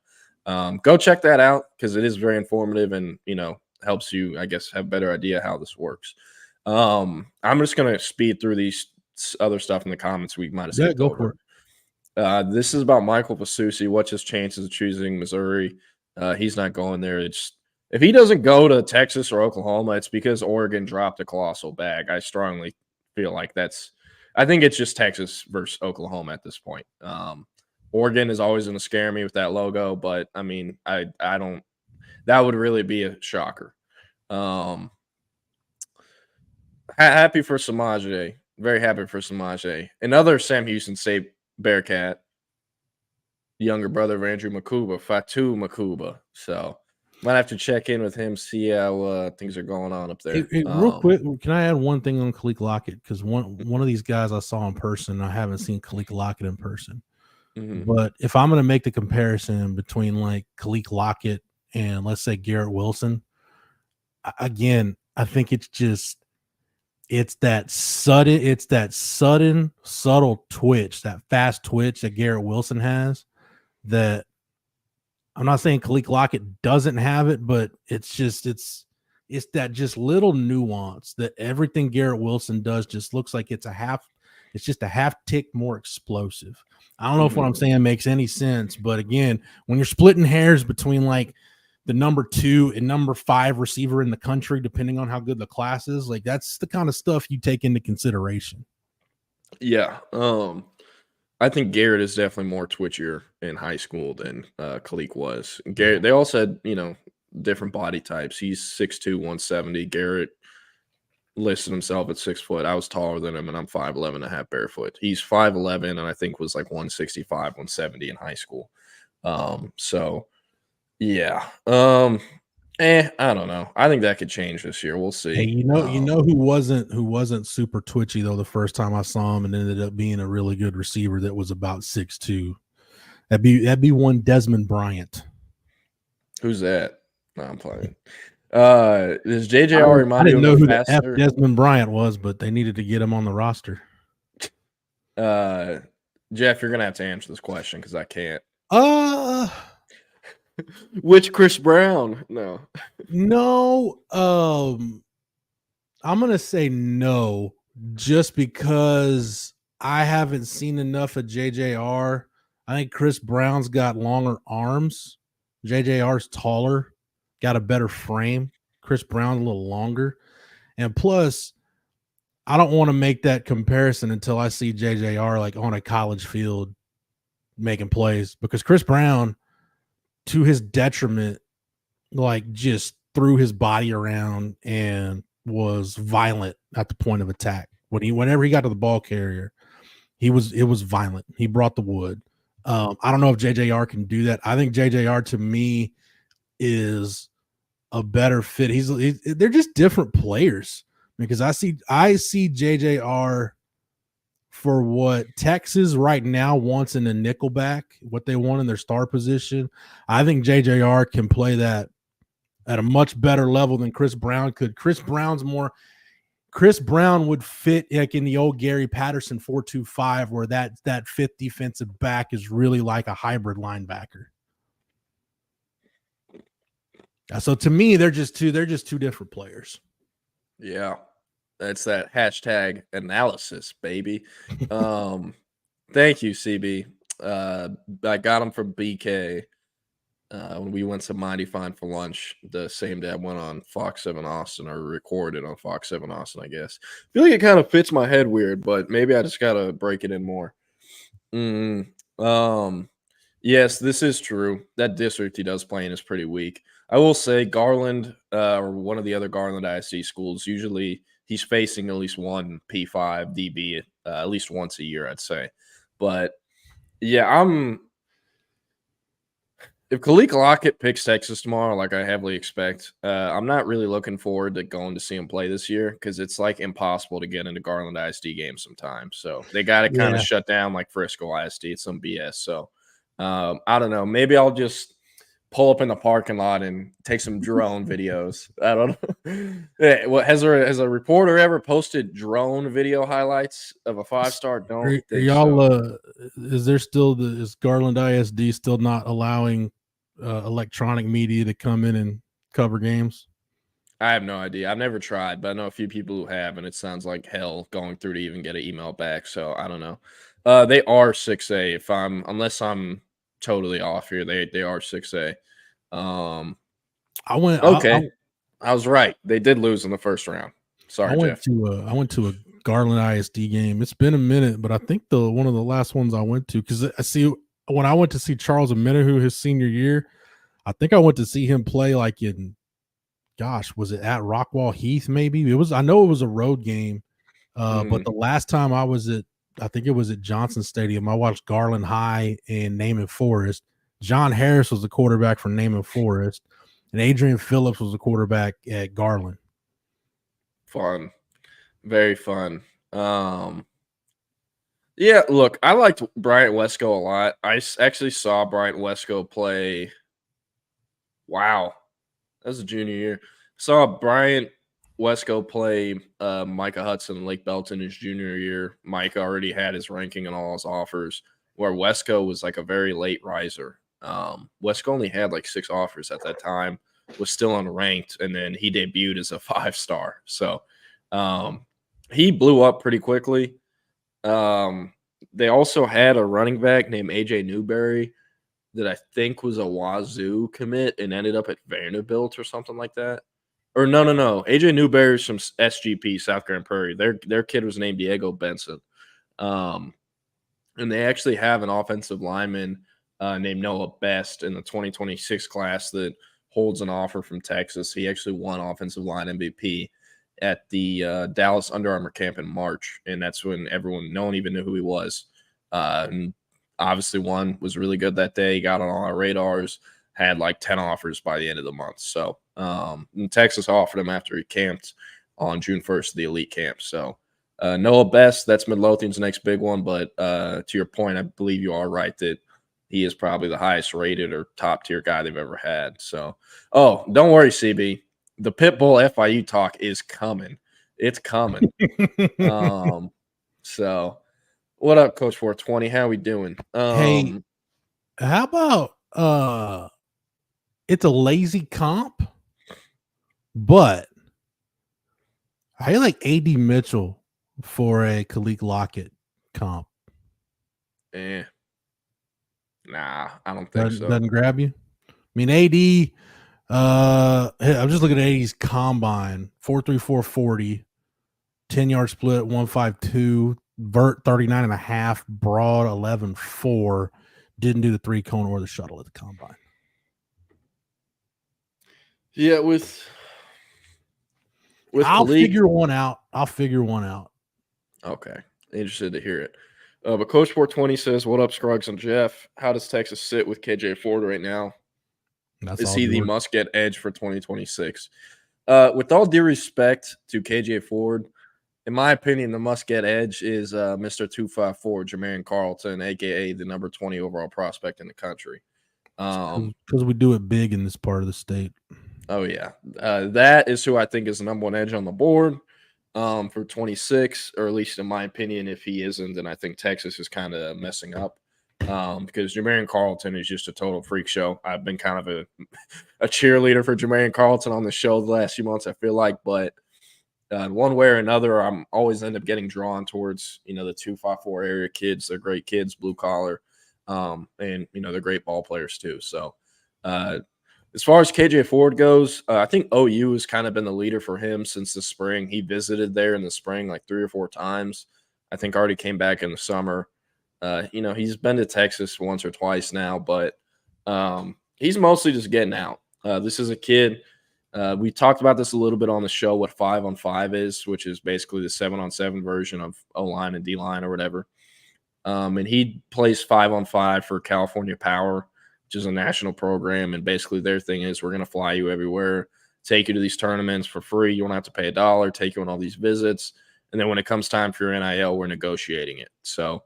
go check that out because it is very informative and, helps you, I guess, have a better idea how this works. I'm just going to speed through these other stuff in the comments we might have skipped go over. for it. This is about Michael Pasusi. What's his chances of choosing Missouri? He's not going there. It's If he doesn't go to Texas or Oklahoma, it's because Oregon dropped a colossal bag. I strongly feel like I think it's just Texas versus Oklahoma at this point. Oregon is always going to scare me with that logo, but I mean, I don't. That would really be a shocker. Happy for Samaje. Very happy for Samaje. Another Sam Houston State Bearcat, younger brother of Andrew Makuba, Fatu Makuba. So might have to check in with him, see how things are going on up there. Hey, real quick, can I add one thing on Khalil Lockett? Because one of these guys I saw in person, I haven't seen Khalil Lockett in person. But if I'm going to make the comparison between like Khalil Lockett and let's say Garrett Wilson, again, I think it's that sudden, subtle twitch, that fast twitch that Garrett Wilson has. That I'm not saying Khalil Lockett doesn't have it, but it's that just little nuance that everything Garrett Wilson does just looks like it's just a half tick more explosive. I don't know if what I'm saying makes any sense, but again, when you're splitting hairs between like the number 2 and number 5 receiver in the country, depending on how good the class is, like that's the kind of stuff you take into consideration. Yeah. I think Garrett is definitely more twitchier in high school than Khalil was. Garrett, they all said, different body types. He's 6'2", 170. Garrett listed himself at 6 foot. I was taller than him, and I'm 5'11" and a half barefoot. He's 5'11", and I think was like 165, 170 in high school. So yeah. I don't know. I think that could change this year. We'll see. Hey, you know who wasn't super twitchy though the first time I saw him and ended up being a really good receiver that was about 6'2". That'd be one Desmond Bryant. Who's that? No, I'm playing. Does JJR remind you of know who faster? the F Desmond Bryant was, but they needed to get him on the roster. Jeff, you're gonna have to answer this question because I can't. Which Chris Brown? No. I'm gonna say no, just because I haven't seen enough of JJR. I think Chris Brown's got longer arms. JJR's taller, got a better frame. Chris Brown a little longer. And plus, I don't want to make that comparison until I see JJR like on a college field making plays, because Chris Brown, to his detriment, like just threw his body around and was violent at the point of attack. Whenever he got to the ball carrier, it was violent. He brought the wood. I don't know if JJR can do that. I think JJR to me is a better fit. They're just different players, because I see JJR for what Texas right now wants in a nickelback, what they want in their star position. I think JJR can play that at a much better level than Chris Brown could. Chris Brown would fit like in the old Gary Patterson 4-2-5, where that fifth defensive back is really like a hybrid linebacker. So to me, they're just two different players. Yeah. That's that hashtag analysis, baby. Thank you, CB. I got him from BK when we went to Mighty Fine for lunch the same day I went on Fox 7 Austin, or recorded on Fox 7 Austin, I guess. I feel like it kind of fits my head weird, but maybe I just got to break it in more. Yes, this is true. That district he does play in is pretty weak. I will say Garland, or one of the other Garland ISD schools, usually he's facing at least one P5 DB at least once a year, I'd say. But yeah, if Khalil Lockett picks Texas tomorrow, like I heavily expect, I'm not really looking forward to going to see him play this year, because it's like impossible to get into Garland ISD games sometimes. So they got to kind of shut down like Frisco ISD. It's some BS. So I don't know. Maybe I'll just pull up in the parking lot and take some drone videos. I don't know. What has a reporter ever posted drone video highlights of a 5-star? Don't think y'all so. Is Garland ISD still not allowing electronic media to come in and cover games? I have no idea. I've never tried, but I know a few people who have, and it sounds like hell going through to even get an email back. So I don't know. They are 6A. Unless I'm totally off here, they are 6A. I went. Okay, I was right. They did lose in the first round. Sorry, Jeff. I went to a Garland ISD game. It's been a minute, but I think one of the last ones I went to, because I see when I went to see Charles Amenahu his senior year, I think I went to see him play like in, gosh, was it at Rockwall Heath? Maybe I know it was a road game, but the last time I was I think it was at Johnson Stadium. I watched Garland High and Naaman Forest. John Harris was the quarterback for Naaman Forest, and Adrian Phillips was the quarterback at Garland. Fun. Very fun. Yeah, look, I liked Bryant Wesco a lot. I actually saw Bryant Wesco play. Wow. That was a junior year. Saw Bryant Wesco play Micah Hudson and Lake Belton his junior year. Micah already had his ranking and all his offers, where Wesco was like a very late riser. Wesco only had like 6 offers at that time, was still unranked, and then he debuted as a 5-star. So he blew up pretty quickly. They also had a running back named AJ Newberry that I think was a Wazoo commit and ended up at Vanderbilt or something like that. Or no. AJ Newberry's from SGP, South Grand Prairie. Their kid was named Diego Benson. And they actually have an offensive lineman named Noah Best in the 2026 class that holds an offer from Texas. He actually won offensive line MVP at the Dallas Under Armour camp in March, and that's when no one even knew who he was. And obviously one was really good that day, got on all our radars, had like 10 offers by the end of the month. So and Texas offered him after he camped on June 1st, the elite camp. So Noah Best, that's Midlothian's next big one. But to your point, I believe you are right that he is probably the highest rated or top tier guy they've ever had. So, don't worry, CB. The Pitbull FIU talk is coming. It's coming. So what up, Coach 420? How we doing? Hey, how about it's a lazy comp, but I like AD Mitchell for a Khalid Lockett comp. Nah, I don't think so. Doesn't grab you? I mean, AD, I'm just looking at AD's combine, 4.34 40, 10-yard split, 1.52, vert 39.5, broad 11.4. Didn't do the 3-cone or the shuttle at the combine. Yeah, I'll figure one out. Okay. Interested to hear it. But Coach 420 says, what up, Scruggs and Jeff? How does Texas sit with KJ Ford right now? Is he the must-get edge for 2026? With all due respect to KJ Ford, in my opinion, the must-get edge is Mr. 254, Jermaine Carlton, a.k.a. the number 20 overall prospect in the country. Because we do it big in this part of the state. Oh, yeah. That is who I think is the number 1 edge on the board for 26, or at least in my opinion. If he isn't, then I think Texas is kind of messing up because Jermaine Carlton is just a total freak show. I've been kind of a cheerleader for Jermaine Carlton on the show the last few months, I feel like, but one way or another, I'm always end up getting drawn towards, the 254 area kids. They're great kids, blue collar, and, they're great ball players too. So as far as KJ Ford goes, I think OU has kind of been the leader for him since the spring. He visited there in the spring like 3 or 4 times. I think already came back in the summer. He's been to Texas once or twice now, but he's mostly just getting out. This is a kid. We talked about this a little bit on the show, what 5-on-5 is, which is basically the 7-on-7 version of O-line and D-line or whatever. And he plays 5-on-5 for California Power, which is a national program. And basically their thing is, we're going to fly you everywhere, take you to these tournaments for free. You won't have to pay $1, take you on all these visits. And then when it comes time for your NIL, we're negotiating it. So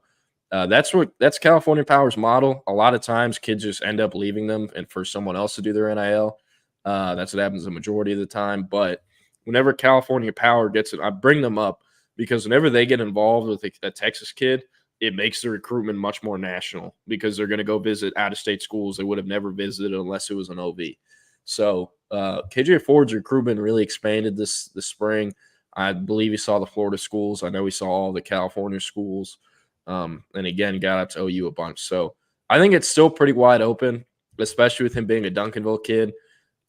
that's California Power's model. A lot of times kids just end up leaving them and for someone else to do their NIL. That's what happens the majority of the time. But whenever California Power gets it, I bring them up because whenever they get involved with a Texas kid, it makes the recruitment much more national because they're going to go visit out-of-state schools they would have never visited unless it was an OV. So KJ Ford's recruitment really expanded this spring. I believe he saw the Florida schools. I know he saw all the California schools. And again, got up to OU a bunch. So I think it's still pretty wide open, especially with him being a Duncanville kid.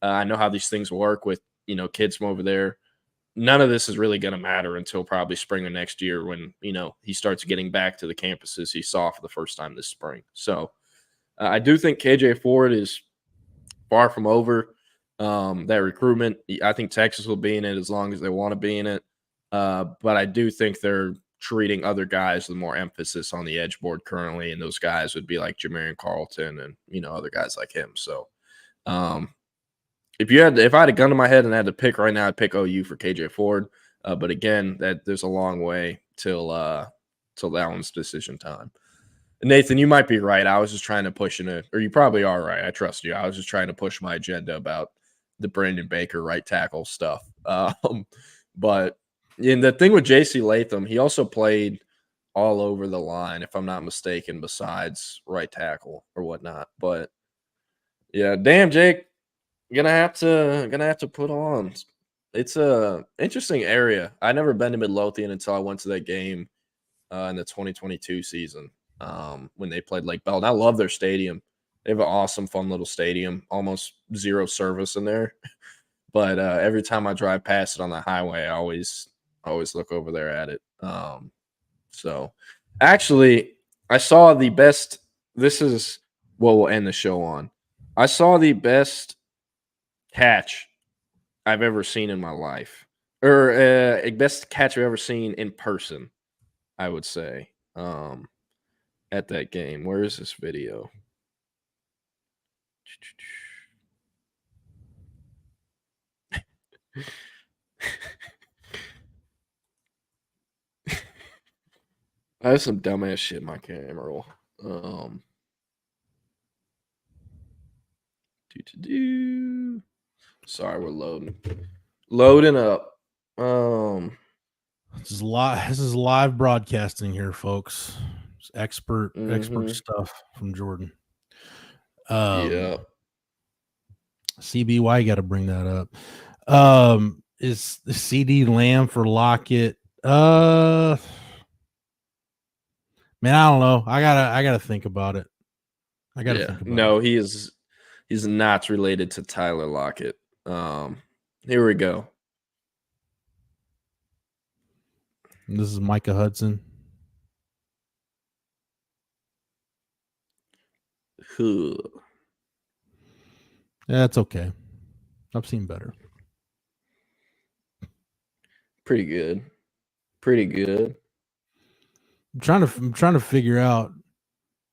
I know how these things work with, kids from over there. None of this is really going to matter until probably spring of next year when, he starts getting back to the campuses he saw for the first time this spring. So I do think KJ Ford is far from over. That recruitment, I think Texas will be in it as long as they want to be in it. But I do think they're treating other guys with more emphasis on the edge board currently, and those guys would be like Jamarian Carlton and other guys like him. So if I had a gun to my head and I had to pick right now, I'd pick OU for KJ Ford. But again, there's a long way till that one's decision time. Nathan, you might be right. I was just trying to push or you probably are right. I trust you. I was just trying to push my agenda about the Brandon Baker right tackle stuff. But the thing with J.C. Latham, he also played all over the line, if I'm not mistaken, besides right tackle or whatnot. But yeah, damn, Jake, gonna have to put on. It's a interesting area. I never been to Midlothian until I went to that game in the 2022 season. When they played Lake Bell. And I love their stadium. They have an awesome, fun little stadium, almost zero service in there. But every time I drive past it on the highway, I always look over there at it. So actually, I saw the best. This is what we'll end the show on. I saw the best catch I've ever seen in my life, or best catch I've ever seen in person, I would say. At that game. Where is this video? I have some dumbass shit in my camera roll. Sorry, we're loading up. This is live broadcasting here, folks. It's expert stuff from Jordan. Yeah. CBY got to bring that up. Is the CD Lamb for Lockett? Man, I don't know. I gotta think about it. Think about it. He's not related to Tyler Lockett. Here we go. This is Micah Hudson. Yeah, it's okay. I've seen better. Pretty good. I'm trying to figure out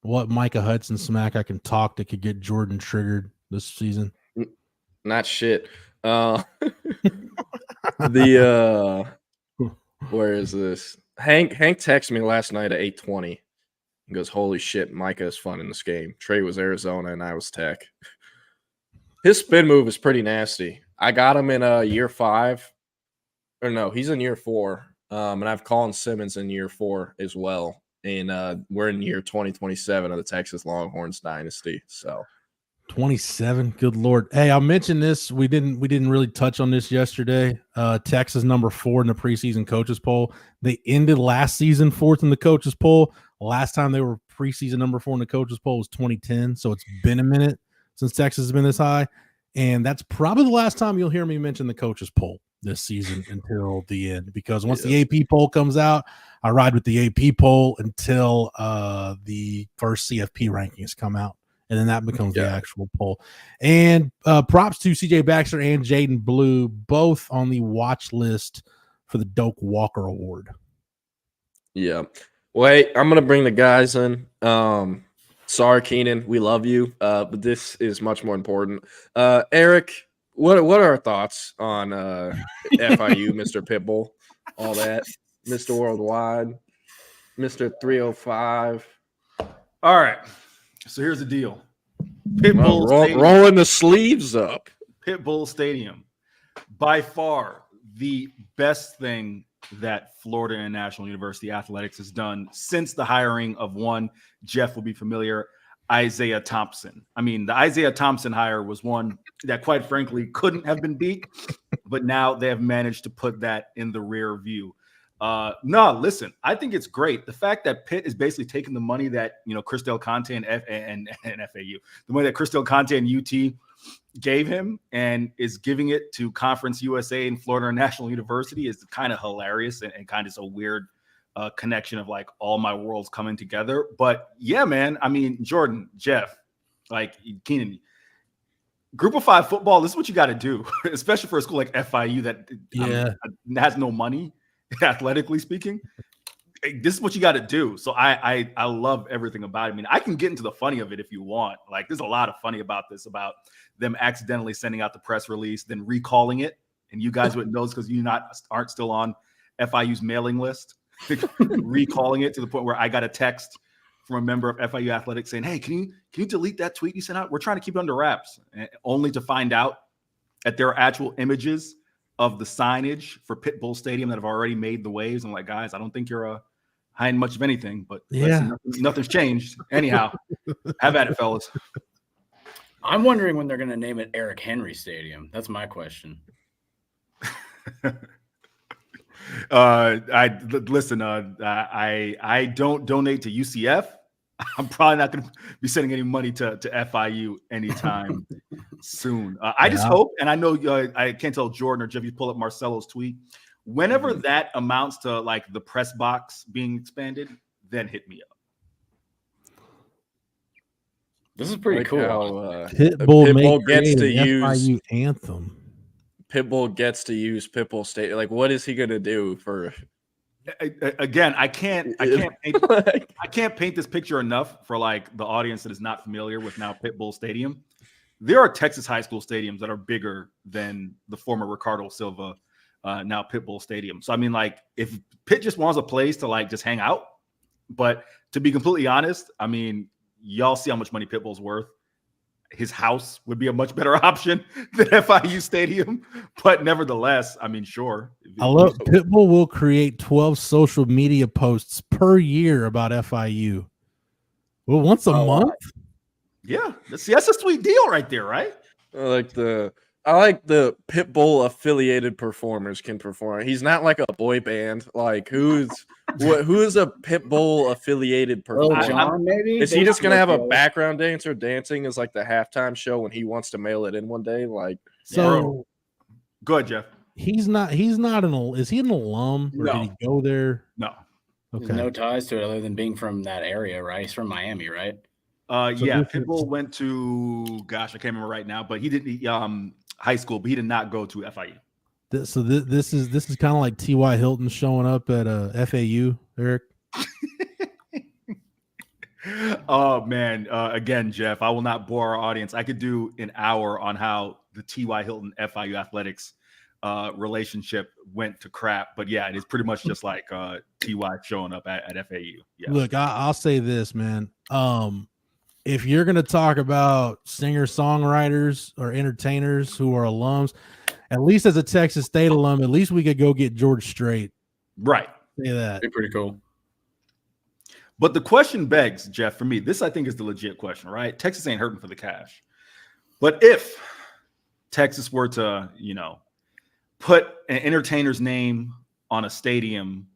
what Micah Hudson smack I can talk that could get Jordan triggered this season. Not shit. Where is this? Hank texted me last night at 8:20. He goes, "Holy shit, Micah is fun in this game. Trey was Arizona and I was Tech." His spin move is pretty nasty. I got him in year 5. Or no, he's in year 4. And I've Colin Simmons in year 4 as well. And we're in year 2027 of the Texas Longhorns dynasty. So 27, good Lord. Hey, I'll mention this. We didn't really touch on this yesterday. Texas number 4 in the preseason coaches poll. They ended last season 4th in the coaches poll. Last time they were preseason number 4 in the coaches poll was 2010. So it's been a minute since Texas has been this high. And that's probably the last time you'll hear me mention the coaches poll this season until the end, because once the AP poll comes out, I ride with the AP poll until the first CFP rankings come out. And then that becomes the actual poll. And props to CJ Baxter and Jaden Blue, both on the watch list for the Doak Walker Award. Yeah. Wait, I'm going to bring the guys in. Sorry, Keenan, we love you, but this is much more important. Eric, what are our thoughts on FIU, Mr. Pitbull, all that, Mr. Worldwide, Mr. 305? All right. So here's the deal. Pitbull rolling the sleeves up. Pitbull Stadium, by far the best thing that Florida International University Athletics has done since the hiring of one, Jeff will be familiar, Isaiah Thompson. I mean, the Isaiah Thompson hire was one that, quite frankly, couldn't have been beat, but now they have managed to put that in the rear view. No, listen, I think it's great. The fact that Pitt is basically taking the money that, Chris Del Conte and FAU, the money that Chris Del Conte and UT gave him and is giving it to Conference USA and Florida International University is kind of hilarious and kind of a weird connection of like all my worlds coming together. But yeah, man, I mean, Jordan, Jeff, like Keenan, Group of 5 football, this is what you got to do, especially for a school like FIU that has no money, athletically speaking. This is what you got to do. So I love everything about it. I mean, I can get into the funny of it if you want. Like, there's a lot of funny about this, about them accidentally sending out the press release, then recalling it. And you guys wouldn't know because you aren't still on FIU's mailing list. Recalling it to the point where I got a text from a member of FIU Athletics saying, "Hey, can you delete that tweet you sent out? We're trying to keep it under wraps," only to find out that there are actual images of the signage for Pitbull Stadium that have already made the waves. I'm like, guys, I don't think you're hiding much of anything, but nothing's changed. Anyhow, have at it, fellas. I'm wondering when they're going to name it Eric Henry Stadium. That's my question. I don't donate to UCF. I'm probably not going to be sending any money to FIU anytime soon. I just hope, and I know I can't tell Jordan or Jeff, you pull up Marcelo's tweet. Whenever that amounts to like the press box being expanded, then hit me up. This is pretty cool. Pitbull gets to use FIU anthem. Pitbull gets to use Pitbull State. Like, what is he gonna do for? Again, I can't paint this picture enough for like the audience that is not familiar with now Pitbull Stadium. There are Texas high school stadiums that are bigger than the former Ricardo Silva, now Pitbull Stadium. So I mean, like, if Pitt just wants a place to like just hang out, but to be completely honest, I mean, y'all see how much money Pitbull's worth. His house would be a much better option than FIU Stadium, but nevertheless, I mean, sure. I love Pitbull will create 12 social media posts per year about FIU. Well, once a month. Yeah, that's a sweet deal right there, right? I like the Pitbull affiliated performers can perform. He's not like a boy band. Like who is a Pitbull affiliated performer? John, maybe? Is he just gonna have a background dancer dancing as like the halftime show when he wants to mail it in one day? Like, so go ahead, Jeff. Is he an alum or did he go there? No. Okay. There's no ties to it other than being from that area, right? He's from Miami, right? Pitbull went to I can't remember right now, but he didn't high school, but he did not go to FIU. This is kind of like T.Y. Hilton showing up at FAU, Eric. Oh man, again, Jeff, I will not bore our audience. I could do an hour on how the T.Y. Hilton FIU athletics relationship went to crap, but yeah, it is pretty much just like T.Y. showing up at FAU. Yeah. Look, I'll say this, man. If you're going to talk about singer-songwriters or entertainers who are alums, at least as a Texas State alum, at least we could go get George Strait. Right. Say that. Be pretty cool. But the question begs, Jeff, for me, this I think is the legit question, right? Texas ain't hurting for the cash. But if Texas were to, put an entertainer's name on a stadium,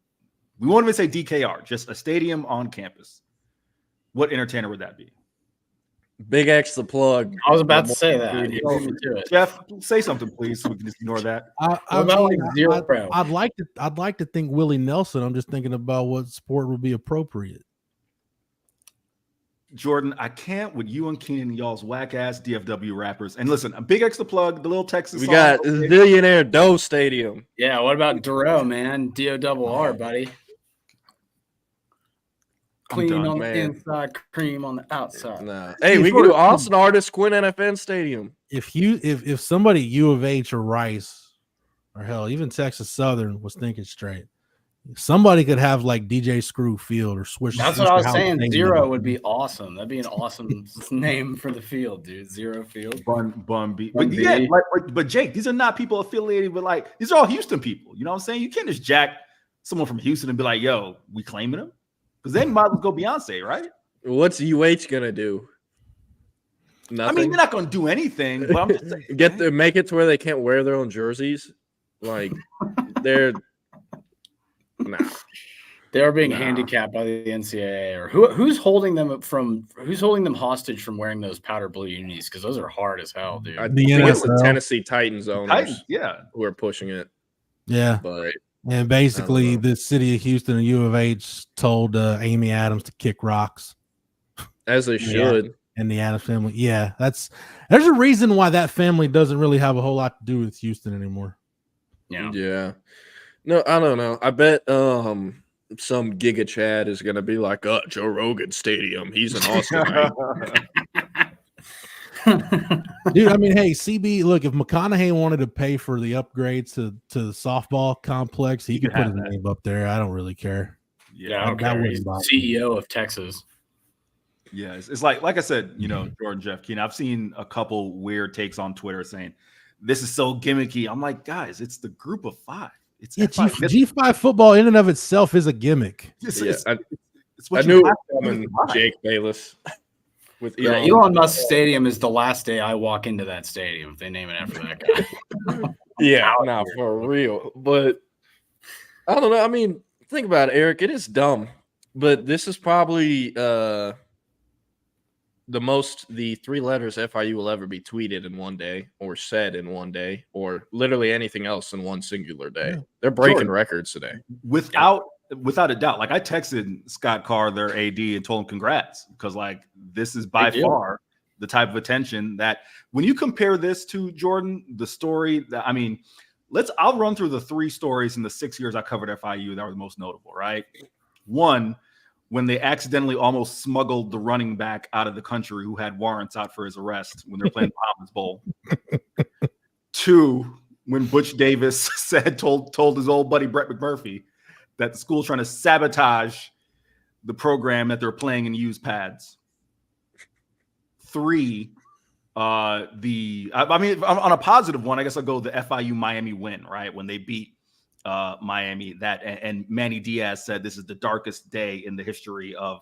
we won't even say DKR, just a stadium on campus, what entertainer would that be? Big X the plug. I was about to say that. Jeff, say something, please, so we can just ignore that. I'd like to think Willie Nelson. I'm just thinking about what sport would be appropriate. Jordan, I can't with you and Keenan and y'all's whack ass DFW rappers. And listen, a Big X the plug, the little Texas. We got Billionaire Doe Stadium. Yeah, what about Duro, man? DOR, buddy. Clean on the inside, cream on the outside. Nah. Hey, we can do Austin Artist Quinn NFN Stadium. If somebody U of H or Rice or hell, even Texas Southern was thinking straight, somebody could have like DJ Screw Field or Swish. That's what I was saying. Zero would be awesome. That'd be an awesome name for the field, dude. Zero Field. Bun B. But Jake, these are not people affiliated with these are all Houston people. You know what I'm saying? You can't just jack someone from Houston and be like, yo, we claiming them. Because then you might as well go Beyonce, right? What's UH gonna do? Nothing. I mean, they're not gonna do anything. But I'm just saying. Make it to where they can't wear their own jerseys. Like they're nah. They are being handicapped by the NCAA, or who's holding them hostage from wearing those powder blue unis, because those are hard as hell, dude. I think it's the Tennessee Titans owners, who are pushing it. Yeah, but and basically the city of Houston and U of H told Amy Adams to kick rocks, as they should. And the Adams family, there's a reason why that family doesn't really have a whole lot to do with Houston anymore. Yeah. No, I don't know. I bet some Giga Chad is gonna be like, Joe Rogan Stadium. He's an Austin. Dude, I mean, hey, CB, look, if McConaughey wanted to pay for the upgrades to the softball complex, he could put his name up there. I don't really care. Yeah, okay. He's CEO of Texas. Yeah, it's like I said, Jordan, Jeff, Keenan, I've seen a couple weird takes on Twitter saying this is so gimmicky. I'm like, guys, it's the group of five. It's G5 football in and of itself is a gimmick. I knew it was coming, Jake Bayless. With Elon Musk Stadium is the last day I walk into that stadium if they name it after that guy. For real. But I don't know. I mean, think about it, Eric. It is dumb, but this is probably the 3 letters FIU will ever be tweeted in one day, or said in one day, or literally anything else in one singular day. They're breaking records today. Without a doubt. Like, I texted Scott Carr, their AD, and told him congrats, because this is by far the type of attention that when you compare this to, Jordan, the story that, I'll run through the 3 stories in the 6 years I covered FIU that were the most notable, right? 1, when they accidentally almost smuggled the running back out of the country who had warrants out for his arrest when they're playing Bahamas Bowl. 2, when Butch Davis told his old buddy Brett McMurphy that the school's trying to sabotage the program that they're playing in used pads. 3, on a positive one, I guess I'll go the FIU Miami win, right? When they beat Miami, and Manny Diaz said this is the darkest day in the history of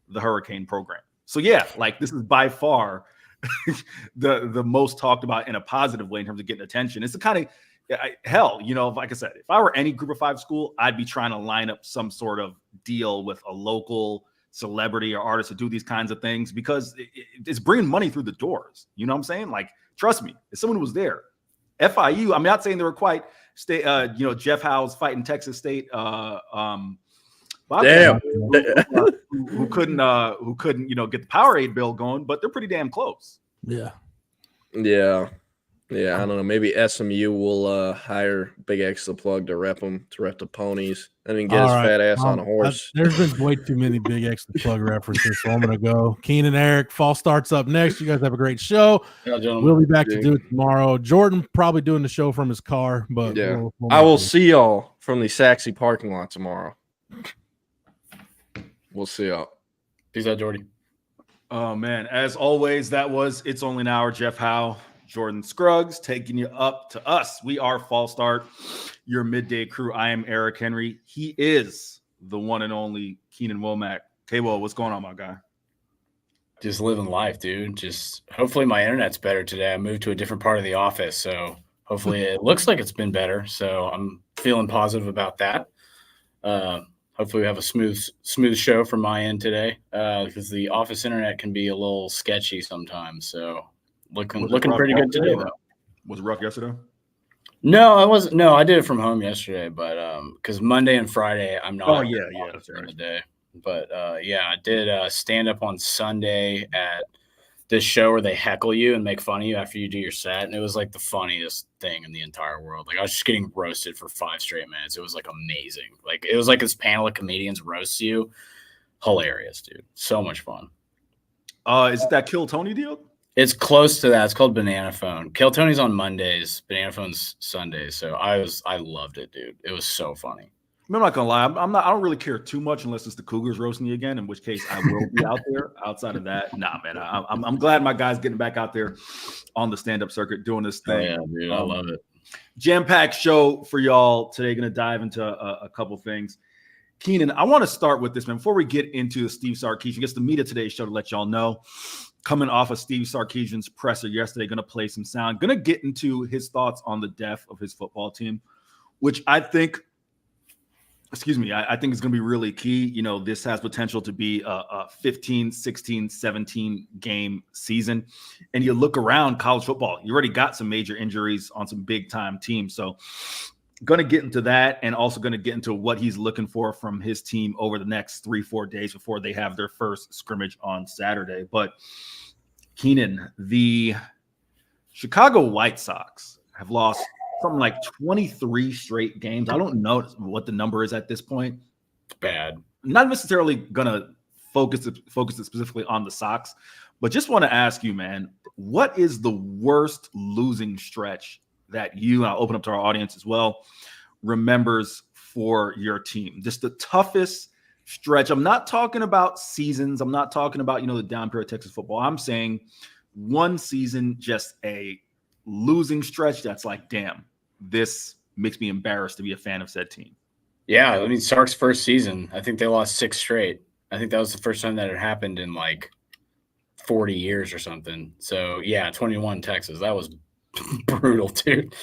the Hurricane program. So this is by far the most talked about in a positive way in terms of getting attention. It's the kind of like I said, if I were any group of 5 school, I'd be trying to line up some sort of deal with a local celebrity or artist to do these kinds of things, because it's bringing money through the doors. You know what I'm saying? Like, trust me, if someone was there, FIU, I'm not saying they were quite Jeff Howe's fighting Texas State, who couldn't get the Powerade bill going, but they're pretty damn close. Yeah. I don't know. Maybe SMU will hire Big X the Plug to rep the ponies and then get his fat ass on a horse. There's been way too many Big X the Plug references, so I'm going to go. Keenan, Eric, fall starts up next. You guys have a great show. We'll be back to do it tomorrow. Jordan probably doing the show from his car, but I will see y'all from the Saxy parking lot tomorrow. We'll see y'all. Peace out, Jordy. Oh, man. As always, that was It's Only an Hour. Jeff Howe, Jordan Scruggs, taking you up to us. We are Fall Start, your midday crew. I am Eric Henry. He is the one and only Keenan Womack. K-Wo, what's going on, my guy? Just living life, dude. Just hopefully my internet's better today. I moved to a different part of the office, so hopefully it looks like it's been better. So I'm feeling positive about that. Hopefully we have a smooth show from my end today, because the office internet can be a little sketchy sometimes. So looking pretty good today, though. Was it rough yesterday? No, I wasn't. No, I did it from home yesterday, but because Monday and Friday I'm not. Oh yeah, that's right. The day. But I did stand up on Sunday at this show where they heckle you and make fun of you after you do your set, and it was like the funniest thing in the entire world. Like, I was just getting roasted for 5 straight minutes. It was like amazing. Like, it was like this panel of comedians roast you. Hilarious, dude. So much fun. Is it that Kill Tony deal? It's close to that. It's called Banana Phone. Kill Tony's on Mondays, Banana Phone's Sundays. So I loved it, dude. It was so funny. I'm not gonna lie. I don't really care too much unless it's the Cougars roasting me again, in which case I will be out there. Outside of that, nah, man. I'm glad my guy's getting back out there on the stand-up circuit doing this thing. Oh, yeah, dude, I love it. Jam-packed show for y'all today. Going to dive into a couple things. Keenan, I want to start with this, man. Before we get into the Steve Sarkisian, I guess the meat of today's show, to let y'all know, coming off of Steve Sarkisian's presser yesterday, going to play some sound. Going to get into his thoughts on the death of his football team, which I think excuse me, I think it's going to be really key. You know, this has potential to be a 15, 16, 17 game season. And you look around college football, you already got some major injuries on some big time teams. So going to get into that, and also going to get into what he's looking for from his team over the next 3-4 days before they have their first scrimmage on Saturday. But Keenan, the Chicago White Sox have lost something like 23 straight games. I don't know what the number is at this point. It's bad. Not necessarily going to focus it specifically on the Sox, but just want to ask you, man, what is the worst losing stretch that you, and I'll open up to our audience as well, remembers for your team? Just the toughest stretch. I'm not talking about seasons. I'm not talking about, the down period of Texas football. I'm saying one season, just a losing stretch that's like, damn, this makes me embarrassed to be a fan of said team. Yeah, I mean, Sark's first season, I think they lost 6 straight. I think that was the first time that it happened in like 40 years or something. So yeah, 21 Texas. That was brutal, dude.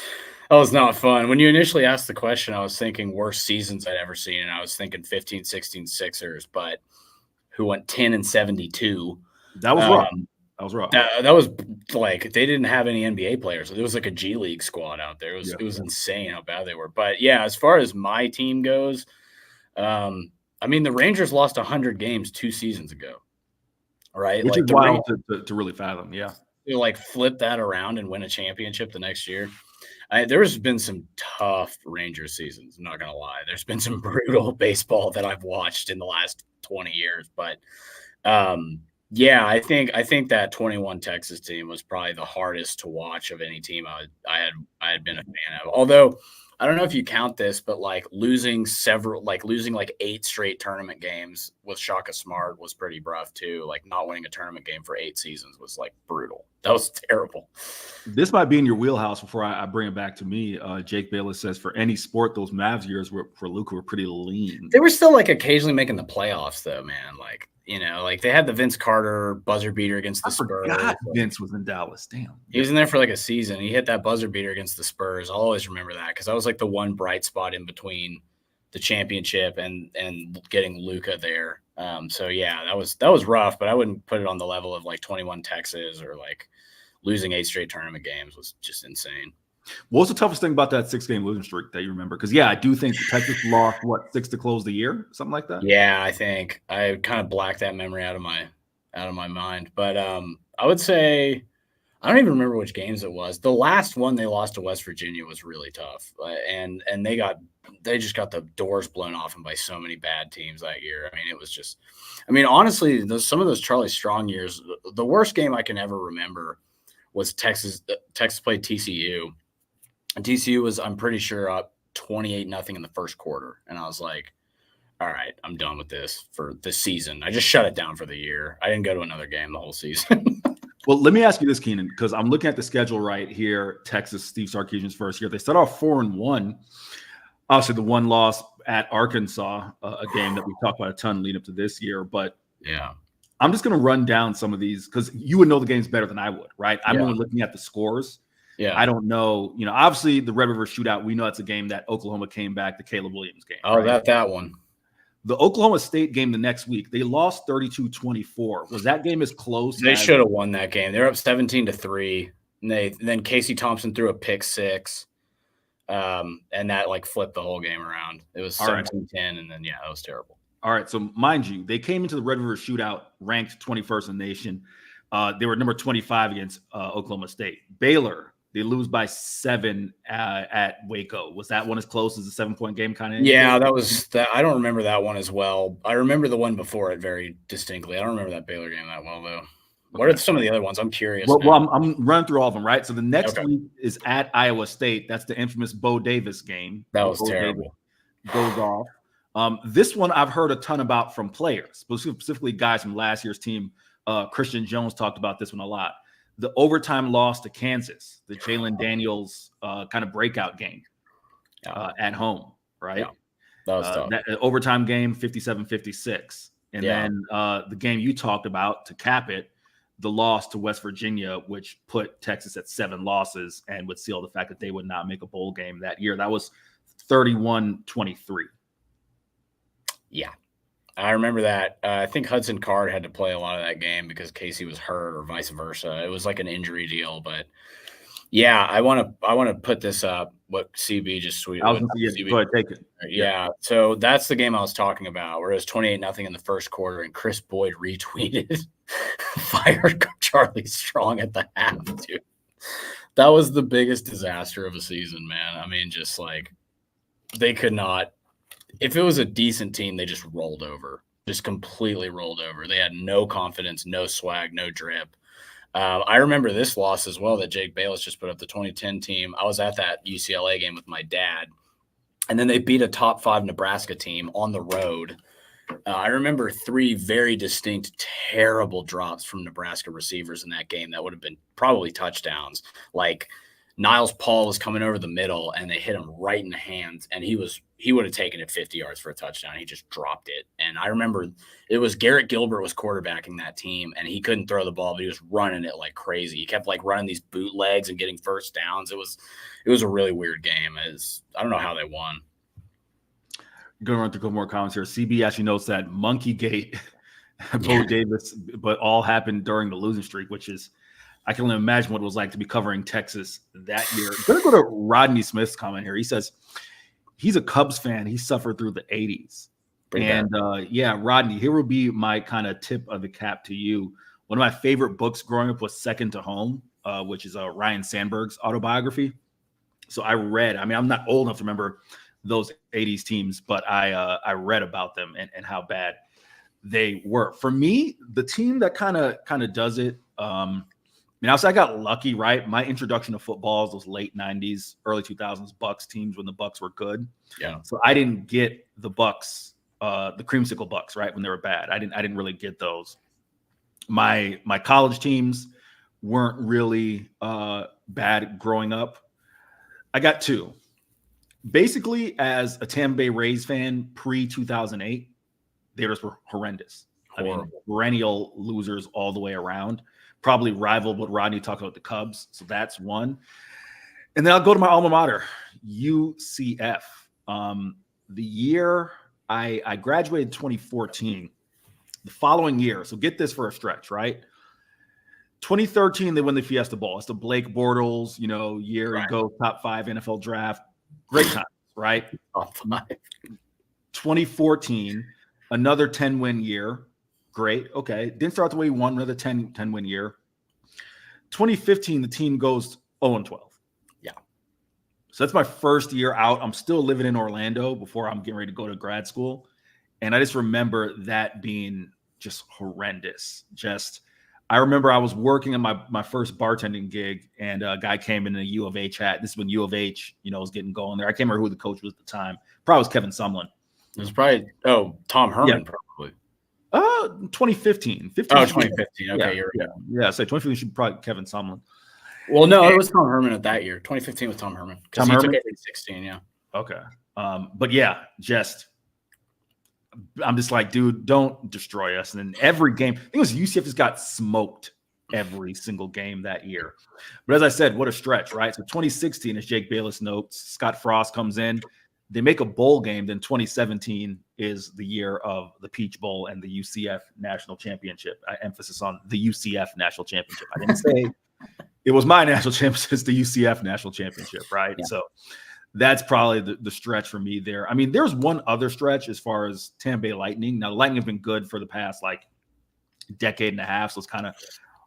That was not fun. When you initially asked the question, I was thinking worst seasons I'd ever seen, and I was thinking 15-16 Sixers, but who went 10-72. That was rough. That was rough. That was like they didn't have any NBA players. It was like a G League squad out there. It was insane how bad they were. But yeah, as far as my team goes, I mean, the Rangers lost 100 games 2 seasons ago, right? Which like is wild to really fathom. Yeah, you like flip that around and win a championship the next year. There's been some tough Rangers seasons. I'm not gonna lie. There's been some brutal baseball that I've watched in the last 20 years, but. Yeah, I think that 21 Texas team was probably the hardest to watch of any team I had been a fan of. Although I don't know if you count this, but like losing 8 straight tournament games with Shaka Smart was pretty rough too. Like not winning a tournament game for 8 seasons was like brutal. That was terrible. This might be in your wheelhouse before I bring it back to me. Jake Bayless says for any sport, those Mavs years for Luka were pretty lean. They were still like occasionally making the playoffs though, man. Like, like they had the Vince Carter buzzer beater against the Spurs. Vince was in Dallas. Damn. He was in there for like a season. He hit that buzzer beater against the Spurs. I'll always remember that because that was like the one bright spot in between the championship and getting Luka there. So yeah, that was rough, but I wouldn't put it on the level of like 21 Texas or like losing 8 straight tournament games was just insane. What was the toughest thing about that 6-game losing streak that you remember? Because yeah, I do think Texas lost 6 to close the year, something like that. Yeah, I think I kind of blacked that memory out of my mind. But I would say I don't even remember which games it was. The last one they lost to West Virginia was really tough, and they just got the doors blown off them by so many bad teams that year. I mean, it was just, honestly, some of those Charlie Strong years. The worst game I can ever remember was Texas played TCU. And TCU was, I'm pretty sure, up 28-0 in the first quarter. And I was like, all right, I'm done with this for this season. I just shut it down for the year. I didn't go to another game the whole season. Well, let me ask you this, Keenan, because I'm looking at the schedule right here. Texas, Steve Sarkisian's first year. They start off 4-1. Obviously, the one loss at Arkansas, a game that we talked about a ton leading up to this year. But yeah, I'm just going to run down some of these because you would know the games better than I would, right? I'm only looking at the scores. Yeah, I don't know. Obviously the Red River Shootout, we know it's a game that Oklahoma came back, the Caleb Williams game. Oh, right? that one. The Oklahoma State game the next week, they lost 32-24. Was that game as close? They should have won that game. They're up 17-3. And then Casey Thompson threw a pick 6. And that like flipped the whole game around. It was 17-10, and then that was terrible. All right. So mind you, they came into the Red River Shootout ranked 21st in the nation. They were number 25 against Oklahoma State. Baylor, they lose by 7 at Waco. Was that one as close as a 7-point game kind of? Yeah, that was that. I don't remember that one as well. I remember the one before it very distinctly. I don't remember that Baylor game that well, though. What are some of the other ones? I'm curious. Well, I'm running through all of them, right? So the next week is at Iowa State. That's the infamous Bo Davis game. That was terrible. Goes off. This one I've heard a ton about from players, specifically guys from last year's team. Christian Jones talked about this one a lot. The overtime loss to Kansas, the Jalen Daniels kind of breakout game at home, right? Yeah, that was tough. That overtime game, 57-56. And then the game you talked about to cap it, the loss to West Virginia, which put Texas at 7 losses and would seal the fact that they would not make a bowl game that year. That was 31-23. Yeah. I remember that. I think Hudson Card had to play a lot of that game because Casey was hurt or vice versa. It was like an injury deal, but yeah, I want to put this up. What CB just tweeted. Go ahead, take it. Yeah. So that's the game I was talking about, where it was 28-0 in the first quarter, and Chris Boyd retweeted, fired Charlie Strong at the half, dude. That was the biggest disaster of a season, man. I mean, just like they could not. If it was a decent team, they just rolled over, just completely rolled over. They had no confidence, no swag, no drip. I remember this loss as well that Jake Bayless just put up, the 2010 team. I was at that UCLA game with my dad, and then they beat a top 5 Nebraska team on the road. I remember 3 very distinct, terrible drops from Nebraska receivers in that game that would have been probably touchdowns. Like Niles Paul was coming over the middle, and they hit him right in the hands, and he would have taken it 50 yards for a touchdown. He just dropped it. And I remember it was Garrett Gilbert was quarterbacking that team, and he couldn't throw the ball, but he was running it like crazy. He kept like running these bootlegs and getting first downs. It was a really weird game. I don't know how they won. Going to run through a couple more comments here. CB actually notes that Monkey Gate, Bo Davis, but all happened during the losing streak, which is, I can only imagine what it was like to be covering Texas that year. I'm going to go to Rodney Smith's comment here. He says he's a Cubs fan. He suffered through the 80s. Rodney, here will be my kind of tip of the cap to you. One of my favorite books growing up was Second to Home, which is Ryan Sandberg's autobiography. So I read, I'm not old enough to remember those 80s teams, but I read about them and how bad they were. For me, the team that kind of does it, so I got lucky, right? My introduction to football is those late 90s, early 2000s Bucks teams when the Bucks were good. Yeah. So I didn't get the Bucks, the creamsicle Bucks, right, when they were bad. I didn't really get those. My college teams weren't really bad growing up. I got 2. Basically, as a Tampa Bay Rays fan pre-2008, they just were horrendous. Horrible. Perennial losers all the way around. Probably rivaled what Rodney talked about the Cubs. So that's one. And then I'll go to my alma mater, UCF. The year I graduated 2014, the following year. So get this for a stretch, right? 2013, they win the Fiesta Bowl. It's the Blake Bortles, year. Right. You go top 5 NFL draft. Great time, right? Top 5. 2014, another 10-win year. Great. Okay. Didn't start the way we won, another 10-win year. 2015, the team goes 0-12. Yeah. So that's my first year out. I'm still living in Orlando before I'm getting ready to go to grad school. And I just remember that being just horrendous. I remember I was working on my first bartending gig, and a guy came in a U of H hat. This is when U of H, was getting going there. I can't remember who the coach was at the time. Probably was Kevin Sumlin. It was probably, Tom Herman, probably. 2015. 2015. Okay, you're right. Yeah, so 2015 should probably Kevin Sumlin. Well, no, it was Tom Herman at that year. 2015 was Tom Herman. Because he took over in 16, yeah. Okay. But yeah, I'm just like, dude, don't destroy us. And then every game, I think it was UCF just got smoked every single game that year. But as I said, what a stretch, right? So 2016, as Jake Bayless notes, Scott Frost comes in. They make a bowl game. Then 2017 is the year of the Peach Bowl and the UCF National Championship. Emphasis on the UCF National Championship. I didn't say it was my national championship. It's the UCF National Championship, right? Yeah. So that's probably the stretch for me there. There's one other stretch as far as Tampa Bay Lightning. Now, the Lightning have been good for the past decade and a half, so it's kind of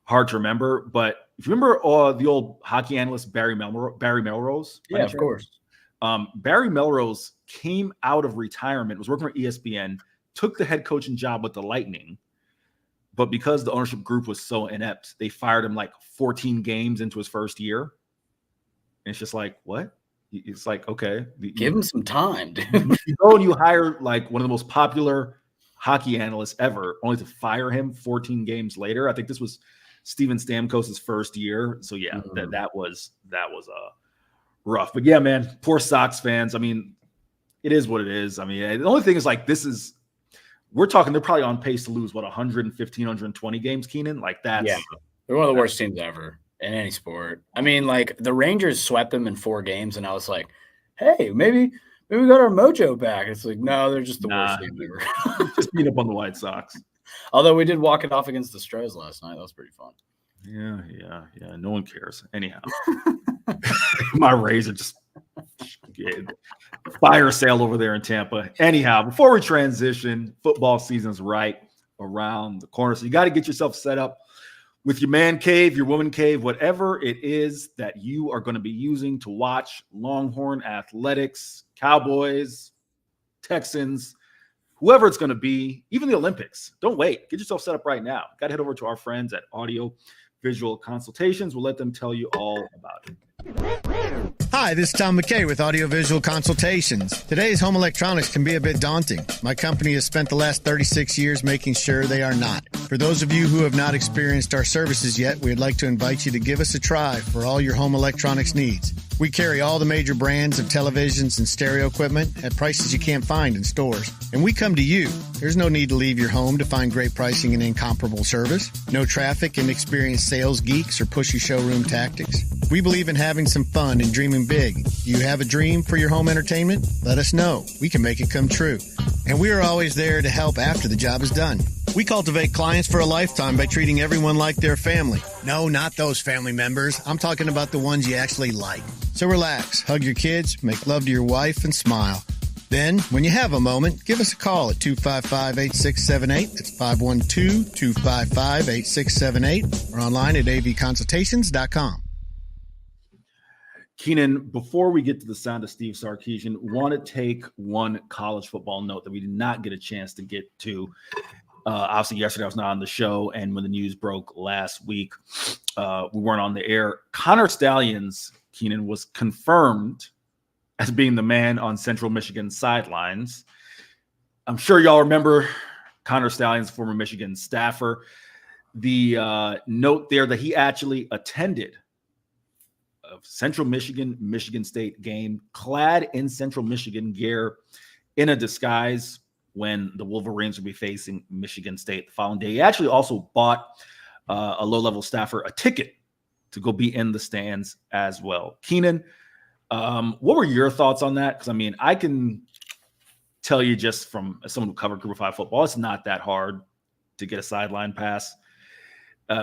hard to remember. But if you remember the old hockey analyst Barry Melrose, yeah, of course. Barry Melrose came out of retirement, was working for ESPN, took the head coaching job with the Lightning, but because the ownership group was so inept, they fired him 14 games into his first year. And it's just like, what? It's like, okay. Give him some time, dude. You go and you hire one of the most popular hockey analysts ever, only to fire him 14 games later. I think this was Steven Stamkos' first year. So yeah, that was rough. But yeah, man, poor Sox fans. It is what it is. The only thing is we're talking, they're probably on pace to lose 115, 120 games, Keenan. That's they're one of the worst teams ever in any sport. The Rangers swept them in 4 games, and I was like, hey, maybe maybe we got our mojo back. It's like, no, they're just the worst team ever. Just beat up on the White Sox. Although we did walk it off against the Stros last night. That was pretty fun. Yeah. No one cares. Anyhow, my Rays are just fire sale over there in Tampa. Anyhow, before we transition, football season's right around the corner. So you got to get yourself set up with your man cave, your woman cave, whatever it is that you are going to be using to watch Longhorn athletics, Cowboys, Texans, whoever it's going to be, even the Olympics. Don't wait. Get yourself set up right now. Got to head over to our friends at Audio Visual Consultations. We'll let them tell you all about it. Hi, this is Tom McKay with Audiovisual Consultations. Today's home electronics can be a bit daunting. My company has spent the last 36 years making sure they are not. For those of you who have not experienced our services yet, we'd like to invite you to give us a try for all your home electronics needs. We carry all the major brands of televisions and stereo equipment at prices you can't find in stores. And we come to you. There's no need to leave your home to find great pricing and incomparable service. No traffic, inexperienced sales geeks, or pushy showroom tactics. We believe in having some fun and dreaming big. Do you have a dream for your home entertainment? Let us know. We can make it come true. And we are always there to help after the job is done. We cultivate clients for a lifetime by treating everyone like their family. No, not those family members. I'm talking about the ones you actually like. So relax, hug your kids, make love to your wife, and smile. Then, when you have a moment, give us a call at 255-8678. That's 512-255-8678. Or online at avconsultations.com. Keenan, before we get to the sound of Steve Sarkisian, want to take one college football note that we did not get a chance to get to. Obviously, yesterday I was not on the show, and when the news broke last week, we weren't on the air. Connor Stalions, Keenan, was confirmed as being the man on Central Michigan sidelines. I'm sure y'all remember Connor Stalions, former Michigan staffer. The note there that he actually attended a Central Michigan State game, clad in Central Michigan gear, in a disguise when the Wolverines would be facing Michigan State the following day. He actually also bought a low-level staffer a ticket to go be in the stands as well. Keenan, what were your thoughts on that? Because, I mean, I can tell you just from someone who covered Group of 5 football, it's not that hard to get a sideline pass.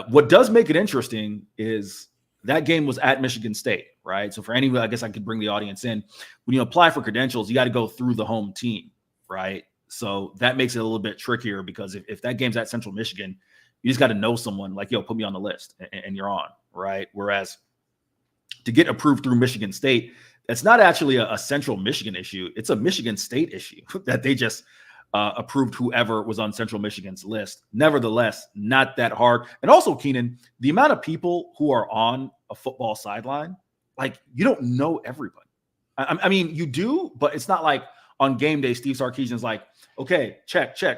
What does make it interesting is that game was at Michigan State, right? So for anyone, I guess I could bring the audience in. When you apply for credentials, you got to go through the home team, right? So that makes it a little bit trickier because if that game's at Central Michigan, you just got to know someone like, yo, put me on the list and you're on, right? Whereas to get approved through Michigan State, that's not actually a Central Michigan issue. It's a Michigan State issue that they just approved whoever was on Central Michigan's list. Nevertheless, not that hard. And also, Keenan, the amount of people who are on a football sideline, like, you don't know everybody. I mean, you do, but it's not like on game day, Steve Sarkisian's like, okay, check. Yeah.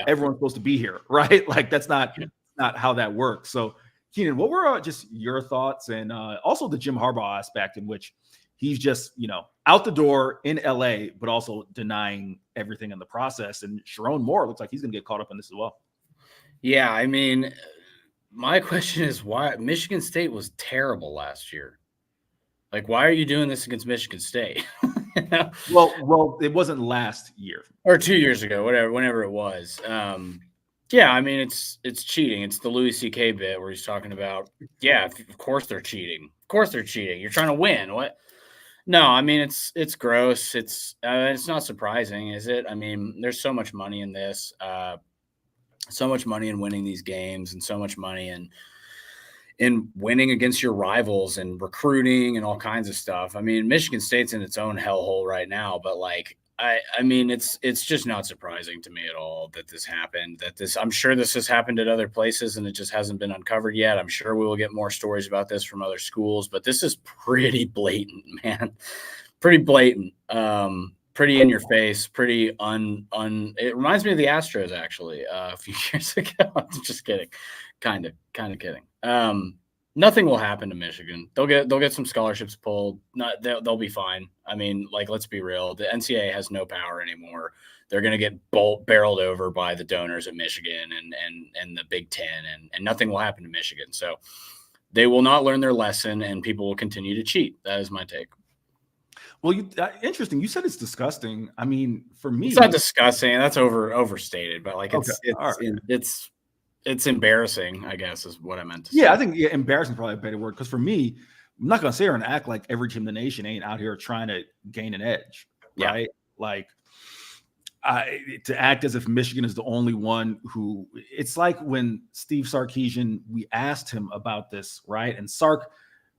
Everyone's supposed to be here, right? Like, that's not how that works. So, Keenan, what were just your thoughts, and also the Jim Harbaugh aspect in which he's just, out the door in LA, but also denying everything in the process. And Sharon Moore looks like he's going to get caught up in this as well. Yeah, I mean, my question is why Michigan State was terrible last year. Like, why are you doing this against Michigan State? Well, it wasn't last year or 2 years ago, whenever it was. Yeah, I mean, it's cheating. It's the Louis C.K. bit where he's talking about, yeah, of course they're cheating. Of course they're cheating. You're trying to win. What? No, I mean, it's gross. It's not surprising, is it? I mean, there's so much money in this, so much money in winning these games, and so much money in winning against your rivals and recruiting and all kinds of stuff. I mean, Michigan State's in its own hellhole right now, but like, I mean, it's just not surprising to me at all that this happened. I'm sure this has happened at other places and it just hasn't been uncovered yet. I'm sure we will get more stories about this from other schools, but this is pretty blatant, man. Pretty blatant. Pretty in your face. Pretty It reminds me of the Astros actually a few years ago. I'm just kidding. Kind of kidding. Nothing will happen to Michigan. They'll get some scholarships pulled. They'll be fine. I mean, like, let's be real. The NCAA has no power anymore. They're going to get barreled over by the donors at Michigan and the Big Ten, and nothing will happen to Michigan. So they will not learn their lesson, and people will continue to cheat. That is my take. Well, interesting. You said it's disgusting. I mean, for me, it's not disgusting. That's overstated, but like it's embarrassing, I guess, is what I meant to say. Yeah, I think embarrassing is probably a better word, because for me, I'm not gonna sit here and act like every team in the nation ain't out here trying to gain an edge, right? Like, to act as if Michigan is the only one who, it's like when Steve Sarkisian, we asked him about this, right? And Sark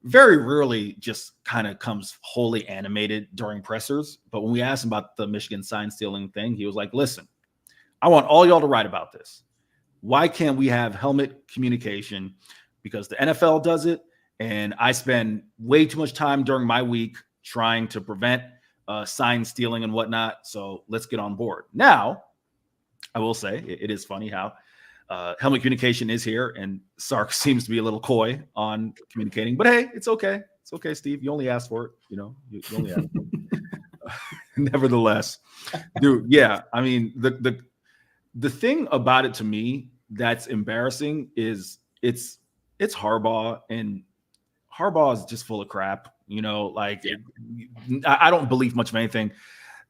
very rarely just kind of comes wholly animated during pressers. But when we asked him about the Michigan sign stealing thing, he was like, listen, I want all y'all to write about this. Why can't we have helmet communication? Because the NFL does it, and I spend way too much time during my week trying to prevent sign stealing and whatnot. So let's get on board. Now, I will say it is funny how helmet communication is here, and Sark seems to be a little coy on communicating. But hey, it's okay. It's okay, Steve. You only asked for it. You know, you only asked for it. Nevertheless, dude, yeah. I mean, the thing about it to me that's embarrassing is it's Harbaugh, and Harbaugh is just full of crap. You know, like I don't believe much of anything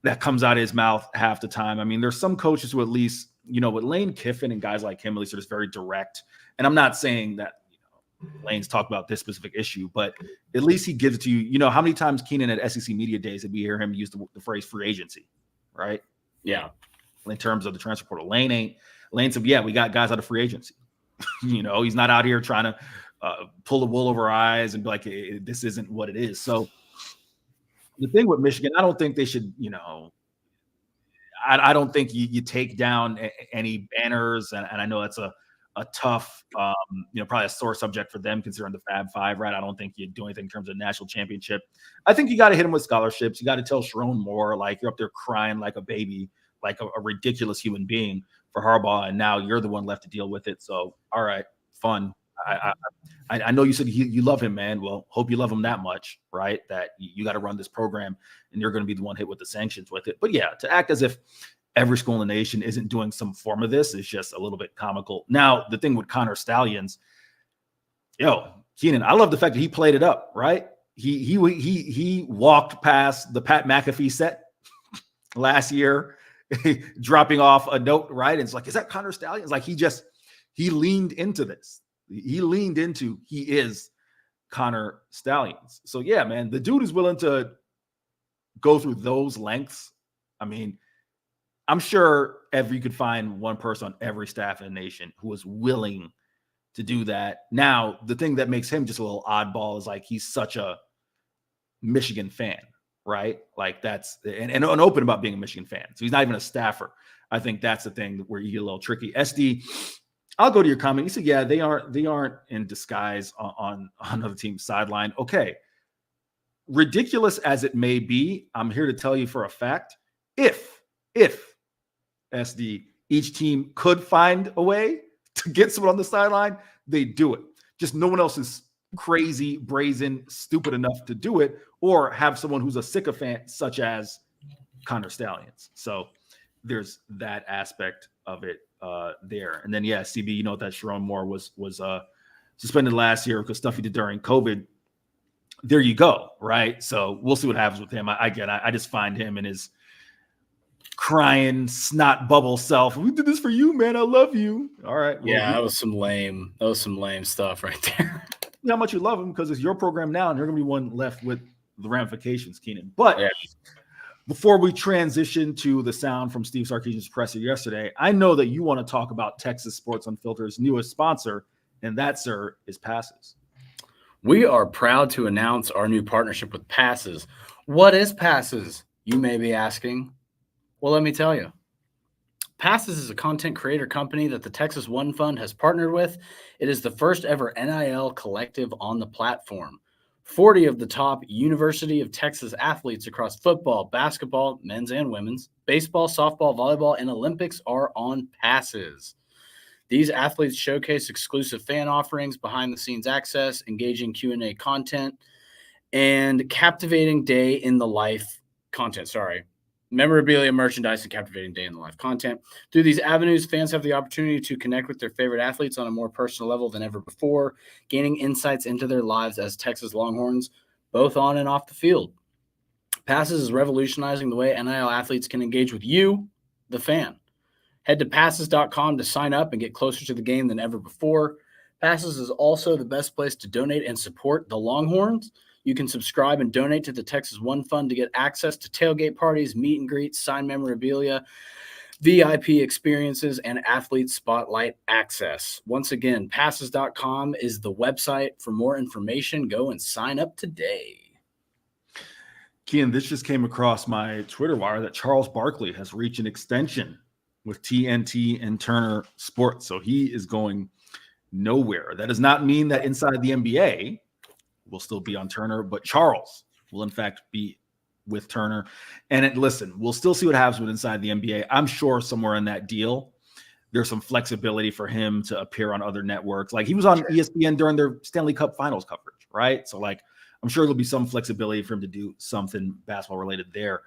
that comes out of his mouth half the time. I mean, there's some coaches who at least, you know, with Lane Kiffin and guys like him, at least are just very direct. And I'm not saying that, you know, Lane's talked about this specific issue, but at least he gives it to you. You know, how many times Keenan at SEC Media Days did we hear him use the phrase free agency, right? Yeah. In terms of the transfer portal, Lane said, yeah, we got guys out of free agency. You know, he's not out here trying to pull the wool over our eyes and be like, hey, this isn't what it is. So the thing with Michigan, I don't think they should, you know, I don't think you take down any banners. And I know that's a tough, you know, probably a sore subject for them considering the Fab Five, right? I don't think you do anything in terms of national championship. I think you got to hit them with scholarships. You got to tell Sharon Moore, like, you're up there crying like a baby, like a ridiculous human being for Harbaugh. And now you're the one left to deal with it. So, all right, fun. I know you said you love him, man. Well, hope you love him that much, right? That you got to run this program and you're going to be the one hit with the sanctions with it. But yeah, to act as if every school in the nation isn't doing some form of this is just a little bit comical. Now, the thing with Connor Stallions, Keenan, I love the fact that he played it up, right? He walked past the Pat McAfee set last year, dropping off a note, right? And it's like, is that Connor Stallions? Like he leaned into this. He is Connor Stallions. So yeah, man, the dude is willing to go through those lengths. I mean, I'm sure you could find one person on every staff in the nation who is willing to do that. Now, the thing that makes him just a little oddball is like he's such a Michigan fan, right? Like that's and open about being a Michigan fan. So he's not even a staffer. I think that's the thing where you get a little tricky. SD, I'll go to your comment. You said, yeah, they aren't in disguise on another team's sideline. Okay. Ridiculous as it may be, I'm here to tell you for a fact, if SD, each team could find a way to get someone on the sideline, they do it. Just no one else is crazy, brazen, stupid enough to do it, or have someone who's a sycophant such as Connor Stallions. So there's that aspect of it there. And then, yeah, CB, you know that Sharon Moore was suspended last year because stuff he did during COVID. There you go, right? So we'll see what happens with him. I just find him and his crying snot bubble self. We did this for you, man. I love you. All right. Well, yeah, that was some lame stuff right there. You know how much you love him because it's your program now, and you're gonna be one left with the ramifications, Keenan. But before we transition to the sound from Steve Sarkisian's presser yesterday, I know that you want to talk about Texas Sports Unfiltered's newest sponsor, and that, sir, is Passes. We are proud to announce our new partnership with Passes. What is Passes, you may be asking? Well, let me tell you. Passes is a content creator company that the Texas One Fund has partnered with. It is the first ever NIL collective on the platform. 40 of the top University of Texas athletes across football, basketball, men's and women's, baseball, softball, volleyball, and Olympics are on Passes. These athletes showcase exclusive fan offerings, behind-the-scenes access, engaging Q&A content, and captivating day in the life content. Memorabilia, merchandise, and captivating day in the life content. Through these avenues, fans have the opportunity to connect with their favorite athletes on a more personal level than ever before, gaining insights into their lives as Texas Longhorns, both on and off the field. Passes is revolutionizing the way NIL athletes can engage with you, the fan. Head to passes.com to sign up and get closer to the game than ever before. Passes is also the best place to donate and support the Longhorns. You can subscribe and donate to the Texas One Fund to get access to tailgate parties, meet and greets, signed memorabilia, VIP experiences, and athlete spotlight access. Once again, passes.com is the website. For more information, go and sign up today. Keenan, this just came across my Twitter wire that Charles Barkley has reached an extension with TNT and Turner Sports. So he is going nowhere. That does not mean that inside the NBA will still be on Turner, but Charles will in fact be with Turner. And listen, we'll still see what happens with inside the NBA. I'm sure somewhere in that deal, there's some flexibility for him to appear on other networks. Like he was on ESPN during their Stanley Cup Finals coverage, right? So like, I'm sure there'll be some flexibility for him to do something basketball related there.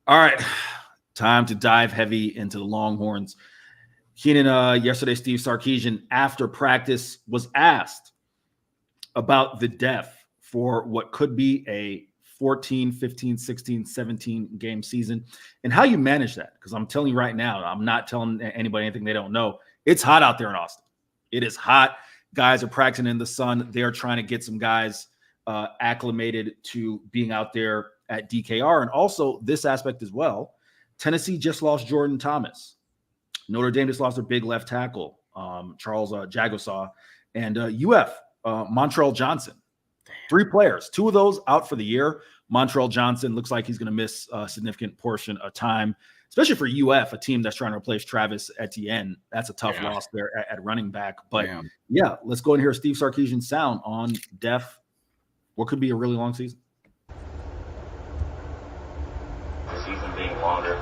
All right, time to dive heavy into the Longhorns. Keenan, yesterday, Steve Sarkisian, after practice, was asked about the depth for what could be a 14, 15, 16, 17 game season and how you manage that. Because I'm telling you right now, I'm not telling anybody anything they don't know. It's hot out there in Austin. It is hot. Guys are practicing in the sun. They are trying to get some guys acclimated to being out there at DKR. And also this aspect as well. Tennessee just lost Jordan Thomas. Notre Dame just lost their big left tackle, Charles Jagosaw, and UF, Montrell Johnson. 3 players, 2 of those out for the year. Montrell Johnson looks like he's going to miss a significant portion of time, especially for UF, a team that's trying to replace Travis Etienne. That's a tough loss there at running back. But yeah, let's go and hear Steve Sarkisian's sound on depth. What could be a really long season? The season being longer.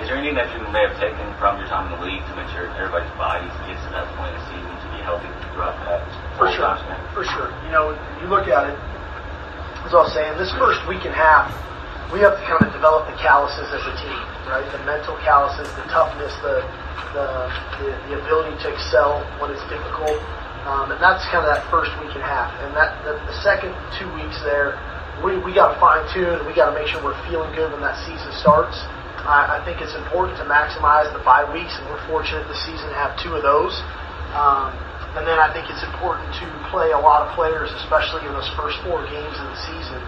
Is there anything that you may have taken from your time in the league to make sure everybody's bodies gets to that point of the season to be healthy throughout that? For sure. You know, you look at it, as I was saying, this first week and a half, we have to kind of develop the calluses as a team, right? The mental calluses, the toughness, the ability to excel when it's difficult. And that's kind of that first week and a half. And that the second 2 weeks there, we got to fine tune and we got to make sure we're feeling good when that season starts. I think it's important to maximize the bye weeks, and we're fortunate this season to have 2 of those. And then I think it's important to play a lot of players, especially in those first 4 games of the season,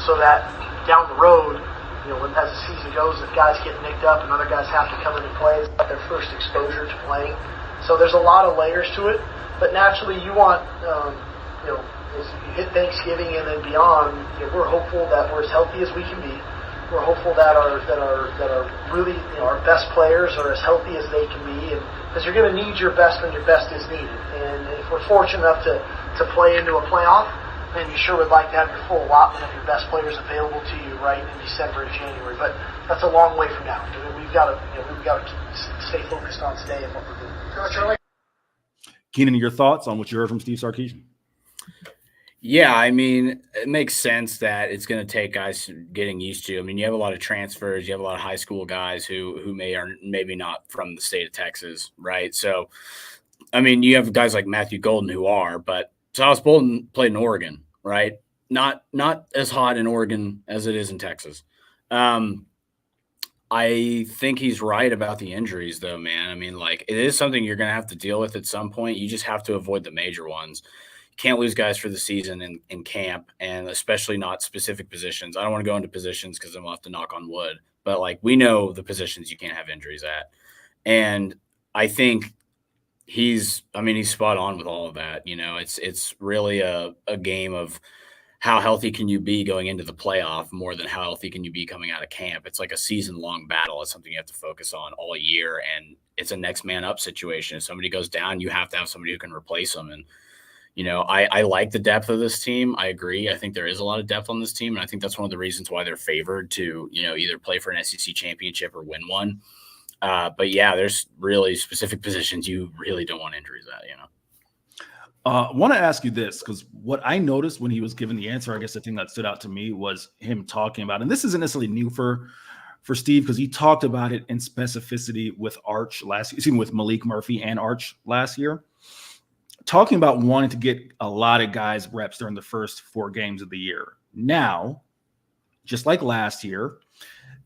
so that down the road, you know, as the season goes, if guys get nicked up and other guys have to come in and play, it's like their first exposure to playing. So there's a lot of layers to it, but naturally you want, you know, as you hit Thanksgiving and then beyond, you know, we're hopeful that we're as healthy as we can be. We're hopeful that our really, you know, our best players are as healthy as they can be, and because you're going to need your best when your best is needed. And if we're fortunate enough to play into a playoff, then you sure would like to have your full allotment of your best players available to you right in December and January. But that's a long way from now. I mean, we've got to stay focused on today and what we're doing. Keenan, your thoughts on what you heard from Steve Sarkisian? Yeah, I mean, it makes sense that it's going to take guys getting used to. I mean, you have a lot of transfers, you have a lot of high school guys who maybe not from the state of Texas, right? So, I mean, you have guys like Matthew Golden who are, but Silas Bolden played in Oregon, right? Not as hot in Oregon as it is in Texas. I think he's right about the injuries, though, man. I mean, like, it is something you're going to have to deal with at some point. You just have to avoid the major ones. Can't lose guys for the season in camp, and especially not specific positions. I don't want to go into positions because then we'll have to knock on wood. But, like, we know the positions you can't have injuries at. And I think he's spot on with all of that. You know, it's really a game of how healthy can you be going into the playoff more than how healthy can you be coming out of camp. It's like a season-long battle. It's something you have to focus on all year, and it's a next man up situation. If somebody goes down, you have to have somebody who can replace them. And you know, I like the depth of this team. I agree. I think there is a lot of depth on this team, and I think that's one of the reasons why they're favored to, you know, either play for an SEC championship or win one. But yeah, there's really specific positions you really don't want injuries at, you know. I want to ask you this, because what I noticed when he was given the answer, I guess the thing that stood out to me was him talking about, and this isn't necessarily new for Steve, because he talked about it in specificity with Arch last year, even with Malik Murphy and Arch last year, talking about wanting to get a lot of guys reps during the first 4 games of the year. Now, just like last year,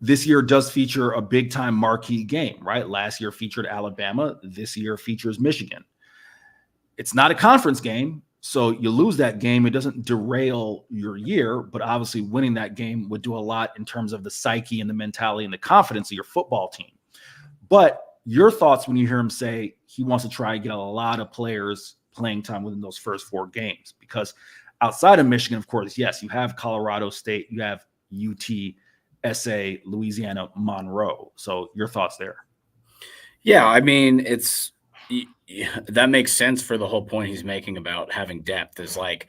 this year does feature a big-time marquee game, right? Last year featured Alabama. This year features Michigan. It's not a conference game, so you lose that game. It doesn't derail your year, but obviously winning that game would do a lot in terms of the psyche and the mentality and the confidence of your football team. But your thoughts when you hear him say he wants to try and get a lot of players playing time within those first 4 games, because outside of Michigan, of course, yes, you have Colorado State, you have UT, SA, Louisiana, Monroe. So your thoughts there? Yeah, I mean, that makes sense for the whole point he's making about having depth is like,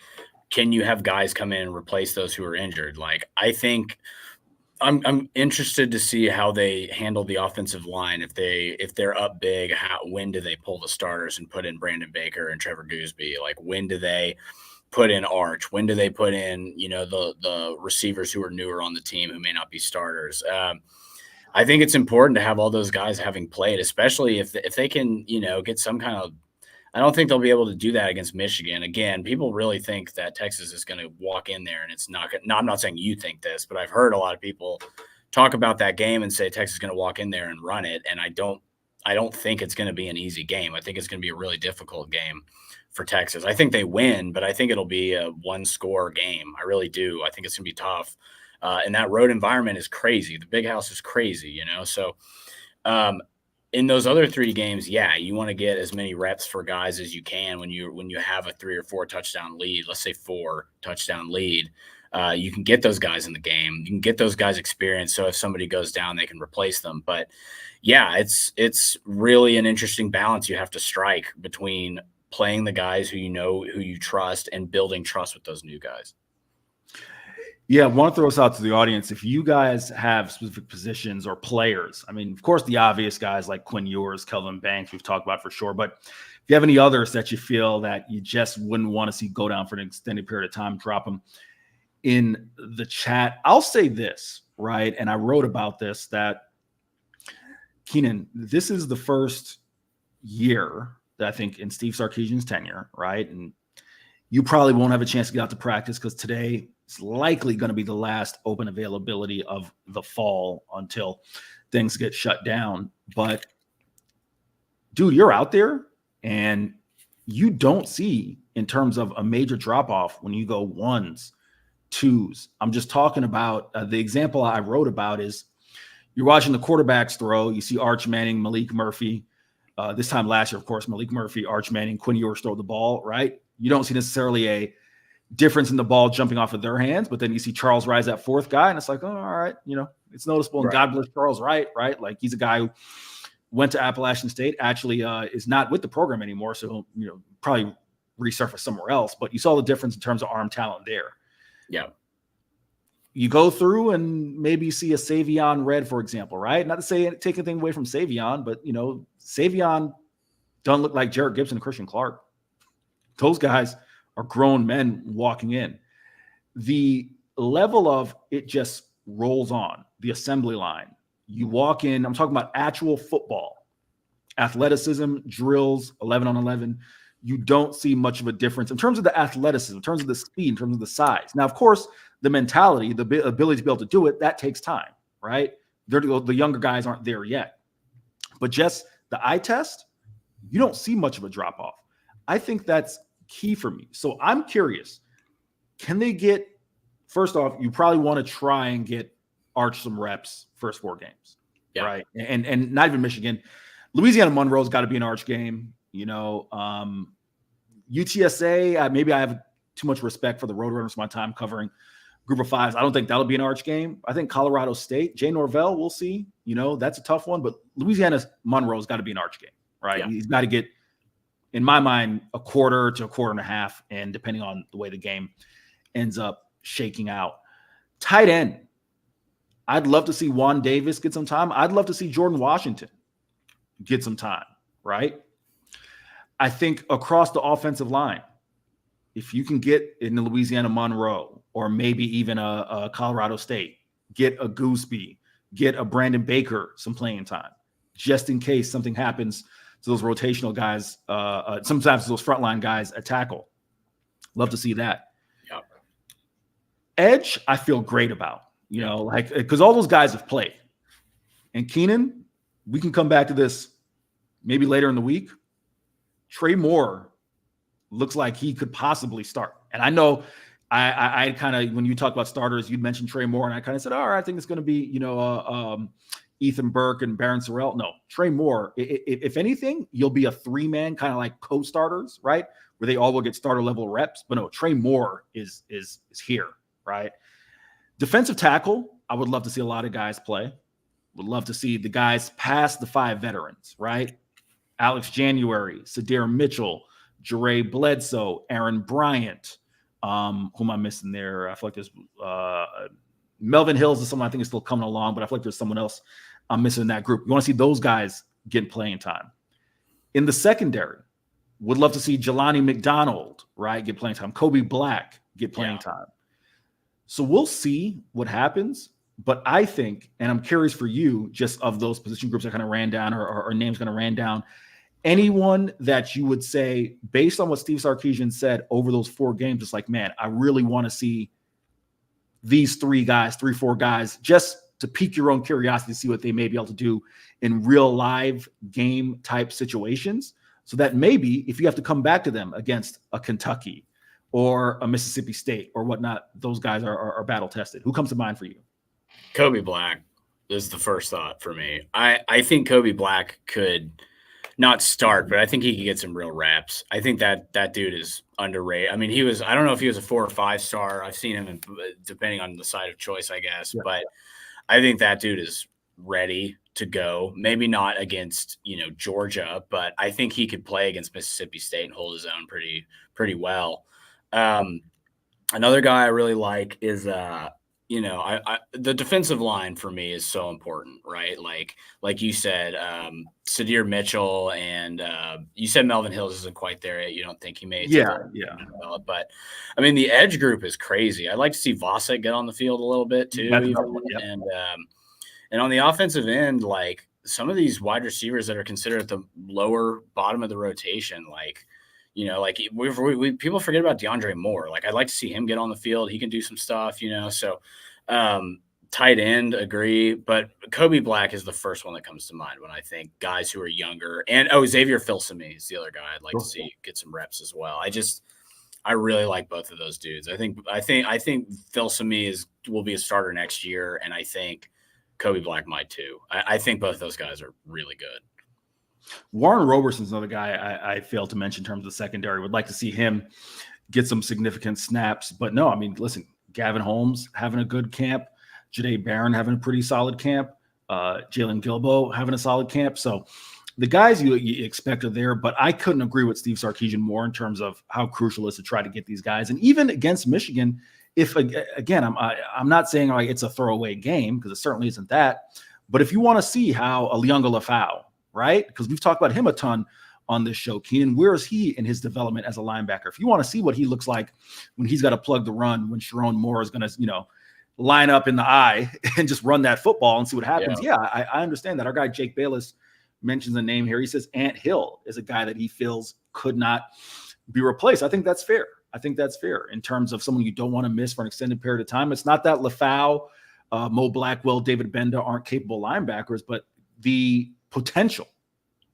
can you have guys come in and replace those who are injured? Like, I think I'm interested to see how they handle the offensive line. If they're up big, when do they pull the starters and put in Brandon Baker and Trevor Gooseby? Like, when do they put in Arch? When do they put in, the receivers who are newer on the team who may not be starters? I think it's important to have all those guys having played, especially if they can, get some kind of. I don't think they'll be able to do that against Michigan. Again, people really think that Texas is going to walk in there, and it's not. No, I'm not saying you think this, but I've heard a lot of people talk about that game and say Texas is going to walk in there and run it, and I don't think it's going to be an easy game. I think it's going to be a really difficult game for Texas. I think they win, but I think it'll be a 1-score game. I really do. I think it's going to be tough. And that road environment is crazy. The Big House is crazy, So in those other 3 games, yeah, you want to get as many reps for guys as you can when you have a 3 or 4 touchdown lead. Let's say 4 touchdown lead. You can get those guys in the game. You can get those guys experience. So if somebody goes down, they can replace them. But yeah, it's really an interesting balance you have to strike between playing the guys who who you trust, and building trust with those new guys. Yeah, I want to throw this out to the audience. If you guys have specific positions or players, I mean, of course, the obvious guys like Quinn Ewers, Kelvin Banks, we've talked about for sure. But if you have any others that you feel that you just wouldn't want to see go down for an extended period of time, drop them in the chat. I'll say this, right? And I wrote about this, that Keenan, this is the first year that I think in Steve Sarkisian's tenure, right? And you probably won't have a chance to get out to practice because today is likely going to be the last open availability of the fall until things get shut down. But dude, you're out there and you don't see in terms of a major drop-off when you go 1s, 2s. I'm just talking about the example I wrote about is you're watching the quarterbacks throw. You see Arch Manning, Malik Murphy. This time last year, of course, Malik Murphy, Arch Manning, Quinn Ewers throw the ball, right? You don't see necessarily a difference in the ball jumping off of their hands, but then you see Charles Rise, that 4th guy, and it's like, oh, all right, it's noticeable. And right. God bless Charles Wright, right? Like, he's a guy who went to Appalachian State, actually is not with the program anymore, so he'll probably resurface somewhere else. But you saw the difference in terms of arm talent there. Yeah. You go through and maybe you see a Savion Red, for example, right? Not to say take anything away from Savion, but Savion doesn't look like Jarrett Gibson and Christian Clark. Those guys are grown men walking in. The level of it just rolls on the assembly line. You walk in, I'm talking about actual football, athleticism, drills, 11 on 11. You don't see much of a difference in terms of the athleticism, in terms of the speed, in terms of the size. Now, of course, the mentality, the ability to be able to do it, that takes time, right? The younger guys aren't there yet. But just the eye test, you don't see much of a drop-off. I think that's key for me. So I'm curious, can they get, first off, you probably want to try and get Arch some reps first 4 games, right? And not even Michigan. Louisiana Monroe's got to be an Arch game. UTSA, maybe I have too much respect for the Roadrunners my time covering Group of 5s. I don't think that'll be an Arch game. I think Colorado State, Jay Norvell, we'll see. That's a tough one, but Louisiana Monroe's got to be an Arch game, right? Yeah. He's got to get, in my mind, a quarter to a quarter and a half, and depending on the way the game ends up shaking out. Tight end, I'd love to see Juan Davis get some time. I'd love to see Jordan Washington get some time, right? I think across the offensive line, if you can get in the Louisiana Monroe or maybe even a Colorado State, get a Gooseby, get a Brandon Baker some playing time, just in case something happens to those rotational guys, sometimes those frontline guys at tackle. Love to see that. Yep. Edge, I feel great about. You know, like, because all those guys have played. And Keenan, we can come back to this maybe later in the week. Trey Moore looks like he could possibly start. And I know I kind of, when you talk about starters, you'd mentioned Trey Moore, and I kind of said, all right, I think it's going to be, Ethan Burke and Barron Sorrell. No, Trey Moore, if anything, you'll be a three-man kind of like co-starters, right? Where they all will get starter level reps. But no, Trey Moore is here, right? Defensive tackle, I would love to see a lot of guys play. Would love to see the guys past the 5 veterans, right? Alex January, Sadir Mitchell, Jere Bledsoe, Aaron Bryant. Who am I missing there? I feel like there's Melvin Hills is someone I think is still coming along, but I feel like there's someone else I'm missing in that group. You want to see those guys getting playing time. In the secondary, would love to see Jelani McDonald, right, get playing time. Kobe Black get playing time. So we'll see what happens. But I think, and I'm curious for you, just of those position groups that kind of ran down or names kind of ran down, anyone that you would say, based on what Steve Sarkisian said over those 4 games, it's like, man, I really want to see these 3, 4 guys, just to pique your own curiosity to see what they may be able to do in real live game type situations. So that maybe if you have to come back to them against a Kentucky or a Mississippi State or whatnot, those guys are battle tested. Who comes to mind for you? Kobe Black is the first thought for me. I think Kobe Black could not start, but I think he could get some real reps. I think that dude is underrated. I mean, I don't know if he was a 4 or 5 star. I've seen him depending on the side of choice, I guess. Yeah. But I think that dude is ready to go. Maybe not against, Georgia, but I think he could play against Mississippi State and hold his own pretty well. Another guy I really like is the defensive line for me is so important, right? Like you said, Sadir Mitchell and you said Melvin Hills isn't quite there yet. You don't think he made it? Yeah. But I mean, the edge group is crazy. I'd like to see Vasa get on the field a little bit too. And on the offensive end, like some of these wide receivers that are considered at the lower bottom of the rotation, people forget about DeAndre Moore. Like, I'd like to see him get on the field. He can do some stuff, So, tight end, agree. But Kobe Black is the first one that comes to mind when I think guys who are younger. And Xavier Filsaime is the other guy I'd like to see get some reps as well. I really like both of those dudes. I think Filsaime will be a starter next year, and I think Kobe Black might too. I think both those guys are really good. Warren Roberson's another guy I failed to mention in terms of the secondary. Would like to see him get some significant snaps. But no, I mean, listen, Gavin Holmes having a good camp. Jahdae Barron having a pretty solid camp. Jalen Gilbo having a solid camp. So the guys you expect are there. But I couldn't agree with Steve Sarkisian more in terms of how crucial it is to try to get these guys. And even against Michigan, if, again, I'm not saying like it's a throwaway game, because it certainly isn't that. But if you want to see how Aliunga Lafau, right? Because we've talked about him a ton on this show. Keenan, where is he in his development as a linebacker? If you want to see what he looks like when he's got to plug the run, when Sharon Moore is going to, line up in the eye and just run that football and see what happens. Yeah, I understand that. Our guy Jake Bayless mentions a name here. He says Ant Hill is a guy that he feels could not be replaced. I think that's fair. In terms of someone you don't want to miss for an extended period of time. It's not that Lafau, Mo Blackwell, David Benda aren't capable linebackers, but the potential,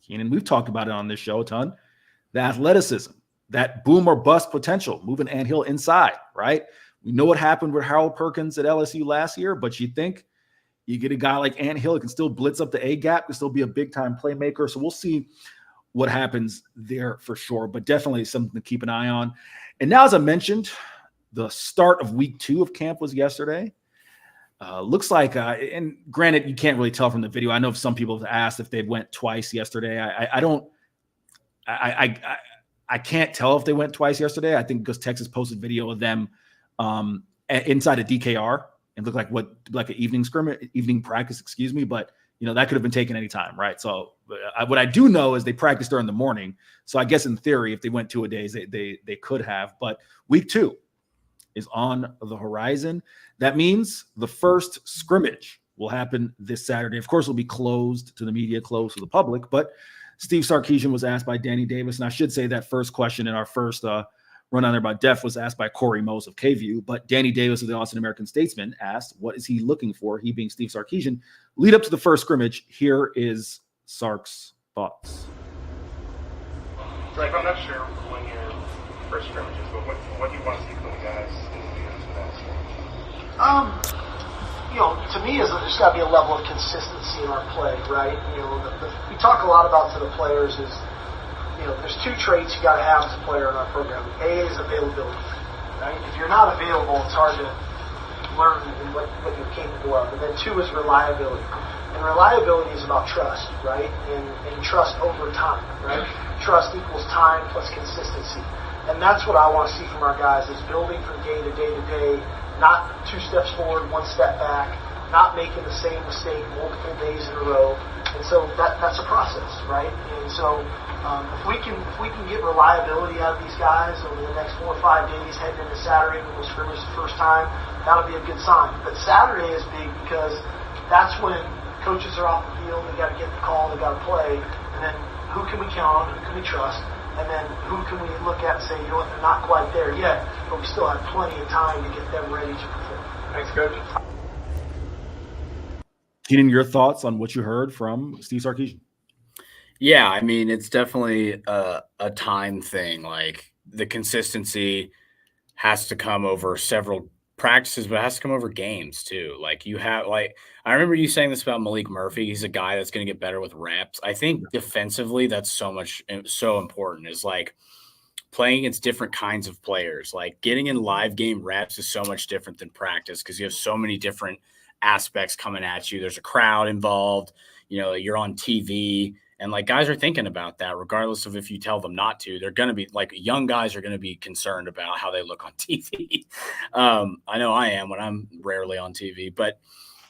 Keenan, we've talked about it on this show a ton, the athleticism, that boom or bust potential, moving Ant Hill inside, right? We know what happened with Harold Perkins at LSU last year, but you think you get a guy like Ant Hill, it can still blitz up the A-gap, can still be a big-time playmaker. So we'll see what happens there for sure, but definitely something to keep an eye on. And now, as I mentioned, the start of week 2 of camp was yesterday. Looks like, and granted, you can't really tell from the video. I know some people have asked if they went twice yesterday. I can't tell if they went twice yesterday. I think because Texas posted video of them inside a DKR and looked like an evening practice, but that could have been taken anytime, right? So what I do know is they practiced during the morning. So I guess in theory, if they went 2 a days, they could have. But week 2 is on the horizon. That means the first scrimmage will happen this Saturday. Of course, it'll be closed to the media, closed to the public. But Steve Sarkisian was asked by Danny Davis, and I should say that first question in our first run on there about Def was asked by Corey Mose of KVU, but Danny Davis of the Austin American Statesman asked, what is he looking for? He being Steve Sarkisian. Lead up to the first scrimmage, here is Sark's thoughts. Drake, I'm not sure when your first scrimmage is, but what do you want to see from the guys in the field for that scrimmage? To me, there's got to be a level of consistency in our play, right? We talk a lot about to the players is, there's two traits you got to have as a player in our program. A is availability, right? If you're not available, it's hard to learn what you're capable of. And then two is reliability. And reliability is about trust, right? And trust over time, right? Trust equals time plus consistency. And that's what I want to see from our guys is building from day to day to day, not 2 steps forward, 1 step back, not making the same mistake multiple days in a row. And so that's a process, right? And so if we can get reliability out of these guys over the next 4 or 5 days heading into Saturday when we'll scrimmage the first time, that'll be a good sign. But Saturday is big because that's when coaches are off the field, they got to get the call, they got to play, and then who can we count on, who can we trust, and then who can we look at and say, you know what, they're not quite there yet, but we still have plenty of time to get them ready to perform. Thanks, Coach. Keenan, your thoughts on what you heard from Steve Sarkisian? Yeah, I mean, it's definitely a time thing. Like, the consistency has to come over several practices, but it has to come over games too. Like, I remember you saying this about Malik Murphy. He's a guy that's going to get better with reps. I think defensively, that's so important, is like playing against different kinds of players. Like, getting in live game reps is so much different than practice because you have so many different aspects coming at you. There's a crowd involved, you're on TV, and like, guys are thinking about that regardless of if you tell them not to. They're going to be like, young guys are going to be concerned about how they look on TV. I know I am when I'm rarely on TV, but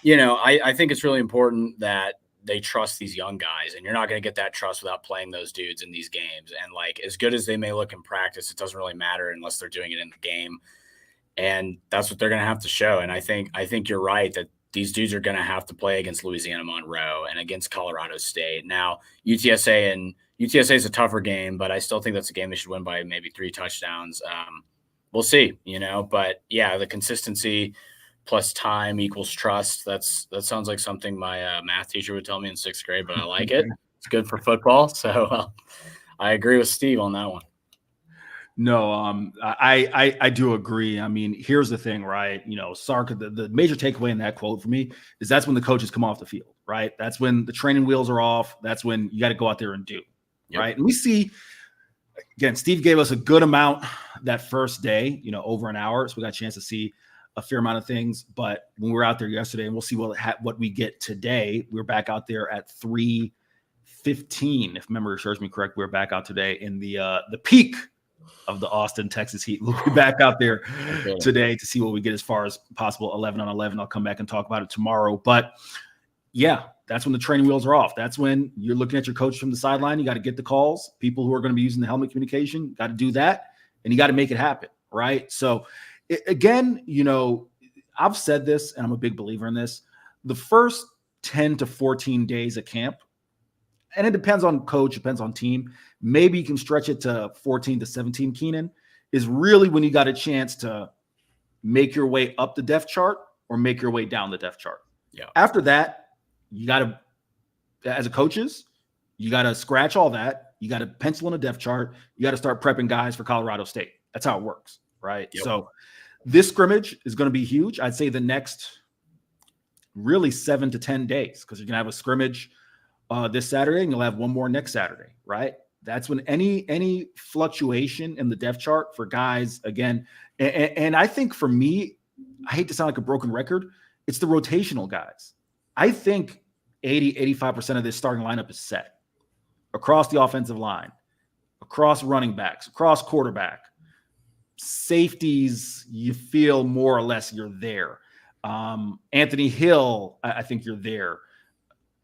I think it's really important that they trust these young guys, and you're not going to get that trust without playing those dudes in these games. And like, as good as they may look in practice, it doesn't really matter unless they're doing it in the game. And that's what they're going to have to show. And I think you're right that these dudes are going to have to play against Louisiana Monroe and against Colorado State. Now, UTSA is a tougher game, but I still think that's a game they should win by maybe 3 touchdowns. We'll see, but yeah, the consistency plus time equals trust. That sounds like something my math teacher would tell me in 6th grade, but I like it. It's good for football. So I agree with Steve on that one. No, I do agree. I mean, here's the thing, right? Sark, the major takeaway in that quote for me is that's when the coaches come off the field, right? That's when the training wheels are off. That's when you got to go out there and do, right? And we see, again, Steve gave us a good amount that first day, over an hour. So we got a chance to see a fair amount of things. But when we were out there yesterday, and we'll see what we get today, we were back out there at 3:15. If memory serves me correct, we were back out today in the peak of the Austin, Texas heat. We'll be back out there today to see what we get as far as possible 11 on 11. I'll come back and talk about it tomorrow. But yeah, that's when the training wheels are off. That's when you're looking at your coach from the sideline. You got to get the calls. People who are going to be using the helmet communication, got to do that, and you got to make it happen, right? So again, I've said this, and I'm a big believer in this. The first 10 to 14 days at camp, and it depends on coach, depends on team. Maybe you can stretch it to 14 to 17, Keenan, is really when you got a chance to make your way up the depth chart or make your way down the depth chart. Yeah. After that, you got to, as a coaches, you got to scratch all that. You got to pencil in a depth chart. You got to start prepping guys for Colorado State. That's how it works, right? Yep. So this scrimmage is going to be huge. I'd say the next really 7 to 10 days, because you're going to have a scrimmage this Saturday, and you'll have one more next Saturday, right? That's when any fluctuation in the depth chart for guys, again, and I think for me, I hate to sound like a broken record, it's the rotational guys. I think 85% of this starting lineup is set across the offensive line, across running backs, across quarterback. Safeties, you feel more or less you're there. Anthony Hill, I think you're there.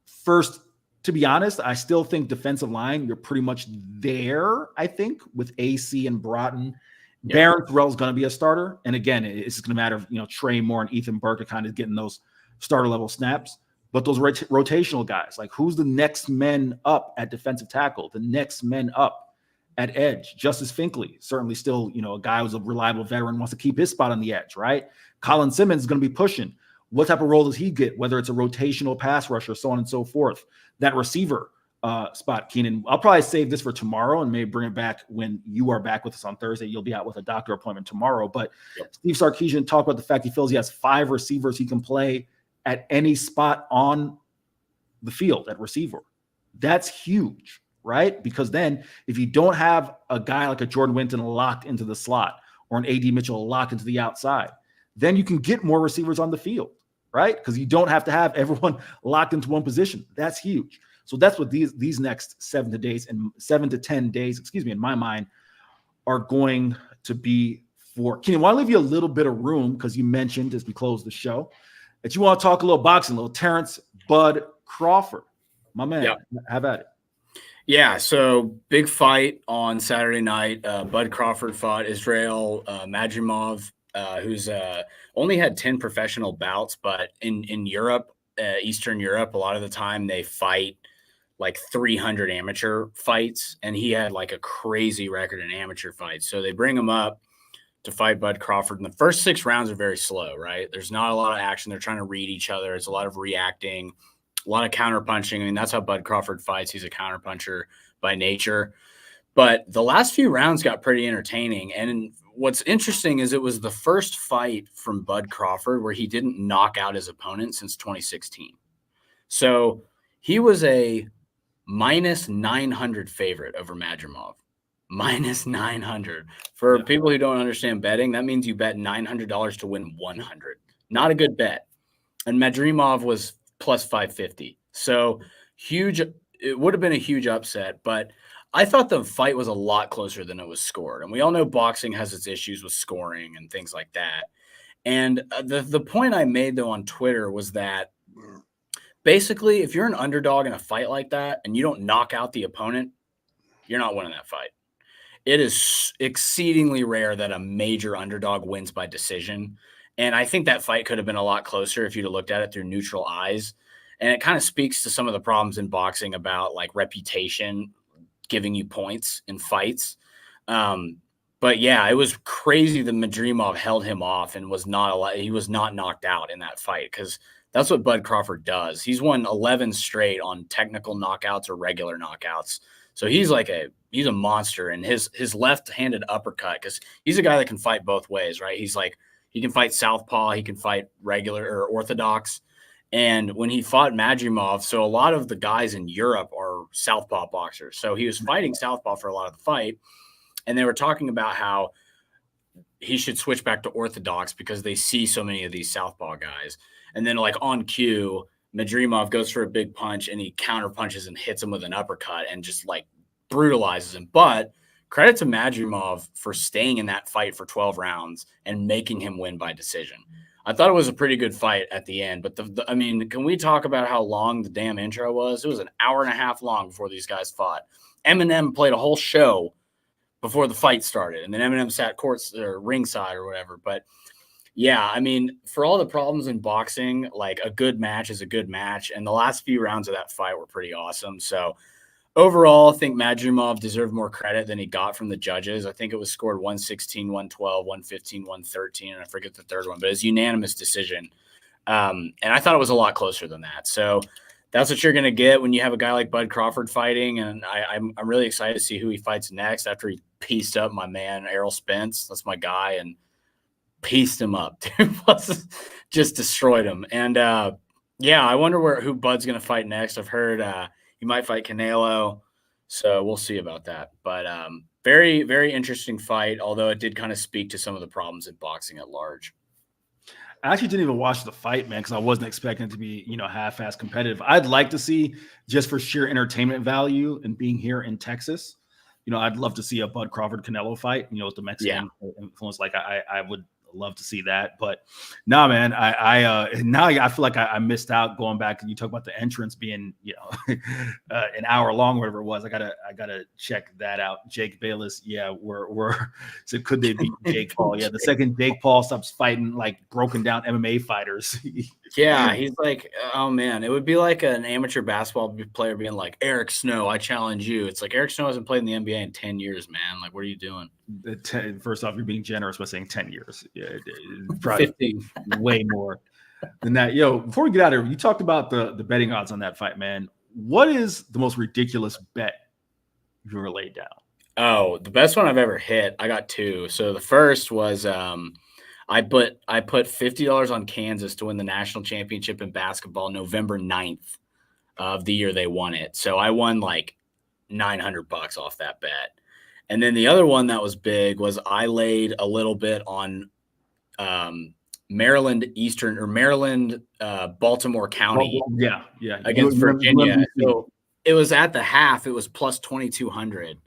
First, to be honest, I still think defensive line, you're pretty much there, I think, with AC and Broughton. Yeah. Barron Terrell is going to be a starter. And again, it's going to matter of, Trey Moore and Ethan Burke are kind of getting those starter level snaps. But those rotational guys, like who's the next men up at defensive tackle, the next men up at edge. Justice Finkley, certainly still, a guy who's a reliable veteran, wants to keep his spot on the edge, right? Colin Simmons is going to be pushing. What type of role does he get, whether it's a rotational pass rusher, so on and so forth? That receiver spot, Keenan, I'll probably save this for tomorrow and maybe bring it back when you are back with us on Thursday. You'll be out with a doctor appointment tomorrow. But Steve Sarkisian talked about the fact he feels he has 5 receivers he can play at any spot on the field at receiver. That's huge, right? Because then if you don't have a guy like a Jordan Winton locked into the slot or an AD Mitchell locked into the outside, then you can get more receivers on the field, right? Because you don't have to have everyone locked into one position. That's huge. So that's what these next 7 to 10 days, in my mind, are going to be for. Keenan, I want to leave you a little bit of room because you mentioned as we close the show that you want to talk a little boxing, a little Terrence Bud Crawford. My man, Have at it. Yeah, so big fight on Saturday night. Bud Crawford fought Israel Madrimov, who's only had 10 professional bouts, but in Europe, Eastern Europe, a lot of the time they fight like 300 amateur fights, and he had like a crazy record in amateur fights. So they bring him up to fight Bud Crawford, and the first 6 rounds are very slow, right? There's not a lot of action. They're trying to read each other. It's a lot of reacting, a lot of counter punching. I mean, that's how Bud Crawford fights. He's a counter puncher by nature. But the last few rounds got pretty entertaining. And what's interesting is it was the first fight from Bud Crawford where he didn't knock out his opponent since 2016. So he was a minus 900 favorite over Madrimov. Minus 900. For people who don't understand betting, that means you bet $900 to win 100. Not a good bet. And Madrimov was plus 550. So huge. It would have been a huge upset, but I thought the fight was a lot closer than it was scored. And we all know boxing has its issues with scoring and things like that. And the point I made, though, on Twitter was that basically, if you're an underdog in a fight like that and you don't knock out the opponent, you're not winning that fight. It is exceedingly rare that a major underdog wins by decision. And I think that fight could have been a lot closer if you'd have looked at it through neutral eyes. And it kind of speaks to some of the problems in boxing about like reputation giving you points in fights. But yeah, it was crazy that Madrimov held him off and he was not knocked out in that fight, because that's what Bud Crawford does. He's won 11 straight on technical knockouts or regular knockouts. So he's a monster. And his left-handed uppercut, because he's a guy that can fight both ways, right? He's like, he can fight southpaw, he can fight regular or orthodox. And when he fought Madrimov, so a lot of the guys in Europe are southpaw boxers. So he was fighting southpaw for a lot of the fight. And they were talking about how he should switch back to orthodox because they see so many of these southpaw guys. And then like on cue, Madrimov goes for a big punch and he counter punches and hits him with an uppercut and just like brutalizes him. But credit to Madrimov for staying in that fight for 12 rounds and making him win by decision. I thought it was a pretty good fight at the end, but I mean, can we talk about how long the damn intro was? It was an hour and a half long before these guys fought. Eminem played a whole show before the fight started, and then Eminem sat ringside or whatever. But yeah, I mean, for all the problems in boxing, like a good match is a good match, and the last few rounds of that fight were pretty awesome. So overall, I think Madrimov deserved more credit than he got from the judges. I think it was scored 116, 112, 115, 113, and I forget the third one, but it's unanimous decision. And I thought it was a lot closer than that. So that's what you're going to get when you have a guy like Bud Crawford fighting. And I'm really excited to see who he fights next after he pieced up my man, Errol Spence. That's my guy. And pieced him up. Just destroyed him. And yeah, I wonder who Bud's going to fight next. I've heard he might fight Canelo. So we'll see about that. But very, very interesting fight, although it did kind of speak to some of the problems in boxing at large. I actually didn't even watch the fight, man, because I wasn't expecting it to be, half-ass competitive. I'd like to see, just for sheer entertainment value and being here in Texas, I'd love to see a Bud Crawford Canelo fight, with the Mexican influence. Like I would love to see that, but nah, man, I feel like I missed out going back. And you talk about the entrance being, an hour long, whatever it was. I gotta check that out. Jake Bayless, yeah, so could they beat Jake Paul? Yeah, the second Jake Paul stops fighting like broken down MMA fighters, Yeah, he's like, oh man, it would be like an amateur basketball player being like, Eric Snow, I challenge you. It's like Eric Snow hasn't played in the NBA in 10 years, man. Like, what are you doing? First off, you're being generous by saying 10 years. Yeah, probably 15. way more than that. Yo, before we get out of here, you talked about the betting odds on that fight, man. What is the most ridiculous bet you ever laid down? Oh, the best one I've ever hit. I got two. So the first was I put $50 on Kansas to win the national championship in basketball November 9th of the year they won it. So I won like $900 off that bet. And then the other one that was big was I laid a little bit on Maryland Baltimore County. Yeah. Against Virginia. So it was at the half, it was plus 2,200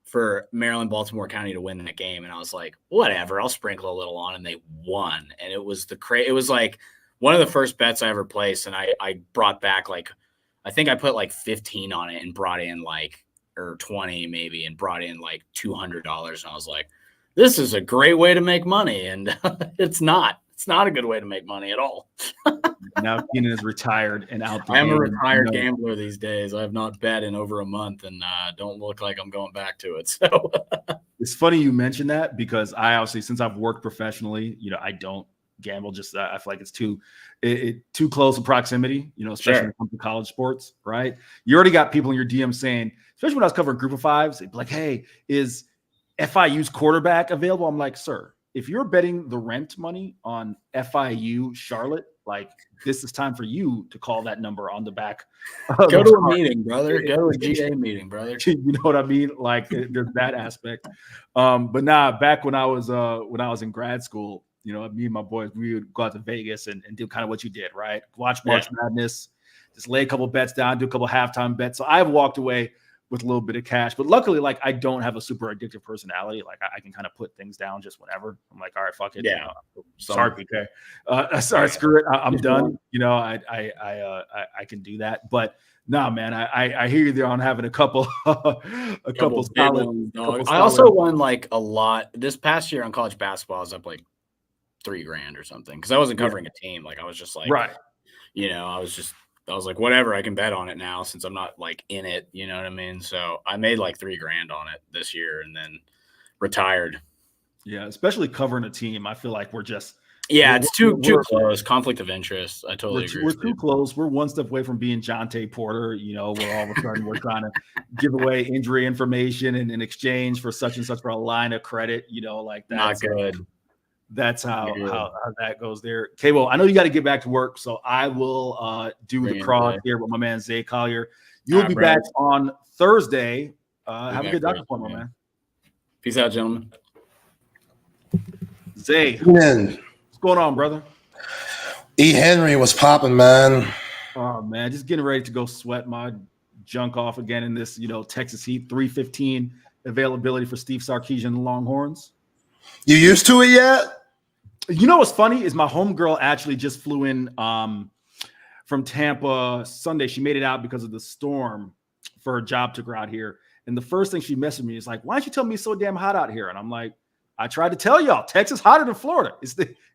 for Maryland Baltimore County to win that game. And I was like, whatever, I'll sprinkle a little on, and they won. And it was it was like one of the first bets I ever placed. And I brought back I think I put like 15 on it and brought in or 20 maybe, and brought in like $200. And I was like, this is a great way to make money. And it's not a good way to make money at all. Now Keenan is retired and out. I am a retired gambler these days. I have not bet in over a month, and don't look like I'm going back to it. So it's funny you mentioned that, because I obviously, since I've worked professionally, I don't gamble. Just I feel like it's too close in proximity, especially when it comes to college sports, right? You already got people in your DM saying, especially when I was covering Group of Fives, they'd be like, hey, is FIU's quarterback available? I'm like, sir, if you're betting the rent money on FIU Charlotte, like, this is time for you to call that number on the back. Go to a meeting, brother. Go to a GA meeting, brother. You know what I mean? Like, there's that aspect. But back when I was in grad school, me and my boys, we would go out to Vegas and do kind of what you did, right? Watch March Madness, just lay a couple bets down, do a couple halftime bets. So I've walked away with a little bit of cash, but luckily, like, I don't have a super addictive personality. Like, I can kind of put things down just whenever. I'm like, all right, fuck it. Yeah. Sorry, PK. Sorry, screw it. I'm done. I can do that. But no, man, I hear you there on having a couple solid. I also won like a lot this past year on college basketball. I was up like $3,000 or something, because I wasn't covering a team. Like, I was just like, right. I was like, whatever, I can bet on it now since I'm not like in it. You know what I mean? So I made like $3,000 on it this year and then retired. Yeah, especially covering a team. I feel like we're just it's too close. Conflict of interest. I totally agree. We're too close. We're one step away from being Jonte Porter. We're all of a sudden we're trying to give away injury information in exchange for such and such for a line of credit. Like that. Not good. That's how that goes there. Okay, well, I know you got to get back to work, so I will do the cross here with my man Zay Collier. You'll be back on Thursday. Have a good doctor's appointment, man. Peace out, gentlemen. Zay, what's going on, brother? E. Henry was popping, man. Oh man, just getting ready to go sweat my junk off again in this, Texas Heat 315 availability for Steve Sarkisian and the Longhorns. You used to it yet? What's funny is my homegirl actually just flew in from Tampa Sunday. She made it out because of the storm for a job, took her out here. And the first thing she messaged me is like, why don't you tell me it's so damn hot out here? And I'm like, I tried to tell y'all, Texas hotter than Florida.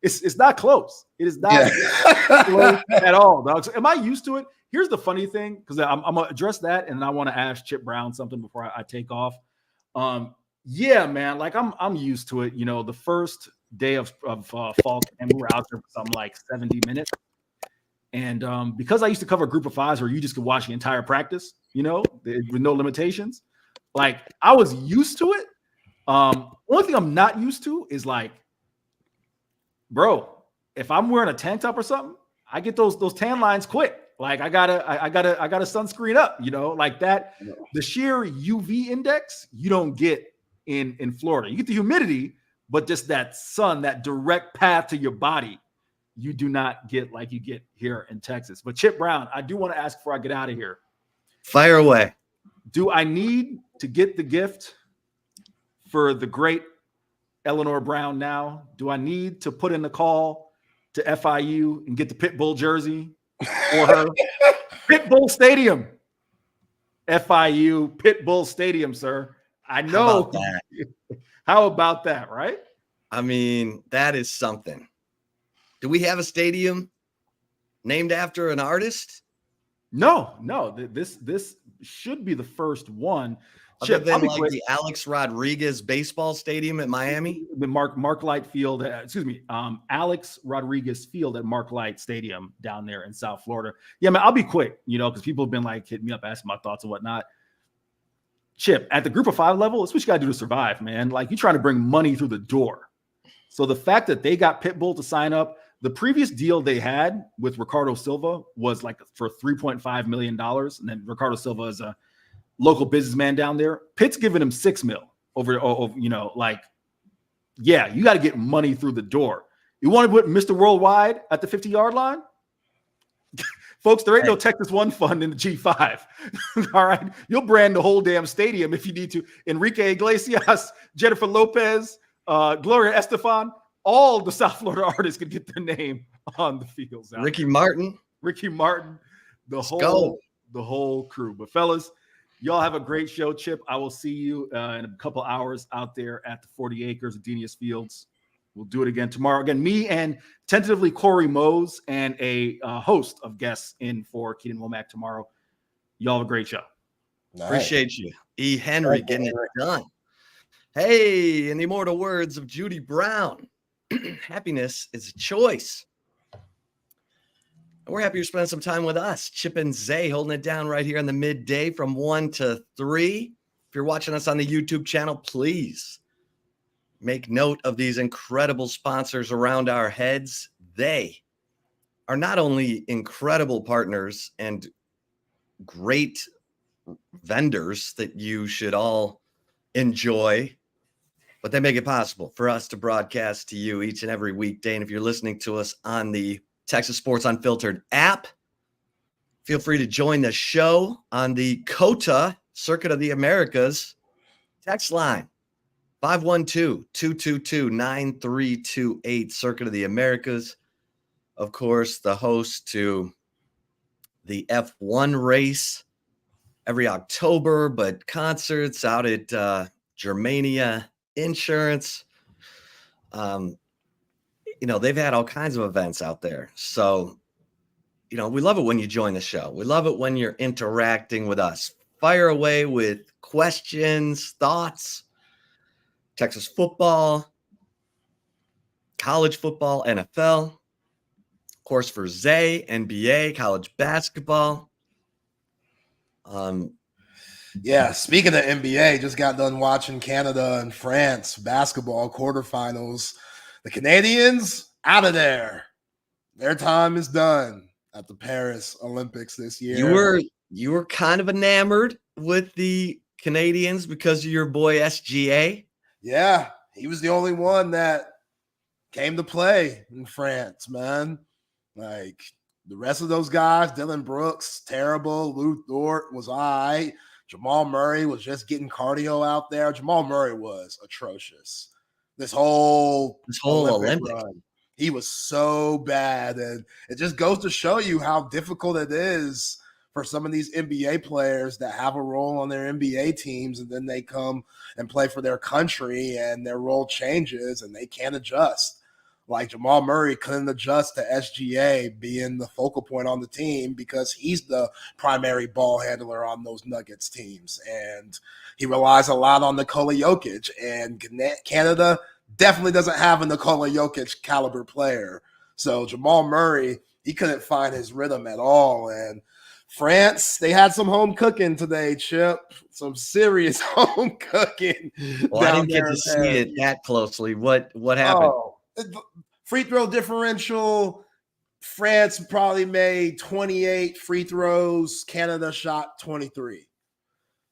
It's not close. It is not close at all, dog. So am I used to it? Here's the funny thing, because I'm going to address that, and I want to ask Chip Brown something before I take off. Yeah, man, like I'm used to it. The first day of fall camp, we were out there for something like 70 minutes. And because I used to cover a Group of Fives where you just could watch the entire practice, with no limitations, like I was used to it. One thing I'm not used to is like, bro, if I'm wearing a tank top or something, I get those tan lines quick. Like I gotta sunscreen up, like that. The sheer UV index you don't get in Florida. You get the humidity, but just that sun, that direct path to your body, you do not get like you get here in Texas. But Chip Brown, I do want to ask before I get out of here. Fire away. Do I need to get the gift for the great Eleanor Brown now? Do I need to put in the call to FIU and get the Pitbull jersey for her? Pitbull Stadium. FIU Pitbull Stadium, sir. I know. How about that, right? I mean, that is something. Do we have a stadium? named after an artist? No. This should be the first one. Other than like the Alex Rodriguez baseball stadium at Miami? The Mark Light Field, Alex Rodriguez Field at Mark Light Stadium down there in South Florida. Yeah, man, I'll be quick, because people have been like hitting me up, asking my thoughts and whatnot. Chip, at the group of 5 level, it's what you got to do to survive, man. Like, you're trying to bring money through the door. So the fact that they got Pitbull to sign up, the previous deal they had with Ricardo Silva was like for $3.5 million. And then Ricardo Silva is a local businessman down there. Pitt's giving him $6 million over, you got to get money through the door. You want to put Mr. Worldwide at the 50-yard line? Folks, there ain't no Texas One Fund in the G5. All right. You'll brand the whole damn stadium if you need to. Enrique Iglesias, Jennifer Lopez, Gloria Estefan, all the South Florida artists could get their name on the fields. Ricky Martin, the whole crew. But fellas, y'all have a great show, Chip. I will see you in a couple hours out there at the 40 acres of Denius Fields. We'll do it again tomorrow. Again, me and tentatively Corey Mose and a host of guests in for Keenan Womack tomorrow. Y'all have a great show. Appreciate you. E. Henry getting it done. Hey, in the immortal words of Judy Brown, happiness is a choice. We're happy you're spending some time with us. Chip and Zay holding it down right here in the midday from 1 to 3. If you're watching us on the YouTube channel, please make note of these incredible sponsors around our heads. They are not only incredible partners and great vendors that you should all enjoy, but they make it possible for us to broadcast to you each and every weekday. And if you're listening to us on the Texas Sports Unfiltered app, feel free to join the show on the COTA Circuit of the Americas text line. 512-222-9328, Circuit of the Americas. Of course, the host to the F1 race every October, but concerts out at Germania Insurance. They've had all kinds of events out there. So, we love it when you join the show. We love it when you're interacting with us. Fire away with questions, thoughts. Texas football, college football, NFL. Of course, for Zay, NBA, college basketball. Yeah, speaking of NBA, just got done watching Canada and France basketball quarterfinals. The Canadians, out of there. Their time is done at the Paris Olympics this year. You were kind of enamored with the Canadians because of your boy SGA. Yeah, he was the only one that came to play in France, man. Like, the rest of those guys, Dylan Brooks, terrible. Lou Dort was all right. Jamal Murray was just getting cardio out there. Jamal Murray was atrocious. This whole Olympic run, he was so bad. And it just goes to show you how difficult it is for some of these NBA players that have a role on their NBA teams, and then they come and play for their country and their role changes and they can't adjust. Like Jamal Murray couldn't adjust to SGA being the focal point on the team because he's the primary ball handler on those Nuggets teams. And he relies a lot on Nikola Jokic, and Canada definitely doesn't have a Nikola Jokic caliber player. So Jamal Murray, he couldn't find his rhythm at all. And France, they had some home cooking today, Chip. Some serious home cooking. Well, I didn't get to see it that closely. What happened? Free throw differential. France probably made 28 free throws. Canada shot 23.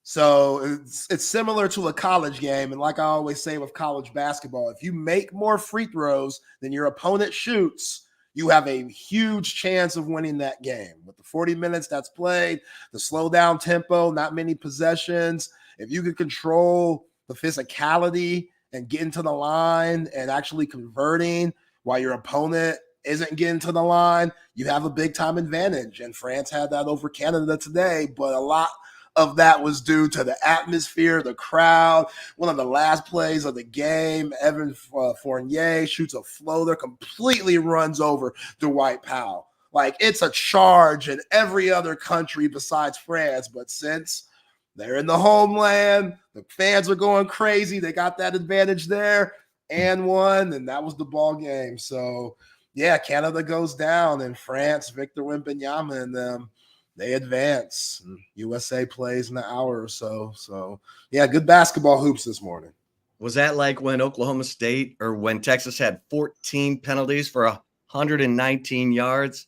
So it's similar to a college game. And like I always say with college basketball, if you make more free throws than your opponent shoots, you have a huge chance of winning that game. With the 40 minutes that's played, the slow down tempo, not many possessions, if you could control the physicality and get into the line and actually converting while your opponent isn't getting to the line, you have a big time advantage. And France had that over Canada today, but a lot of that was due to the atmosphere, the crowd. One of the last plays of the game, Evan Fournier shoots a floater, completely runs over Dwight Powell. Like, it's a charge in every other country besides France. But since they're in the homeland, the fans are going crazy. They got that advantage there and won, and that was the ball game. So, yeah, Canada goes down, and France, Victor Wembanyama and them, they advance. USA plays in an hour or so. So, yeah, good basketball hoops this morning. Was that like when Oklahoma State or when Texas had 14 penalties for 119 yards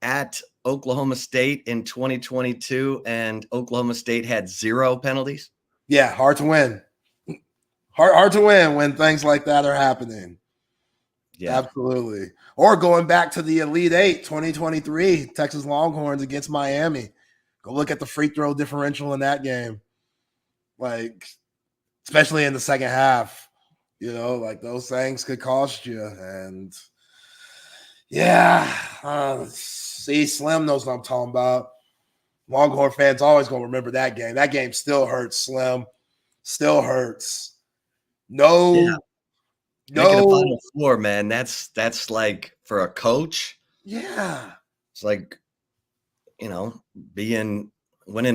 at Oklahoma State in 2022 and Oklahoma State had 0 penalties? Yeah, hard to win. Hard to win when things like that are happening. Yeah, absolutely. Or going back to the Elite Eight, 2023, Texas Longhorns against Miami. Go look at the free throw differential in that game. Like, especially in the second half, like those things could cost you. And yeah, see, Slim knows what I'm talking about. Longhorn fans always going to remember that game. That game still hurts, Slim. Still hurts. Making a Final Four, man. That's like for a coach. Yeah. It's like, winning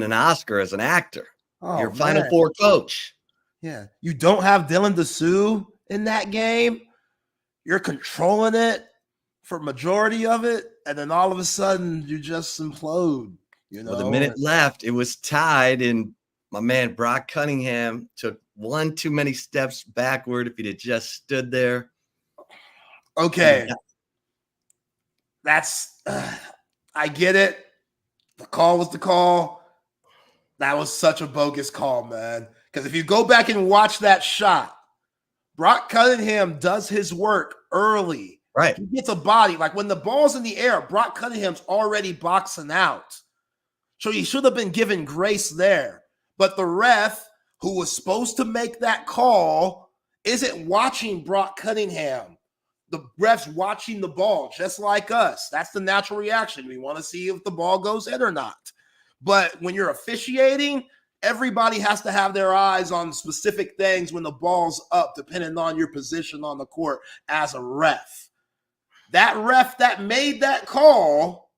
an Oscar as an actor. You're Final Four coach. Yeah. You don't have Dylan DeSue in that game. You're controlling it for majority of it. And then all of a sudden you just implode, With a minute left, it was tied, and my man Brock Cunningham took one too many steps backward. If he'd have just stood there. Okay. That's, I get it. The call was the call. That was such a bogus call, man. Because if you go back and watch that shot, Brock Cunningham does his work early. Right. He gets a body. Like, when the ball's in the air, Brock Cunningham's already boxing out. So he should have been given grace there. But the ref, who was supposed to make that call, isn't watching Brock Cunningham. The ref's watching the ball, just like us. That's the natural reaction. We want to see if the ball goes in or not. But when you're officiating, everybody has to have their eyes on specific things when the ball's up, depending on your position on the court as a ref. That ref that made that call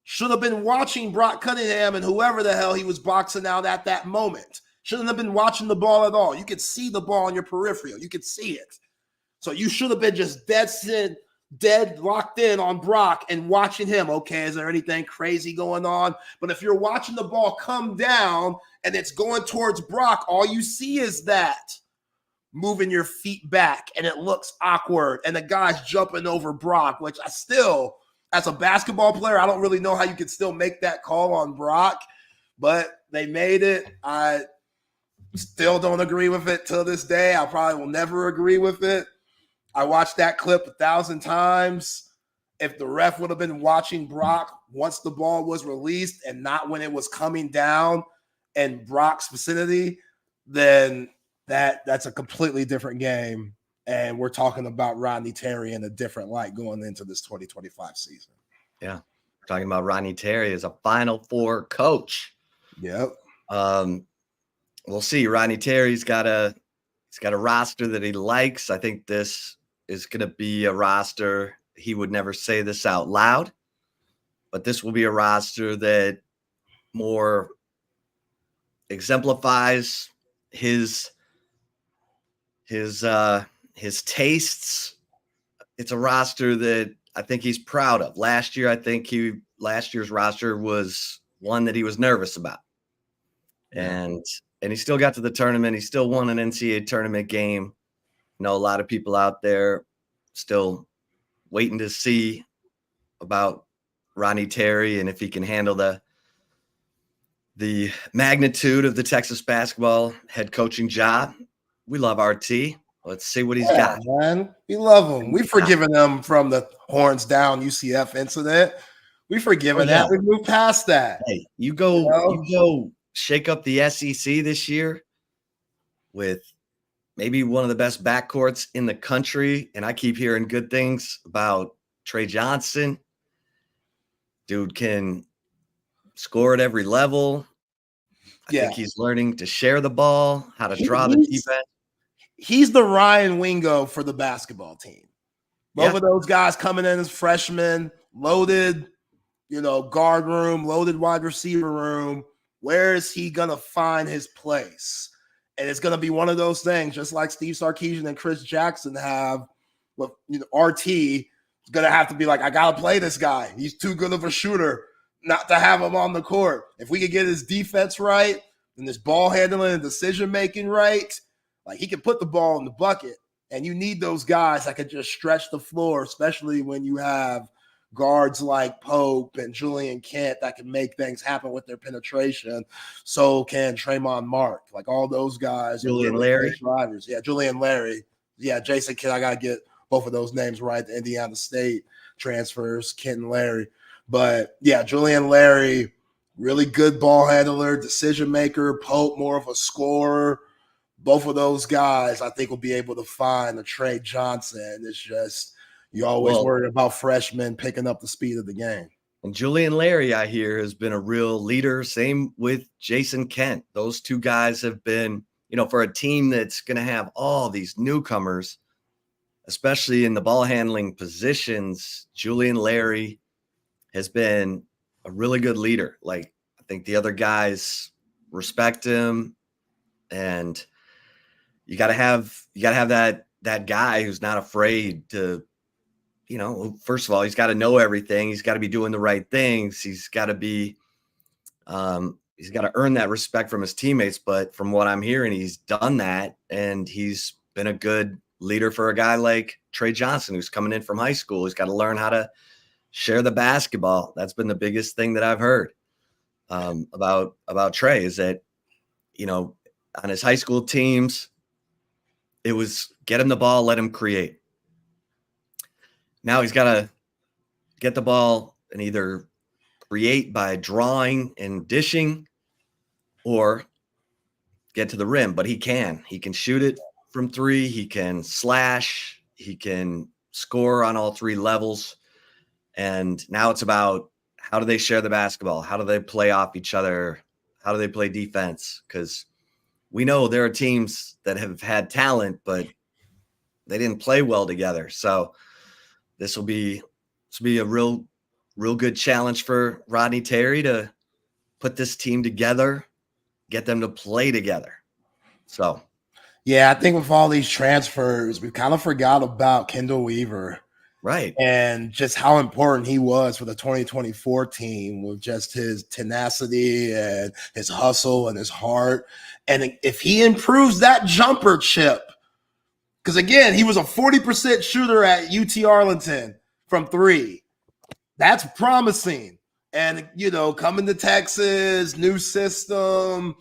should have been watching Brock Cunningham and whoever the hell he was boxing out at that moment. Shouldn't have been watching the ball at all. You could see the ball on your peripheral. You could see it. So you should have been just dead locked in on Brock and watching him. Okay, is there anything crazy going on? But if you're watching the ball come down and it's going towards Brock, all you see is that moving your feet back, and it looks awkward, and the guy's jumping over Brock, which I still, as a basketball player, I don't really know how you could still make that call on Brock, but they made it. I still don't agree with it till this day. I probably will never agree with it. I watched that clip 1,000 times. If the ref would have been watching Brock once the ball was released and not when it was coming down in Brock's vicinity, then that's a completely different game. And we're talking about Rodney Terry in a different light going into this 2025 season. Yeah. We're talking about Rodney Terry as a Final Four coach. Yep. We'll see. Rodney Terry's got a roster that he likes. I think this is going to be a roster. He would never say this out loud, but this will be a roster that more exemplifies his tastes. It's a roster that I think he's proud of. Last year's roster was one that he was nervous about. And he still got to the tournament. He still won an NCAA tournament game. I know a lot of people out there still waiting to see about Rodney Terry and if he can handle the magnitude of the Texas basketball head coaching job. We love RT. Let's see what he's got. Man, we love him. We've forgiven him from the horns down UCF incident. We've forgiven that. We've moved past that. Hey, you go shake up the SEC this year with maybe one of the best backcourts in the country. And I keep hearing good things about Trey Johnson. Dude can score at every level. I think he's learning to share the ball, how to draw the defense. He's the Ryan Wingo for the basketball team. Both of those guys coming in as freshmen, loaded, guard room, loaded wide receiver room. Where is he going to find his place? And it's going to be one of those things, just like Steve Sarkisian and Chris Jackson have with RT. It's going to have to be like, I got to play this guy. He's too good of a shooter not to have him on the court. If we could get his defense right and this ball handling and decision-making right, like he can put the ball in the bucket. And you need those guys that can just stretch the floor, especially when you have guards like Pope and Julian Kent that can make things happen with their penetration. So can Tremont Mark. Like all those guys. Julian Larry. Drivers. Yeah, Julian Larry. Yeah, Jason Kidd. I got to get both of those names right. The Indiana State transfers, Kent and Larry. But, yeah, Julian Larry, really good ball handler, decision maker. Pope, more of a scorer. Both of those guys, I think, will be able to find a Trey Johnson. It's just you always worry about freshmen picking up the speed of the game. And Julian Larry, I hear, has been a real leader. Same with Jason Kent. Those two guys have been, for a team that's going to have all these newcomers, especially in the ball handling positions, Julian Larry has been a really good leader. Like, I think the other guys respect him, and you got to have that guy who's not afraid to, first of all, he's got to know everything. He's got to be doing the right things. He's got to be, he's got to earn that respect from his teammates. But from what I'm hearing, he's done that, and he's been a good leader for a guy like Trey Johnson, who's coming in from high school. He's got to learn how to share the basketball. That's been the biggest thing that I've heard about Trey is that, on his high school teams, it was get him the ball, let him create. Now he's got to get the ball and either create by drawing and dishing or get to the rim. But he can shoot it from three. He can slash. He can score on all three levels. And now it's about how do they share the basketball? How do they play off each other? How do they play defense? Because we know there are teams that have had talent, but they didn't play well together. So this will be a real good challenge for Rodney Terry to put this team together, get them to play together. So, yeah, I think with all these transfers, we kind of forgot about Kendall Weaver. Right. And just how important he was for the 2024 team with just his tenacity and his hustle and his heart. And if he improves that jumper chip, because again, he was a 40% shooter at UT Arlington from three. That's promising. And, coming to Texas, new system,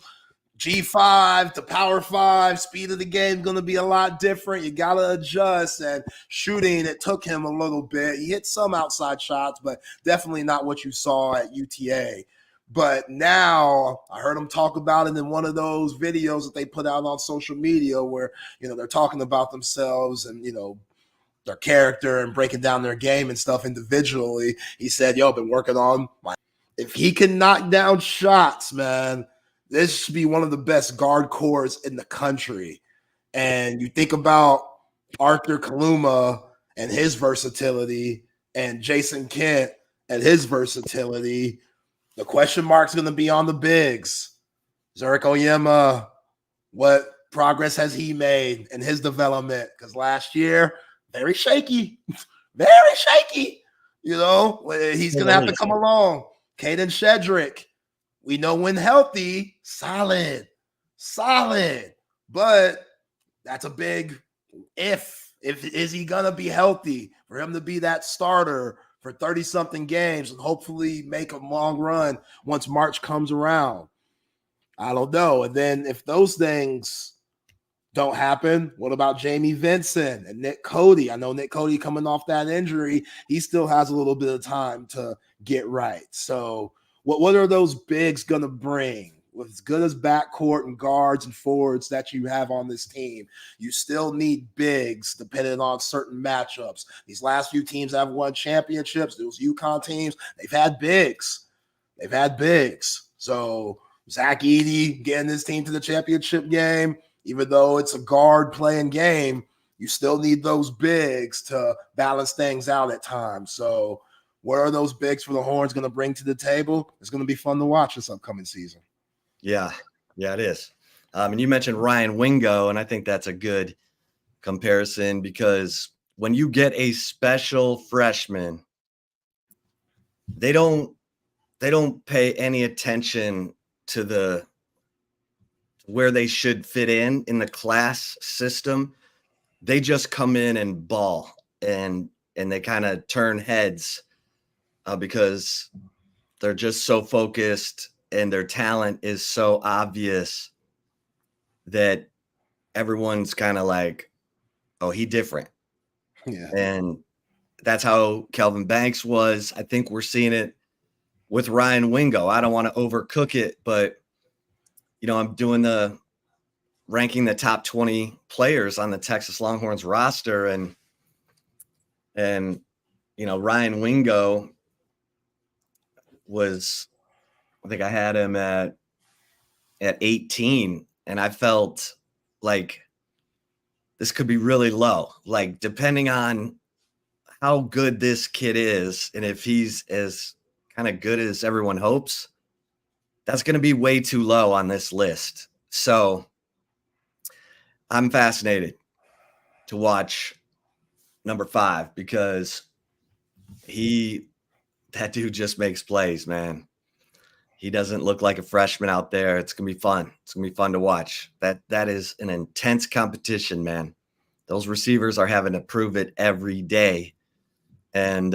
G5 to Power 5, speed of the game going to be a lot different. You got to adjust. And shooting, it took him a little bit. He hit some outside shots, but definitely not what you saw at UTA. But now I heard him talk about it in one of those videos that they put out on social media where, they're talking about themselves and, their character and breaking down their game and stuff individually. He said, I've been working on if he can knock down shots, man, this should be one of the best guard cores in the country. And you think about Arthur Kaluma and his versatility and Jason Kent and his versatility. The question mark's going to be on the bigs. Zurich Oyema, what progress has he made in his development? Because last year, very shaky. Very shaky. He's going to have to come along. Caden Shedrick, we know when healthy, solid. But that's a big if. Is he going to be healthy for him to be that starter for 30-something games and hopefully make a long run once March comes around? I don't know. And then if those things don't happen, what about Jamie Vincent and Nick Cody? I know Nick Cody coming off that injury, he still has a little bit of time to get right. So what are those bigs going to bring? With as good as backcourt and guards and forwards that you have on this team, you still need bigs depending on certain matchups. These last few teams that have won championships, those UConn teams, they've had bigs. So Zach Edey getting his team to the championship game, even though it's a guard playing game, you still need those bigs to balance things out at times. So What are those bigs for the Horns going to bring to the table? It's going to be fun to watch this upcoming season. Yeah, it is. And you mentioned Ryan Wingo, and I think that's a good comparison because when you get a special freshman, they don't pay any attention to where they should fit in the class system. They just come in and ball, and they kind of turn heads because they're just so focused and their talent is so obvious that everyone's kind of like, oh, he different. Yeah. And that's how Kelvin Banks was. I think we're seeing it with Ryan Wingo. I don't want to overcook it, but I'm doing ranking the top 20 players on the Texas Longhorns roster, and Ryan Wingo was, I think I had him at 18, and I felt like this could be really low, like depending on how good this kid is, and if he's as kind of good as everyone hopes, that's going to be way too low on this list. So I'm fascinated to watch number 5 because that dude just makes plays, man. He doesn't look like a freshman out there. It's going to be fun. It's going to be fun to watch. That is an intense competition, man. Those receivers are having to prove it every day. And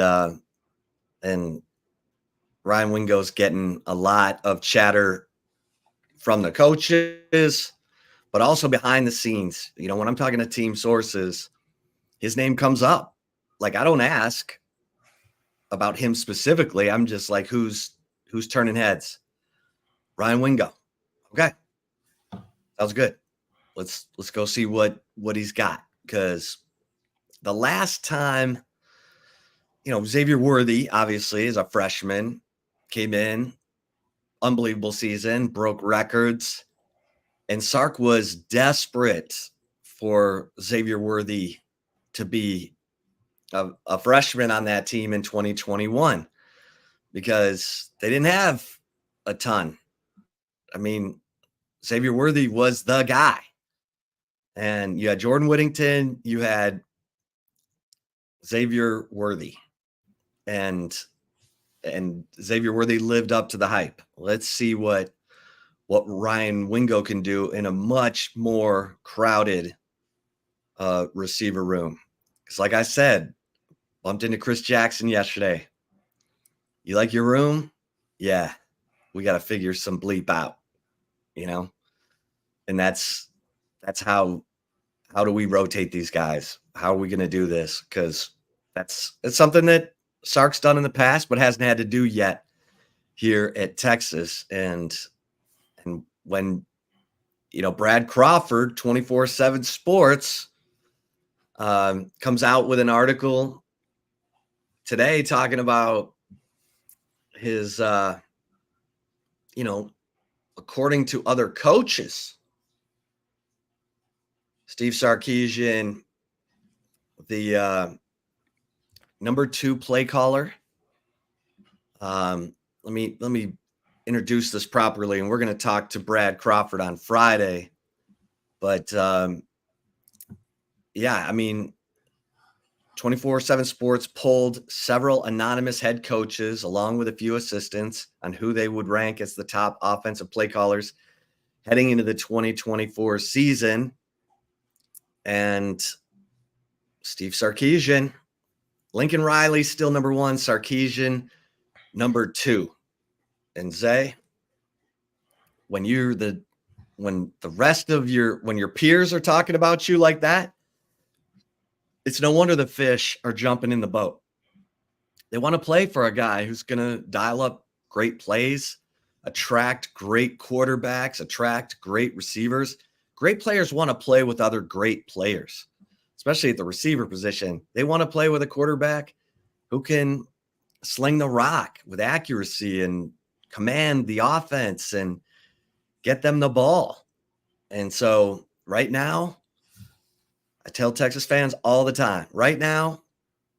Ryan Wingo's getting a lot of chatter from the coaches, but also behind the scenes. When I'm talking to team sources, his name comes up. Like, I don't ask about him specifically. I'm just like, who's turning heads? Ryan Wingo. Okay. Sounds good. Let's go see what he's got. Because the last time, Xavier Worthy, obviously, is a freshman, came in, unbelievable season, broke records. And Sark was desperate for Xavier Worthy to be a freshman on that team in 2021 because they didn't have a ton. I mean, Xavier Worthy was the guy. And you had Jordan Whittington, you had Xavier Worthy. And Xavier Worthy lived up to the hype. Let's see what Ryan Wingo can do in a much more crowded receiver room. Because like I said, bumped into Chris Jackson yesterday. You like your room? Yeah. We got to figure some bleep out, And that's how do we rotate these guys? How are we going to do this? Because it's something that Sark's done in the past, but hasn't had to do yet here at Texas. And when, Brad Crawford, 24/7 Sports, comes out with an article today talking about his, according to other coaches, Steve Sarkisian, the number 2 play caller. Let me introduce this properly, and we're going to talk to Brad Crawford on Friday. But 24/7 Sports polled several anonymous head coaches along with a few assistants on who they would rank as the top offensive play callers heading into the 2024 season. And Steve Sarkisian, Lincoln Riley still number 1, Sarkisian number 2. And Zay, when your peers are talking about you like that, it's no wonder the fish are jumping in the boat. They want to play for a guy who's going to dial up great plays, attract great quarterbacks, attract great receivers. Great players want to play with other great players, especially at the receiver position. They want to play with a quarterback who can sling the rock with accuracy and command the offense and get them the ball. And so right now, I tell Texas fans all the time, right now,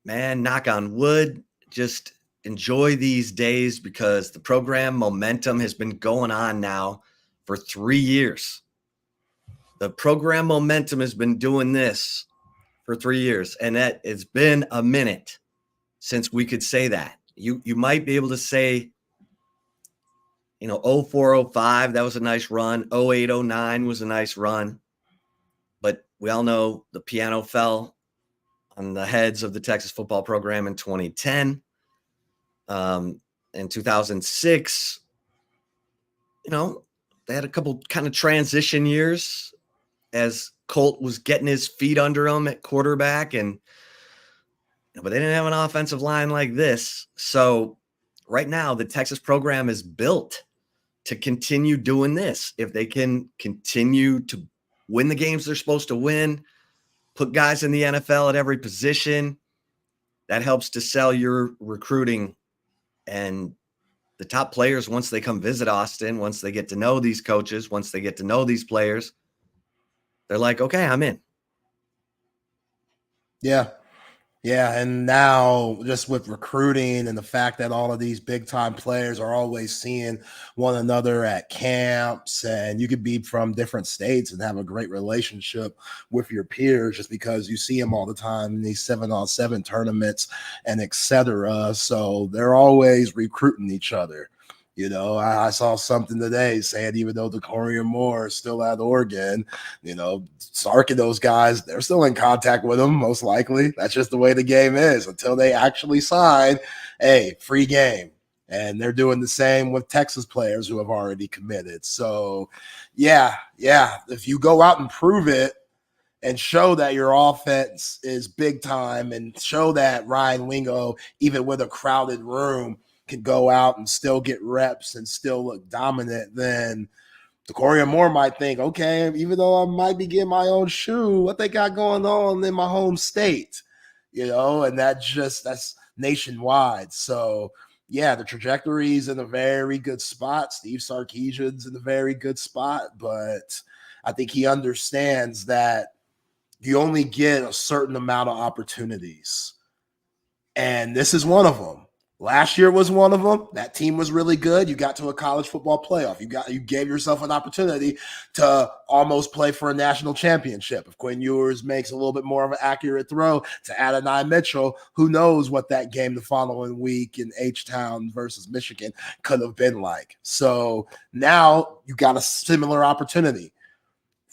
man, knock on wood, just enjoy these days because the program momentum has been going on now for 3 years. The program momentum has been doing this for 3 years, and that it's been a minute since we could say that. You might be able to say, 04, 05, that was a nice run. 08, 09 was a nice run. But we all know the piano fell on the heads of the Texas football program in 2010. In 2006, they had a couple kind of transition years as Colt was getting his feet under him at quarterback, but they didn't have an offensive line like this. So right now, the Texas program is built to continue doing this. If they can continue to win the games they're supposed to win, put guys in the NFL at every position, that helps to sell your recruiting. And the top players, once they come visit Austin, once they get to know these coaches, once they get to know these players, they're like, okay, I'm in. Yeah. Yeah. And now just with recruiting and the fact that all of these big time players are always seeing one another at camps, and you could be from different states and have a great relationship with your peers just because you see them all the time in these 7-on-7 tournaments and et cetera. So they're always recruiting each other. I saw something today saying even though the Collier Moore is still at Oregon, Sark and those guys, they're still in contact with them, most likely. That's just the way the game is until they actually sign a free game. And they're doing the same with Texas players who have already committed. So, yeah. If you go out and prove it and show that your offense is big time and show that Ryan Wingo, even with a crowded room, can go out and still get reps and still look dominant, then the Collier Moore might think, okay, even though I might be getting my own shoe, what they got going on in my home state, and that's nationwide. So yeah, the trajectory's in a very good spot. Steve Sarkisian's in a very good spot, but I think he understands that you only get a certain amount of opportunities. And this is one of them. Last year was one of them. That team was really good. You got to a college football playoff. You gave yourself an opportunity to almost play for a national championship. If Quinn Ewers makes a little bit more of an accurate throw to Adonai Mitchell, who knows what that game the following week in H-Town versus Michigan could have been like. So now you got a similar opportunity.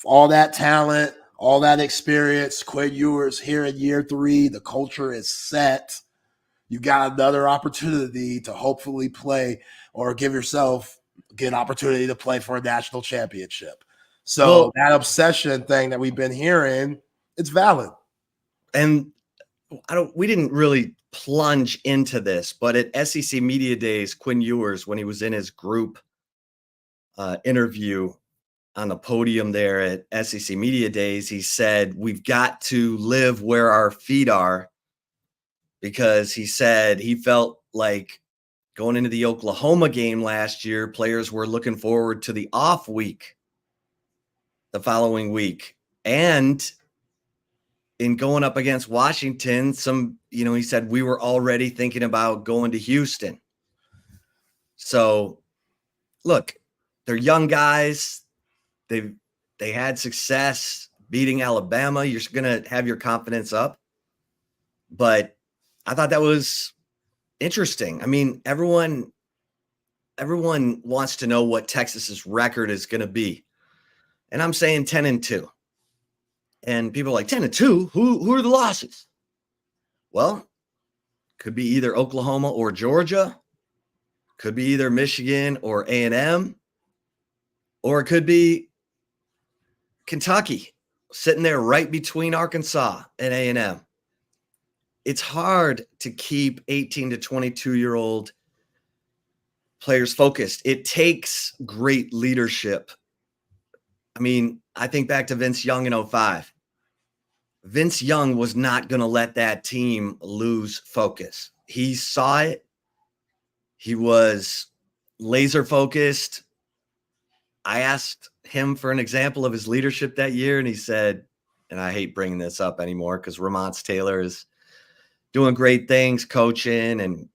All that talent, all that experience, Quinn Ewers here in year 3, the culture is set. You got another opportunity to hopefully play or get an opportunity to play for a national championship. So that obsession thing that we've been hearing, it's valid. And we didn't really plunge into this, but at SEC Media Days, Quinn Ewers, when he was in his group interview on the podium there at SEC Media Days, he said, we've got to live where our feet are. Because he said he felt like going into the Oklahoma game last year, players were looking forward to the off week the following week. And in going up against Washington, he said we were already thinking about going to Houston. So, look, they're young guys. They had success beating Alabama. You're going to have your confidence up. But I thought that was interesting. I mean, everyone wants to know what Texas's record is going to be. And I'm saying 10-2. And people are like, 10-2? Who are the losses? Well, could be either Oklahoma or Georgia. Could be either Michigan or A&M. Or it could be Kentucky, sitting there right between Arkansas and A&M. It's hard to keep 18 to 22-year-old players focused. It takes great leadership. I mean, I think back to Vince Young in 2005. Vince Young was not going to let that team lose focus. He saw it. He was laser focused. I asked him for an example of his leadership that year, and he said, and I hate bringing this up anymore because Ramonce Taylor is doing great things, coaching, and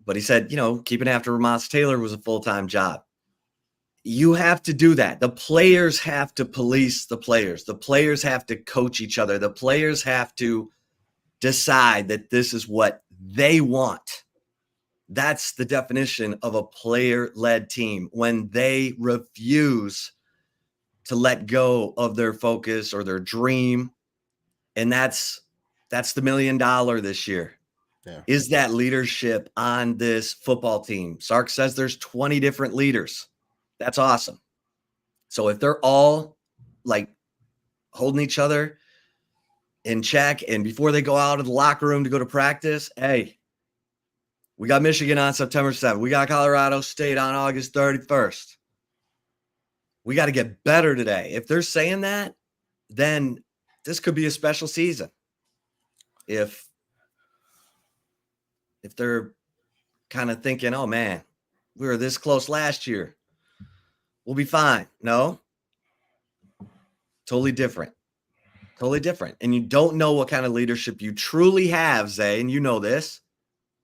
But he said, keeping after Ramos Taylor was a full-time job. You have to do that. The players have to police the players. The players have to coach each other. The players have to decide that this is what they want. That's the definition of a player-led team, when they refuse to let go of their focus or their dream. And that's the $1 million this year. Yeah. Is that leadership on this football team? Sark says there's 20 different leaders. That's awesome. So if they're all like holding each other in check, and before they go out of the locker room to go to practice, hey, we got Michigan on September 7th. We got Colorado State on August 31st. We got to get better today. If they're saying that, then this could be a special season. If they're kind of thinking, oh man, we were this close last year, we'll be fine. No, totally different. Totally different. And you don't know what kind of leadership you truly have, Zay, and you know this,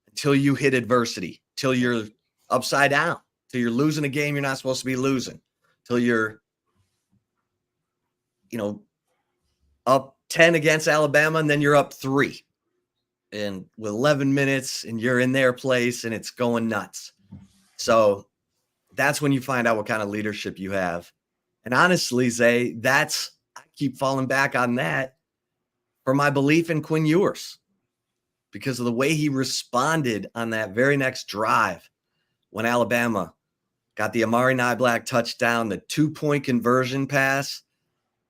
until you hit adversity, till you're upside down, till you're losing a game you're not supposed to be losing, till you're, up 10 against Alabama, and then you're up 3. And with 11 minutes, and you're in their place, and it's going nuts. So that's when you find out what kind of leadership you have. And honestly, Zay, I keep falling back on that for my belief in Quinn Ewers, because of the way he responded on that very next drive when Alabama got the Amari Niblack touchdown, the 2-point conversion pass.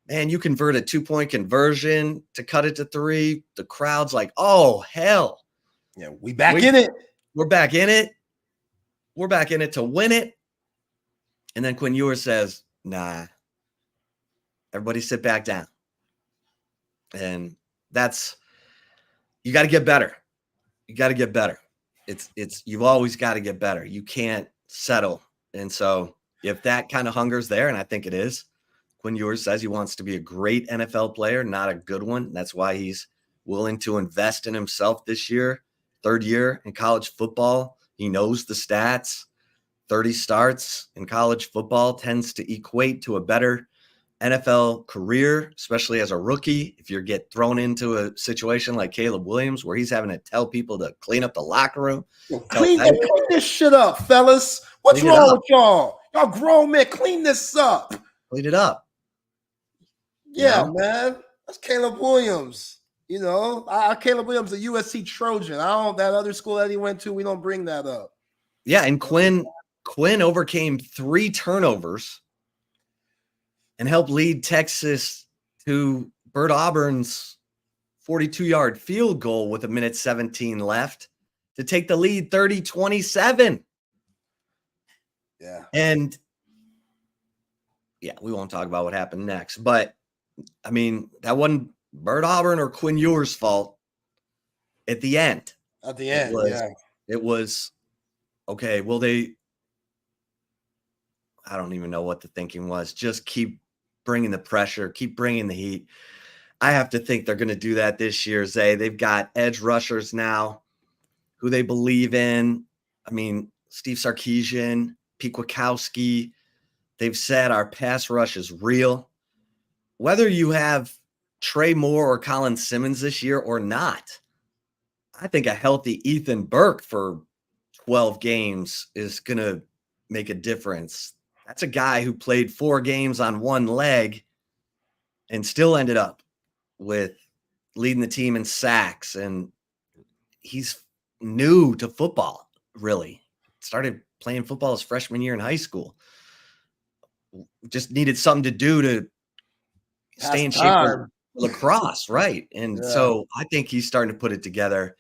Man, you convert a 2-point conversion to cut it to 3. The crowd's like, oh, hell. Yeah, we back in it. We're back in it. We're back in it to win it. And then Quinn Ewers says, nah, everybody sit back down. And you got to get better. You got to get better. You've always got to get better. You can't settle. And so if that kind of hunger's there, and I think it is, Quinn Ewers says he wants to be a great NFL player, not a good one. That's why he's willing to invest in himself this year. 3rd year in college football. He knows the stats. 30 starts in college football tends to equate to a better NFL career, especially as a rookie. If you get thrown into a situation like Caleb Williams, where he's having to tell people to clean up the locker room. Clean this shit up, fellas. What's wrong with y'all? Y'all grown men, clean this up. Clean it up. Yeah, man. That's Caleb Williams. Caleb Williams, a USC Trojan. That other school that he went to, we don't bring that up. Yeah, and Quinn overcame 3 turnovers and helped lead Texas to Bert Auburn's 42-yard field goal with 1:17 left to take the lead 30-27. Yeah. And yeah, we won't talk about what happened next, but I mean, that wasn't Bert Auburn or Quinn Ewers' fault at the end. At the end, it was okay. Well, I don't even know what the thinking was. Just keep bringing the pressure, keep bringing the heat. I have to think they're going to do that this year, Zay. They've got edge rushers now who they believe in. I mean, Steve Sarkisian, Pete Kwiatkowski. They've said our pass rush is real. Whether you have Trey Moore or Colin Simmons this year or not, I think a healthy Ethan Burke for 12 games is going to make a difference. That's a guy who played 4 games on one leg and still ended up with leading the team in sacks. And he's new to football, really. Started playing football his freshman year in high school. Just needed something to do to stay in shape for lacrosse, right? And so I think he's starting to put it together.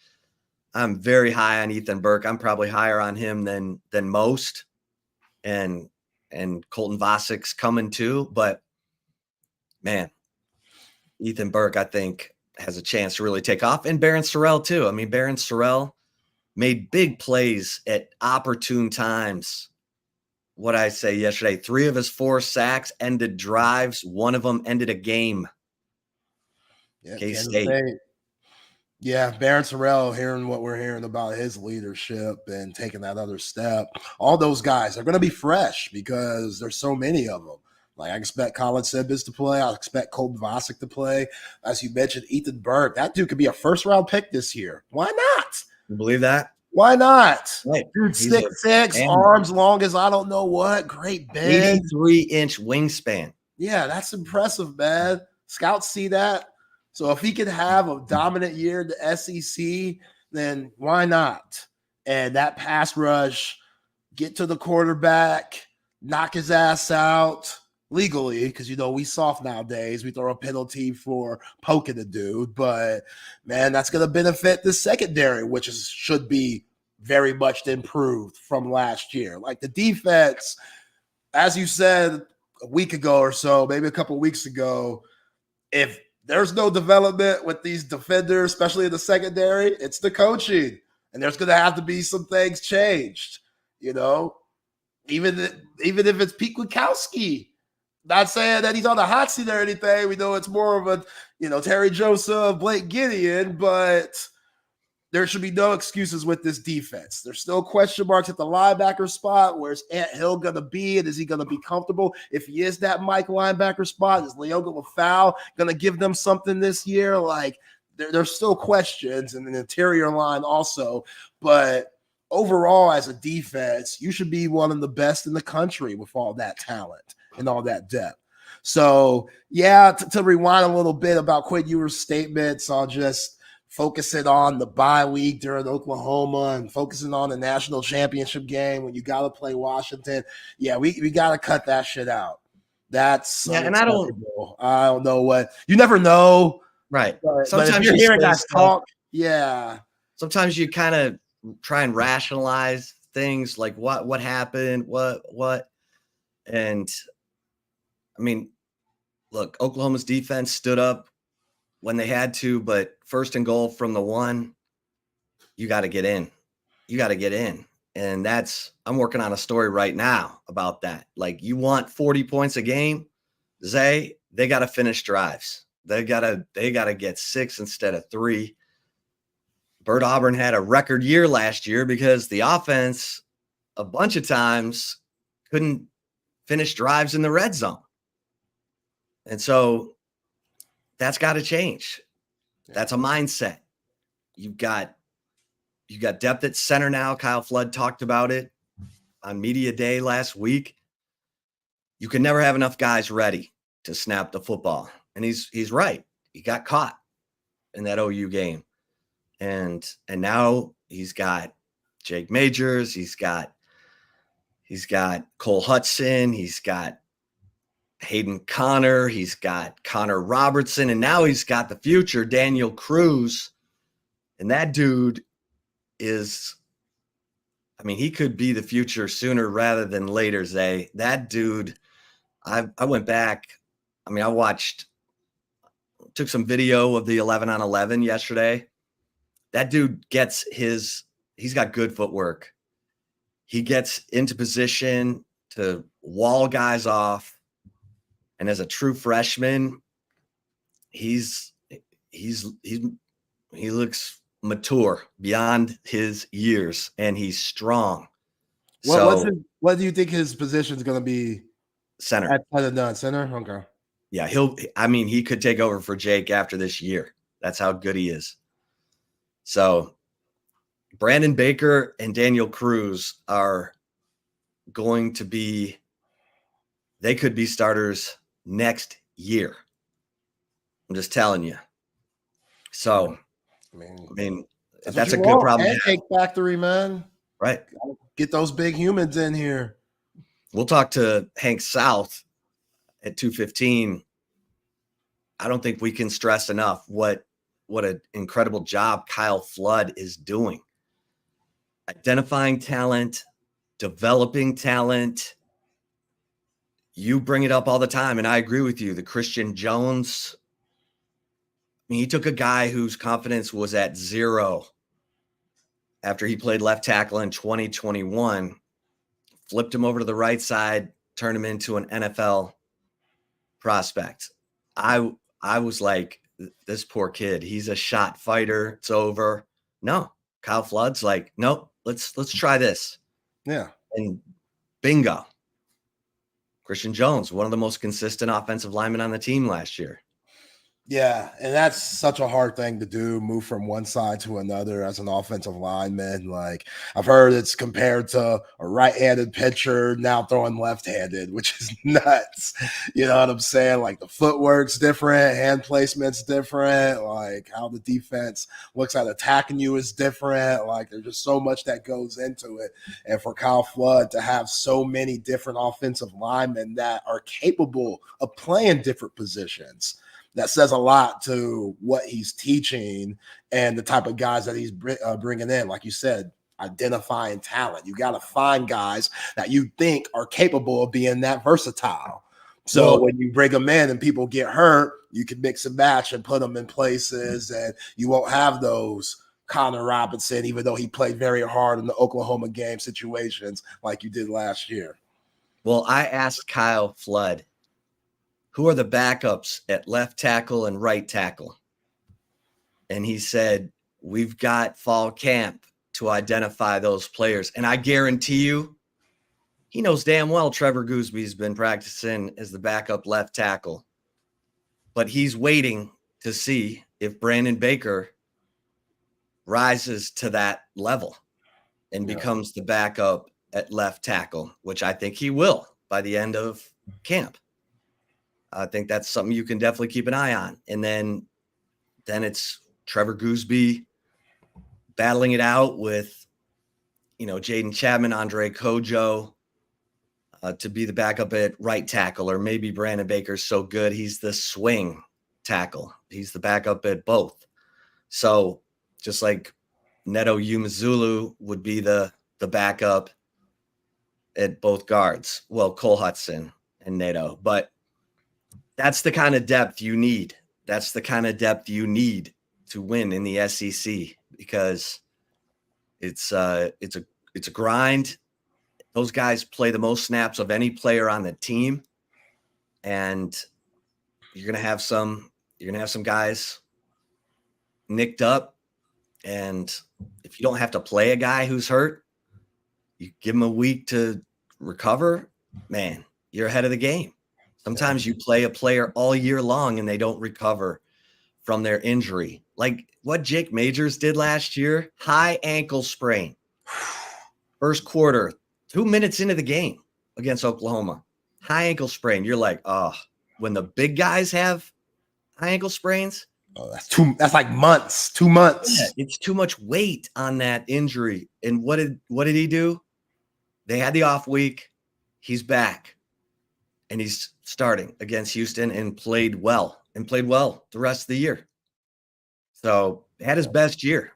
I'm very high on Ethan Burke. I'm probably higher on him than most. And Colton Vosic's coming too. But man, Ethan Burke, I think, has a chance to really take off. And Barron Sorrell too. I mean, Barron Sorrell made big plays at opportune times. What I say yesterday, 3 of his 4 sacks ended drives. 1 of them ended a game. Yeah, K-State. Yeah, Baron Terrell, hearing what we're hearing about his leadership and taking that other step, all those guys are going to be fresh because there's so many of them. Like, I expect Colin Sibbins to play. I expect Colton Vasek to play. As you mentioned, Ethan Burke. That dude could be a first-round pick this year. Why not? You believe that? Why not? Right. Dude, He's 6'6", arms long as I don't know what. Great bend. 83-inch wingspan. Yeah, that's impressive, man. Scouts see that. So if he could have a dominant year in the SEC, then why not? And that pass rush, get to the quarterback, knock his ass out legally, because, we soft nowadays. We throw a penalty for poking a dude. But, man, that's going to benefit the secondary, which should be very much improved from last year. Like the defense, as you said a week ago or so, maybe a couple of weeks ago, if there's no development with these defenders, especially in the secondary, it's the coaching. And there's going to have to be some things changed, even if it's Pete Kwiatkowski. Not saying that he's on the hot seat or anything. We know it's more of a, Terry Joseph, Blake Gideon, but there should be no excuses with this defense. There's still question marks at the linebacker spot. Where's Ant Hill going to be? And is he going to be comfortable? If he is that Mike linebacker spot, is Leoga Lafau going to give them something this year? Like, there's still questions, and an interior line also. But overall, as a defense, you should be one of the best in the country with all that talent and all that depth. So, yeah, to rewind a little bit about Quinn Ewers' statements, I'll just focusing on the bye week during Oklahoma and focusing on the national championship game when you got to play Washington. Yeah, we got to cut that shit out. That's and I don't know what you never know. Right. Sometimes but if you're hearing guys talk. Yeah. Sometimes you kind of try and rationalize things like what happened, what. And I mean, look, Oklahoma's defense stood up when they had to, but first and goal from the 1, you got to get in. You got to get in. And I'm working on a story right now about that. Like, you want 40 points a game, Zay, they got to finish drives. They got to get 6 instead of 3. Bert Auburn had a record year last year because the offense a bunch of times couldn't finish drives in the red zone. And so that's got to change. That's a mindset. You've got depth at center now. Kyle Flood talked about it on media day last week. You can never have enough guys ready to snap the football. And he's right. He got caught in that OU game. And now he's got Jake Majors, he's got Cole Hudson, he's got Hayden Connor, he's got Connor Robertson, and now he's got the future Daniel Cruz. And that dude he could be the future sooner rather than later, Zay. That dude, I went back. I took some video of the 11-on-11 yesterday. That dude he's got good footwork. He gets into position to wall guys off. And as a true freshman, he looks mature beyond his years, and he's strong. What do you think his position is going to be? Center. Center? Okay. Yeah, he could take over for Jake after this year. That's how good he is. So Brandon Baker and Daniel Cruz are going to they could be starters next year. I'm just telling you. So, that's a good problem. Pancake factory, man. Right. Get those big humans in here. We'll talk to Hank South at 2:15. I don't think we can stress enough what an incredible job Kyle Flood is doing. Identifying talent, developing talent. You bring it up all the time, and I agree with you. The Christian Jones, he took a guy whose confidence was at 0 after he played left tackle in 2021, flipped him over to the right side, turned him into an NFL prospect. I was like, this poor kid, he's a shot fighter. It's over. No, Kyle Flood's like, nope, let's try this. Yeah. And bingo. Christian Jones, one of the most consistent offensive linemen on the team last year. Yeah, and that's such a hard thing to do, move from one side to another as an offensive lineman. Like, I've heard it's compared to a right-handed pitcher now throwing left-handed, which is nuts. You know what I'm saying? Like, the footwork's different, hand placement's different, like how the defense looks at attacking you is different. Like, there's just so much that goes into it. And for Kyle Flood to have so many different offensive linemen that are capable of playing different positions, that says a lot to what he's teaching and the type of guys that he's bringing in. Like you said, identifying talent. You got to find guys that you think are capable of being that versatile. So when you bring them in and people get hurt, you can mix and match and put them in places, and you won't have those Connor Robinson, even though he played very hard in the Oklahoma game situations like you did last year. Well, I asked Kyle Flood, who are the backups at left tackle and right tackle? And he said, we've got fall camp to identify those players. And I guarantee you, he knows damn well Trevor Goosby's been practicing as the backup left tackle. But he's waiting to see if Brandon Baker rises to that level and becomes the backup at left tackle, which I think he will by the end of camp. I think that's something you can definitely keep an eye on. And then it's Trevor Goosby battling it out with, Jaden Chapman, Andre Kojo to be the backup at right tackle, or maybe Brandon Baker's so good he's the swing tackle. He's the backup at both. So just like Neto Umazulu would be the backup at both guards. Well, Cole Hudson and Neto, but that's the kind of depth you need. That's the kind of depth you need to win in the SEC, because it's a grind. Those guys play the most snaps of any player on the team, and you're gonna have some guys nicked up. And if you don't have to play a guy who's hurt, you give him a week to recover, man, you're ahead of the game. Sometimes you play a player all year long and they don't recover from their injury. Like what Jake Majors did last year, high ankle sprain. First quarter, 2 minutes into the game against Oklahoma, high ankle sprain. You're like, oh, when the big guys have high ankle sprains. Oh, that's like months, 2 months. Yeah, it's too much weight on that injury. And what did he do? They had the off week. He's back. And he's starting against Houston and played well the rest of the year. So had his best year.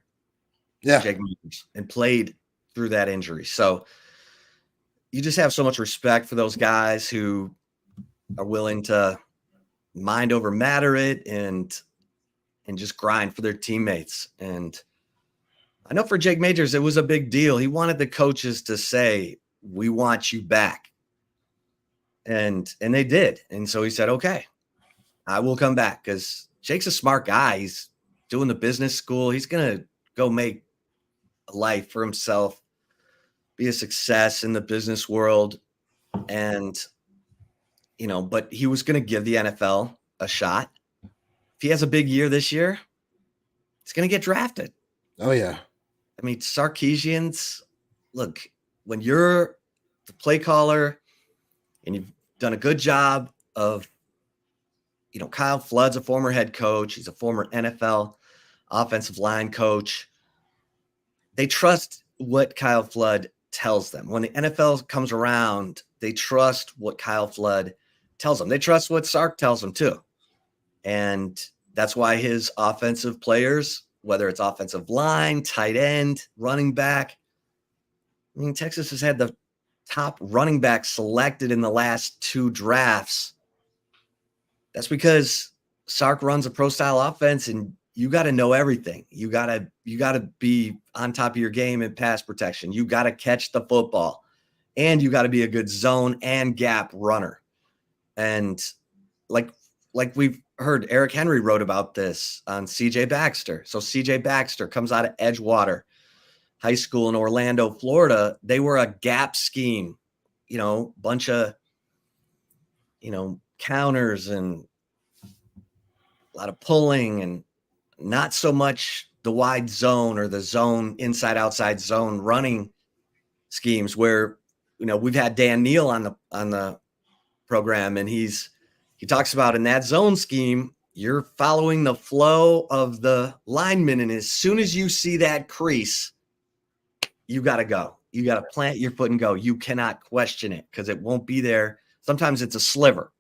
Yeah. Jake Majors, and played through that injury. So you just have so much respect for those guys who are willing to mind over matter it and just grind for their teammates. And I know for Jake Majors, it was a big deal. He wanted the coaches to say, we want you back. And they did. And so he said, okay, I will come back, because Jake's a smart guy. He's doing the business school. He's going to go make a life for himself, be a success in the business world. And, but he was going to give the NFL a shot. If he has a big year this year, he's going to get drafted. Oh, yeah. I mean, Sarkisian's, look, when you're the play caller and you've done a good job of, Kyle Flood's a former head coach. He's a former NFL offensive line coach. They trust what Kyle Flood tells them. When the NFL comes around, they trust what Kyle Flood tells them. They trust what Sark tells them too. And that's why his offensive players, whether it's offensive line, tight end, running back, I mean, Texas has had the top running back selected in the last 2 drafts. That's because Sark runs a pro style offense, and you got to know everything. You got to be on top of your game in pass protection. You got to catch the football, and you got to be a good zone and gap runner. And like like we've heard, Eric Henry wrote about this on CJ Baxter. So CJ Baxter comes out of Edgewater High School in Orlando, Florida. They were a gap scheme, bunch of, counters and a lot of pulling and not so much the wide zone or the zone inside outside zone running schemes where, we've had Dan Neal on the program, and he talks about in that zone scheme, you're following the flow of the lineman. And as soon as you see that crease, you got to go. You got to plant your foot and go. You cannot question it because it won't be there. Sometimes it's a sliver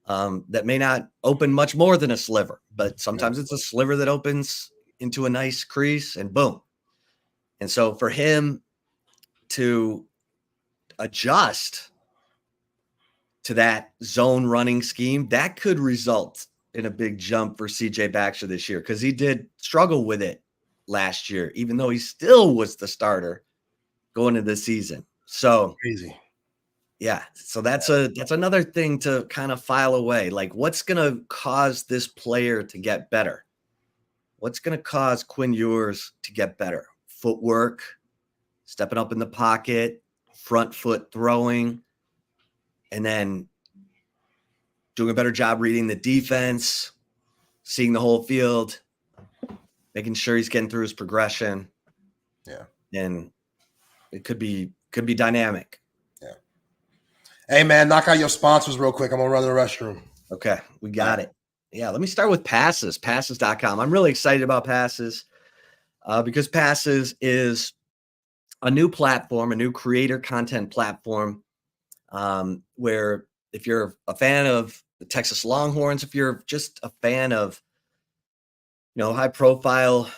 that may not open much more than a sliver, but sometimes it's a sliver that opens into a nice crease and boom. And so for him to adjust to that zone running scheme, that could result in a big jump for CJ Baxter this year, because he did struggle with it last year, even though he still was the starter going into the season. So crazy. Yeah. So that's another thing to kind of file away. Like, what's going to cause this player to get better? What's going to cause Quinn Ewers to get better? Footwork, stepping up in the pocket, front foot throwing, and then doing a better job reading the defense, seeing the whole field, making sure he's getting through his progression. Yeah. And it could be dynamic. Yeah. Hey man, knock out your sponsors real quick. I'm gonna run to the restroom. Okay, we got it. Yeah, let me start with Passes, passes.com. I'm really excited about Passes because Passes is a new platform, a new creator content platform where if you're a fan of the Texas Longhorns, if you're just a fan of, high profile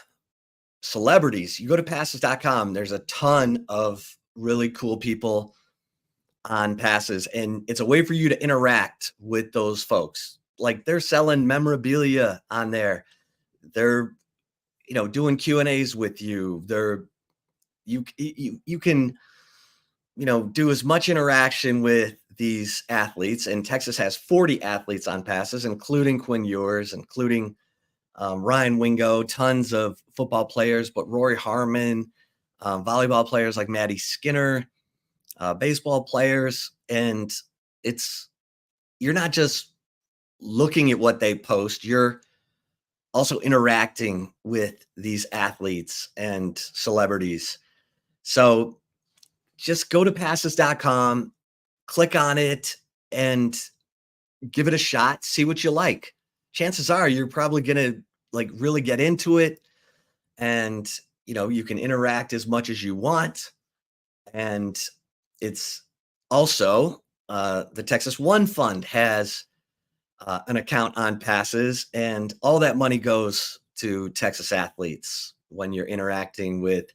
celebrities, you go to passes.com. There's a ton of really cool people on Passes, and it's a way for you to interact with those folks. Like, they're selling memorabilia on there. They're, doing Q&As with you. You can, do as much interaction with these athletes, and Texas has 40 athletes on Passes, including Quinn Ewers, including Ryan Wingo, tons of football players, but Rory Harmon, volleyball players like Maddie Skinner, baseball players. And you're not just looking at what they post, you're also interacting with these athletes and celebrities. So just go to passes.com, click on it, and give it a shot. See what you like. Chances are you're probably going to really get into it, and you can interact as much as you want. And it's also the Texas One Fund has an account on Passes, and all that money goes to Texas athletes when you're interacting with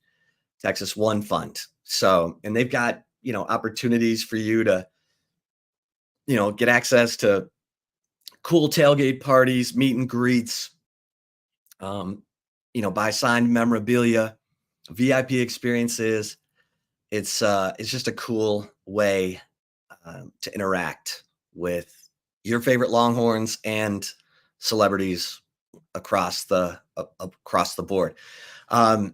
Texas One Fund. So, and they've got, opportunities for you to, get access to cool tailgate parties, meet and greets, buy signed memorabilia, VIP experiences. It's just a cool way to interact with your favorite Longhorns and celebrities across the board. I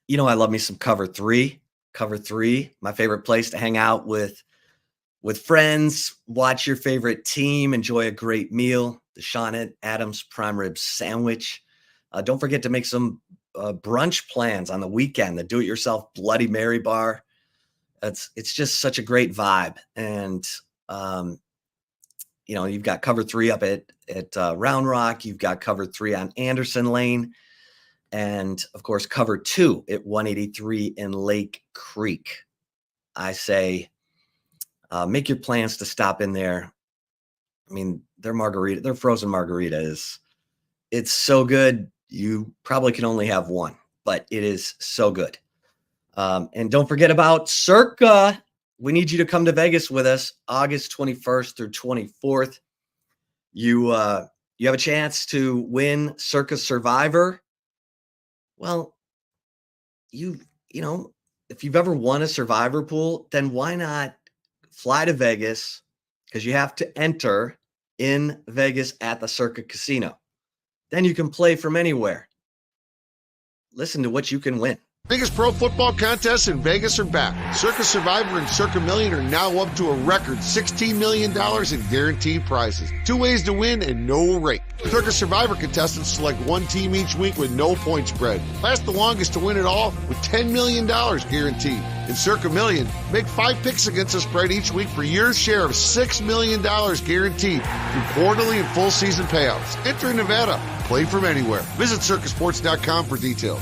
love me some Cover 3. Cover 3, my favorite place to hang out with friends, watch your favorite team, enjoy a great meal. The Sean Adams prime rib sandwich. Don't forget to make some brunch plans on the weekend. The do-it-yourself Bloody Mary bar. It's just such a great vibe. And you've got Cover 3 up at Round Rock. You've got Cover 3 on Anderson Lane. And, of course, Cover 2 at 183 in Lake Creek. I say make your plans to stop in there. I mean, their frozen margarita it's so good. You probably can only have one, but it is so good. And don't forget about Circa. We need you to come to Vegas with us August 21st through 24th. You have a chance to win Circa Survivor. Well, if you've ever won a Survivor pool, then why not fly to Vegas? Because you have to enter in Vegas at the Circa Casino. Then you can play from anywhere. Listen to what you can win. Biggest pro football contests in Vegas are back. Circa Survivor and Circa Million are now up to a record $16 million in guaranteed prizes. 2 ways to win and no rake. Circa Survivor contestants select one team each week with no point spread. Last the longest to win it all with $10 million guaranteed. In Circa Million, make 5 picks against the spread each week for your share of $6 million guaranteed through quarterly and full season payouts. Enter in Nevada. Play from anywhere. Visit circasports.com for details.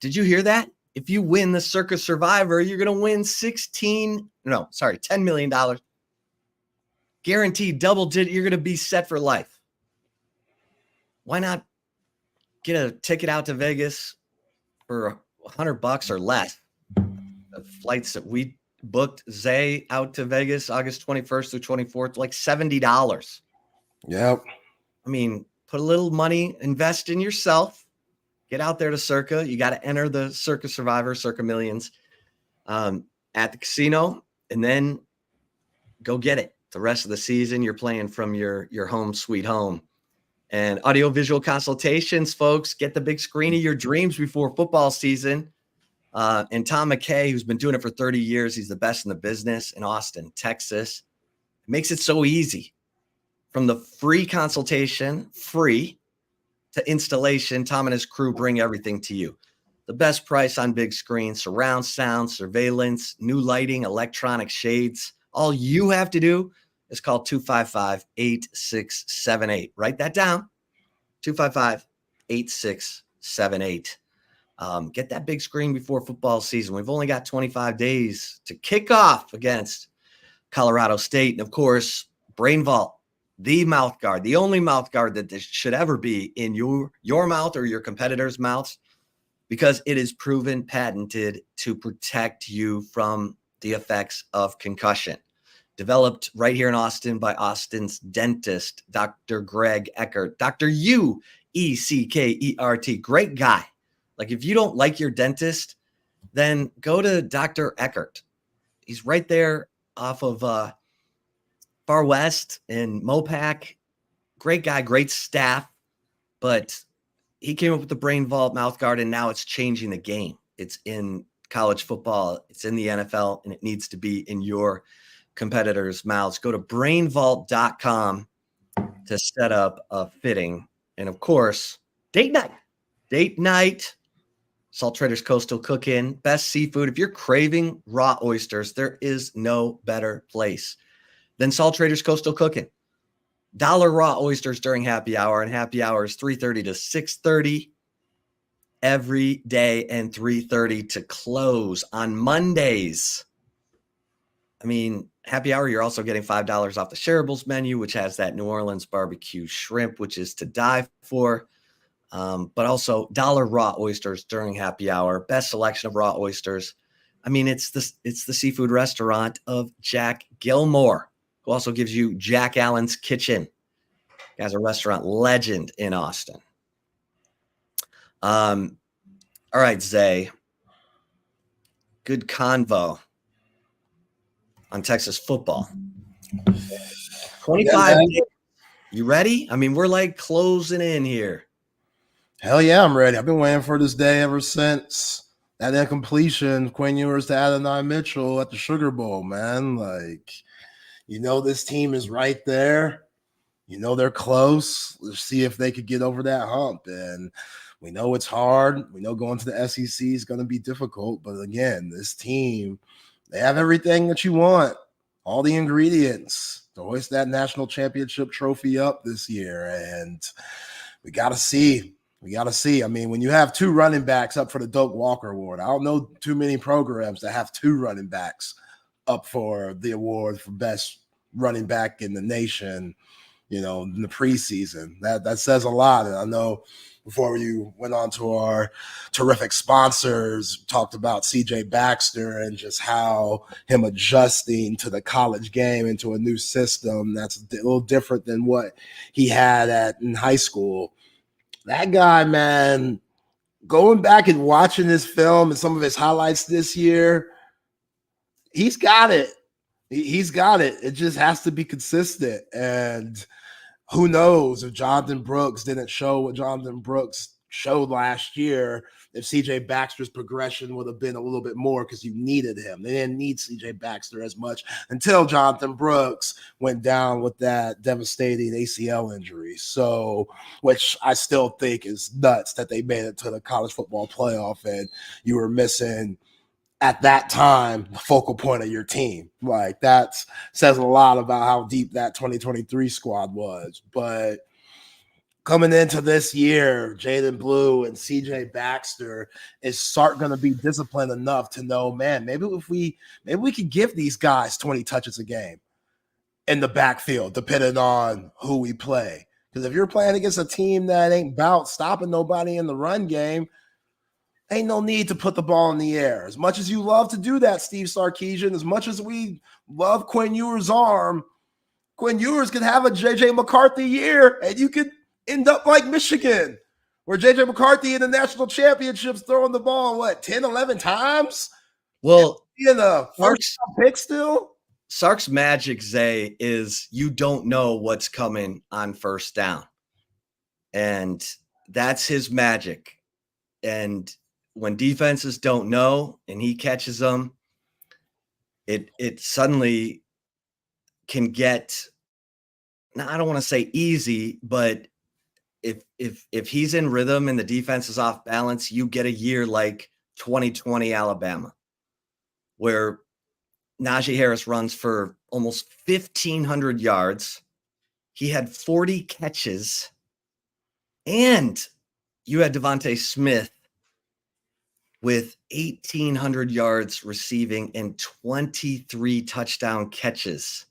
Did you hear that? If you win the Circa Survivor, you're going to win $10 million. Guaranteed double digit. You're going to be set for life. Why not get a ticket out to Vegas for $100 or less? The flights that we booked Zay out to Vegas August 21st through 24th, like $70. Yep. I mean, put a little money, invest in yourself. Get out there to Circa. You got to enter the Circa Survivor, Circa Millions at the casino, and then go get it. The rest of the season, you're playing from your home sweet home. And audiovisual consultations, folks, get the big screen of your dreams before football season. And Tom McKay, who's been doing it for 30 years, he's the best in the business in Austin, Texas. It makes it so easy. From the free consultation, free, to installation, Tom and his crew bring everything to you. The best price on big screen, surround sound, surveillance, new lighting, electronic shades. All you have to do is call 255-8678. Write that down, 255-8678. Get that big screen before football season. We've only got 25 days to kick off against Colorado State. And, of course, Brain Vault. The mouth guard, the only mouth guard that this should ever be in your mouth or your competitor's mouth, because it is proven, patented to protect you from the effects of concussion. Developed right here in Austin by Austin's dentist, Dr. Greg Eckert, Dr. U-E-C-K-E-R-T. Great guy. Like, if you don't like your dentist, then go to Dr. Eckert. He's right there off of Far West and Mopac. Great guy, great staff, but he came up with the Brain Vault mouth guard, and now it's changing the game. It's in college football, it's in the NFL, and it needs to be in your competitors' mouths. Go to brainvault.com to set up a fitting. And of course, date night, Salt Traders Coastal Cook-In, best seafood. If you're craving raw oysters, there is no better place than Salt Traders Coastal Cooking. $1 raw oysters during happy hour, and happy hour is 3:30 to 6:30 every day, and 3:30 to close on Mondays. I mean, happy hour, you're also getting $5 off the shareables menu, which has that New Orleans barbecue shrimp, which is to die for. But also $1 raw oysters during happy hour. Best selection of raw oysters. I mean, it's the seafood restaurant of Jack Gilmore, who also gives you Jack Allen's Kitchen. Guy's a restaurant legend in Austin. All right, Zay. Good convo on Texas football. 25 days. You ready? I mean, we're like closing in here. Hell yeah, I'm ready. I've been waiting for this day ever since that incompletion, Quinn Ewers to Adonai Mitchell at the Sugar Bowl, man. Like, you know, this team is right there. You know, they're close. Let's see if they could get over that hump. And we know it's hard. We know going to the SEC is going to be difficult. But again, this team, they have everything that you want, all the ingredients to hoist that national championship trophy up this year. And we got to see. We got to see. I mean, when you have 2 running backs up for the Doak Walker Award, I don't know too many programs that have 2 running backs up for the award for best running back in the nation, you know, in the preseason. That says a lot. And I know before you went on to our terrific sponsors, talked about CJ Baxter and just how him adjusting to the college game into a new system that's a little different than what he had in high school. That guy, man, going back and watching this film and some of his highlights this year, he's got it. He's got it. It just has to be consistent. And who knows if Jonathan Brooks didn't show what Jonathan Brooks showed last year, if CJ Baxter's progression would have been a little bit more because you needed him. They didn't need CJ Baxter as much until Jonathan Brooks went down with that devastating ACL injury. So, which I still think is nuts that they made it to the college football playoff and you were missing at that time the focal point of your team. Like that says a lot about how deep that 2023 squad was. But coming into this year, Jaden Blue and CJ Baxter is going to be disciplined enough to know, man, maybe we could give these guys 20 touches a game in the backfield, depending on who we play. Because if you're playing against a team that ain't about stopping nobody in the run game, ain't no need to put the ball in the air. As much as you love to do that, Steve Sarkisian, as much as we love Quinn Ewers' arm, Quinn Ewers could have a J.J. McCarthy year, and you could end up like Michigan, where J.J. McCarthy in the national championships throwing the ball, 10, 11 times? Well, in a first pick still? Sark's magic, Zay, is you don't know what's coming on first down. And that's his magic. And when defenses don't know and he catches them, it suddenly can get, now I don't want to say easy, but if he's in rhythm and the defense is off balance, you get a year like 2020 Alabama, where Najee Harris runs for almost 1,500 yards. He had 40 catches, and you had Devontae Smith with 1,800 yards receiving and 23 touchdown catches.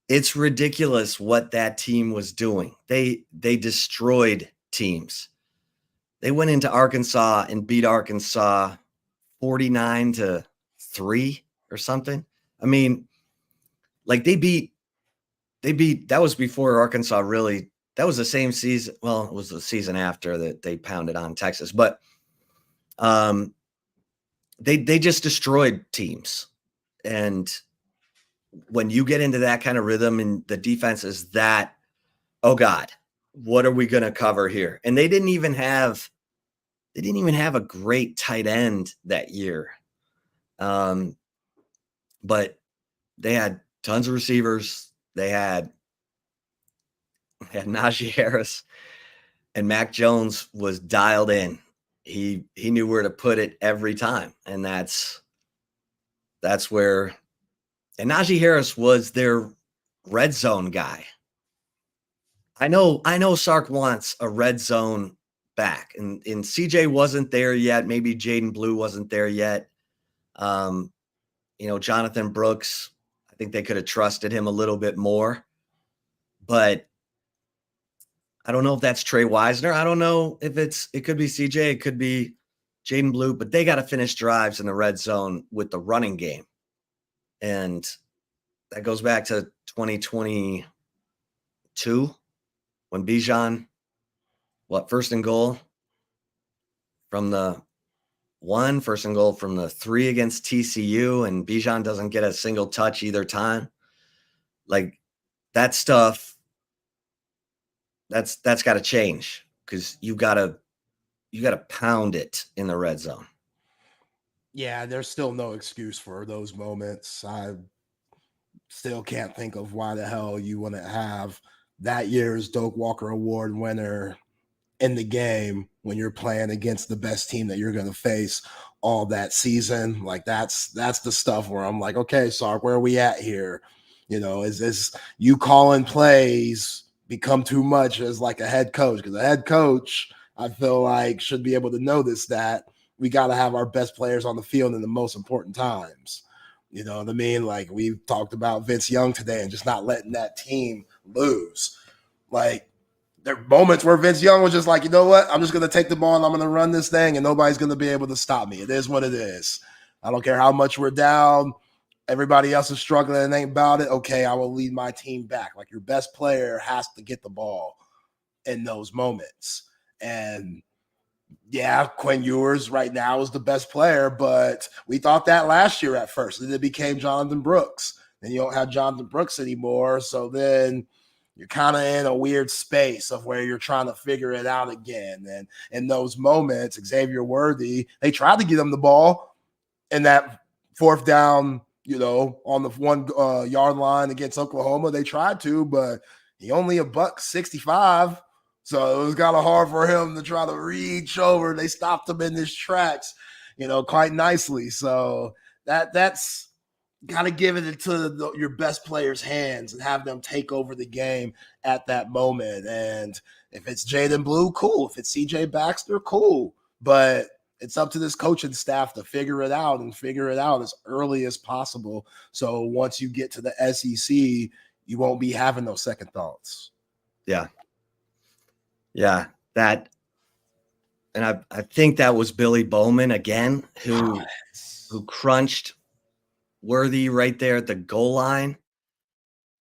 It's ridiculous what that team was doing. They destroyed teams. They went into Arkansas and beat Arkansas 49-3 or something. I mean, like they beat, that was before Arkansas really, that was the same season. Well, it was the season after that they pounded on Texas, but they just destroyed teams. And when you get into that kind of rhythm and the defense is that, oh God, what are we going to cover here? And they didn't even have a great tight end that year. But they had tons of receivers. They had Najee Harris, and Mac Jones was dialed in. He knew where to put it every time. And that's where, and Najee Harris was their red zone guy. I know Sark wants a red zone back, and CJ wasn't there yet. Maybe Jaden Blue wasn't there yet. Jonathan Brooks, I think they could have trusted him a little bit more, but I don't know if that's Trey Wisner. I don't know if it could be CJ, it could be Jaden Blue, but they got to finish drives in the red zone with the running game. And that goes back to 2022 when Bijan, first and goal from the 1, first and goal from the 3 against TCU, and Bijan doesn't get a single touch either time. Like that stuff, that's got to change, because you got to pound it in the red zone. Yeah, there's still no excuse for those moments. I still can't think of why the hell you wouldn't have that year's Doak Walker Award winner in the game when you're playing against the best team that you're going to face all that season. Like that's the stuff where I'm like, okay, Sark, where are we at here? Is this you calling plays become too much as like a head coach? Because a head coach, I feel like, should be able to notice that we got to have our best players on the field in the most important times. You know what I mean? Like we talked about Vince Young today and just not letting that team lose. Like there are moments where Vince Young was just like, you know what? I'm just going to take the ball and I'm going to run this thing and nobody's going to be able to stop me. It is what it is. I don't care how much we're down. Everybody else is struggling and ain't about it. Okay, I will lead my team back. Like your best player has to get the ball in those moments. And Yeah, Quinn Ewers right now is the best player, but we thought that last year at first. Then it became Jonathan Brooks. Then you don't have Jonathan Brooks anymore. So then you're kind of in a weird space of where you're trying to figure it out again. And in those moments, Xavier Worthy, they tried to get him the ball in that fourth down, on the 1 yard line against Oklahoma. They tried to, but he only $165. So it was kind of hard for him to try to reach over. They stopped him in his tracks, quite nicely. So that's got to give it to your best players' hands and have them take over the game at that moment. And if it's Jaden Blue, cool. If it's CJ Baxter, cool. But it's up to this coaching staff to figure it out as early as possible. So once you get to the SEC, you won't be having those second thoughts. Yeah. Yeah, and I think that was Billy Bowman again, who crunched Worthy right there at the goal line.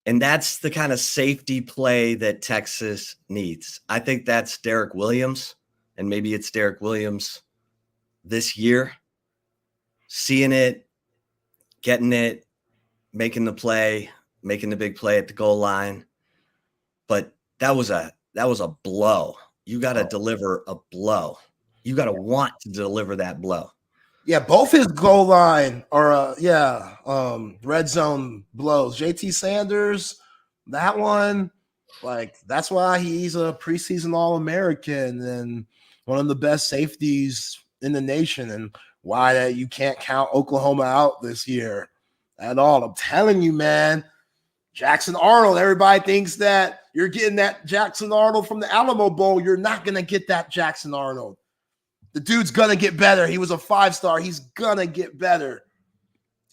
And that's the kind of safety play that Texas needs. I think that's Derek Williams, and maybe it's Derek Williams this year, seeing it, getting it, making the play, making the big play at the goal line. But that was a blow. You got to deliver a blow. You got to want to deliver that blow. Yeah, both his goal line are red zone blows. JT Sanders, that one, that's why he's a preseason All-American and one of the best safeties in the nation, and why that you can't count Oklahoma out this year at all. I'm telling you, man. Jackson Arnold, everybody thinks that you're getting that Jackson Arnold from the Alamo Bowl. You're not going to get that Jackson Arnold. The dude's going to get better. He was a 5-star. He's going to get better.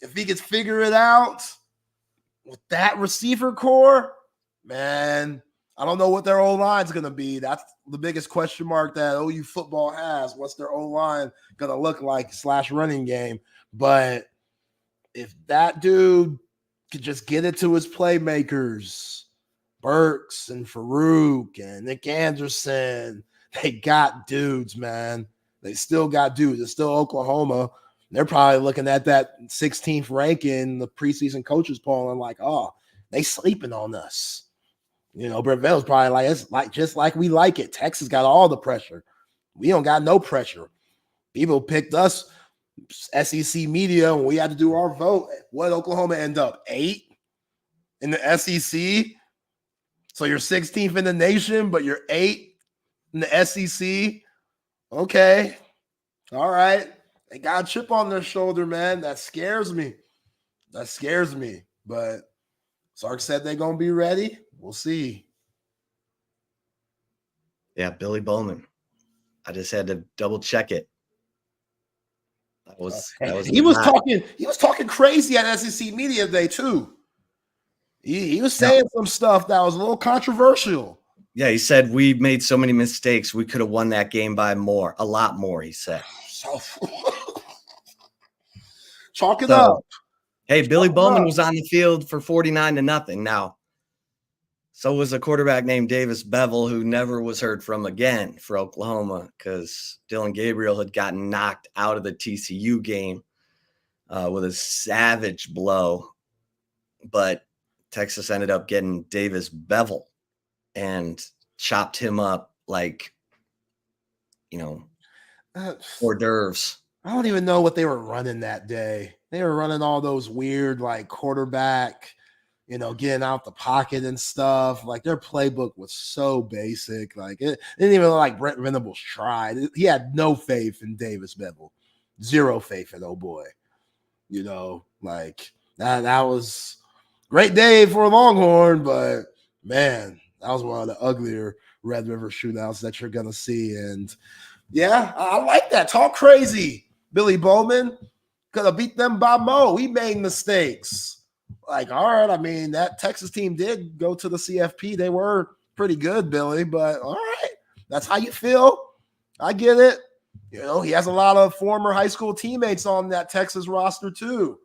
If he can figure it out with that receiver core, man, I don't know what their O-line's going to be. That's the biggest question mark that OU football has. What's their O-line going to look like / running game? But if that dude could just get it to his playmakers, Burks and Farouk and Nick Anderson, they got dudes, man. They still got dudes. It's still Oklahoma. They're probably looking at that 16th ranking, the preseason coaches poll, and like, oh, they sleeping on us. Brent Veil's probably like, it's like just like we like it. Texas got all the pressure. We don't got no pressure. People picked us, SEC media, when we had to do our vote. What did Oklahoma end up? 8 in the SEC. So you're 16th in the nation, but you're 8 in the SEC. Okay. All right. They got a chip on their shoulder, man. That scares me. But Sark said they're going to be ready. We'll see. Yeah, Billy Bowman. I just had to double check it. He was talking crazy at SEC Media Day too. He was saying some stuff that was a little controversial. Yeah, he said we made so many mistakes. We could have won that game by a lot more, he said. Chalk it up. Hey, Billy Bowman was on the field for 49-0. Now, so was a quarterback named Davis Bevel, who never was heard from again for Oklahoma because Dylan Gabriel had gotten knocked out of the TCU game with a savage blow. But Texas ended up getting Davis Bevel and chopped him up like, hors d'oeuvres. I don't even know what they were running that day. They were running all those weird, quarterback, getting out the pocket and stuff. Their playbook was so basic. It didn't even look like Brent Venables tried. He had no faith in Davis Bevel. Zero faith in boy. That was great day for a Longhorn, but man, that was one of the uglier Red River shootouts that you're going to see. And yeah, I like that. Talk crazy. Billy Bowman could have beat them by Mo. He made mistakes. All right. I mean, that Texas team did go to the CFP. They were pretty good, Billy, but all right. That's how you feel. I get it. He has a lot of former high school teammates on that Texas roster too.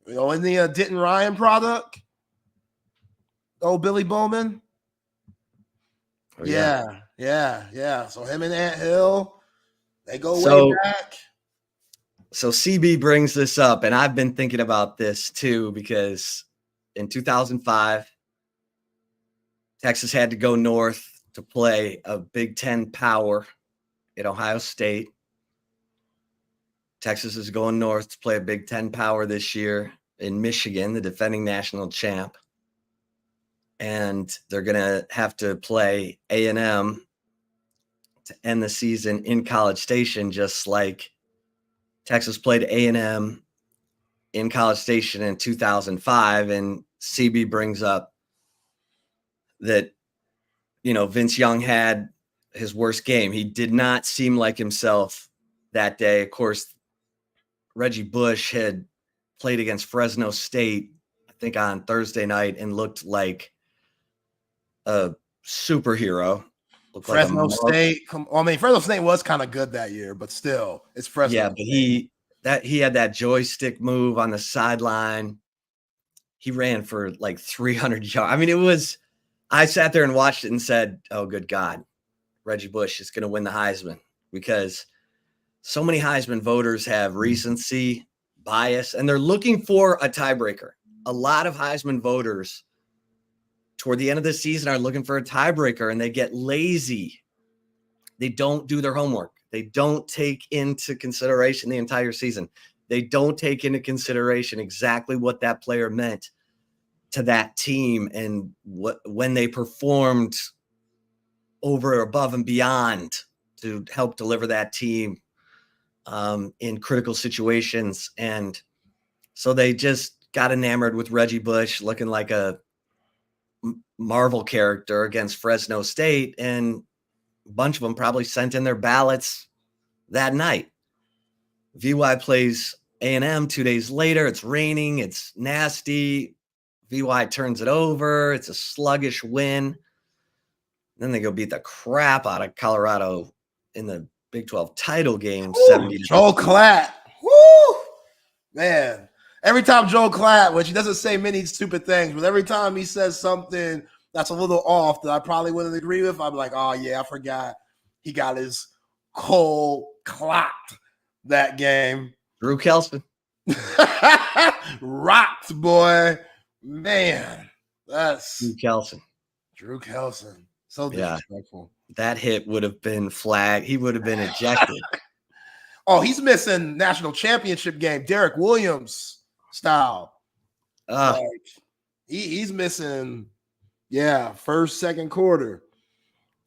In the Denton Ryan product. Oh, Billy Bowman. Oh, yeah. Yeah. So him and Ant Hill, They go way back. So CB brings this up, and I've been thinking about this too, because in 2005, Texas had to go north to play a Big Ten power at Ohio State. Texas is going north to play a Big Ten power this year in Michigan, the defending national champ. And they're going to have to play A&M to end the season in College Station, just like Texas played A&M in College Station in 2005. And CB brings up that, Vince Young had his worst game. He did not seem like himself that day. Of course, Reggie Bush had played against Fresno State, I think on Thursday night, and looked like a superhero. Fresno State. Fresno State was kind of good that year, but still, it's Fresno. Yeah, but he had that joystick move on the sideline. He ran for like 300 yards. I mean, I sat there and watched it and said, "Oh, good God, Reggie Bush is going to win the Heisman," because so many Heisman voters have recency bias, and they're looking for a tiebreaker. A lot of Heisman voters toward the end of the season are looking for a tiebreaker, and they get lazy. They don't do their homework. They don't take into consideration the entire season. They don't take into consideration exactly what that player meant to that team and when they performed over, above, and beyond to help deliver that team in critical situations. And so they just got enamored with Reggie Bush looking like a Marvel character against Fresno State, and a bunch of them probably sent in their ballots that night. VY plays A&M 2 days later. It's raining. It's nasty. VY turns it over. It's a sluggish win. Then they go beat the crap out of Colorado in the Big 12 title game. 70. Joel Klatt. Woo! Man. Every time Joel Klatt, which he doesn't say many stupid things, but every time he says something that's a little off that I probably wouldn't agree with, I'm like, oh, yeah, I forgot. He got his cold clocked that game. Drew Kelson. Rocked, boy. Man, that's Drew Kelson. Drew Kelson. So disrespectful. That hit would have been flagged. He would have been ejected. Oh, he's missing national championship game, Derek Williams style. He's missing, first, second quarter,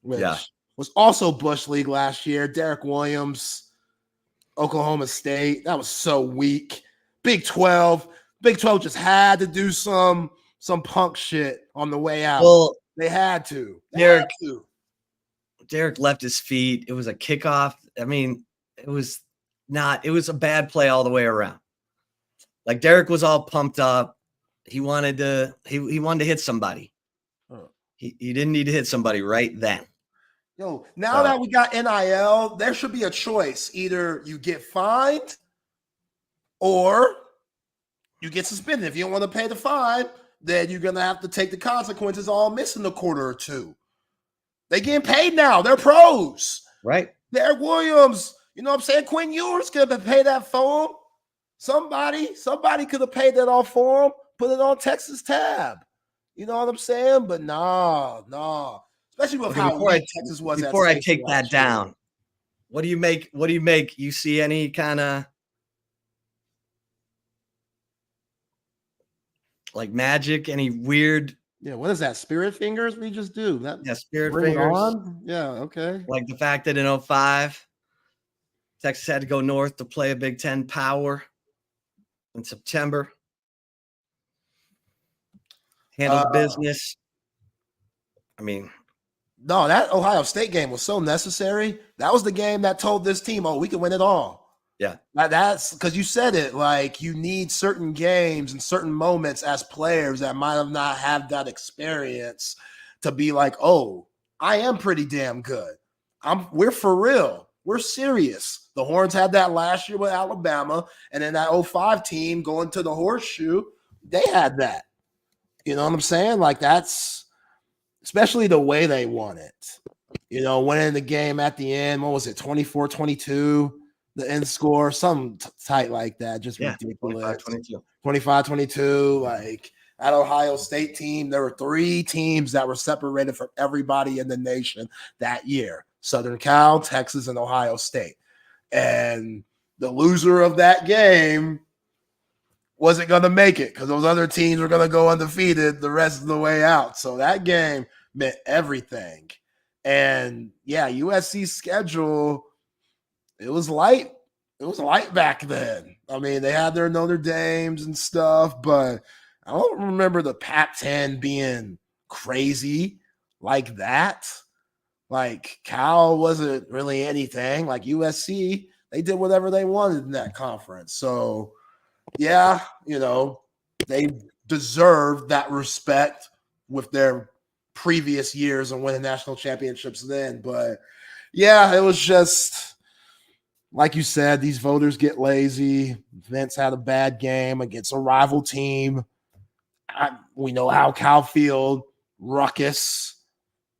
which was also Bush League last year. Derek Williams, Oklahoma State. That was so weak. Big 12 just had to do some punk shit on the way out. Well, they had to. Derek left his feet. It was a kickoff. I mean, it was a bad play all the way around. Like, Derek was all pumped up. He wanted to hit somebody. He didn't need to hit somebody right then. Yo, now that we got NIL, there should be a choice. Either you get fined or you get suspended. If you don't want to pay the fine, then you're going to have to take the consequences all missing a quarter or two. They getting paid now. They're pros. Right. Derek Williams, you know what I'm saying? Quinn Ewers could have paid that for him. Somebody could have paid that off for him, put it on Texas tab. You know what I'm saying? But nah. Especially with how weak Texas was. Before I take that down, what do you make? You see any kind of like magic? Any weird? Yeah, what is that? Spirit fingers? We just do that. Yeah, spirit bring fingers. It on? Yeah, okay. Like the fact that in 2005, Texas had to go north to play a Big Ten power in September. Handle business. I mean, no, that Ohio State game was so necessary. That was the game that told this team, oh, we can win it all. Yeah. That's because you said it, like you need certain games and certain moments as players that might have not had that experience to be like, oh, I am pretty damn good. We're for real. We're serious. The Horns had that last year with Alabama, and then that 2005 team going to the horseshoe, they had that. You know what I'm saying? Like, that's especially the way they won it. Winning the game at the end. What was it? 24-22, the end score, something tight like that. Just ridiculous. 25-22. Like at Ohio State team, there were 3 teams that were separated from everybody in the nation that year: Southern Cal, Texas, and Ohio State. And the loser of that game wasn't going to make it because those other teams were going to go undefeated the rest of the way out. So that game meant everything. And yeah, USC's schedule, it was light. It was light back then. I mean, they had their Notre Dames and stuff, but I don't remember the Pac-10 being crazy like that. Like Cal wasn't really anything. Like USC, they did whatever they wanted in that conference. So yeah, they deserve that respect with their previous years and winning national championships then. But yeah, it was just like you said, these voters get lazy. Vince had a bad game against a rival team. We know how Cal Field, ruckus,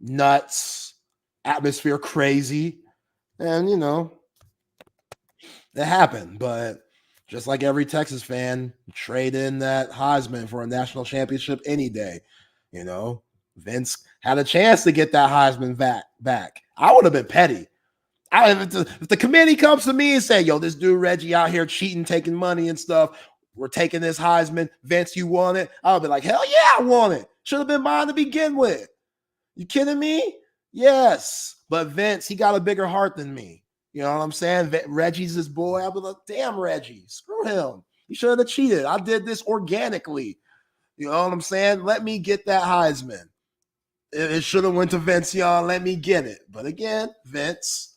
nuts, atmosphere crazy. And, it happened. But just like every Texas fan, trade in that Heisman for a national championship any day. Vince had a chance to get that Heisman back. I would have been petty. If the committee comes to me and say, yo, this dude Reggie out here cheating, taking money and stuff, we're taking this Heisman. Vince, you want it? I'll be like, hell yeah, I want it. Should have been mine to begin with. You kidding me? Yes. But Vince, he got a bigger heart than me. You know what I'm saying? Reggie's his boy. I'll be like, damn, Reggie, screw him. He shouldn't have cheated. I did this organically. You know what I'm saying? Let me get that Heisman. It should have went to Vince Young. Let me get it. But again, Vince,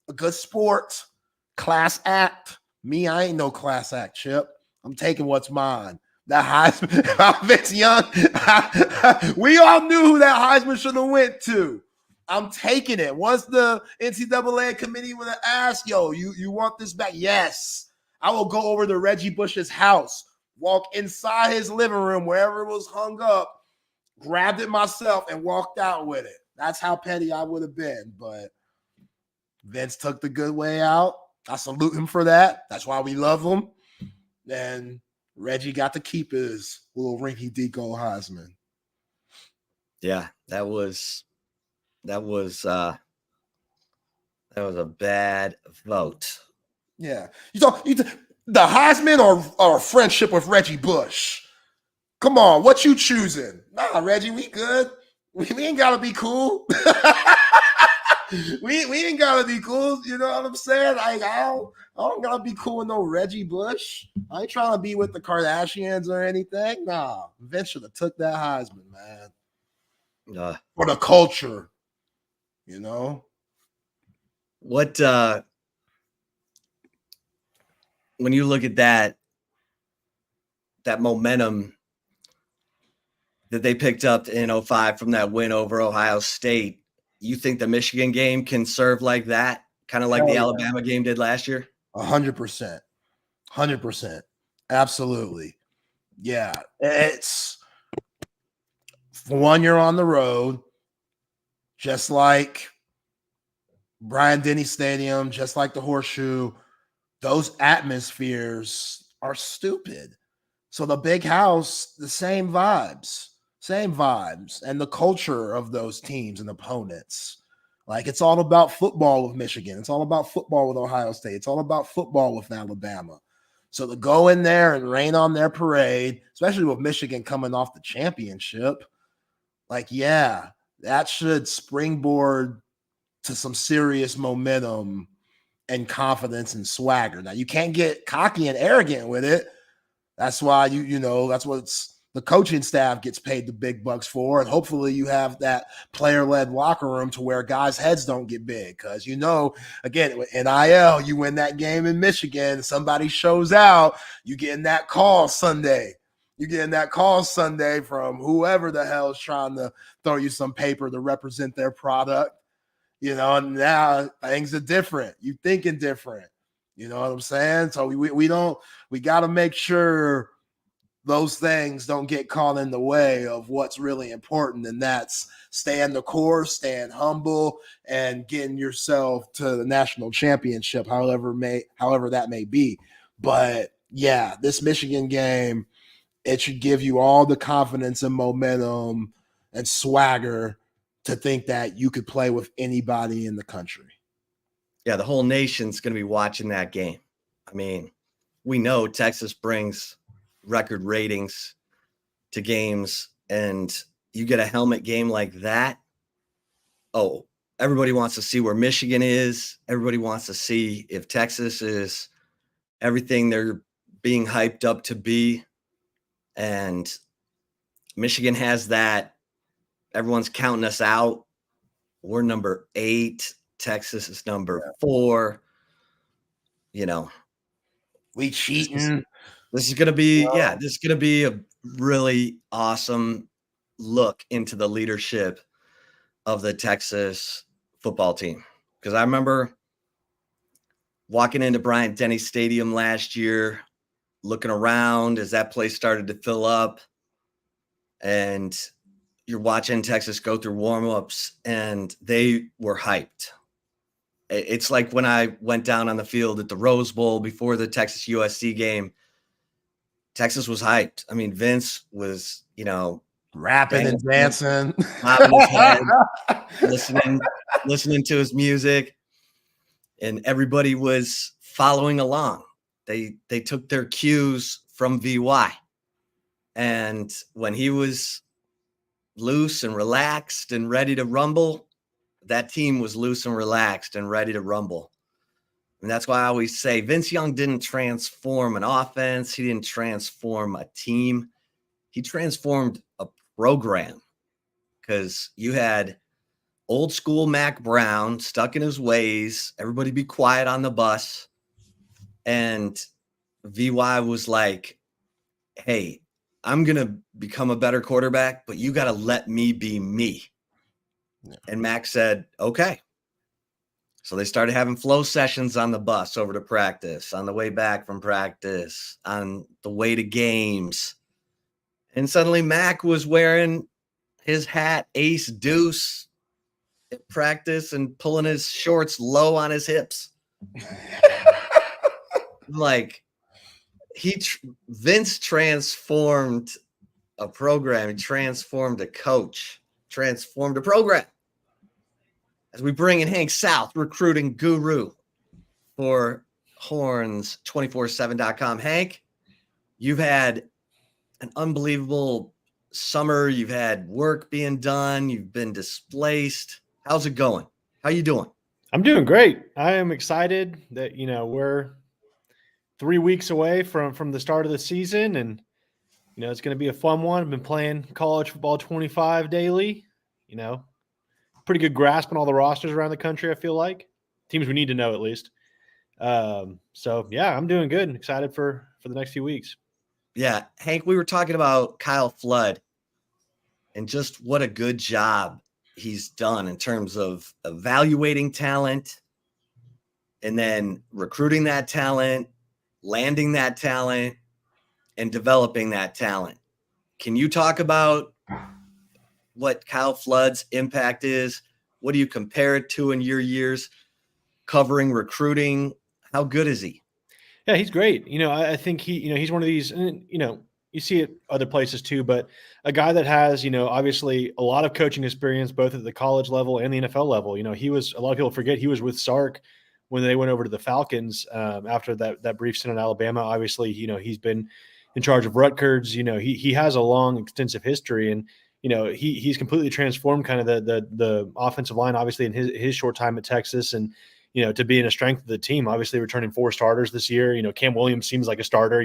a good sport, class act. Me, I ain't no class act, Chip. I'm taking what's mine. That Heisman, Vince Young, we all knew who that Heisman should have went to. I'm taking it. Once the NCAA committee would have asked, yo, you want this back? Yes. I will go over to Reggie Bush's house, walk inside his living room, wherever it was hung up, grabbed it myself, and walked out with it. That's how petty I would have been. But Vince took the good way out. I salute him for that. That's why we love him. And Reggie got to keep his little rinky-dink old Heisman. Yeah, that was a bad vote. Yeah. The Heisman or friendship with Reggie Bush? Come on, what you choosing? Nah, Reggie, we good. We ain't got to be cool. we ain't got to be cool. You know what I'm saying? Like, I don't got to be cool with no Reggie Bush. I ain't trying to be with the Kardashians or anything. Nah, Vince should have took that Heisman, man. For the culture. What when you look at that momentum that they picked up in 2005 from that win over Ohio State, you think the Michigan game can serve like that, kind of like the Alabama game did last year? 100%. 100%. Absolutely. Yeah. It's for 1 year on the road, just like Bryant-Denny Stadium, just like the Horseshoe. Those atmospheres are stupid. So the big house, the same vibes, and the culture of those teams and opponents. Like, it's all about football with Michigan. It's all about football with Ohio State. It's all about football with Alabama. So to go in there and rain on their parade, especially with Michigan coming off the championship, like, yeah, that should springboard to some serious momentum and confidence and swagger. Now, you can't get cocky and arrogant with it. That's why that's what the coaching staff gets paid the big bucks for. And hopefully you have that player-led locker room to where guys' heads don't get big. Because, again, with NIL, you win that game in Michigan, somebody shows out, you getting that call Sunday. You're getting that call Sunday from whoever the hell is trying to throw you some paper to represent their product. And now things are different. You thinking different. You know what I'm saying? So we got to make sure those things don't get caught in the way of what's really important, and that's staying the course, staying humble, and getting yourself to the national championship, however that may be. But yeah, this Michigan game, it should give you all the confidence and momentum and swagger to think that you could play with anybody in the country. Yeah, the whole nation's going to be watching that game. I mean, we know Texas brings record ratings to games, and you get a helmet game like that. Oh, everybody wants to see where Michigan is. Everybody wants to see if Texas is everything they're being hyped up to be. And Michigan has that. Everyone's counting us out. We're number 8. Texas is number 4. You know, we cheating. This is going to be, this is going to be a really awesome look into the leadership of the Texas football team. Because I remember walking into Bryant-Denny Stadium last year, looking around as that place started to fill up, and you're watching Texas go through warmups, and they were hyped. It's like when I went down on the field at the Rose Bowl before the Texas USC game, Texas was hyped. I mean, Vince was, rapping and dancing, bobbing his head, listening to his music, and everybody was following along. They took their cues from VY, and when he was loose and relaxed and ready to rumble, that team was loose and relaxed and ready to rumble. And that's why I always say Vince Young didn't transform an offense. He didn't transform a team. He transformed a program, because you had old school Mac Brown stuck in his ways. Everybody be quiet on the bus. And VY was like, hey, I'm going to become a better quarterback, but you got to let me be me. Yeah. And Mac said, okay. So they started having flow sessions on the bus over to practice, on the way back from practice, on the way to games. And suddenly Mac was wearing his hat, ace deuce, at practice, and pulling his shorts low on his hips. Like, Vince transformed a program. He transformed a coach, transformed a program. As we bring in Hank South, recruiting guru for horns247.com. Hank, you've had an unbelievable summer. You've had work being done. You've been displaced. How's it going? How you doing? I'm doing great. I am excited that, we're 3 weeks away from the start of the season, and, it's going to be a fun one. I've been playing college football 25 daily, pretty good grasp on all the rosters around the country. I feel like teams we need to know at least. So yeah, I'm doing good and excited for the next few weeks. Yeah. Hank, we were talking about Kyle Flood and just what a good job he's done in terms of evaluating talent and then recruiting that talent, landing that talent, and developing that talent. Can you talk about what Kyle Flood's impact is? What do you compare it to in your years covering recruiting? How good is he? Yeah, he's great. I think he's one of these, you see it other places too, but a guy that has, obviously a lot of coaching experience, both at the college level and the NFL level. A lot of people forget he was with Sark when they went over to the Falcons after that brief stint in Alabama. Obviously, he's been in charge of Rutgers. He has a long, extensive history, and he's completely transformed kind of the offensive line, obviously, in his short time at Texas, and to being a strength of the team. Obviously, returning 4 starters this year. Cam Williams seems like a starter.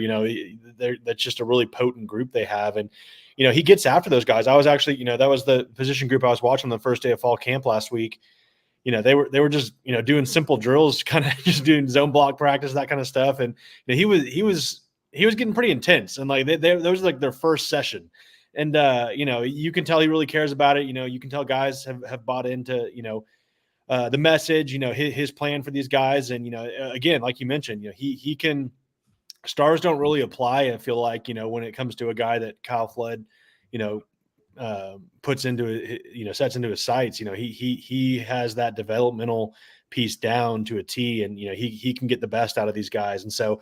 That's just a really potent group they have, and he gets after those guys. I was actually, that was the position group I was watching the first day of fall camp last week. They were just doing simple drills, kind of just doing zone block practice, that kind of stuff, and he was getting pretty intense, and like that was like their first session. And, you can tell he really cares about it. You can tell guys have bought into, the message, his plan for these guys. And, again, like you mentioned, he can stars don't really apply. I feel like, when it comes to a guy that Kyle Flood, puts into, sets into his sights, he has that developmental piece down to a T, and, he can get the best out of these guys. And so,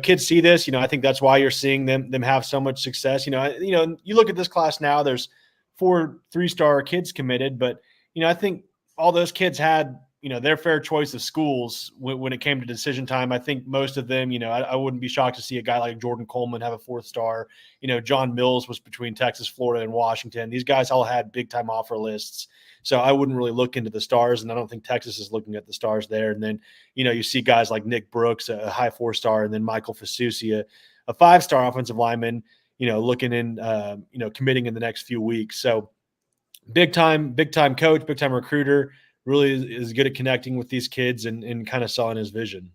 kids see this, I think that's why you're seeing them have so much success. You look at this class now, there's 4 3-star kids committed, but, I think all those kids had, their fair choice of schools when it came to decision time. I think most of them, I wouldn't be shocked to see a guy like Jordan Coleman have a 4th star. John Mills was between Texas, Florida, and Washington. These guys all had big time offer lists. So I wouldn't really look into the stars, and I don't think Texas is looking at the stars there. And then, you see guys like Nick Brooks, a high 4-star, and then Michael Fasusi, a 5-star offensive lineman, looking in, committing in the next few weeks. So big time coach, big time recruiter, really is good at connecting with these kids and kind of selling his vision.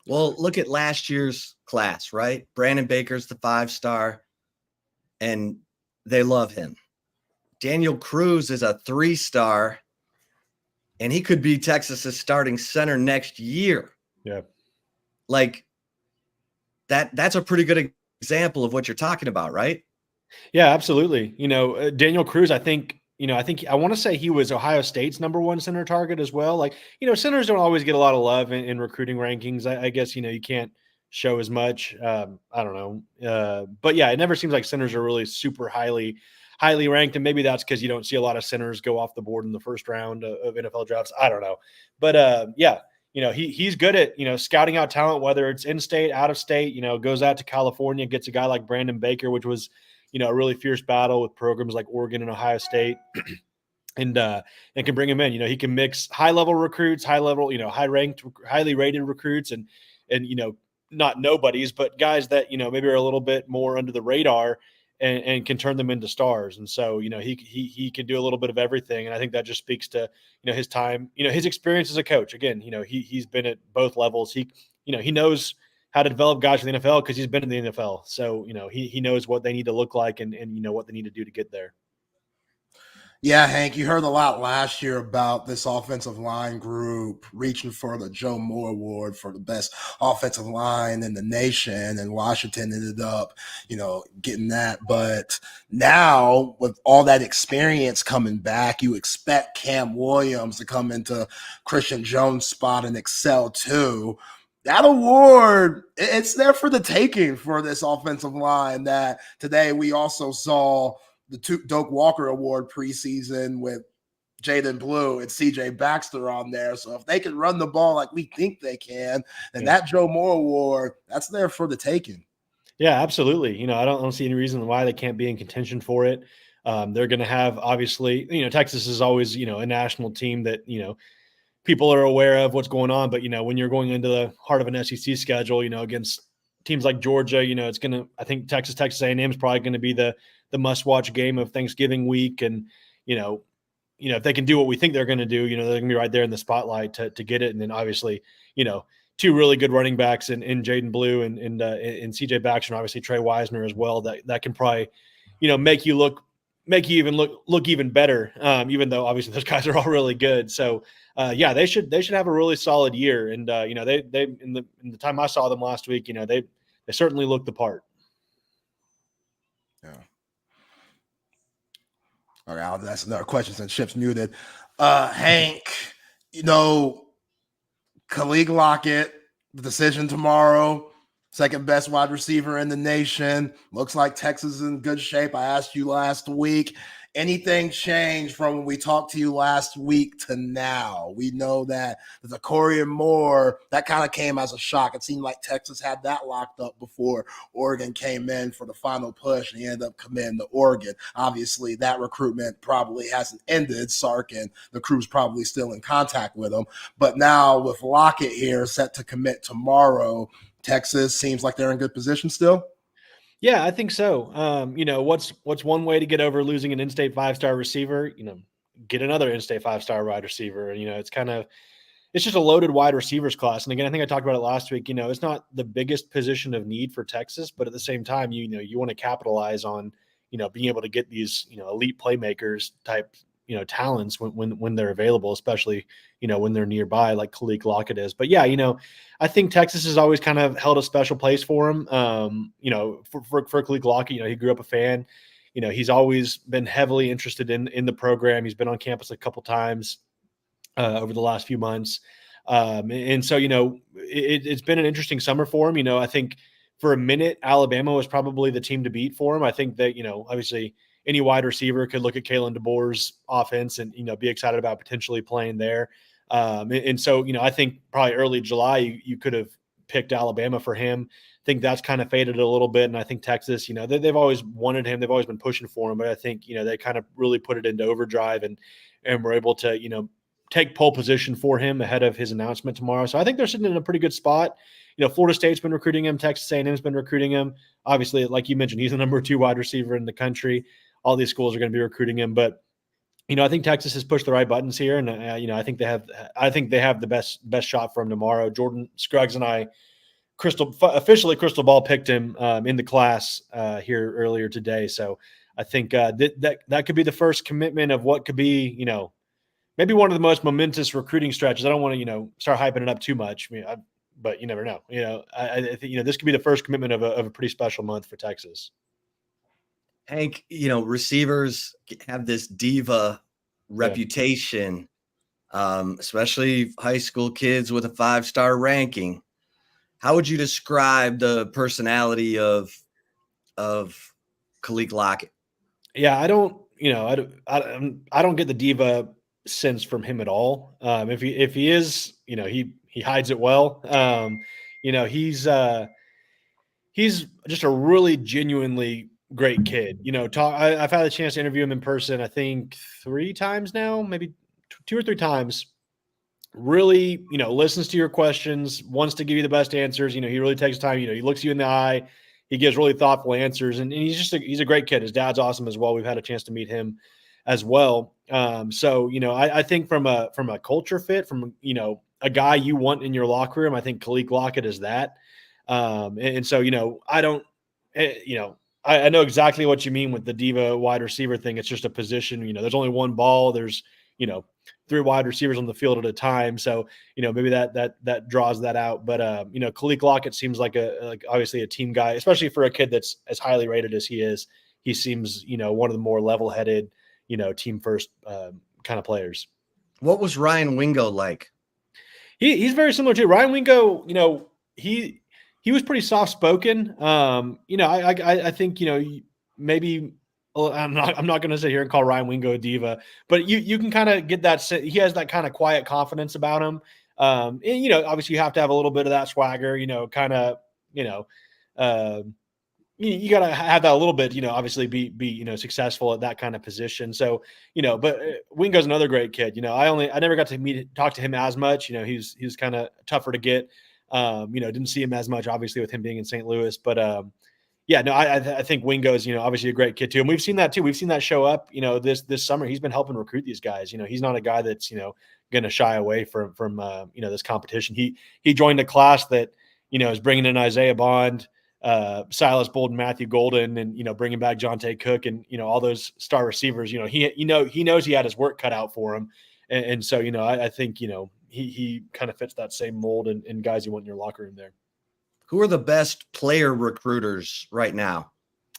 Well, look at last year's class, right? Brandon Baker's the 5-star, and they love him. Daniel Cruz is a 3-star, and he could be Texas's starting center next year. Yeah. Like that's a pretty good example of what you're talking about, right? Yeah, absolutely. Daniel Cruz, I want to say he was Ohio State's #1 center target as well. Like, centers don't always get a lot of love in recruiting rankings. I guess, you can't show as much. I don't know. But yeah, it never seems like centers are really super highly ranked. And maybe that's because you don't see a lot of centers go off the board in the first round of NFL drafts. I don't know. But yeah, he's good at, scouting out talent, whether it's in-state, out of state, goes out to California, gets a guy like Brandon Baker, which was, a really fierce battle with programs like Oregon and Ohio State, and can bring him in. He can mix high-level recruits, high-level, high-ranked, highly rated recruits, and not nobodies, but guys that, maybe are a little bit more under the radar and can turn them into stars. And so, he can do a little bit of everything. And I think that just speaks to, his time, his experience as a coach. Again, he's been at both levels. He knows how to develop guys for the NFL because he's been in the NFL. So, he knows what they need to look like and what they need to do to get there. Yeah, Hank, you heard a lot last year about this offensive line group reaching for the Joe Moore Award for the best offensive line in the nation, and Washington ended up, getting that. But now with all that experience coming back, you expect Cam Williams to come into Christian Jones' spot and excel too. That award, it's there for the taking for this offensive line. That today we also saw the Doak Walker Award preseason with Jaden Blue and CJ Baxter on there. So if they can run the ball like we think they can, then that Joe Moore Award, that's there for the taking. Yeah, absolutely. I don't see any reason why they can't be in contention for it. They're going to have, obviously, Texas is always, a national team that, people are aware of what's going on. But, when you're going into the heart of an SEC schedule, against teams like Georgia, it's going to, I think Texas A&M is probably going to be the must-watch game of Thanksgiving week. And, if they can do what we think they're going to do, they're going to be right there in the spotlight to get it. And then obviously, 2 really good running backs in Jaden Blue and CJ Baxter, and obviously Trey Wisner as well. That can probably, make you even look even better. Even though obviously those guys are all really good. So yeah, they should have a really solid year. And they in the time I saw them last week, they certainly looked the part. Yeah. All right, that's another question since Chip's muted. Hank, Khalid Lockett, the decision tomorrow, second best wide receiver in the nation. Looks like Texas is in good shape. I asked you last week, anything changed from when we talked to you last week to now? We know that the Collier Moore, that kind of came as a shock. It seemed like Texas had that locked up before Oregon came in for the final push, and he ended up committing to Oregon. Obviously, that recruitment probably hasn't ended. Sark and the crew's probably still in contact with him. But now with Lockett here set to commit tomorrow, Texas seems like they're in good position still. Yeah, I think so. What's one way to get over losing an in-state 5-star receiver? Get another in-state 5-star wide receiver. And, it's just a loaded wide receivers class. And again, I think I talked about it last week. It's not the biggest position of need for Texas, but at the same time, you want to capitalize on, being able to get these, elite playmakers type talents when they're available, especially, when they're nearby, like Khalid Lockett is. But yeah, I think Texas has always kind of held a special place for him. For Khalid Lockett, he grew up a fan. He's always been heavily interested in the program. He's been on campus a couple times over the last few months. And so, it's been an interesting summer for him. I think for a minute, Alabama was probably the team to beat for him. I think that, obviously any wide receiver could look at Kalen DeBoer's offense and, be excited about potentially playing there. And so, I think probably early July, you could have picked Alabama for him. I think that's kind of faded a little bit. And I think Texas, they've always wanted him. They've always been pushing for him. But I think, they kind of really put it into overdrive and were able to, take pole position for him ahead of his announcement tomorrow. So I think they're sitting in a pretty good spot. Florida State's been recruiting him. Texas A&M's been recruiting him. Obviously, like you mentioned, he's the number 2 wide receiver in the country. All these schools are going to be recruiting him. But, I think Texas has pushed the right buttons here. And, I think they have the best shot for him tomorrow. Jordan Scruggs and I officially crystal ball picked him in the class here earlier today. So I think that could be the first commitment of what could be, maybe one of the most momentous recruiting stretches. I don't want to, start hyping it up too much. But you never know. I think, this could be the first commitment of a pretty special month for Texas. Hank, receivers have this diva reputation, especially high school kids with a 5-star ranking. How would you describe the personality of Khalid Lockett? Yeah, I don't get the diva sense from him at all. If he is, he hides it well. He's just a really genuinely great kid. I've had a chance to interview him in person, I think 3 times now, maybe 2 or 3 times. Really, listens to your questions, wants to give you the best answers. He really takes time. He looks you in the eye. He gives really thoughtful answers, and he's a great kid. His dad's awesome as well. We've had a chance to meet him as well. So, I think from a culture fit, from, a guy you want in your locker room, I think Khalid Lockett is that. And so, I know exactly what you mean with the diva wide receiver thing. It's just a position, there's only one ball. There's, 3 wide receivers on the field at a time. So, maybe that draws that out. But, Khalid Lockett seems like obviously a team guy, especially for a kid that's as highly rated as he is. He seems, one of the more level-headed, team first kind of players. What was Ryan Wingo like? He's very similar to Ryan Wingo. He was pretty soft spoken. I think, maybe I'm not going to sit here and call Ryan Wingo a diva, but you can kind of get that. He has that kind of quiet confidence about him. And, obviously you have to have a little bit of that swagger, you got to have that a little bit, obviously be successful at that kind of position. So, but Wingo's another great kid. I never got to talk to him as much. He was kind of tougher to get. Didn't see him as much, obviously, with him being in St. Louis. But I think Wingo's, obviously a great kid too. And we've seen that too. We've seen that show up, this summer. He's been helping recruit these guys. He's not a guy that's, going to shy away from this competition. He joined a class that, is bringing in Isaiah Bond, Silas Bolden, Matthew Golden, and, bringing back Jonte Cook and, all those star receivers. He knows he had his work cut out for him. And so, I think, he kind of fits that same mold and guys you want in your locker room there. Who are the best player recruiters right now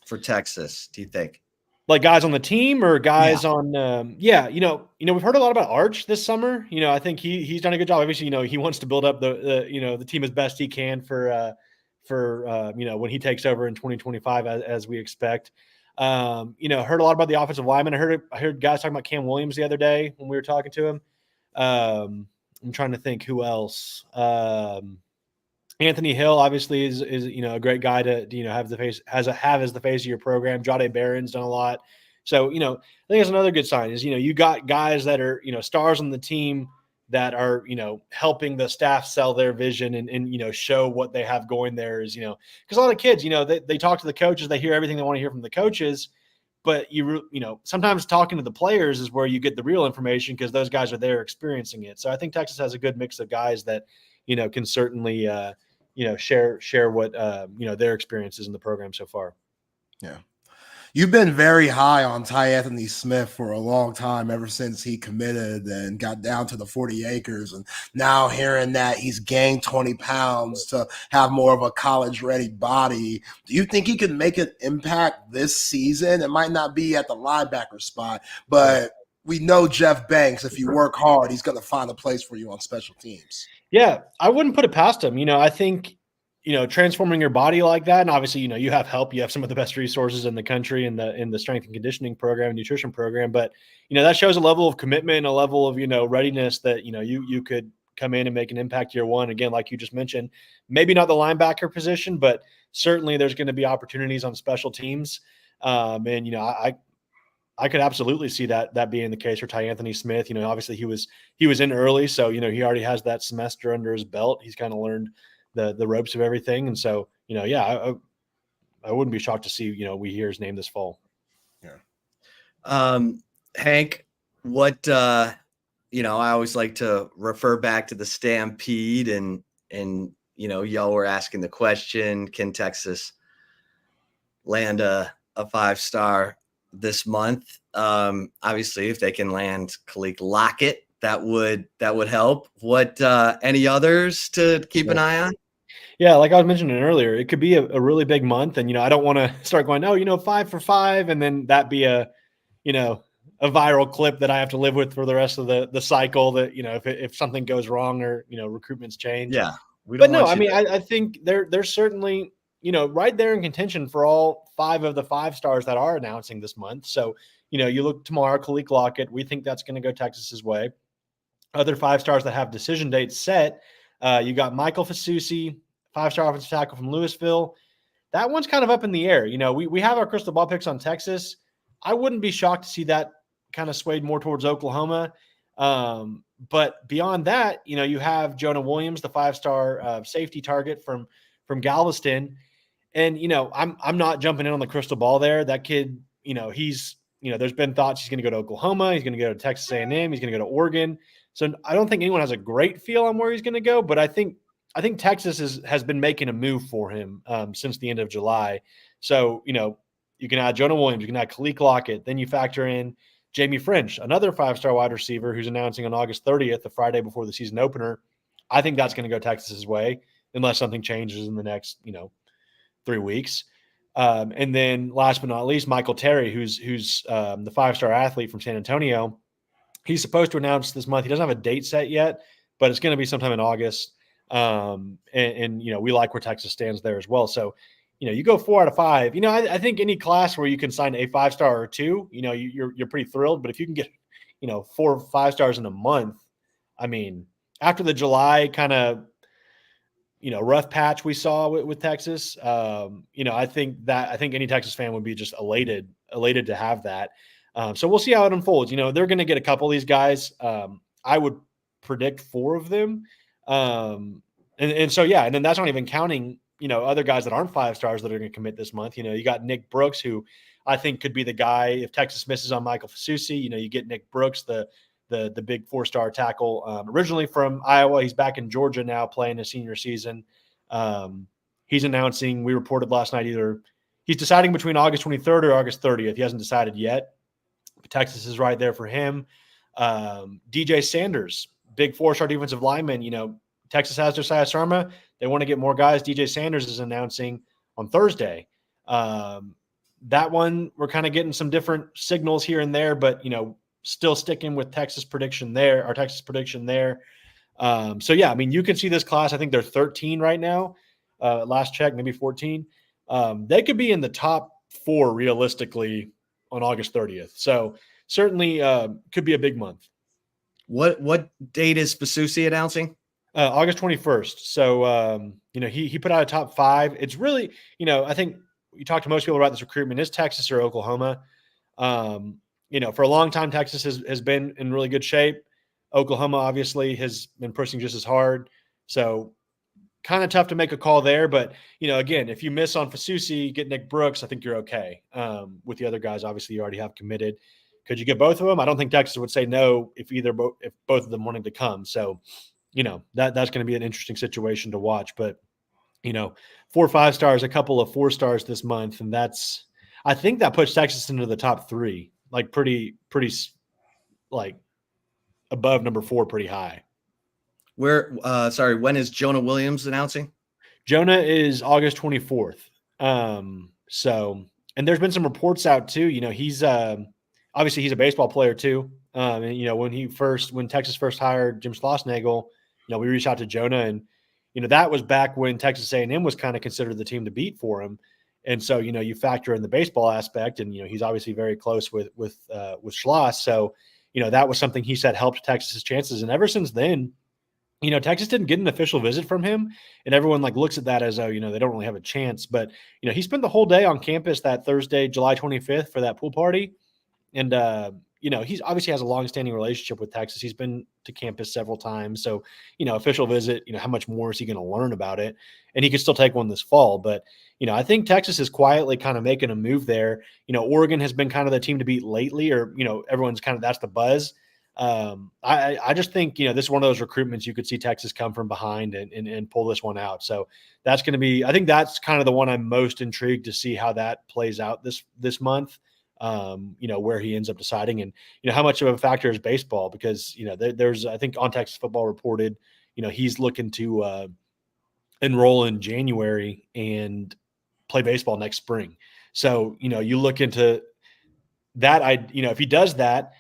for Texas, do you think? Like guys on the team or guys on we've heard a lot about Arch this summer. I think he's done a good job. Obviously, he wants to build up the team as best he can for when he takes over in 2025 as we expect. Heard a lot about the offensive lineman. I heard guys talking about Cam Williams the other day when we were talking to him. I'm trying to think who else. Anthony Hill obviously is a great guy to have as the face of your program. Jahdae Barron's done a lot. So, I think that's another good sign is, you got guys that are, stars on the team that are, helping the staff sell their vision and show what they have going there is, because a lot of kids, they talk to the coaches, they hear everything they want to hear from the coaches, but sometimes talking to the players is where you get the real information because those guys are there experiencing it. So I think Texas has a good mix of guys that, can certainly, share what, their experiences in the program so far. Yeah. You've been very high on Ty Anthony Smith for a long time, ever since he committed and got down to the 40 acres. And now hearing that he's gained 20 pounds to have more of a college-ready body, do you think he can make an impact this season? It might not be at the linebacker spot, but we know Jeff Banks, if you work hard, he's going to find a place for you on special teams. Yeah, I wouldn't put it past him. I think transforming your body like that, and obviously, you have help. You have some of the best resources in the country in the strength and conditioning program, nutrition program. But that shows a level of commitment, a level of readiness that you could come in and make an impact year one. Again, like you just mentioned, maybe not the linebacker position, but certainly there's going to be opportunities on special teams. And I could absolutely see that being the case for Ty Anthony Smith. Obviously he was in early, so he already has that semester under his belt. He's kind of learned the ropes of everything. And so, I wouldn't be shocked to see, we hear his name this fall. Yeah. Hank, what, I always like to refer back to the Stampede and, y'all were asking the question, can Texas land a 5-star this month? Obviously if they can land Khalil Lockett, that would help. What, any others to keep an eye on? Yeah, like I was mentioning earlier, it could be a really big month. And, I don't want to start going, 5 for 5. And then that be a viral clip that I have to live with for the rest of the cycle that, if something goes wrong or, recruitments change. Yeah. I think they're certainly, right there in contention for all 5 of the 5 stars that are announcing this month. So, you look tomorrow, Khalil Lockett, we think that's going to go Texas's way. Other 5 stars that have decision dates set, you got Michael Fasusi, 5-star offensive tackle from Louisville. That one's kind of up in the air. We have our crystal ball picks on Texas. I wouldn't be shocked to see that kind of swayed more towards Oklahoma. But beyond that, you have Jonah Williams, the 5-star safety target from Galveston. And, I'm not jumping in on the crystal ball there. That kid, he's, there's been thoughts he's going to go to Oklahoma. He's going to go to Texas A&M. He's going to go to Oregon. So I don't think anyone has a great feel on where he's going to go, but I think Texas has been making a move for him since the end of July. So, you can add Jonah Williams, you can add Khalil Lockett, then you factor in Jamie French, another 5-star wide receiver who's announcing on August 30th, the Friday before the season opener. I think that's going to go Texas's way unless something changes in the next, 3 weeks. And then last but not least, Michael Terry, who's the 5-star athlete from San Antonio. He's supposed to announce this month. He doesn't have a date set yet, but it's going to be sometime in August. And we like where Texas stands there as well. So, you go 4 out of 5. I think any class where you can sign a 5-star or 2, you're pretty thrilled. But if you can get, 4 5 stars in a month, I mean, after the July kind of, rough patch we saw with Texas, I think any Texas fan would be just elated to have that. So we'll see how it unfolds. They're going to get a couple of these guys. I would predict 4 of them. And so, yeah, and then that's not even counting, other guys that aren't 5 stars that are going to commit this month. You got Nick Brooks, who I think could be the guy if Texas misses on Michael Fasusi. You get Nick Brooks, the big 4-star tackle, originally from Iowa. He's back in Georgia now playing his senior season. He's announcing, we reported last night, either he's deciding between August 23rd or August 30th. He hasn't decided yet. But Texas is right there for him. DJ Sanders, big 4-star defensive lineman. Texas has Josiah Sarma. They want to get more guys. DJ Sanders is announcing on Thursday. That one, we're kind of getting some different signals here and there, but, still sticking with Texas prediction there. So, yeah, I mean, you can see this class. I think they're 13 right now. Last check, maybe 14. They could be in the top 4 realistically on August 30th. So certainly could be a big month. What date is Fasusi announcing? August 21st. So, he put out a top 5. It's really, I think you talk to most people about this recruitment, is Texas or Oklahoma. For a long time, Texas has been in really good shape. Oklahoma obviously has been pushing just as hard. So kind of tough to make a call there. But, again, if you miss on Fasusi, get Nick Brooks, I think you're okay. With the other guys, obviously you already have committed. Could you get both of them? I don't think Texas would say no if both of them wanted to come. So, that's going to be an interesting situation to watch. But, 4 5 stars, a couple of 4 stars this month. And I think that puts Texas into the top 3, like pretty like above number 4, pretty high. When is Jonah Williams announcing? Jonah is August 24th. So, and there's been some reports out too. He's obviously he's a baseball player too. And when Texas first hired Jim Schlossnagle, we reached out to Jonah, and that was back when Texas A&M was kind of considered the team to beat for him. And so, you factor in the baseball aspect, and he's obviously very close with Schloss. So, that was something he said helped Texas's chances. And ever since then, Texas didn't get an official visit from him, and everyone looks at that as, they don't really have a chance. But, he spent the whole day on campus that Thursday, July 25th for that pool party. And, he's obviously has a long-standing relationship with Texas. He's been to campus several times. So, official visit, how much more is he going to learn about it? And he could still take one this fall. But, I think Texas is quietly kind of making a move there. Oregon has been kind of the team to beat lately, or, everyone's kind of, that's the buzz. I just think, this is one of those recruitments you could see Texas come from behind and pull this one out. So that's going to be, I think that's kind of the one I'm most intrigued to see how that plays out this month. Where he ends up deciding, and how much of a factor is baseball, because there's, I think on Texas Football reported, he's looking to enroll in January and play baseball next spring. So you look into that. If he does that,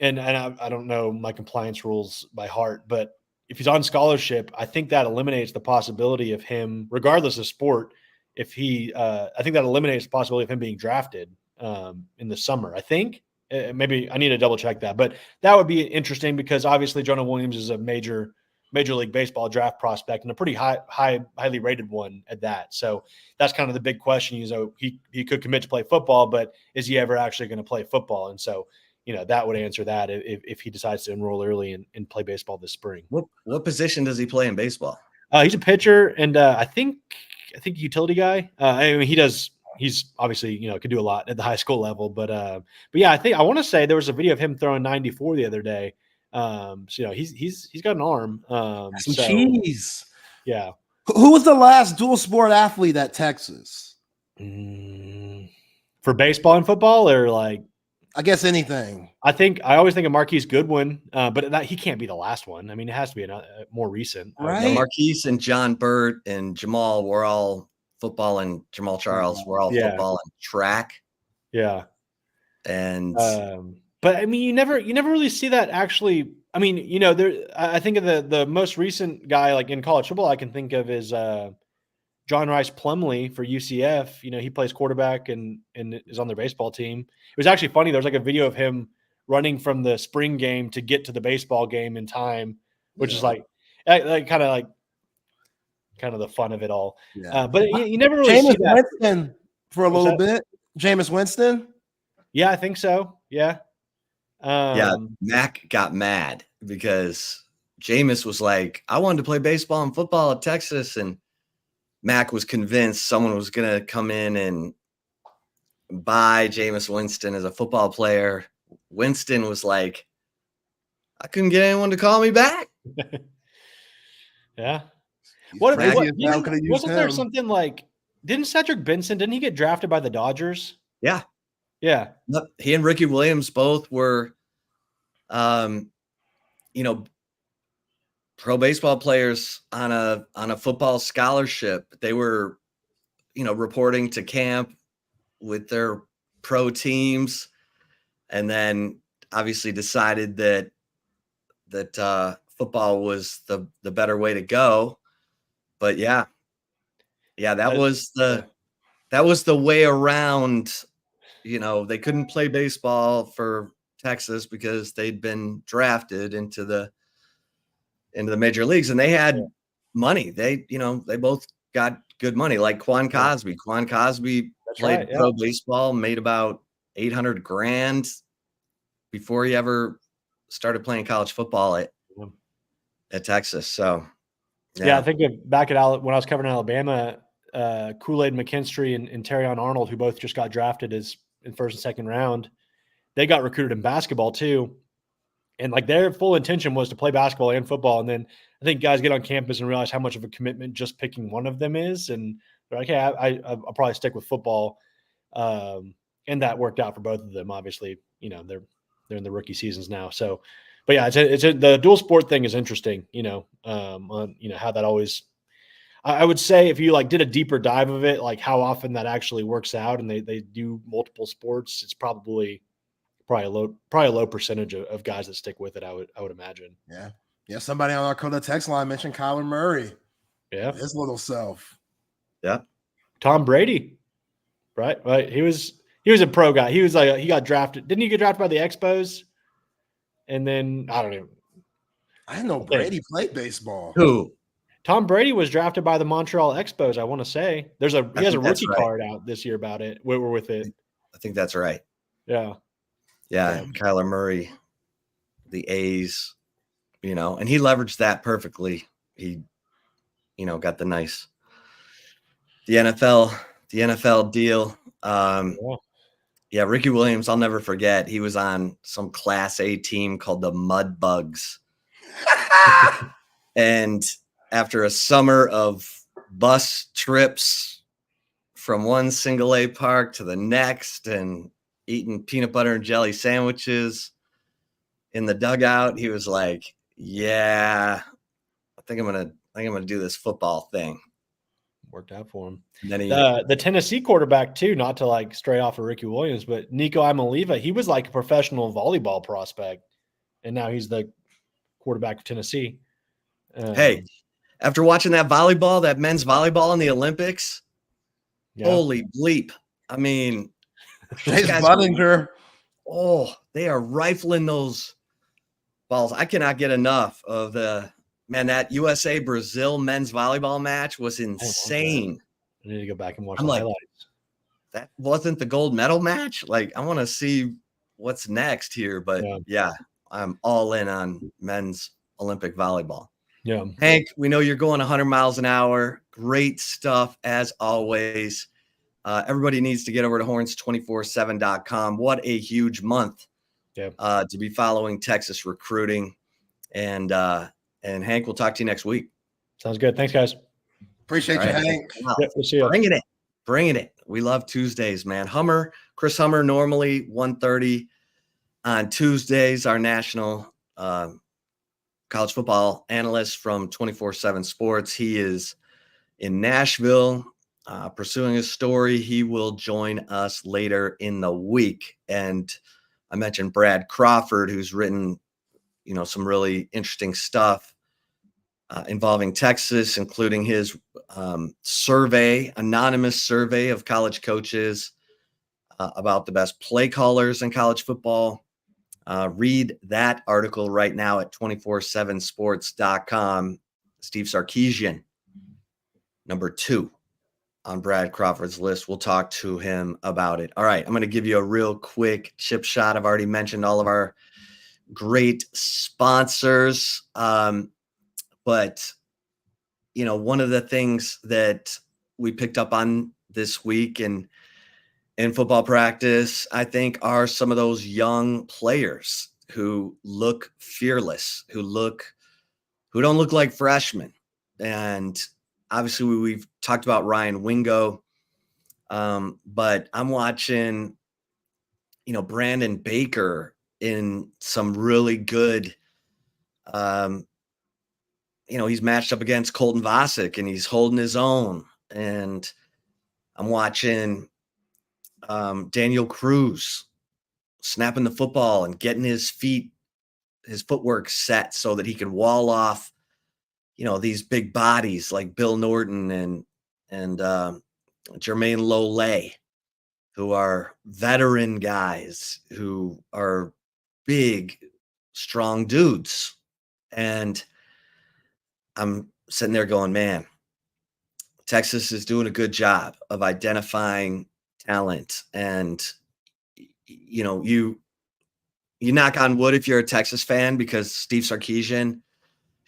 and I don't know my compliance rules by heart, but if he's on scholarship, I think that eliminates the possibility of him, regardless of sport. I think that eliminates the possibility of him being drafted in the summer. I think maybe I need to double check that, but that would be interesting, because obviously Jonah Williams is a major league baseball draft prospect, and a pretty highly rated one at that. So that's kind of the big question. He could commit to play football, but is he ever actually going to play football? And so, that would answer that if he decides to enroll early and play baseball this spring. What position does he play in baseball? He's a pitcher, and I think utility guy. He's obviously, can do a lot at the high school level, but yeah, I want to say there was a video of him throwing 94 the other day. So, he's got an arm. Some cheese. Yeah. Who was the last dual sport athlete at Texas? For baseball and football, or I guess anything. I always think of Marquise Goodwin, but he can't be the last one. I mean, it has to be more recent. Right. Marquise and John Burt and Jamal were all football, and Jamal Charles were all football and track. Yeah. And but I mean, you never really see that actually. I mean, I think of the most recent guy in college football I can think of is John Rice Plumlee for UCF. He plays quarterback and is on their baseball team. It was actually funny. There was a video of him running from the spring game to get to the baseball game in time, which is kind of the fun of it all. Yeah. But you never really see that. Winston for a little bit. Jameis Winston. Yeah, I think so. Yeah. Mac got mad because Jameis was like, I wanted to play baseball and football at Texas, and Mac was convinced someone was going to come in and buy Jameis Winston as a football player. Winston was like, I couldn't get anyone to call me back. Yeah. Wasn't there something didn't Cedric Benson, didn't he get drafted by the Dodgers? Yeah. Yeah. He and Ricky Williams both were, pro baseball players on a football scholarship. They were, reporting to camp with their pro teams, and then obviously decided that football was the better way to go. But that was the way around. They couldn't play baseball for Texas because they'd been drafted into the major leagues, and they had money. They both got good money, like Quan Cosby. Quan Cosby played pro baseball, made about $800,000 before he ever started playing college football at Texas. So, I think back at when I was covering Alabama, Kool-Aid McKinstry and Terrion Arnold, who both just got drafted in first and second round, they got recruited in basketball too. And their full intention was to play basketball and football. And then I think guys get on campus and realize how much of a commitment just picking one of them is. And they're like, hey, I'll probably stick with football. And that worked out for both of them. Obviously, they're in the rookie seasons now. So, but yeah, the dual sport thing is interesting. On how that always. I would say if you like did a deeper dive of it, like how often that actually works out, and they do multiple sports, it's probably a low percentage of guys that stick with it. I would imagine. Yeah. Somebody on our Coda text line mentioned Kyler Murray. Yeah, his little self. Yeah, Tom Brady. Right. He was a pro guy. He was like he got drafted. Didn't he get drafted by the Expos? And then I don't know. I didn't know Brady played baseball. Who? Tom Brady was drafted by the Montreal Expos. I want to say he has a rookie card out this year about it. We're with it. I think that's right. Yeah. Kyler Murray, the A's, and he leveraged that perfectly. He, got the NFL deal. Ricky Williams, I'll never forget. He was on some Class A team called the Mud Bugs. And after a summer of bus trips from one single A park to the next and eating peanut butter and jelly sandwiches in the dugout, he was like, yeah, I think I'm gonna do this football thing. Worked out for him. And then the Tennessee quarterback too, not to like stray off of Ricky Williams, but Nico Imaliva, he was like a professional volleyball prospect, and now he's the quarterback of Tennessee. Hey, after watching that men's volleyball in the Olympics, holy bleep! I mean, Chase Budinger. They are rifling those balls. I cannot get enough of that USA Brazil men's volleyball match was insane. I need to go back and watch the highlights. That wasn't the gold medal match. Like, I want to see what's next here, but I'm all in on men's Olympic volleyball. Yeah. Hank, we know you're going 100 miles an hour. Great stuff as always. Everybody needs to get over to horns247.com. What a huge month to be following Texas recruiting. And Hank, we'll talk to you next week. Sounds good. Thanks, guys. Appreciate you, Hank. We'll see you. Bringing it. We love Tuesdays, man. Chris Hummer, normally 1:30 on Tuesdays, our national college football analyst from 24/7 Sports. He is in Nashville pursuing his story. He will join us later in the week. And I mentioned Brad Crawford, who's written, some really interesting stuff involving Texas, including his anonymous survey of college coaches about the best play callers in college football. Read that article right now at 247sports.com. Steve Sarkisian, number 2 on Brad Crawford's list. We'll talk to him about it. All right, I'm going to give you a real quick chip shot. I've already mentioned all of our great sponsors. But, one of the things that we picked up on this week in football practice, I think, are some of those young players who look fearless, who don't look like freshmen. And obviously we've talked about Ryan Wingo, but I'm watching, Brandon Baker in some really good, he's matched up against Colton Vasek and he's holding his own. And I'm watching Daniel Cruz snapping the football and getting his footwork set so that he can wall off, these big bodies like Bill Norton and Jermaine Lole, who are veteran guys who are big, strong dudes. And I'm sitting there going, man, Texas is doing a good job of identifying talent. And, you knock on wood if you're a Texas fan, because Steve Sarkisian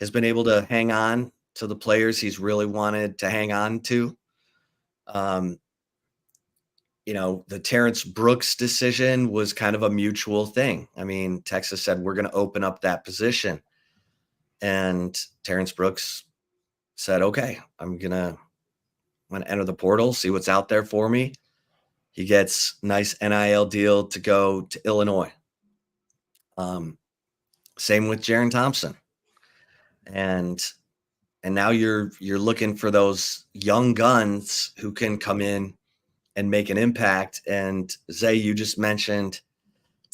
has been able to hang on to the players he's really wanted to hang on to. The Terrence Brooks decision was kind of a mutual thing. I mean, Texas said, we're going to open up that position. And Terrence Brooks said, okay, I'm going to enter the portal, see what's out there for me. He gets nice NIL deal to go to Illinois. Same with Jaron Thompson. And now you're looking for those young guns who can come in and make an impact. And Zay, you just mentioned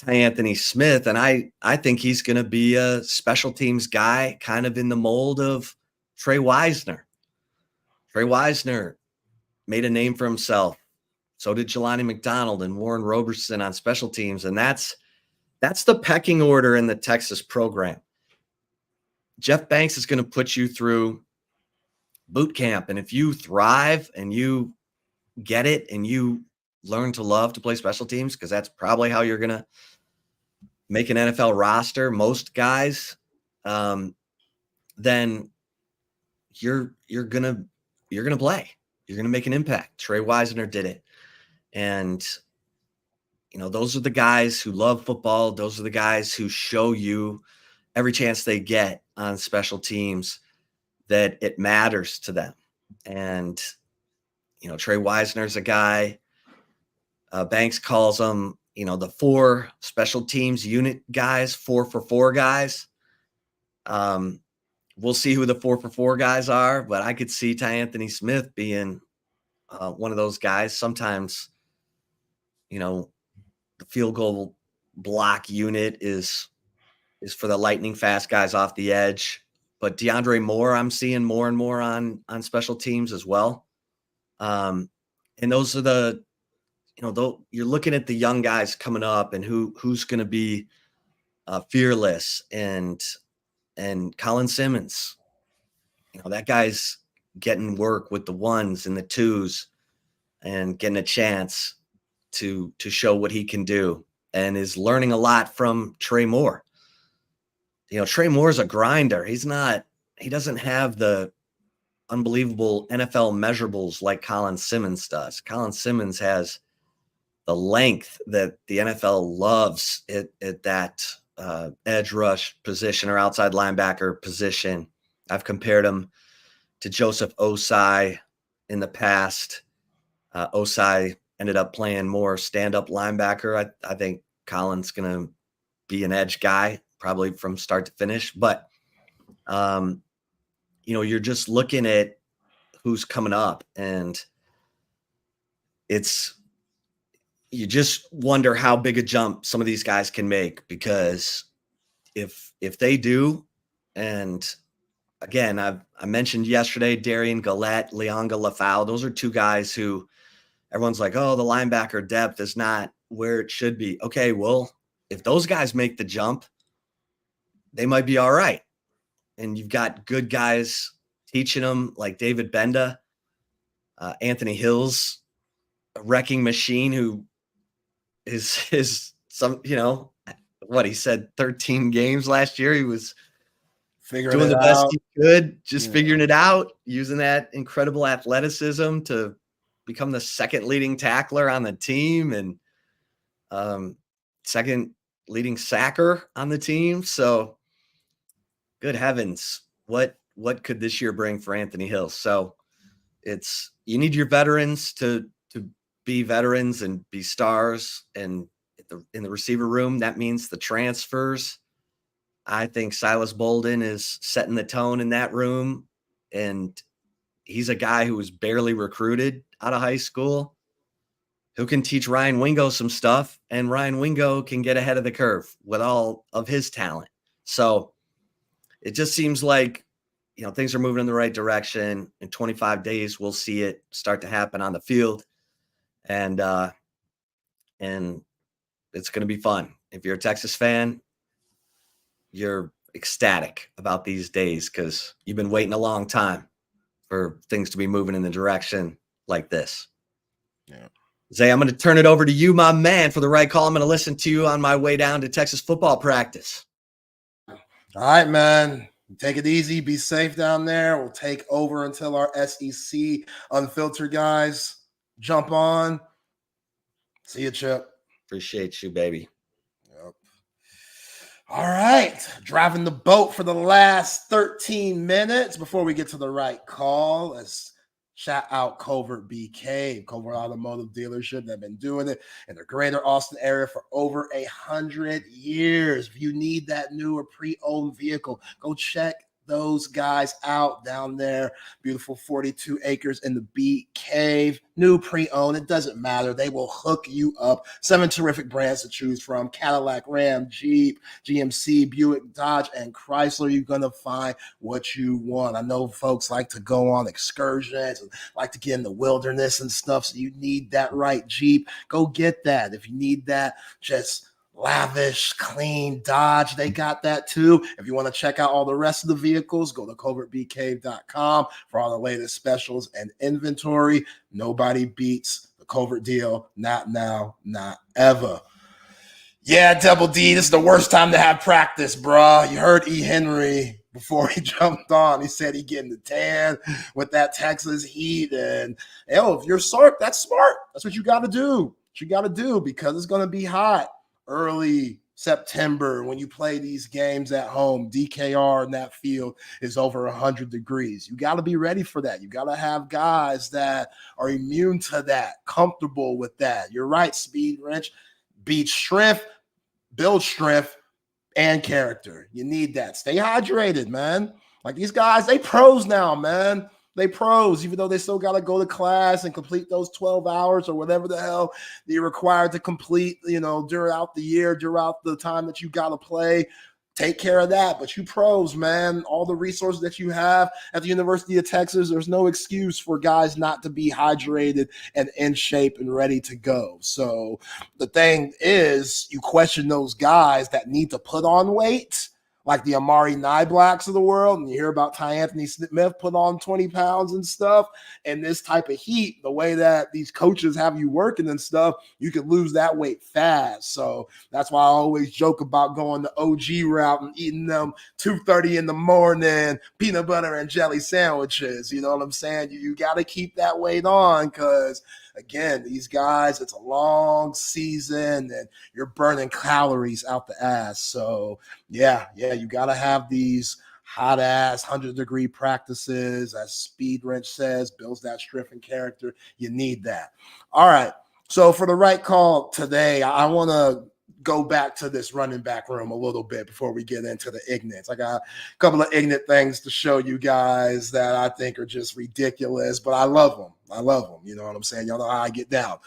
Anthony Smith, and I think he's going to be a special teams guy, kind of in the mold of Trey Wisner. Trey Wisner made a name for himself. So did Jelani McDonald and Warren Roberson on special teams, and that's the pecking order in the Texas program. Jeff Banks is going to put you through boot camp, and if you thrive and you get it and you learn to love to play special teams, because that's probably how you're going to make an NFL roster, most guys, then you're gonna play. You're gonna make an impact. Trey Wisner did it. And those are the guys who love football. Those are the guys who show you every chance they get on special teams that it matters to them. And Trey Wisner's a guy, Banks calls them, the 4 special teams unit guys, 4-for-4 guys. We'll see who the 4-for-4 guys are, but I could see Anthony Smith being one of those guys. Sometimes, the field goal block unit is for the lightning fast guys off the edge. But DeAndre Moore, I'm seeing more and more on special teams as well. And those are the, you're looking at the young guys coming up and who's going to be fearless, and Colin Simmons, that guy's getting work with the 1s and the 2s and getting a chance to show what he can do, and is learning a lot from Trey Moore. Trey Moore's a grinder. He doesn't have the unbelievable NFL measurables like Colin Simmons does. Colin Simmons has the length that the NFL loves at that edge rush position or outside linebacker position. I've compared him to Joseph Osai in the past. Osai ended up playing more stand-up linebacker. I think Colin's going to be an edge guy, probably from start to finish. But, you're just looking at who's coming up, and you just wonder how big a jump some of these guys can make, because if they do, and again, I mentioned yesterday, Darian Gillette, Leonga Lafau, those are 2 guys who everyone's like, oh, the linebacker depth is not where it should be. Okay, well, if those guys make the jump, they might be all right. And you've got good guys teaching them, like David Benda, Anthony Hill's a wrecking machine who is some, what he said, 13 games last year. He was doing the best he could, just figuring it out, using that incredible athleticism to become the 2nd leading tackler on the team and 2nd leading sacker on the team. So good heavens, what could this year bring for Anthony Hill? So you need your veterans to be veterans and be stars, and in the receiver room, that means the transfers. I think Silas Bolden is setting the tone in that room, and he's a guy who was barely recruited out of high school, who can teach Ryan Wingo some stuff, and Ryan Wingo can get ahead of the curve with all of his talent. So it just seems like, things are moving in the right direction. In 25 days, we'll see it start to happen on the field. And it's going to be fun. If you're a Texas fan, you're ecstatic about these days, because you've been waiting a long time for things to be moving in the direction like this. Yeah. Zay, I'm going to turn it over to you, my man, for the right call. I'm going to listen to you on my way down to Texas football practice. All right, man. Take it easy. Be safe down there. We'll take over until our SEC Unfiltered guys jump on. See you, Chip. Appreciate you, baby. Yep. All right. Driving the boat for the last 13 minutes before we get to the right call. As Shout out Covert BK, Covert Automotive Dealership. They've been doing it in the greater Austin area for over 100 years. If you need that new or pre-owned vehicle, go check those guys out down there. Beautiful 42 acres in the Bee Cave. New pre-owned, it doesn't matter. They will hook you up. 7 terrific brands to choose from: Cadillac, Ram, Jeep, GMC, Buick, Dodge, and Chrysler. You're going to find what you want. I know folks like to go on excursions and like to get in the wilderness and stuff, so you need that right Jeep. Go get that. If you need that, just lavish, clean Dodge, they got that too. If you want to check out all the rest of the vehicles, go to covertbcave.com for all the latest specials and inventory. Nobody beats the Covert deal. Not now, not ever. Yeah, Double D, this is the worst time to have practice, bro. You heard E. Henry before he jumped on. He said he getting the tan with that Texas heat. And, if you're Sark, that's smart. That's what you got to do. Because it's going to be hot early September when you play these games at home. DKR in that field is over 100 degrees. You got to be ready for that. You got to have guys that are immune to that, comfortable with that. You're right, Speed Wrench beats strength, builds strength and character. You need that. Stay hydrated, man. Like these guys, they pros now, man. They pros, even though they still got to go to class and complete those 12 hours or whatever the hell you're required to complete, throughout the year, throughout the time that you got to play. Take care of that. But you pros, man, all the resources that you have at the University of Texas, there's no excuse for guys not to be hydrated and in shape and ready to go. So the thing is, you question those guys that need to put on weight, like the Amari Nyblacks of the world, and you hear about Ty Anthony Smith put on 20 pounds and stuff, and this type of heat, the way that these coaches have you working and stuff, you could lose that weight fast. So that's why I always joke about going the OG route and eating them 2:30 in the morning peanut butter and jelly sandwiches. You know what I'm saying? You got to keep that weight on because, again, these guys, it's a long season and you're burning calories out the ass. So, yeah, you got to have these hot-ass 100-degree practices. As Speed Wrench says, builds that strength and character. You need that. All right, so for the right call today, I want to go back to this running back room a little bit before we get into the ignorance. I got a couple of ignorant things to show you guys that I think are just ridiculous, but I love them. You know what I'm saying? Y'all know how I get down.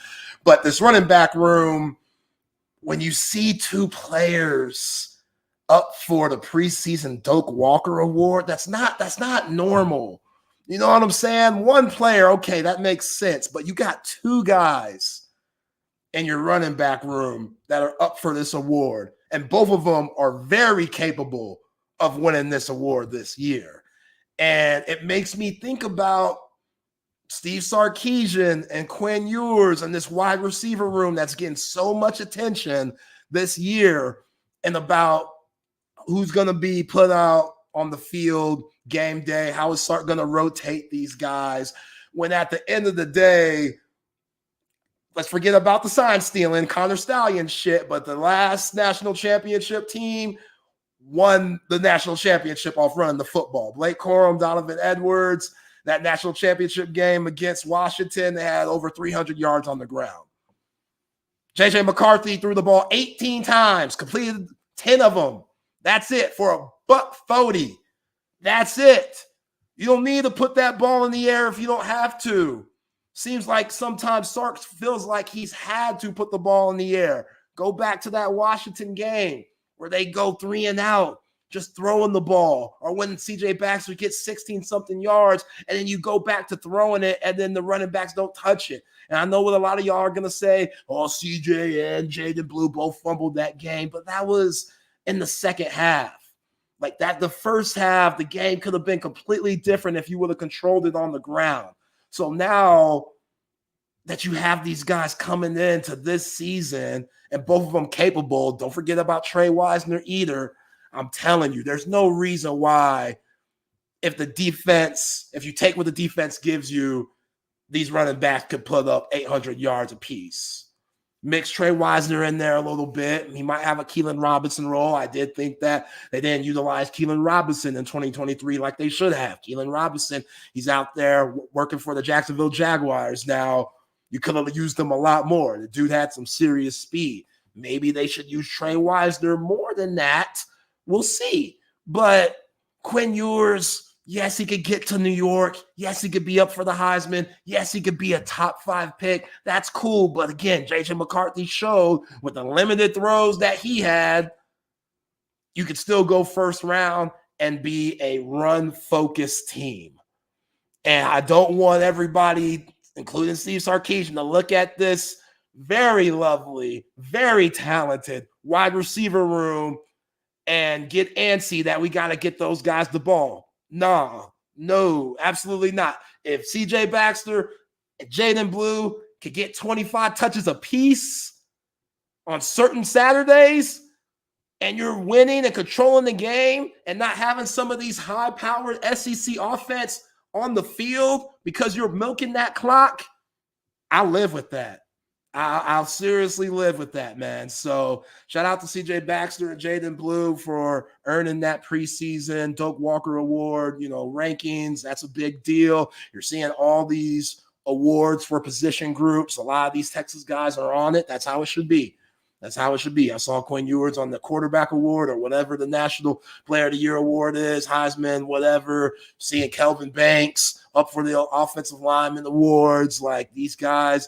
But this running back room, when you see two players up for the preseason Doak Walker Award, that's not normal. You know what I'm saying? One player, okay, that makes sense, but you got two guys in your running back room that are up for this award, and both of them are very capable of winning this award this year. And it makes me think about Steve Sarkisian and Quinn Ewers and this wide receiver room that's getting so much attention this year, and about who's going to be put out on the field game day, how is Sark going to rotate these guys, when at the end of the day, let's forget about the sign stealing, Connor Stallion shit, but the last national championship team won the national championship off running the football. Blake Corum, Donovan Edwards, that national championship game against Washington, they had over 300 yards on the ground. J.J. McCarthy threw the ball 18 times, completed 10 of them. That's it for $140. That's it. You don't need to put that ball in the air if you don't have to. Seems like sometimes Sark feels like he's had to put the ball in the air. Go back to that Washington game where they go 3 and out, just throwing the ball, or when C.J. Baxter gets 16-something yards, and then you go back to throwing it, and then the running backs don't touch it. And I know what a lot of y'all are going to say, C.J. and Jaden Blue both fumbled that game, but that was in the second half. Like that, the first half, the game could have been completely different if you would have controlled it on the ground. So now that you have these guys coming into this season and both of them capable, don't forget about Trey Wisner either. I'm telling you, there's no reason why, if you take what the defense gives you, these running backs could put up 800 yards apiece. Mix Trey Wisner in there a little bit. He might have a Keelan Robinson role. I did think that they didn't utilize Keelan Robinson in 2023 like they should have. Keelan Robinson, he's out there working for the Jacksonville Jaguars. Now, you could have used him a lot more. The dude had some serious speed. Maybe they should use Trey Wisner more than that. We'll see. But Quinn Ewers, yes, he could get to New York. Yes, he could be up for the Heisman. Yes, he could be a top 5 pick. That's cool. But again, J.J. McCarthy showed with the limited throws that he had, you could still go first round and be a run-focused team. And I don't want everybody, including Steve Sarkisian, to look at this very lovely, very talented wide receiver room and get antsy that we got to get those guys the ball. No, absolutely not. If C.J. Baxter and Jaden Blue could get 25 touches apiece on certain Saturdays, and you're winning and controlling the game and not having some of these high-powered SEC offense on the field because you're milking that clock, I'll live with that. I'll seriously live with that, man. So shout out to C.J. Baxter and Jaden Blue for earning that preseason Doak Walker Award, rankings. That's a big deal. You're seeing all these awards for position groups. A lot of these Texas guys are on it. That's how it should be. That's how it should be. I saw Quinn Ewers on the quarterback award or whatever the National Player of the Year award is, Heisman, whatever. Seeing Kelvin Banks up for the offensive lineman awards. Like, these guys,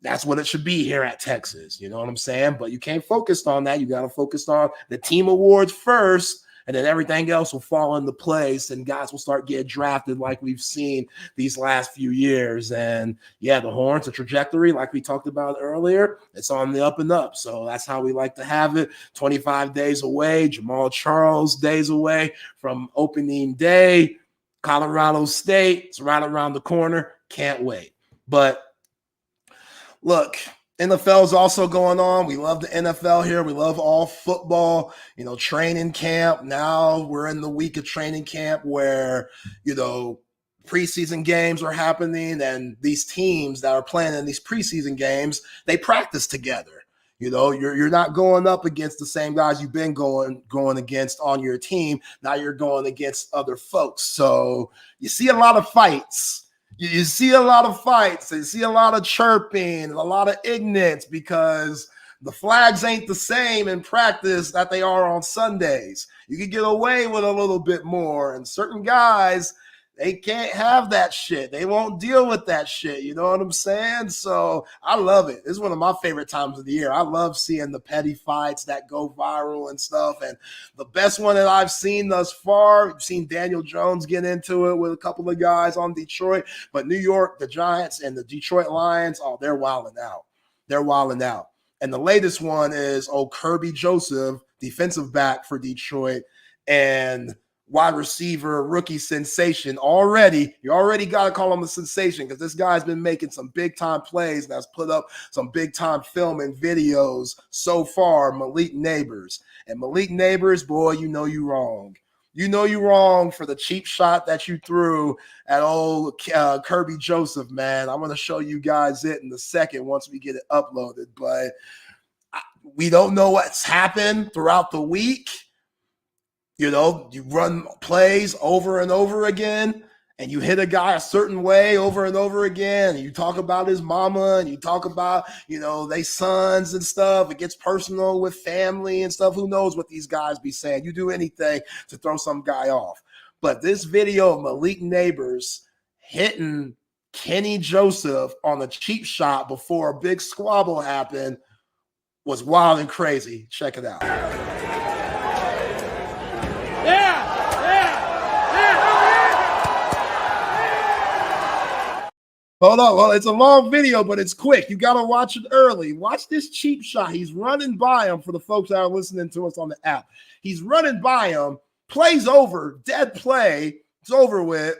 that's what it should be here at Texas. You know what I'm saying? But you can't focus on that. You got to focus on the team awards first, and then everything else will fall into place, and guys will start getting drafted like we've seen these last few years. And yeah, the Horns, the trajectory, like we talked about earlier, it's on the up and up. So that's how we like to have it. 25 days away, Jamal Charles days away from opening day. Colorado State, it's right around the corner. Can't wait. But look, NFL is also going on. We love the NFL here. We love all football, training camp. Now we're in the week of training camp where, preseason games are happening, and these teams that are playing in these preseason games, they practice together. You're not going up against the same guys you've been going against on your team. Now you're going against other folks. So you see a lot of fights. You see a lot of fights. You see a lot of chirping, a lot of ignorance because the flags ain't the same in practice that they are on Sundays. You can get away with a little bit more. And certain guys, they can't have that shit. They won't deal with that shit. You know what I'm saying? So I love it. This is one of my favorite times of the year. I love seeing the petty fights that go viral and stuff. And the best one that I've seen thus far, I've seen Daniel Jones get into it with a couple of guys on Detroit. But New York, the Giants, and the Detroit Lions, they're wilding out. They're wilding out. And the latest one is Kirby Joseph, defensive back for Detroit, and wide receiver, rookie sensation already. You already got to call him a sensation because this guy's been making some big-time plays and has put up some big-time film and videos so far, Malik Neighbors. And Malik Neighbors, boy, you know you wrong. You know you wrong for the cheap shot that you threw at Kirby Joseph, man. I'm going to show you guys it in a second once we get it uploaded. But we don't know what's happened throughout the week. You run plays over and over again, and you hit a guy a certain way over and over again, and you talk about his mama, and you talk about, they sons and stuff. It gets personal with family and stuff. Who knows what these guys be saying? You do anything to throw some guy off. But this video of Malik Neighbors hitting Kenny Joseph on a cheap shot before a big squabble happened was wild and crazy. Check it out. Hold on. Well, it's a long video, but it's quick. You got to watch it early. Watch this cheap shot. He's running by him for the folks that are listening to us on the app. He's running by him, plays over, dead play. It's over with.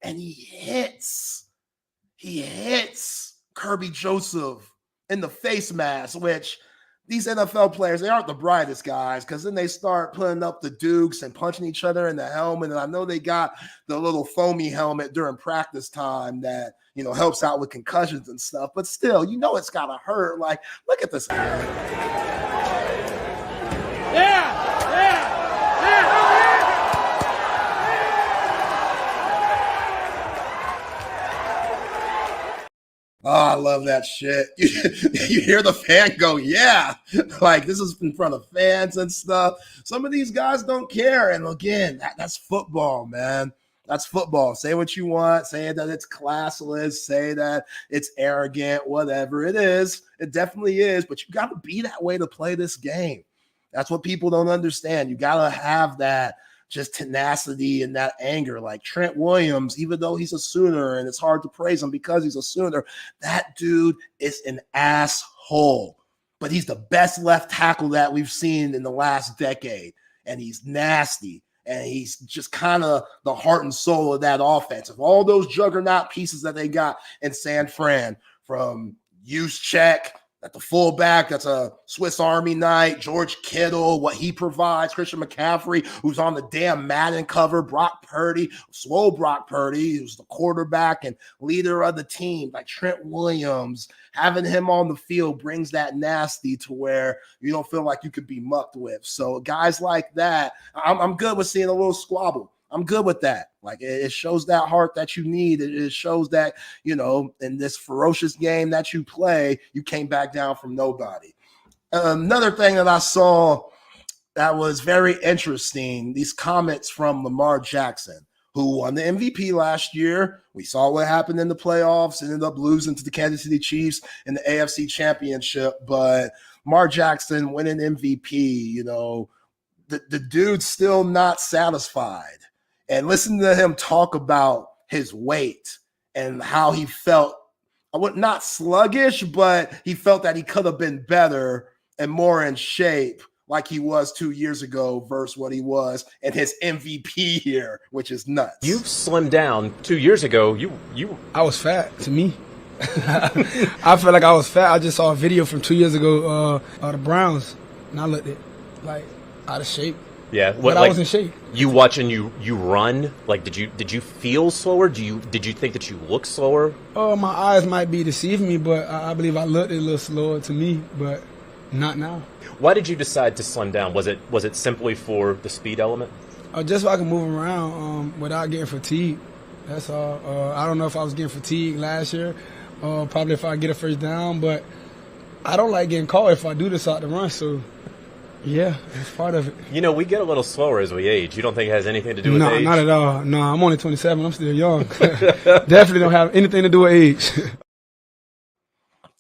And he hits Kirby Joseph in the face mask, which these NFL players, they aren't the brightest guys because then they start putting up the dukes and punching each other in the helmet. And I know they got the little foamy helmet during practice time that, you know, helps out with concussions and stuff. But still, you know, it's got to hurt. Like, look at this. Oh, I love that shit. You hear the fan go, yeah. Like, this is in front of fans and stuff. Some of these guys don't care. And again, that's football, man. That's football. Say what you want. Say that it's classless. Say that it's arrogant, whatever it is. It definitely is. But you got to be that way to play this game. That's what people don't understand. You got to have that just tenacity and that anger. Like Trent Williams, even though he's a Sooner and it's hard to praise him because he's a Sooner, that dude is an asshole. But he's the best left tackle that we've seen in the last decade. And he's nasty. And he's just kind of the heart and soul of that offense. Of all those juggernaut pieces that they got in San Fran, from Juszczyk at the fullback, that's a Swiss Army knife, George Kittle, what he provides, Christian McCaffrey, who's on the damn Madden cover, Brock Purdy, slow Brock Purdy, who's the quarterback and leader of the team, like Trent Williams. Having him on the field brings that nasty to where you don't feel like you could be mucked with. So guys like that, I'm good with seeing a little squabble. I'm good with that. Like, it shows that heart that you need. It shows that, you know, in this ferocious game that you play, you came back down from nobody. Another thing that I saw that was very interesting, these comments from Lamar Jackson, who won the MVP last year. We saw what happened in the playoffs, ended up losing to the Kansas City Chiefs in the AFC Championship. But Lamar Jackson winning MVP, you know, the dude's still not satisfied. And listen to him talk about his weight and how he felt, not sluggish, but he felt that he could have been better and more in shape like he was 2 years ago versus what he was in his MVP year, which is nuts. You've slimmed down 2 years ago. I was fat to me. I felt like I was fat. I just saw a video from 2 years ago, the Browns, and I looked at like out of shape. Yeah, but I was in shape. You watch and you run. Like, did you feel slower? Did you think that you look slower? Oh, my eyes might be deceiving me, but I believe I looked a little slower to me, but not now. Why did you decide to slim down? Was it simply for the speed element? Just so I can move around without getting fatigued. That's all. I don't know if I was getting fatigued last year. Probably if I get a first down, but I don't like getting caught if I do decide to run. So, yeah, it's part of it. You know, we get a little slower as we age. You don't think it has anything to do with age? No, not at all. No, I'm only 27. I'm still young. Definitely don't have anything to do with age.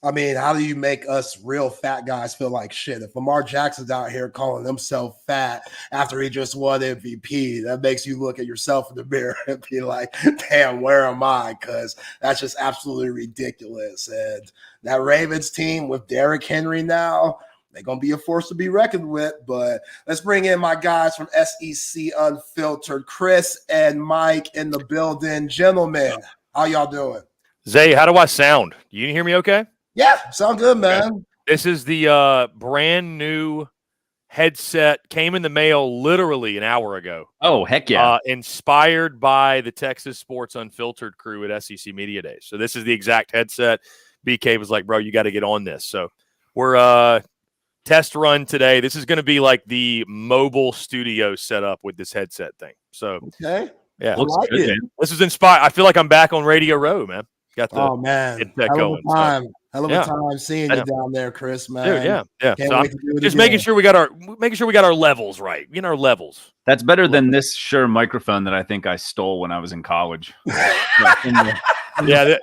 I mean, how do you make us real fat guys feel like shit? If Lamar Jackson's out here calling himself fat after he just won MVP, that makes you look at yourself in the mirror and be like, damn, where am I? Because that's just absolutely ridiculous. And that Ravens team with Derrick Henry now, they're going to be a force to be reckoned with. But let's bring in my guys from SEC Unfiltered, Chris and Mike in the building. Gentlemen, how y'all doing? Zay, how do I sound? You hear me okay? Yeah, sound good, man. This is the brand new headset. Came in the mail literally an hour ago. Oh, heck yeah. Inspired by the Texas Sports Unfiltered crew at SEC Media Days. So this is the exact headset. BK was like, bro, you got to get on this. So we're test run today. This is going to be like the mobile studio setup with this headset thing. So, okay. Yeah. Looks like good, man. This is inspired. I feel like I'm back on Radio Row, man. Got the headset going. Hell of a time seeing you down there, Chris, man. Dude, yeah. Can't So wait to do it just again. making sure we got our levels right. You know, our levels. That's better than this Shure microphone that I think I stole when I was in college. That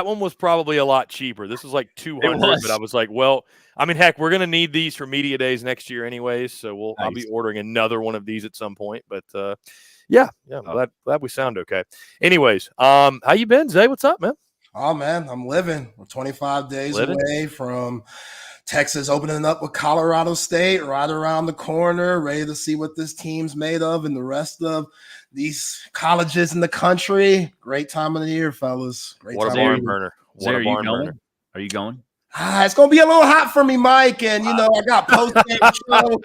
one was probably a lot cheaper. This was like $200, but I was like, well, I mean, heck, we're gonna need these for media days next year anyways, so I'll be ordering another one of these at some point. But I'm glad we sound okay. Anyways, how you been, Zay? What's up, man? Oh, man, I'm living. We're 25 days away from Texas opening up with Colorado State right around the corner, ready to see what this team's made of and the rest of these colleges in the country. Great time of the year, fellas. Great What a time barn of the year. burner. Are you going? Hell It's gonna be a little hot for me, Mike. And I got post-game show.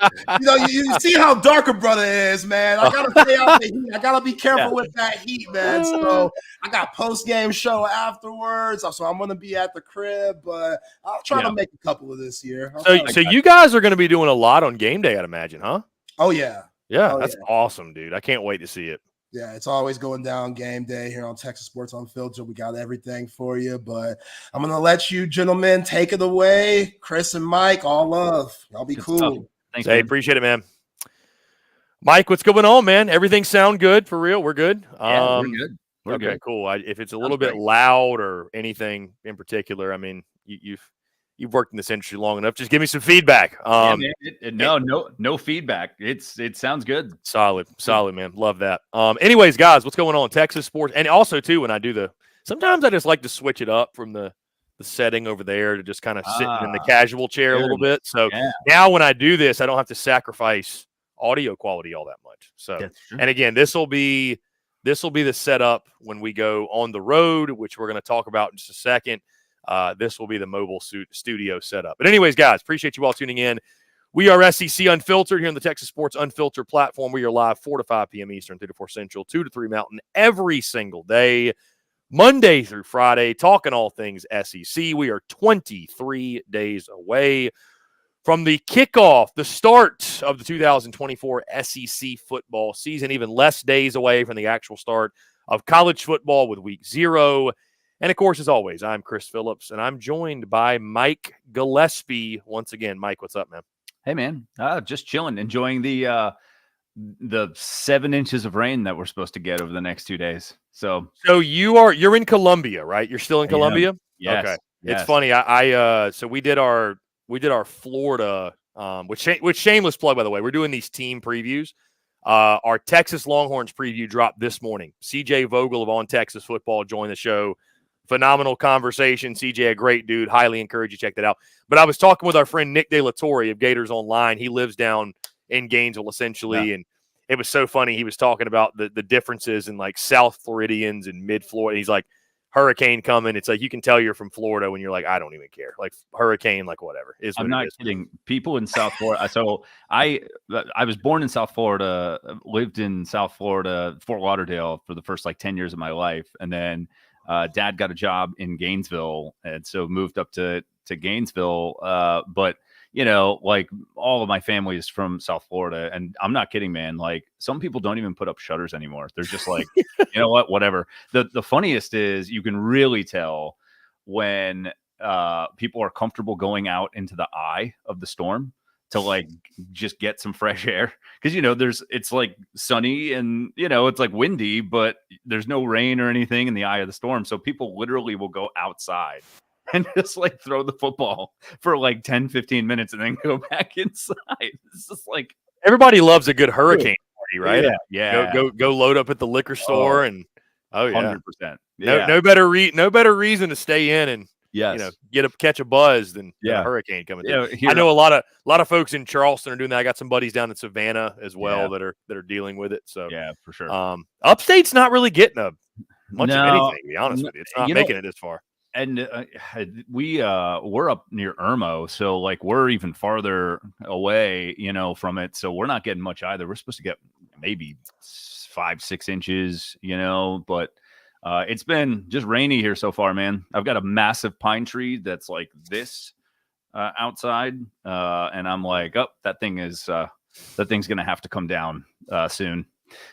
You see how darker brother is, man. I gotta stay out the heat. I gotta be careful with that heat, man. So I got post-game show afterwards. So I'm gonna be at the crib, but I'll try to make a couple of this year. So you guys are gonna be doing a lot on game day, I'd imagine, huh? Oh yeah. That's awesome, dude. I can't wait to see it. Yeah, it's always going down game day here on Texas Sports Unfiltered. We got everything for you, but I'm going to let you gentlemen take it away. Chris and Mike, all love. Y'all be cool. Thanks, hey, appreciate it, man. Mike, what's going on, man? Everything sound good for real? We're good? Yeah, we're good. We're okay, good. Cool. If it's a little bit loud or anything in particular, I mean, you've worked in this industry long enough. Just give me some feedback. No feedback. It sounds good. Solid, man. Love that. Anyways, guys, what's going on? Texas Sports, and also too, when I do sometimes I just like to switch it up from the setting over there to just kind of sitting in the casual chair a little bit. So now when I do this, I don't have to sacrifice audio quality all that much. So, and again, this will be the setup when we go on the road, which we're going to talk about in just a second. This will be the mobile studio setup. But anyways, guys, appreciate you all tuning in. We are SEC Unfiltered here on the Texas Sports Unfiltered platform. We are live 4 to 5 p.m. Eastern, 3 to 4 Central, 2 to 3 Mountain every single day, Monday through Friday, talking all things SEC. We are 23 days away from the kickoff, the start of the 2024 SEC football season, even less days away from the actual start of college football with week 0. And, of course, as always, I'm Chris Phillips, and I'm joined by Mike Gillespie. Once again, Mike, what's up, man? Hey, man. Just chilling, enjoying the 7 inches of rain that we're supposed to get over the next 2 days. So you're in Columbia, right? You're still in Columbia? Yes. Okay. Yes. It's funny. So we did our Florida, which shameless plug, by the way. We're doing these team previews. Our Texas Longhorns preview dropped this morning. CJ Vogel of On Texas Football joined the show. Phenomenal conversation. CJ, a great dude. Highly encourage you to check that out. But I was talking with our friend Nick De La Torre of Gators Online. He lives down in Gainesville, essentially, and it was so funny. He was talking about the differences in like South Floridians and Mid Florida. He's like, hurricane coming. It's like you can tell you're from Florida when you're like, I don't even care. Like hurricane, like whatever. I'm not kidding. People in South Florida. So I was born in South Florida, lived in South Florida, Fort Lauderdale for the first 10 years of my life, and then Dad got a job in Gainesville, and so moved up to Gainesville. But all of my family is from South Florida, and I'm not kidding, man. Like some people don't even put up shutters anymore. They're just like, you know what, whatever. The funniest is you can really tell when people are comfortable going out into the eye of the storm to just get some fresh air, because it's sunny and it's windy, but there's no rain or anything in the eye of the storm, so people literally will go outside and just throw the football for 10-15 minutes and then go back inside. It's just everybody loves a good hurricane party, right? Yeah. Go load up at the liquor store and 100%. No better reason to stay in and catch a buzz than a hurricane coming through. I know a lot of folks in Charleston are doing that. I got some buddies down in Savannah as well that are dealing with it. So yeah, for sure. Upstate's not really getting much of anything, to be honest with you. It's not making it this far. And we're up near Irmo, so we're even farther away, from it. So we're not getting much either. We're supposed to get maybe 5-6 inches, but it's been just rainy here so far, man. I've got a massive pine tree that's like this outside, and I'm like, oh, that thing's gonna have to come down soon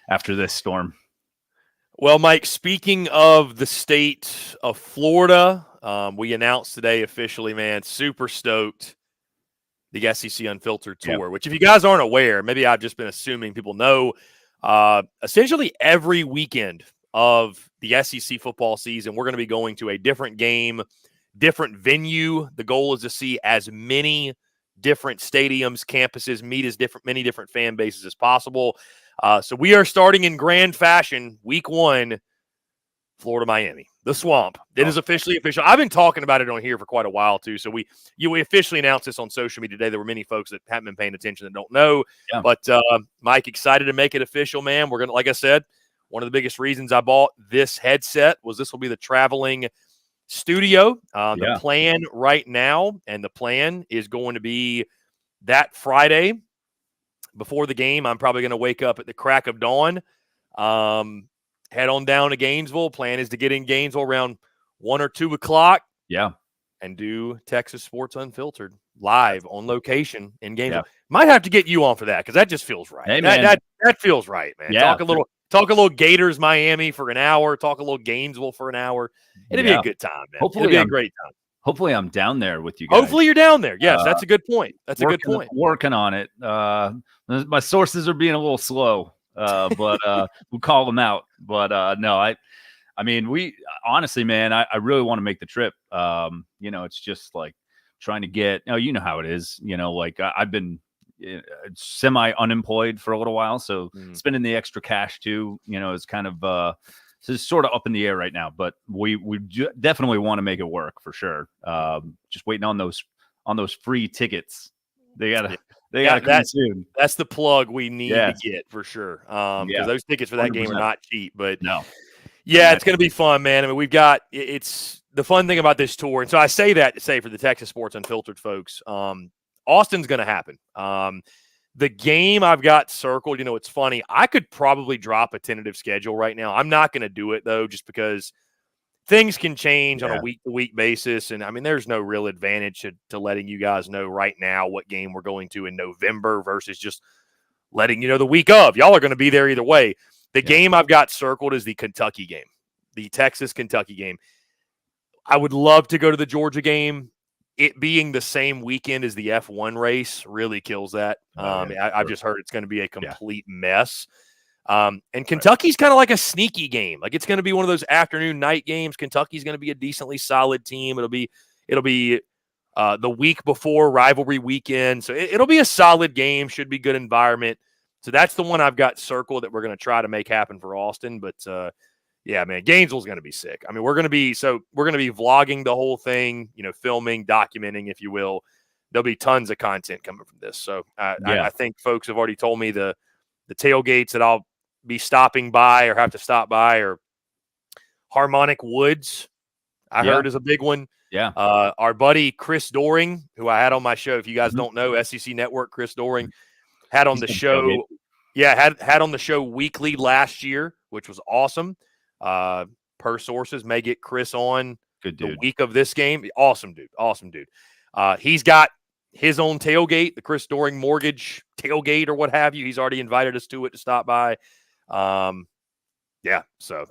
after this storm. Well, Mike, speaking of the state of Florida, we announced today officially, man, super stoked, the SEC Unfiltered Tour, which if you guys aren't aware, maybe I've just been assuming people know, essentially every weekend of the SEC football season, we're going to be going to a different game, different venue. The goal is to see as many different stadiums, campuses, meet as many different fan bases as possible. So we are starting in grand fashion, week 1, Florida, Miami, the Swamp. It is officially official. I've been talking about it on here for quite a while too. So we officially announced this on social media today. There were many folks that haven't been paying attention that don't know, but Mike, excited to make it official, man. We're going to, like I said, one of the biggest reasons I bought this headset was this will be the traveling studio. The plan right now, and the plan is going to be that Friday before the game. I'm probably going to wake up at the crack of dawn, head on down to Gainesville. Plan is to get in Gainesville around 1 or 2 o'clock. Yeah. And do Texas Sports Unfiltered live on location in Gainesville. Might have to get you on for that because that just feels right. Hey, man. That feels right, man. Yeah. Talk a little Gators Miami for an hour. Talk a little Gainesville for an hour. It'll be a good time, man. It'll be a great time. Hopefully, I'm down there with you guys. Hopefully, you're down there. Yes, that's a good point. That's a good point. Working on it. My sources are being a little slow, but we'll call them out. But no, I mean, we honestly, man, I really want to make the trip. It's just like trying to get. You know how it is. Like I've been semi-unemployed for a little while, so spending the extra cash too. Is kind of. So it's sort of up in the air right now, but we definitely want to make it work for sure. Just waiting on those free tickets. They gotta come soon. That's the plug we need to get for sure. Because those tickets for that 100%. Game are not cheap. But it's going to be fun, man. I mean, it's the fun thing about this tour, and so I say that to say for the Texas Sports Unfiltered folks, Austin's going to happen. The game I've got circled, it's funny. I could probably drop a tentative schedule right now. I'm not going to do it, though, just because things can change on a week-to-week basis. And, I mean, there's no real advantage to letting you guys know right now what game we're going to in November versus just letting you know the week of. Y'all are going to be there either way. The game I've got circled is the Kentucky game, the Texas-Kentucky game. I would love to go to the Georgia game. It being the same weekend as the F1 race really kills that. I've just heard it's going to be a complete mess. And Kentucky's kind of like a sneaky game. Like it's going to be one of those afternoon night games. Kentucky's going to be a decently solid team. It'll be the week before rivalry weekend. So it'll be a solid game. Should be good environment. So that's the one I've got circled that we're going to try to make happen for Austin. But yeah, man, Gainesville's going to be sick. I mean, we're going to be vlogging the whole thing, filming, documenting, if you will. There'll be tons of content coming from this. So I think folks have already told me the tailgates that I'll be stopping by or have to stop by are Harmonic Woods. I heard is a big one. Yeah. Our buddy Chris Doring, who I had on my show. If you guys don't know, SEC Network, Chris Doring had on the show. Had on the show weekly last year, which was awesome. Per sources, may get Chris on the week of this game. Awesome dude. He's got his own tailgate, the Chris Doring Mortgage tailgate or what have you. He's already invited us to it to stop by. So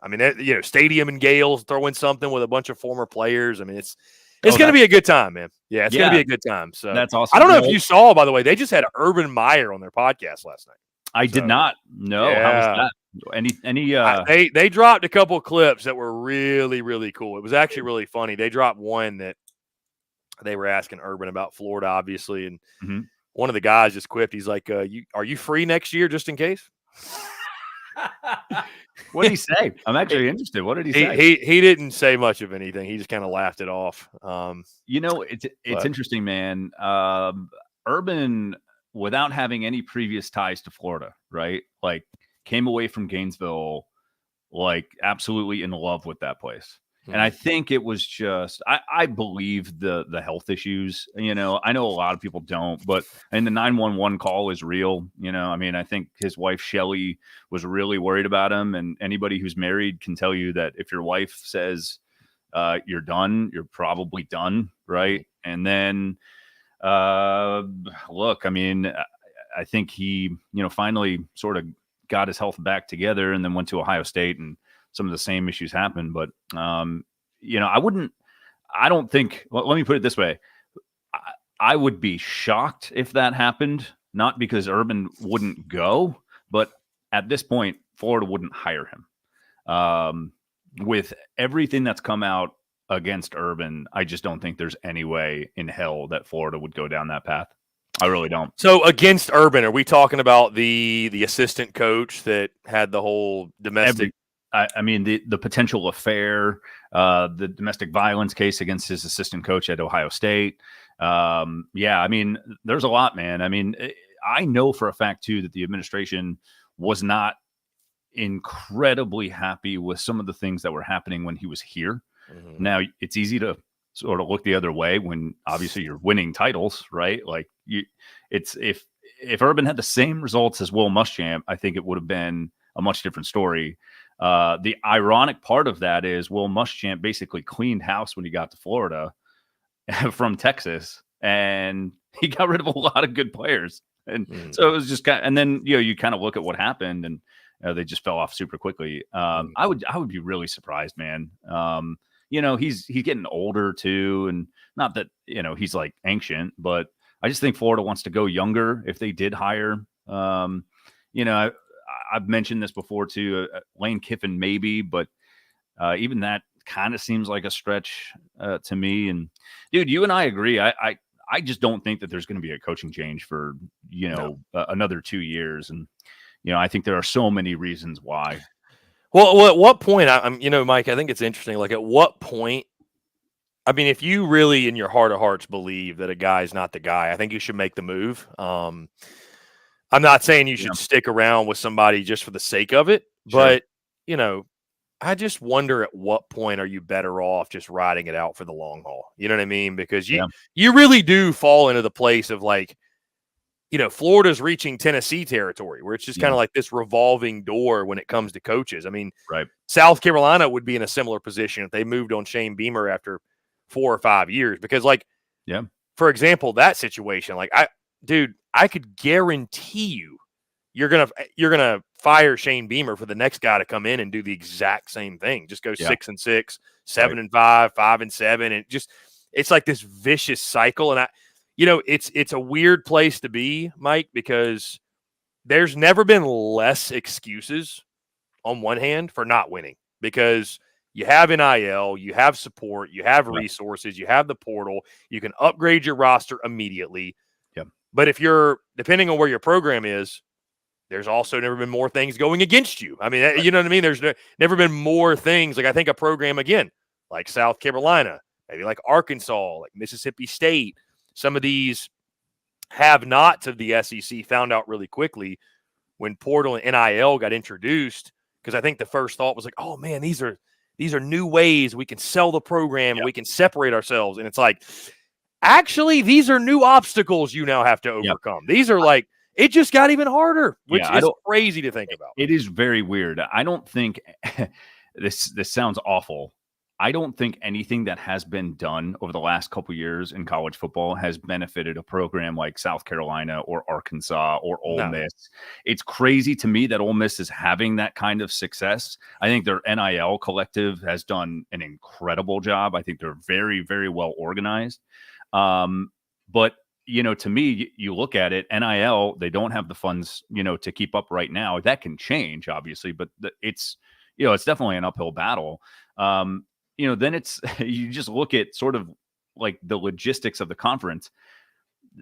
I mean, Stadium and Gales throwing something with a bunch of former players. I mean, it's going to be a good time, man. Yeah, it's going to be a good time. So that's awesome. I don't know if you saw, by the way, they just had Urban Meyer on their podcast last night. I did not know. How was that? They dropped a couple of clips that were really, really cool. It was actually really funny. They dropped one that they were asking Urban about Florida, obviously, and one of the guys just quipped. He's like, "Are you free next year, just in case?" What did he say? I'm actually interested. What did he say? He didn't say much of anything. He just kind of laughed it off. It's interesting, man. Urban, without having any previous ties to Florida, right? Like, came away from Gainesville, like absolutely in love with that place. And I think it was just, I believe the health issues, I know a lot of people don't, but the 911 call is real. I mean, I think his wife, Shelly, was really worried about him. And anybody who's married can tell you that if your wife says you're done, you're probably done. Right. And then, look, I mean, I think he, finally sort of got his health back together and then went to Ohio State and some of the same issues happened. But, let me put it this way. I would be shocked if that happened, not because Urban wouldn't go, but at this point, Florida wouldn't hire him. With everything that's come out against Urban, I just don't think there's any way in hell that Florida would go down that path. I really don't. So against Urban, are we talking about the assistant coach that had the whole domestic? The potential affair, the domestic violence case against his assistant coach at Ohio State. There's a lot, man. I mean, I know for a fact too that the administration was not incredibly happy with some of the things that were happening when he was here. Now it's easy to sort of look the other way when obviously you're winning titles, right? Like if Urban had the same results as Will Muschamp, I think it would have been a much different story. The ironic part of that is Will Muschamp basically cleaned house when he got to Florida from Texas, and he got rid of a lot of good players. And so it was just and then, you kind of look at what happened, and they just fell off super quickly. I would be really surprised, man. He's getting older too, and not that, he's like ancient, but I just think Florida wants to go younger if they did hire. I've mentioned this before too. Lane Kiffin maybe, but even that kind of seems like a stretch to me. And dude, you and I agree. I just don't think that there's going to be a coaching change for another 2 years, and I think there are so many reasons why. Well, at what point? I'm Mike, I think it's interesting. Like, at what point? I mean, if you really, in your heart of hearts, believe that a guy's not the guy, I think you should make the move. I'm not saying you should stick around with somebody just for the sake of it, but I just wonder at what point are you better off just riding it out for the long haul? You know what I mean? Because you really do fall into the place of, like, Florida's reaching Tennessee territory where it's just kind of like this revolving door when it comes to coaches. I mean, South Carolina would be in a similar position if they moved on Shane Beamer after 4 or 5 years, because, like, for example, that situation, like, I could guarantee you're gonna fire Shane Beamer for the next guy to come in and do the exact same thing. Just go 6-6, 7-5, 5-7, and it's like this vicious cycle. And it's a weird place to be, Mike, because there's never been less excuses on one hand for not winning, because you have NIL, you have support, you have resources, you have the portal, you can upgrade your roster immediately. But if you're, depending on where your program is, there's also never been more things going against you. I mean, you know what I mean? There's never been more things. Like, I think a program, again, like South Carolina, maybe like Arkansas, like Mississippi State, some of these have-nots of the SEC found out really quickly when portal and NIL got introduced, because I think the first thought was like, oh, man, these are new ways we can sell the program and we can separate ourselves. And it's like, actually, these are new obstacles you now have to overcome. These are like, it just got even harder, which is crazy to think about. It is very weird. I don't think this sounds awful. I don't think anything that has been done over the last couple of years in college football has benefited a program like South Carolina or Arkansas or Ole Miss. It's crazy to me that Ole Miss is having that kind of success. I think their NIL collective has done an incredible job. I think they're very, very well organized. But to me, you look at it, NIL, they don't have the funds, to keep up right now. That can change, obviously, but it's definitely an uphill battle. Then it's, you just look at sort of like the logistics of the conference.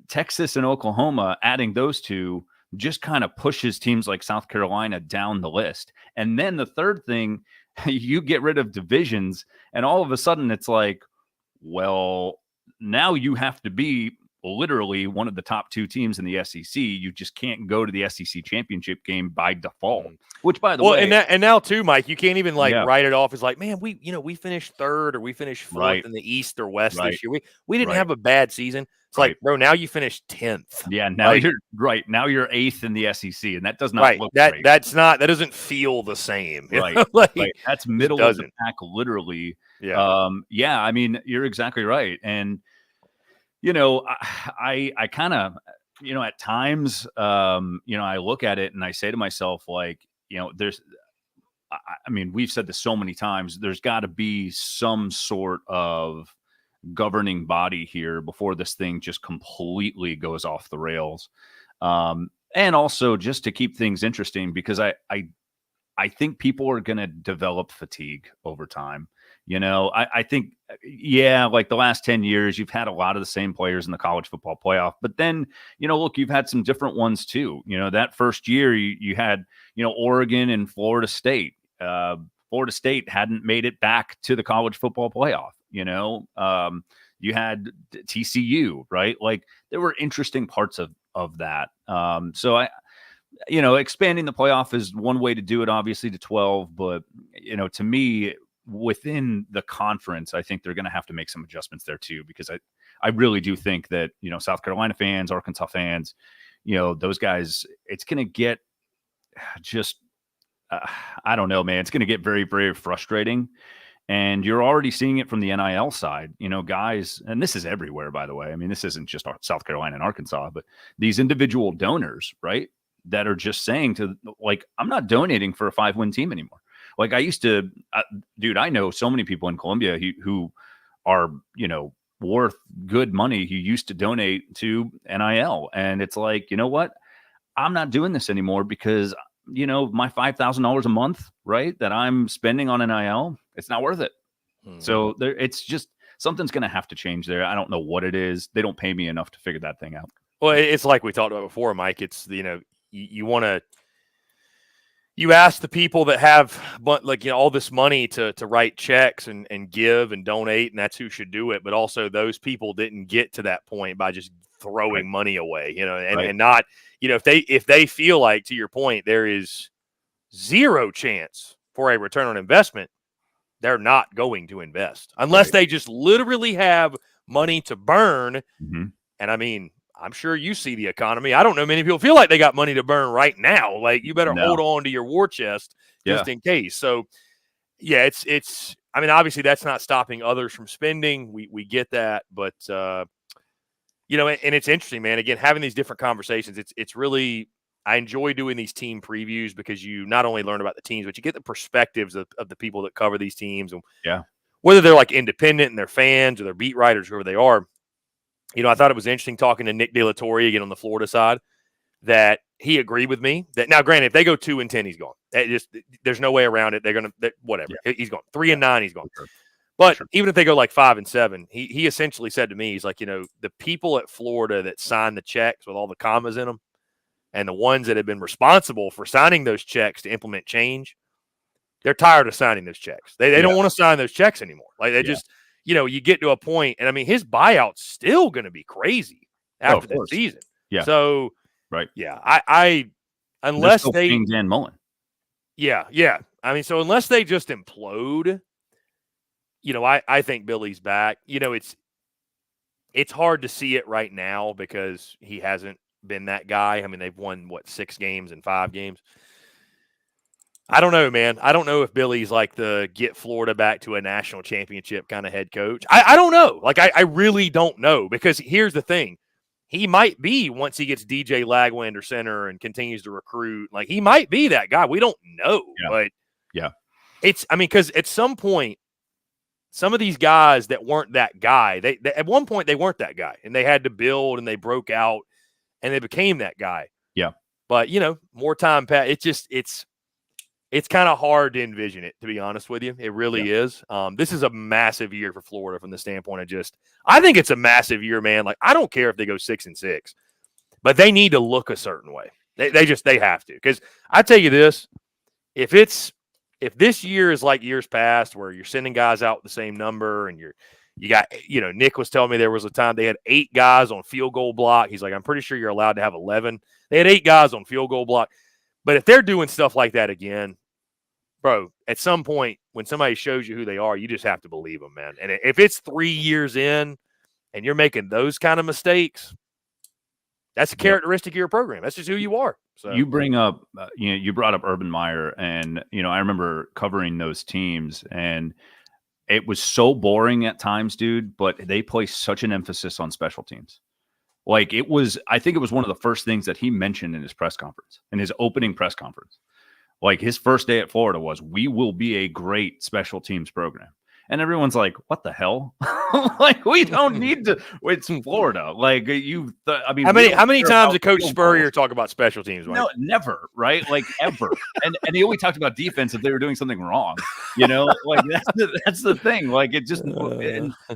Texas and Oklahoma, adding those two just kind of pushes teams like South Carolina down the list. And then the third thing, you get rid of divisions, and all of a sudden it's like, well, now you have to be literally one of the top 2 teams in the SEC. You just can't go to the SEC championship game by default, which, by the way, and now too, Mike, you can't even write it off as like, man, we finished 3rd or we finished 4th in the East or West this year. We didn't have a bad season. It's like, bro, now you finished 10th. Yeah, now you're right. Now you're 8th in the SEC, and that does not look great. That doesn't feel the same. Right. That's middle of the pack, literally. Yeah. I mean, you're exactly right. And I kind of, at times, I look at it and I say to myself, like, we've said this so many times, there's got to be some sort of governing body here before this thing just completely goes off the rails. And also just to keep things interesting, because I think people are going to develop fatigue over time. I think, like the last 10 years, you've had a lot of the same players in the college football playoff, but then, look, you've had some different ones too. That first year you had, Oregon and Florida State. Florida State hadn't made it back to the college football playoff. You had TCU, right? Like, there were interesting parts of that. So expanding the playoff is one way to do it, obviously, to 12, but, to me, within the conference, I think they're going to have to make some adjustments there too, because I really do think that, South Carolina fans, Arkansas fans, those guys, it's going to get just, I don't know, man, it's going to get very, very frustrating. And you're already seeing it from the NIL side, guys, and this is everywhere, by the way. I mean, this isn't just South Carolina and Arkansas, but these individual donors, right, that are just saying I'm not donating for a 5-win team anymore. Like I used to, dude, I know so many people in Columbia who are, worth good money who used to donate to NIL. And it's like, you know what? I'm not doing this anymore because, my $5,000 a month, right, that I'm spending on NIL, it's not worth it. So it's just something's going to have to change there. I don't know what it is. They don't pay me enough to figure that thing out. Well, it's like we talked about before, Mike. It's, you ask the people that have all this money to write checks and give and donate, and that's who should do it. But also those people didn't get to that point by just throwing money away, and not, if they feel like, to your point, there is zero chance for a return on investment, they're not going to invest unless they just literally have money to burn. Mm-hmm. And I mean, I'm sure you see the economy. I don't know many people feel like they got money to burn right now. Like, you better hold on to your war chest just in case. So yeah, it's, I mean, obviously that's not stopping others from spending. We get that, but and it's interesting, man, again, having these different conversations, it's really, I enjoy doing these team previews because you not only learn about the teams, but you get the perspectives of the people that cover these teams, and whether they're like independent and they're fans or they're beat writers, whoever they are. I thought it was interesting talking to Nick De La Torre again on the Florida side, that he agreed with me that now, granted, if they go 2-10, he's gone. There's no way around it. They're going to, whatever. He's gone. 3-9, he's gone. But even if they go like 5-7, he essentially said to me, he's like, the people at Florida that sign the checks with all the commas in them, and the ones that have been responsible for signing those checks to implement change, they're tired of signing those checks. They don't want to sign those checks anymore. Like they just, you get to a point, and I mean, his buyout's still going to be crazy after the season. Yeah. So, yeah, I unless they Dan Mullen. Yeah. I mean, so unless they just implode, I think Billy's back. It's hard to see it right now because he hasn't been that guy. I mean, they've won 6 games in 5 games. I don't know, man. I don't know if Billy's like the get Florida back to a national championship kind of head coach. I don't know. Like, I really don't know, because here's the thing. He might be, once he gets DJ Lagway under center and continues to recruit, like he might be that guy. We don't know. But it's, I mean, because at some point, some of these guys that weren't that guy, they at one point they weren't that guy, and they had to build, and they broke out, and they became that guy. Yeah. But, more time passed. It's kind of hard to envision it, to be honest with you. It really is. This is a massive year for Florida from the standpoint of I think it's a massive year, man. Like, I don't care if they go 6-6, but they need to look a certain way. They have to. Because I tell you this, if this year is like years past where you're sending guys out with the same number, and you got, Nick was telling me there was a time they had 8 guys on field goal block. He's like, I'm pretty sure you're allowed to have 11. They had 8 guys on field goal block. But if they're doing stuff like that again, bro, at some point when somebody shows you who they are, you just have to believe them, man. And if it's 3 years in and you're making those kind of mistakes, that's a characteristic of your program. That's just who you are. So You bring up, you brought up Urban Meyer, and I remember covering those teams, and it was so boring at times, dude. But they placed such an emphasis on special teams. Like, I think it was one of the first things that he mentioned in his press conference, in his opening press conference. Like, his first day at Florida was, we will be a great special teams program. And everyone's like, what the hell? Like, we don't need to. It's Florida. Like, I mean, how many times did Coach Spurrier talk about special teams, Mike? No, never, right? Like, ever. and he only talked about defense if they were doing something wrong. Like, that's the thing. Like, it just,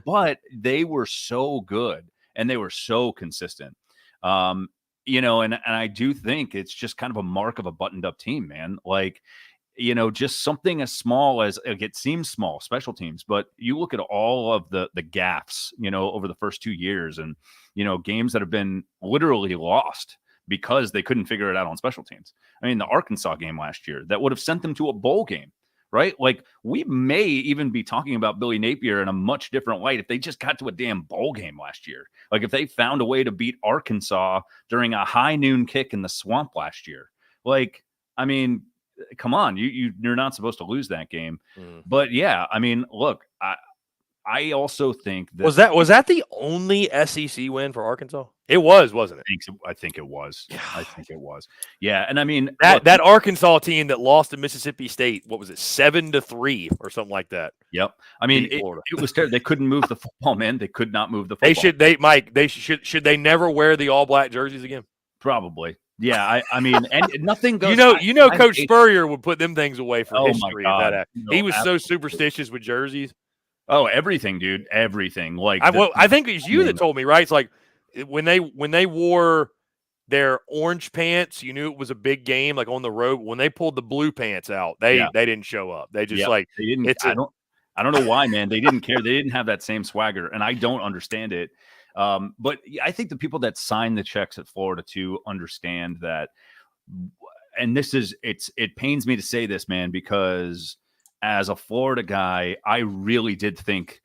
but they were so good, and they were so consistent. And I do think it's just kind of a mark of a buttoned up team, man. Like, just something as small as, it seems small, special teams, but you look at all of the gaffes, over the first 2 years, and, games that have been literally lost because they couldn't figure it out on special teams. I mean, the Arkansas game last year, that would have sent them to a bowl game, right? Like we may even be talking about Billy Napier in a much different light if they just got to a damn bowl game last year. Like if they found a way to beat Arkansas during a high noon kick in the swamp last year. Like, I mean, come on, you're not supposed to lose that game. But yeah, I mean, look, I also think that was that the only SEC win for Arkansas? It was, wasn't it? I think it was. I think it was. Yeah, and I mean that Arkansas team that lost to Mississippi State, what was it, 7-3 or something like that? Yep. I mean, it was terrible. They couldn't move the football, man. They could not move the football. Should they never wear the all black jerseys again? Probably. Yeah, I mean, and nothing goes. Coach Spurrier would put them things away for history. My God. He was so superstitious with jerseys. Oh, everything, dude, everything. Like I think it's you that told me, right? It's like when they wore their orange pants, you knew it was a big game, like on the road. When they pulled the blue pants out, they didn't show up. They just they didn't. I don't know why, man. They didn't care. They didn't have that same swagger, and I don't understand it. But I think the people that sign the checks at Florida too understand that. And it pains me to say this, man, because as a Florida guy, I really did think,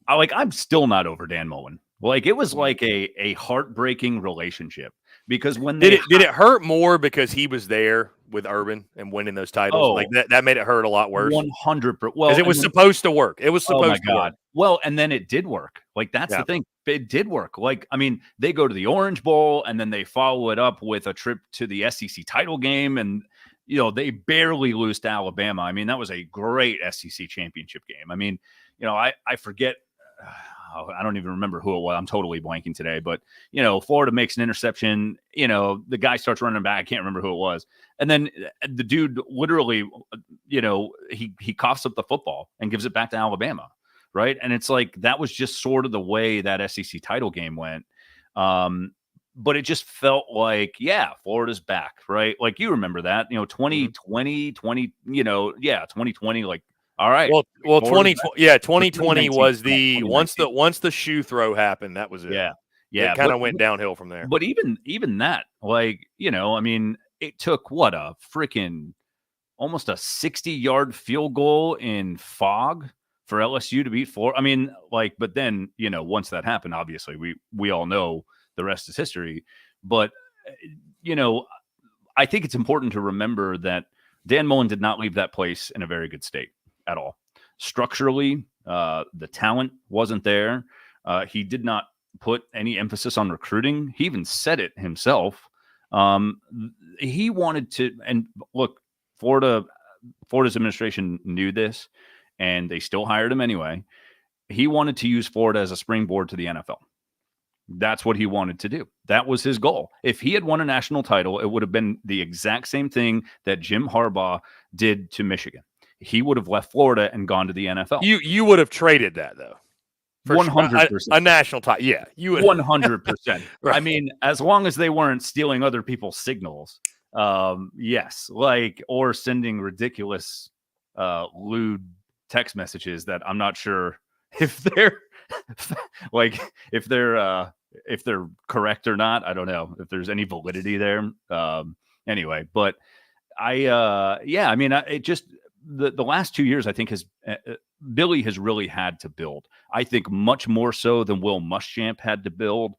I'm still not over Dan Mullen. Like it was like a heartbreaking relationship because when did it hurt more because he was there with Urban and winning those titles? Oh, like that made it hurt a lot worse. 100%. Well, it was supposed to work. It was supposed to work. Well, and then it did work. Like that's the thing. It did work. Like, I mean, they go to the Orange Bowl and then they follow it up with a trip to the SEC title game. And, they barely lose to Alabama. I mean, that was a great SEC championship game. I mean, I forget. I don't even remember who it was. I'm totally blanking today, but Florida makes an interception. The guy starts running back. I can't remember who it was. And then the dude literally, he coughs up the football and gives it back to Alabama. Right. And it's like, that was just sort of the way that SEC title game went. But it just felt like, Florida's back. Right. Like you remember that, 2020, 2020, like, all right. Well, 2020 was once the shoe throw happened, that was it. Yeah. It kind of went downhill from there. But even that, like, I mean, it took what a freaking almost a 60-yard field goal in fog for LSU to beat Florida. I mean, like, but then, once that happened, obviously we all know the rest is history. But, I think it's important to remember that Dan Mullen did not leave that place in a very good state at all. Structurally, the talent wasn't there. He did not put any emphasis on recruiting. He even said it himself. He wanted to, and look, Florida's administration knew this, and they still hired him anyway. He wanted to use Florida as a springboard to the NFL. That's what he wanted to do. That was his goal. If he had won a national title, it would have been the exact same thing that Jim Harbaugh did to Michigan. He would have left Florida and gone to the NFL. You would have traded that though. 100%. A national title. Yeah, you would. 100%. Right. I mean, as long as they weren't stealing other people's signals, yes, like, or sending ridiculous, lewd text messages that I'm not sure if they're like, if they're correct or not. I don't know if there's any validity there. Anyway, but I mean, it just, the last 2 years, I think Billy has really had to build. I think much more so than Will Muschamp had to build,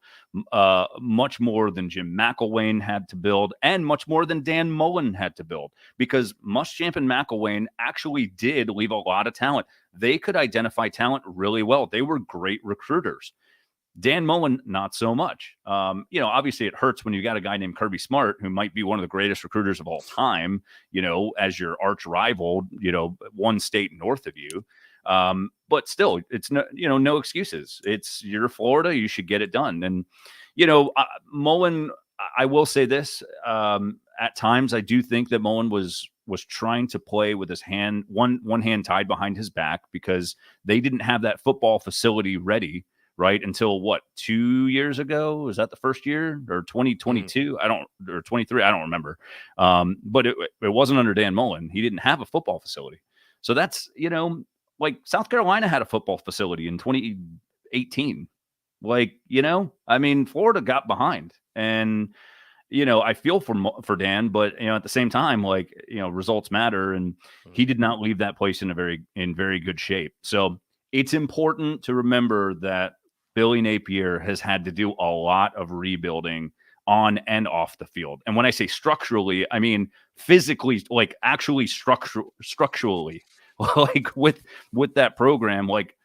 much more than Jim McElwain had to build, and much more than Dan Mullen had to build, because Muschamp and McElwain actually did leave a lot of talent. They could identify talent really well. They were great recruiters. Dan Mullen, not so much. Obviously it hurts when you got a guy named Kirby Smart, who might be one of the greatest recruiters of all time, as your arch rival, one state north of you. But still, it's no excuses. You're Florida. You should get it done. And, Mullen, I will say this, at times, I do think that Mullen was trying to play with his hand, one hand tied behind his back, because they didn't have that football facility ready. Right until 2 years ago? Was that the first year, or 2022? Or 23? I don't remember. But it wasn't under Dan Mullen. He didn't have a football facility. So that's, like South Carolina had a football facility in 2018. Like, I mean, Florida got behind, and I feel for Dan, but at the same time, like, results matter, and he did not leave that place in very good shape. So it's important to remember that Billy Napier has had to do a lot of rebuilding on and off the field. And when I say structurally, I mean physically, like actually structurally, like with that program, like,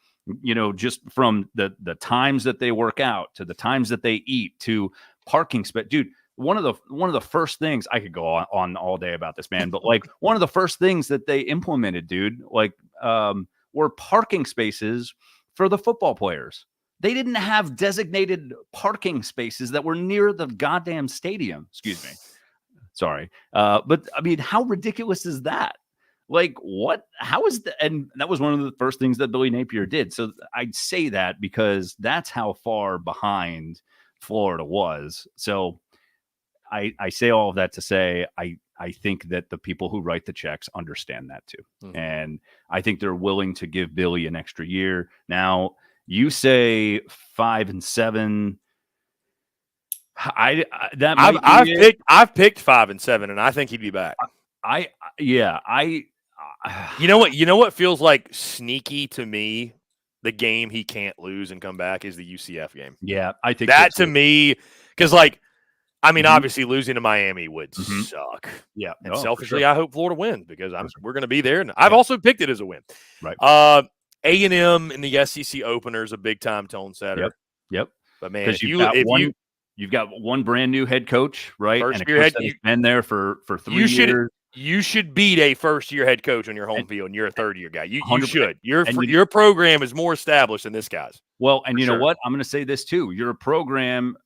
just from the times that they work out to the times that they eat to parking space. Dude, one of the first things, I could go on all day about this, man, but like one of the first things that they implemented, dude, like were parking spaces for the football players. They didn't have designated parking spaces that were near the goddamn stadium. Excuse me. Sorry. But I mean, how ridiculous is that? Like, what? How is that? And that was one of the first things that Billy Napier did. So I'd say that because that's how far behind Florida was. So I say all of that to say I think that the people who write the checks understand that too. Mm-hmm. And I think they're willing to give Billy an extra year. Now, you say 5-7. I've picked 5-7, and I think he'd be back. You know what feels like sneaky to me? The game he can't lose and come back is the UCF game. Yeah, I think that to me, because obviously losing to Miami would suck. Yeah, and selfishly, sure. I hope Florida wins because we're going to be there, and I've also picked it as a win. Right. A&M in the SEC opener is a big time tone setter. Yep. But man, you've got one brand new head coach, right? First and year head, you've been there for 3 years. You should beat a first year head coach on your home field, and you're a third year guy. You should. Your program is more established than this guy's. Well, and you know what? I'm going to say this too. Your program,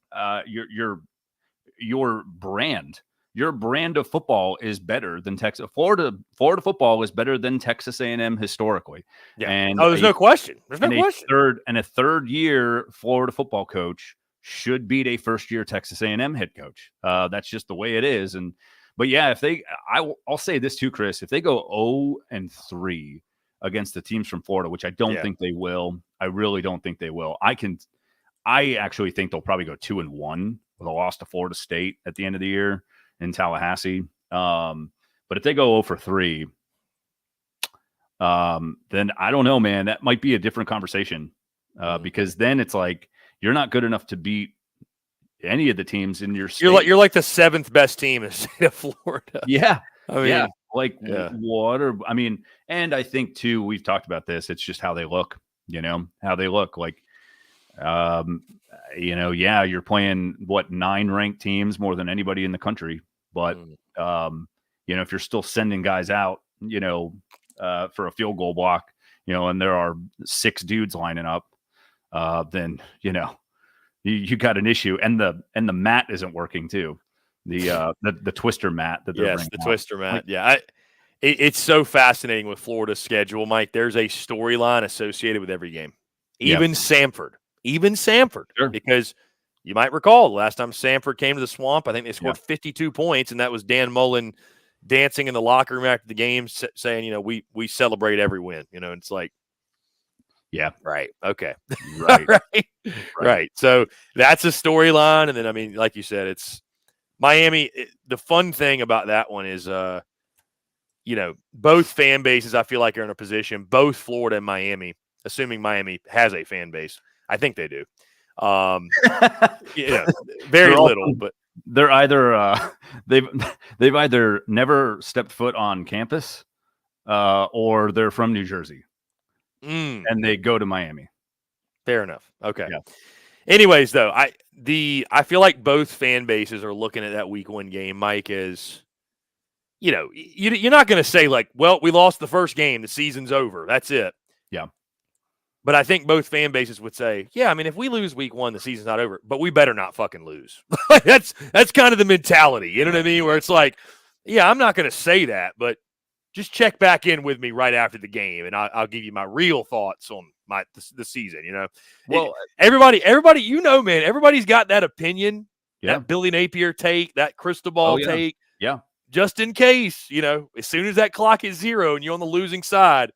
your brand of football is better than Texas. Florida football is better than Texas A&M historically. Yeah. And there's no question. There's no question. A third year Florida football coach should beat a first year Texas A&M head coach. That's just the way it is. But yeah, I'll say this too, Chris. If they go 0-3 against the teams from Florida, which I don't think they will, I really don't think they will. I actually think they'll probably go 2-1 with a loss to Florida State at the end of the year in Tallahassee. But if they go 0-3, then I don't know, man. That might be a different conversation because then it's like you're not good enough to beat any of the teams in your state. You're like the 7th best team in the state of Florida. Yeah. What are, and I think too, we've talked about this. It's just how they look, how they look like, you're playing 9 ranked teams more than anybody in the country. But, if you're still sending guys out, for a field goal block, and there are 6 dudes lining up, then, you got an issue, and the mat isn't working too. The twister mat that they're bringing out. Twister mat. It's so fascinating with Florida's schedule, Mike. There's a storyline associated with every game, even Samford, sure. Because you might recall the last time Samford came to the Swamp, I think they scored 52 points, and that was Dan Mullen dancing in the locker room after the game, saying, we celebrate every win. It's like. Yeah. Right. Okay. Right. Right. So that's a storyline. And then, like you said, it's Miami. The fun thing about that one is, both fan bases, I feel like, are in a position, both Florida and Miami, assuming Miami has a fan base. I think they do. Very little, but they're either they've either never stepped foot on campus or they're from New Jersey. And they go to Miami. Fair enough. Okay. Yeah. Anyways, though, I feel like both fan bases are looking at that week 1 game, Mike, as you're not going to say like, well, we lost the first game, the season's over, that's it. Yeah. But I think both fan bases would say, yeah, if we lose week 1, the season's not over, but we better not fucking lose. That's kind of the mentality. You know what I mean? Where it's like, yeah, I'm not going to say that, but just check back in with me right after the game, and I'll give you my real thoughts on the season. Well, everybody, man, everybody's got that opinion, that Billy Napier take, that crystal ball take, just in case. As soon as that clock is 0 and you're on the losing side,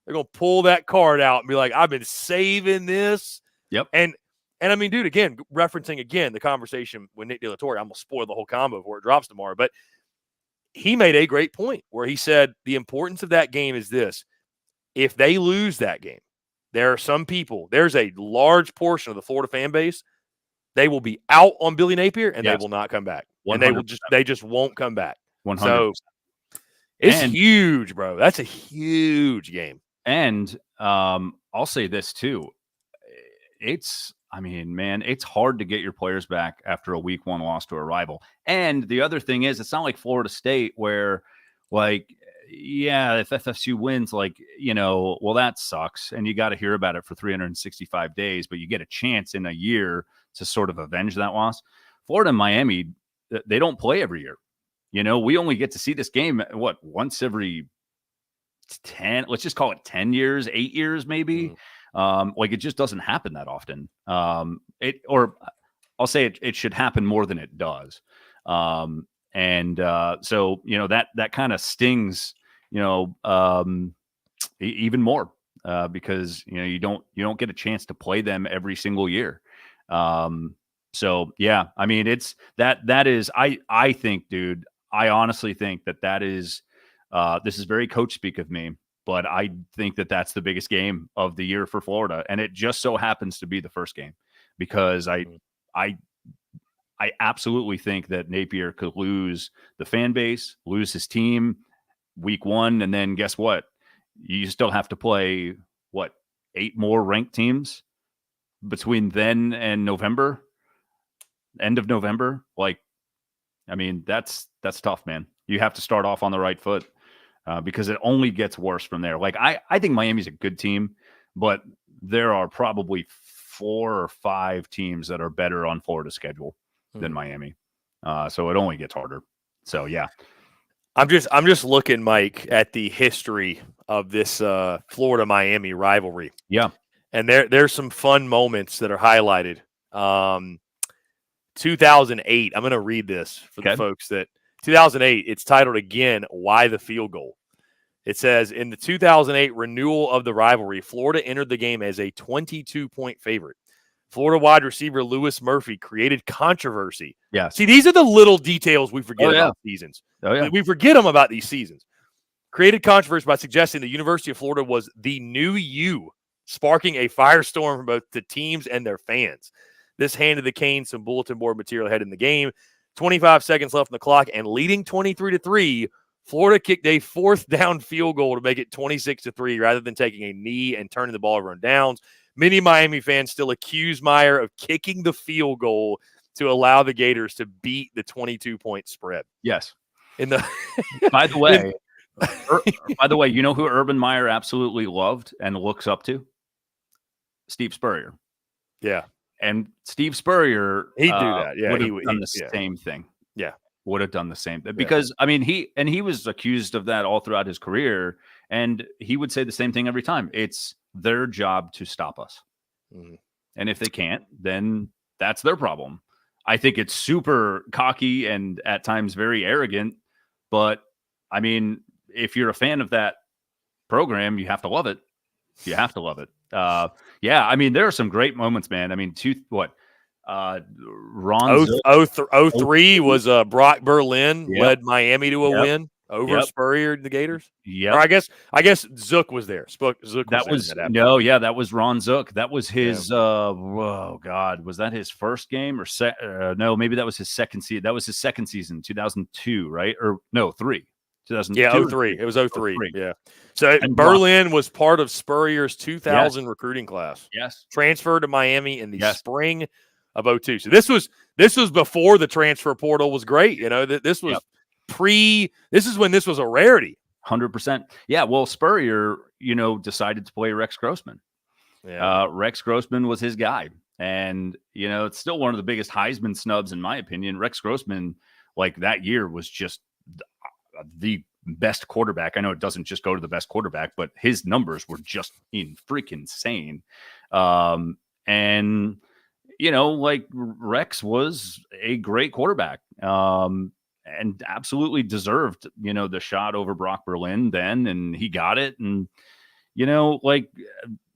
they're gonna pull that card out and be like, "I've been saving this." Yep. And And I mean, dude, again, referencing again the conversation with Nick De La Torre, I'm going to spoil the whole combo before it drops tomorrow. But he made a great point where he said the importance of that game is this. If they lose that game, there are some people, there's a large portion of the Florida fan base, they will be out on Billy Napier and they will not come back. 100%. And they just won't come back. 100%. So it's huge, bro. That's a huge game. And I'll say this too. I mean, man, it's hard to get your players back after a week 1 loss to a rival. And the other thing is, it's not like Florida State where, like, yeah, if FSU wins, like, you know, well, that sucks. And you got to hear about it for 365 days, but you get a chance in a year to sort of avenge that loss. Florida and Miami, they don't play every year. You know, we only get to see this game, once every 10, let's just call it 10 years, 8 years, maybe. Like, it just doesn't happen that often. Or I'll say it should happen more than it does. So, you know, that kind of stings, you know, even more, because, you know, you don't get a chance to play them every single year. So yeah, I mean, it's that is, I think, dude, I honestly think that is, this is very coach speak of me, but I think that's the biggest game of the year for Florida. And it just so happens to be the first game, because I absolutely think that Napier could lose the fan base, lose his team week 1. And then guess what? You still have to play 8 more ranked teams between then and November, end of November. Like, I mean, that's tough, man. You have to start off on the right foot, because it only gets worse from there. Like, I think Miami's a good team, but there are probably 4 or 5 teams that are better on Florida's schedule than Miami. So it only gets harder. So yeah. I'm just looking, Mike, at the history of this Florida Miami rivalry. Yeah. And there's some fun moments that are highlighted. 2008. I'm going to read this for the folks that 2008. It's titled again, "Why the Field Goal?" It says, in the 2008 renewal of the rivalry, Florida entered the game as a 22-point favorite. Florida wide receiver Louis Murphy created controversy. Yeah. See, these are the little details we forget about seasons. Oh, yeah. We forget them about these seasons. Created controversy by suggesting the University of Florida was the new U, sparking a firestorm from both the teams and their fans. This handed the Canes some bulletin board material ahead in the game. 25 seconds left on the clock, and leading 23-3, Florida kicked a 4th down field goal to make it 26-3 rather than taking a knee and turning the ball over on downs. Many Miami fans still accuse Meyer of kicking the field goal to allow the Gators to beat the 22-point spread. Yes. By the way, you know who Urban Meyer absolutely loved and looks up to? Steve Spurrier. Yeah. And Steve Spurrier, he'd do that. Yeah, would have done the same thing. Yeah, would have done the same thing, because I mean, he was accused of that all throughout his career, and he would say the same thing every time. It's their job to stop us, and if they can't, then that's their problem. I think it's super cocky and at times very arrogant, but I mean, if you're a fan of that program, you have to love it. You have to love it. Yeah, I mean, there are some great moments, man. I mean, Ron 03 was Brock Berlin led Miami to a win over Spurrier and the Gators. Yeah, or I guess Zook was there. Zook was that was Ron Zook. That was his oh god, was that his first game or no, maybe that was his second season. That was his second season, 2002, right? Or no, 3. 2002. Yeah, 03. It was 03. Yeah. So Berlin was part of Spurrier's 2000 recruiting class. Yes. Transferred to Miami in the spring of 02. So this was before the transfer portal was great. You know, this was this is when this was a rarity. 100%. Yeah. Well, Spurrier, you know, decided to play Rex Grossman. Yeah. Rex Grossman was his guy. And, you know, it's still one of the biggest Heisman snubs, in my opinion. Rex Grossman, like, that year was just the best quarterback. I know it doesn't just go to the best quarterback, but his numbers were just freaking insane. And, you know, like, Rex was a great quarterback and absolutely deserved, you know, the shot over Brock Berlin then, and he got it. And, you know, like,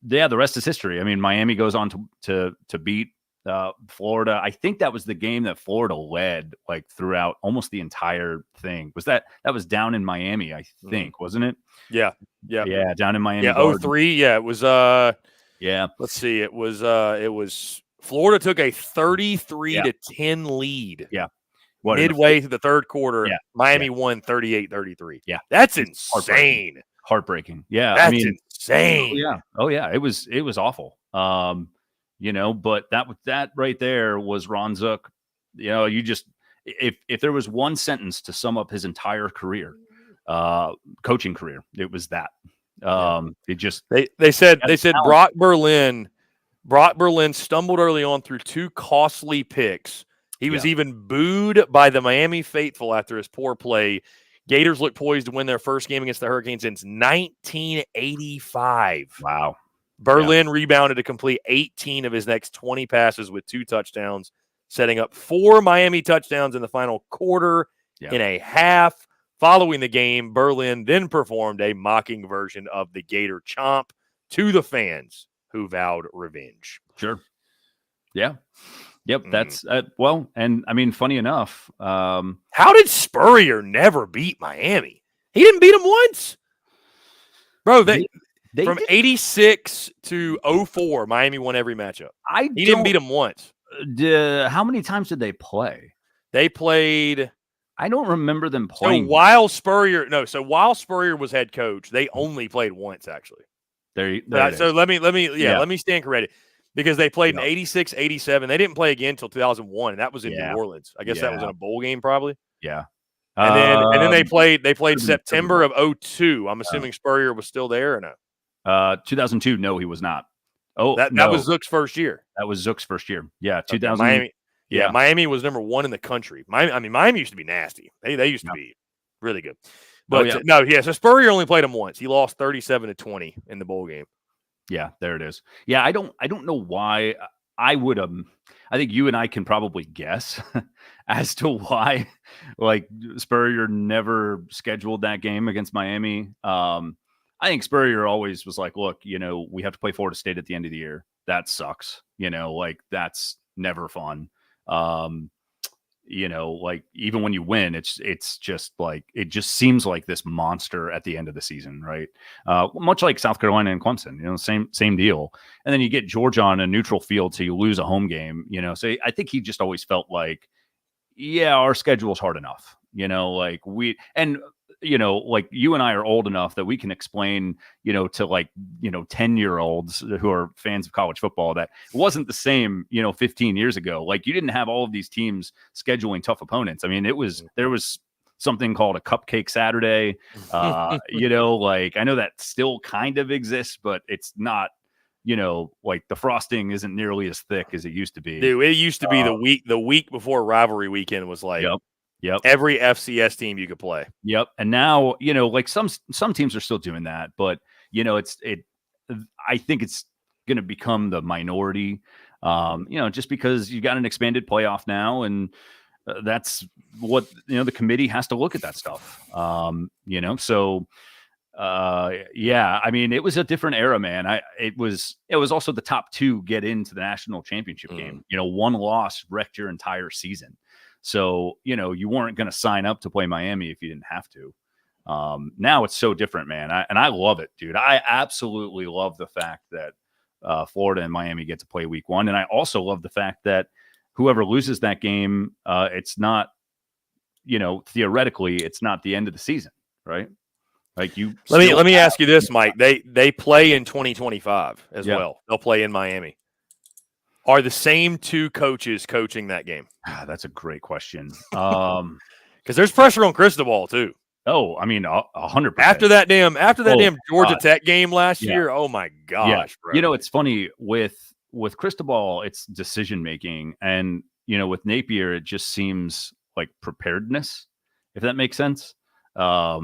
yeah, the rest is history. I mean, Miami goes on to beat Florida. I think that was the game that Florida led like throughout almost the entire thing. That was down in Miami, I think, wasn't it? Yeah. Yeah, down in Miami. Yeah, Garden. 03. Yeah, it was yeah. Let's see. It was Florida took a 33-10 lead. Yeah. Midway through the third quarter, Yeah. Miami won 38-33. Yeah. That's insane. Heartbreaking. Yeah. That's insane. Oh yeah. It was awful. But that right there was Ron Zook. You just if there was one sentence to sum up his entire career, coaching career, it was that. It just they said Brock Berlin stumbled early on through 2 costly picks. He was even booed by the Miami faithful after his poor play. Gators look poised to win their first game against the Hurricanes since 1985. Wow. Berlin rebounded to complete 18 of his next 20 passes with 2 touchdowns, setting up 4 Miami touchdowns in the final quarter and a half. Following the game, Berlin then performed a mocking version of the Gator chomp to the fans who vowed revenge. Sure. Yeah. Yep. That's and I mean, funny enough, how did Spurrier never beat Miami? He didn't beat them once, bro. They from 86 to 04, Miami won every matchup. He didn't beat them once. How many times did they play? They played. I don't remember them playing. So while Spurrier was head coach, they only played once actually. There so let me stand corrected. Because they played in 86, 87. They didn't play again until 2001, and that was in New Orleans. I guess that was in a bowl game probably. Yeah. And then they played September of 02. I'm assuming Spurrier was still there or no? 2002, no, he was not. Oh, that was Zook's first year. That was Zook's first year. Yeah, 2000. Miami. Yeah, Miami was number 1 in the country. Miami used to be nasty. They used to be really good. But so Spurrier only played him once. He lost 37-20 in the bowl game. Yeah, there it is. Yeah, I don't know why. I would I think you and I can probably guess as to why like Spurrier never scheduled that game against Miami. I think Spurrier always was like, look, we have to play Florida State at the end of the year. That sucks. Like that's never fun. Like even when you win, it's just like it just seems like this monster at the end of the season, right? Much like South Carolina and Clemson, same deal. And then you get Georgia on a neutral field, so you lose a home game, So I think he just always felt like, our schedule's hard enough, like like you and I are old enough that we can explain, to 10-year-olds who are fans of college football that it wasn't the same, 15 years ago. Like you didn't have all of these teams scheduling tough opponents. I mean, there was something called a cupcake Saturday. Like I know that still kind of exists, but it's not, like the frosting isn't nearly as thick as it used to be. Dude, it used to be the week before rivalry weekend was like, Yep. Every FCS team you could play. Yep. And now, like some teams are still doing that, but I think it's going to become the minority, just because you got an expanded playoff now. And that's what, the committee has to look at that stuff. So I mean, it was a different era, man. It was also the top 2 get into the national championship game. One loss wrecked your entire season. So, you weren't going to sign up to play Miami if you didn't have to. Now it's so different, man. I love it, dude. I absolutely love the fact that Florida and Miami get to play week 1. And I also love the fact that whoever loses that game, it's not, theoretically, it's not the end of the season, right? Like let me ask you this, Mike. They play in 2025 as well. They'll play in Miami. Are the same 2 coaches coaching that game? That's a great question. Because there's pressure on Cristobal too. Oh, I mean, 100%. After that damn Georgia Tech game last year. Oh my gosh, bro. It's funny with Cristobal, it's decision making, and with Napier, it just seems like preparedness, if that makes sense. I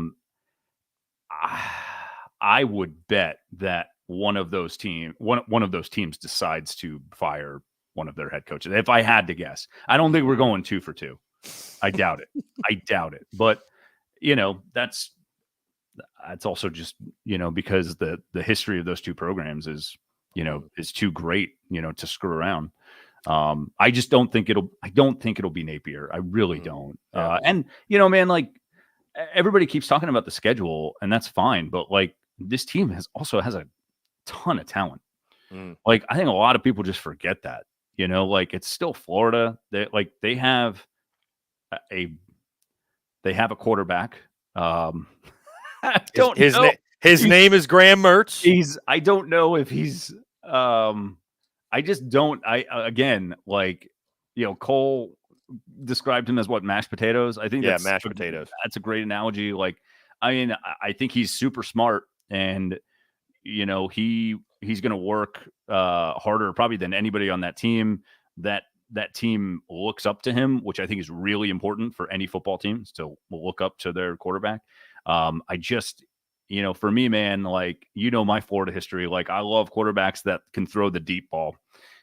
would bet that one of those teams decides to fire one of their head coaches. If I had to guess, I don't think we're going 2 for 2. I doubt it. But that's also just because the history of those 2 programs is too great to screw around. I just don't think it'll be Napier. I really don't. Yeah. And man, like everybody keeps talking about the schedule, and that's fine. But like this team has a ton of talent. Like I think a lot of people just forget that. Like it's still Florida. They have a quarterback. I don't know. His name is Graham Mertz. I don't know if he's. I just don't. Again, like Cole described him as what, mashed potatoes. I think that's mashed potatoes. That's a great analogy. Like, I mean, I think he's super smart, and he's going to work harder probably than anybody on that team. That team looks up to him, which I think is really important for any football team to look up to their quarterback. I just, for me, man, like, my Florida history, like I love quarterbacks that can throw the deep ball,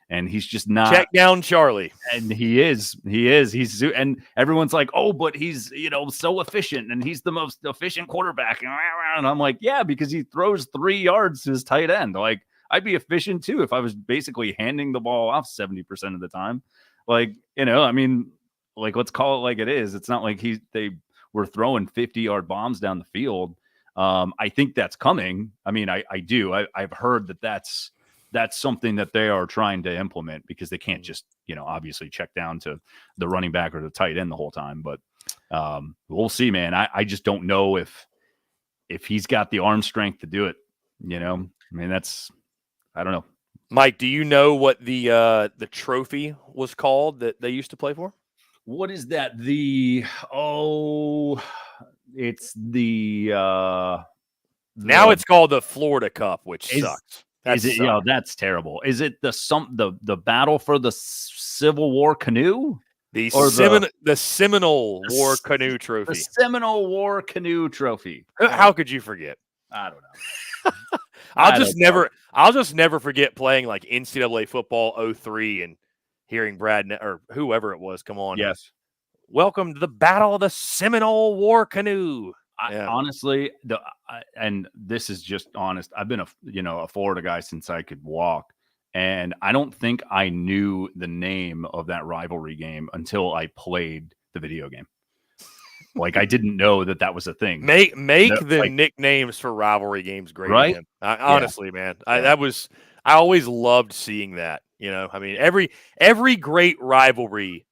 and he's just not. Check down Charlie. And he's, and everyone's like, oh, but he's, so efficient, and he's the most efficient quarterback. And I'm like, yeah, because he throws 3 yards to his tight end. Like, I'd be efficient too if I was basically handing the ball off 70% of the time. Like, I mean, like, let's call it like it is. It's not like they were throwing 50-yard bombs down the field. I think that's coming. I mean, I do. I've heard that's something that they are trying to implement, because they can't just, obviously check down to the running back or the tight end the whole time. But we'll see, man. I just don't know if he's got the arm strength to do it. I mean, I don't know. Mike, do you know what the trophy was called that they used to play for? What is that? It's the now it's called the Florida Cup, which sucks. That's terrible. Is it the battle for the Civil War canoe? The Seminole War Canoe Trophy. The Seminole War Canoe Trophy. How could you forget? I don't know. I'll just never forget playing like NCAA football 03 and hearing Brad or whoever it was come on. Yes. Welcome to the Battle of the Seminole War Canoe. Honestly, and this is just honest. I've been a Florida guy since I could walk, and I don't think I knew the name of that rivalry game until I played the video game. Like, I didn't know that was a thing. Make the nicknames for rivalry games great, right? Honestly, man, I always loved seeing that. I mean, every great rivalry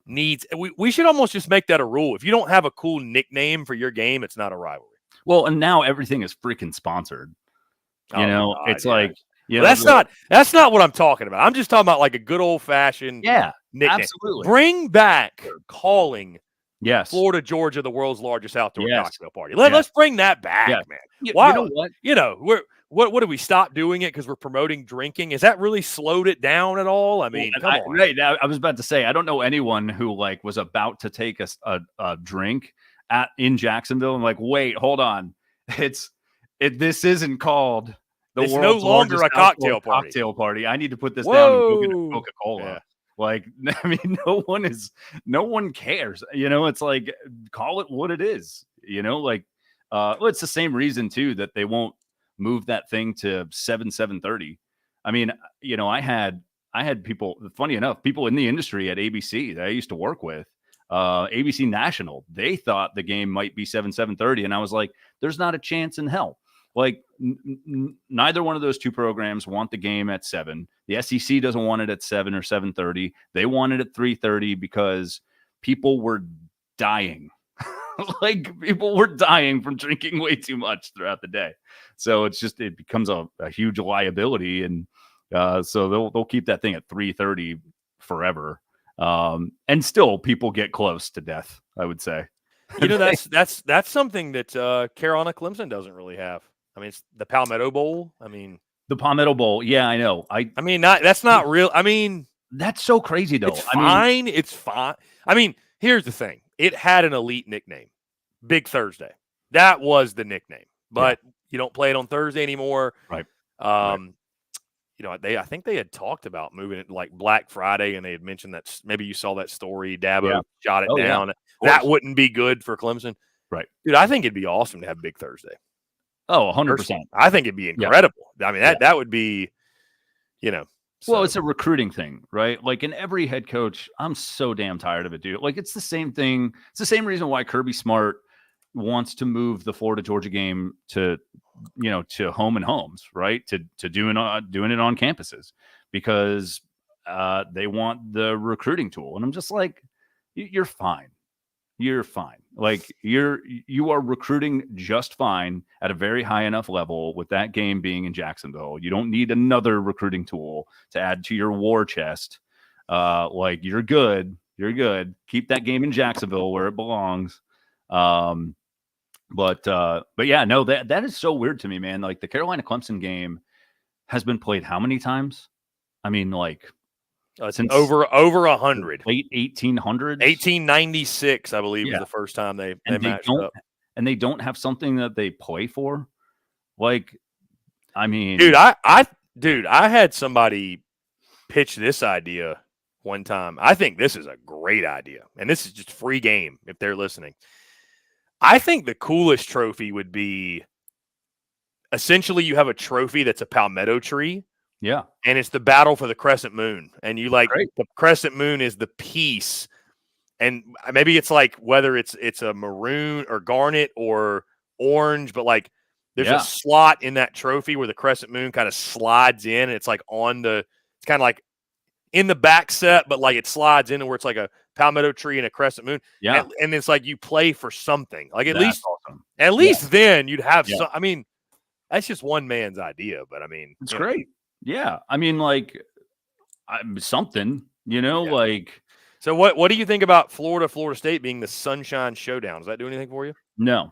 needs. We should almost just make that a rule. If you don't have a cool nickname for your game, it's not a rivalry. Well, and now everything is freaking sponsored. It's like. That's not what I'm talking about. I'm just talking about like a good old fashioned nickname. Absolutely. Bring back calling. Yes, Florida, Georgia, the world's largest outdoor cocktail party. Let's bring that back, man. Why? You know what? What do we stop doing it because we're promoting drinking? Has that really slowed it down at all? I mean, come on. Right. I was about to say, I don't know anyone who was about to take a drink in Jacksonville and wait, hold on, this isn't called the it's world's no longer a cocktail party. I need to put this down and go get a Coca-Cola. Yeah. Like, I mean, no one cares. It's like, call it what it is. It's the same reason too that they won't move that thing to 7:30. I mean, I had people, funny enough, people in the industry at ABC that I used to work with, ABC National, they thought the game might be 7:30, and I was like, there's not a chance in hell. Like, neither one of those two programs want the game at 7. The SEC doesn't want it at 7 or 7:30. They want it at 3:30 because people were dying. People were dying from drinking way too much throughout the day. So it becomes a huge liability. And so they'll keep that thing at 3:30 forever. And still people get close to death, I would say. That's something that Carolina Clemson doesn't really have. I mean, it's the Palmetto Bowl. I mean, the Palmetto Bowl. Yeah, I know. I mean, that's not real. I mean, that's so crazy though. It's fine. It's fine. I mean, here's the thing. It had an elite nickname, Big Thursday. That was the nickname, but you don't play it on Thursday anymore. Right. I think they had talked about moving it like Black Friday, and they had mentioned that maybe you saw that story. Dabo shot it down. Yeah. That wouldn't be good for Clemson. Right. Dude, I think it'd be awesome to have Big Thursday. Oh, 100%. I think it'd be incredible. I mean, that would be, Well, it's a recruiting thing, right? Like in every head coach, I'm so damn tired of it, dude. Like it's the same thing. It's the same reason why Kirby Smart wants to move the Florida Georgia game to, to home and homes, right? To doing it on campuses because they want the recruiting tool. And I'm just like, you're fine. You're fine. Like you are recruiting just fine at a very high enough level with that game being in Jacksonville. You don't need another recruiting tool to add to your war chest. Like you're good. You're good. Keep that game in Jacksonville where it belongs. But yeah, no, that is so weird to me, man. Like the Carolina Clemson game has been played how many times? I mean, like since over 100, late 1800s, 1896, I believe was the first time they matched up. And they don't have something that they play for. Like, I mean, dude, I had somebody pitch this idea one time. I think this is a great idea, and this is just free game if they're listening. I think the coolest trophy would be essentially you have a trophy that's a palmetto tree. Yeah. And it's the battle for the crescent moon. And you the crescent moon is the piece. And maybe it's like whether it's a maroon or garnet or orange, but like there's a slot in that trophy where the crescent moon kind of slides in and it's like it's kind of like in the back set, but like it slides in where it's like a palmetto tree and a crescent moon. Yeah. And it's like you play for something. Like at least then you'd have some. I mean, that's just one man's idea, but I mean, it's great. Yeah. I mean, like something, like. So what do you think about Florida State being the Sunshine Showdown? Does that do anything for you? No.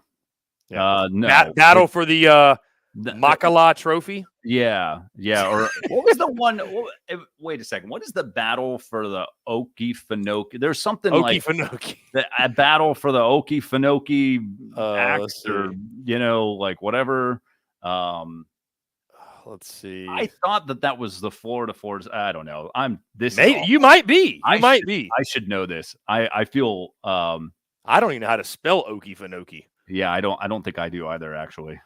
Yeah. No. Battle for the Makala Trophy? Yeah. Yeah. Or what was the one? Wait a second. What is the battle for the Okefenokee? There's something Okefenokee. A battle for the Okefenokee axe or, like whatever. Let's see. I thought that was the Florida. I don't know. You might be. I should know this. I feel. I don't even know how to spell Okefenokee. Yeah, I don't think I do either. Actually,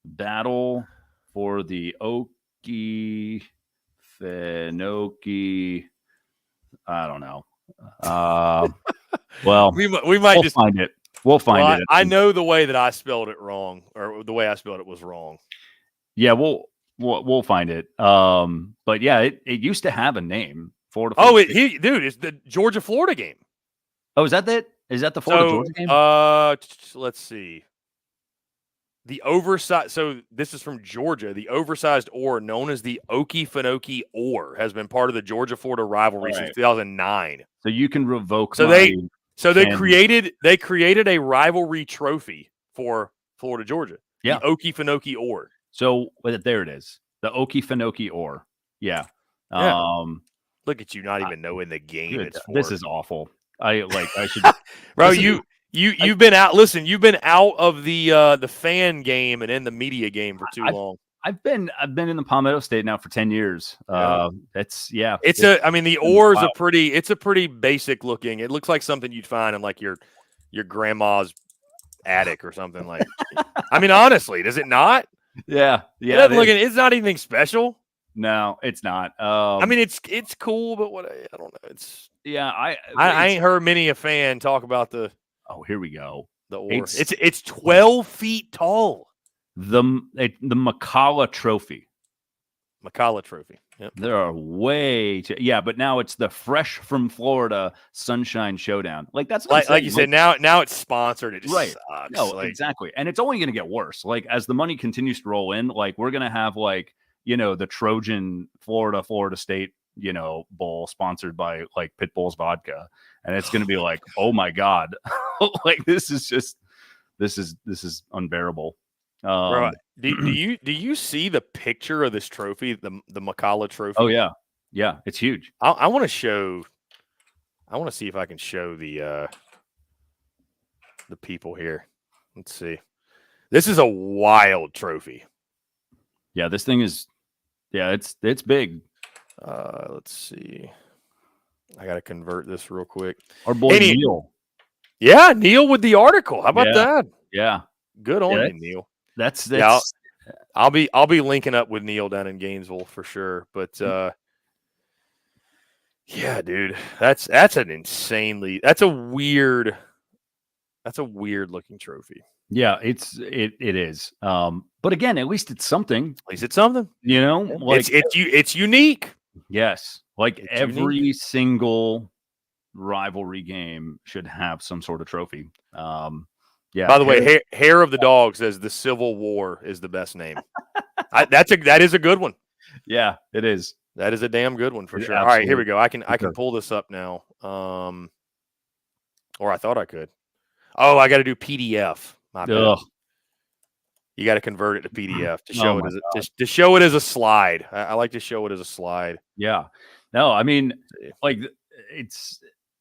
battle for the Okefenokee. I don't know. Well, we might just find it. We'll find it. I know the way that I spelled it wrong, or the way I spelled it was wrong. Yeah, we'll find it. But yeah, it used to have a name. Florida. It's the Georgia-Florida game. Oh, is that it? Is that the Florida Georgia game? Let's see. The oversized. So this is from Georgia. The oversized oar, known as the Okefenokee oar, has been part of the Georgia-Florida rivalry since 2009. So you can revoke. They created a rivalry trophy for Florida Georgia. Yeah, the Okefenokee oar. So there it is, the Okefenokee oar. Yeah. Look at you, not even knowing the game. It's for. This is awful. I should, bro. You've been out. Listen, you've been out of the fan game and in the media game for too long. I've been in the Palmetto State now for 10 years. The oars it's a pretty basic looking. It looks like something you'd find in like your grandma's attic or something like. I mean, honestly, does it not? Yeah. It's not anything special. No, it's not. I mean, it's cool, but I don't know. It's I ain't heard many a fan talk about the. Oh, here we go. The oar. It's 12 feet tall. The Makala Trophy. Makala Trophy. Yep. There are way too. Yeah, but now it's the Fresh from Florida Sunshine Showdown. Like that's what like you said. Now it's sponsored. It just sucks. No, exactly, and it's only going to get worse. Like as the money continues to roll in, like we're going to have like the Trojan Florida State bowl sponsored by like Pitbull's vodka, and it's going to be like, oh my god, like this is unbearable. Bro, do you see the picture of this trophy, the Makala Trophy? Oh yeah, it's huge. I want to see if I can show the people here. Let's see. This is a wild trophy. Yeah, this thing is. Yeah, it's big. Let's see. I gotta convert this real quick. Our boy Neil. Yeah, Neil with the article. How about that? Yeah, good on you, Neil. That's I'll be linking up with Neil down in Gainesville for sure. But yeah, dude, that's a weird looking trophy. Yeah, it is. But again, at least it's something. At least it's something. You know, like it's unique. Yes, like It's every unique. single rivalry game should have some sort of trophy. Yeah. By the way, Hair of the Dog says the Civil War is the best name. That is a good one. Yeah, it is. That is a damn good one for It sure. All right, here we absolutely go. I can is. pull this up now. Or I thought I could. Oh, I got to do PDF. My bad. Ugh. You got to convert it to PDF to Oh show my to show it as a slide. I like to show it as a slide. Yeah. No, I mean, like it's.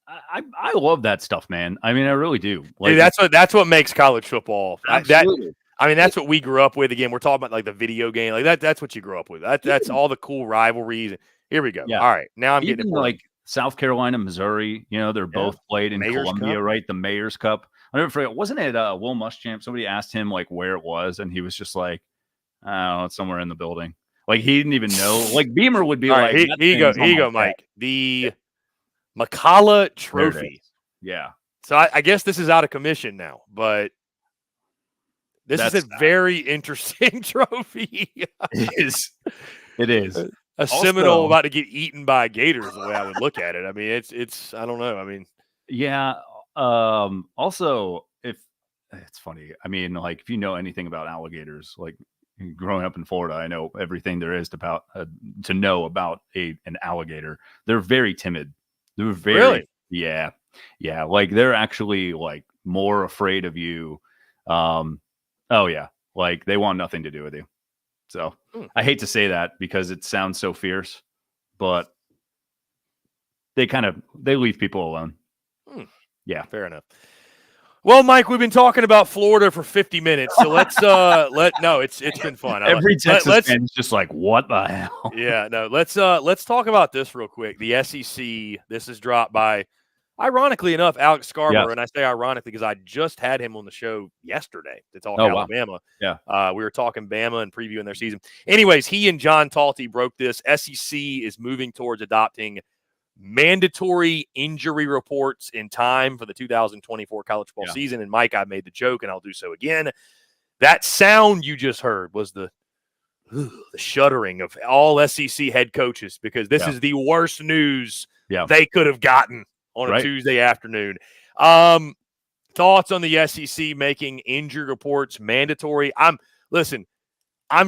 I love that stuff, man. I mean, I really do. Like, Dude, that's what makes college football. Absolutely. That's what we grew up with. Again, we're talking about like the video game, like that. That's what you grew up with. That's all the cool rivalries. Here we go. Yeah. All right, now I'm Even getting it. like South Carolina, Missouri. You know, they're both played in Mayor's Columbia, Cup. right? The Mayor's Cup. I never forget. Wasn't it Will Muschamp? Somebody asked him like where it was, and he was just like, "I don't know, it's somewhere in the building." Like he didn't even know. Like Beamer would be All like, right, "That here you thing's go, on my Mike. back." The McCullough There it Trophy. is. Yeah. So I guess this is out of commission now, but this is a very interesting trophy. It is. It is. A Seminole about to get eaten by gators, the way I would look at it. I mean, it's I don't know. I mean, Yeah. Also, if it's funny, I mean, like if you know anything about alligators, like growing up in Florida, I know everything there is to know about an alligator. They're very timid. They're very, Really? yeah. Like they're actually like more afraid of you. Oh yeah. Like they want nothing to do with you. So I hate to say that because it sounds so fierce, but they leave people alone. Yeah, fair enough. Well, Mike, we've been talking about Florida for 50 minutes, so let's it's been fun. Every Texas fan is just like, what the hell? Yeah, no, let's talk about this real quick. The SEC, this is dropped by, ironically enough, Alex Scarborough, and I say ironically because I just had him on the show yesterday to talk Alabama. Wow. Yeah. We were talking Bama and previewing their season. Anyways, he and John Talty broke this. SEC is moving towards adopting mandatory injury reports in time for the 2024 college football season. And Mike, I made the joke, and I'll do so again. That sound you just heard was the shuddering of all SEC head coaches because this is the worst news they could have gotten on a Tuesday afternoon. Thoughts on the SEC making injury reports mandatory? I'm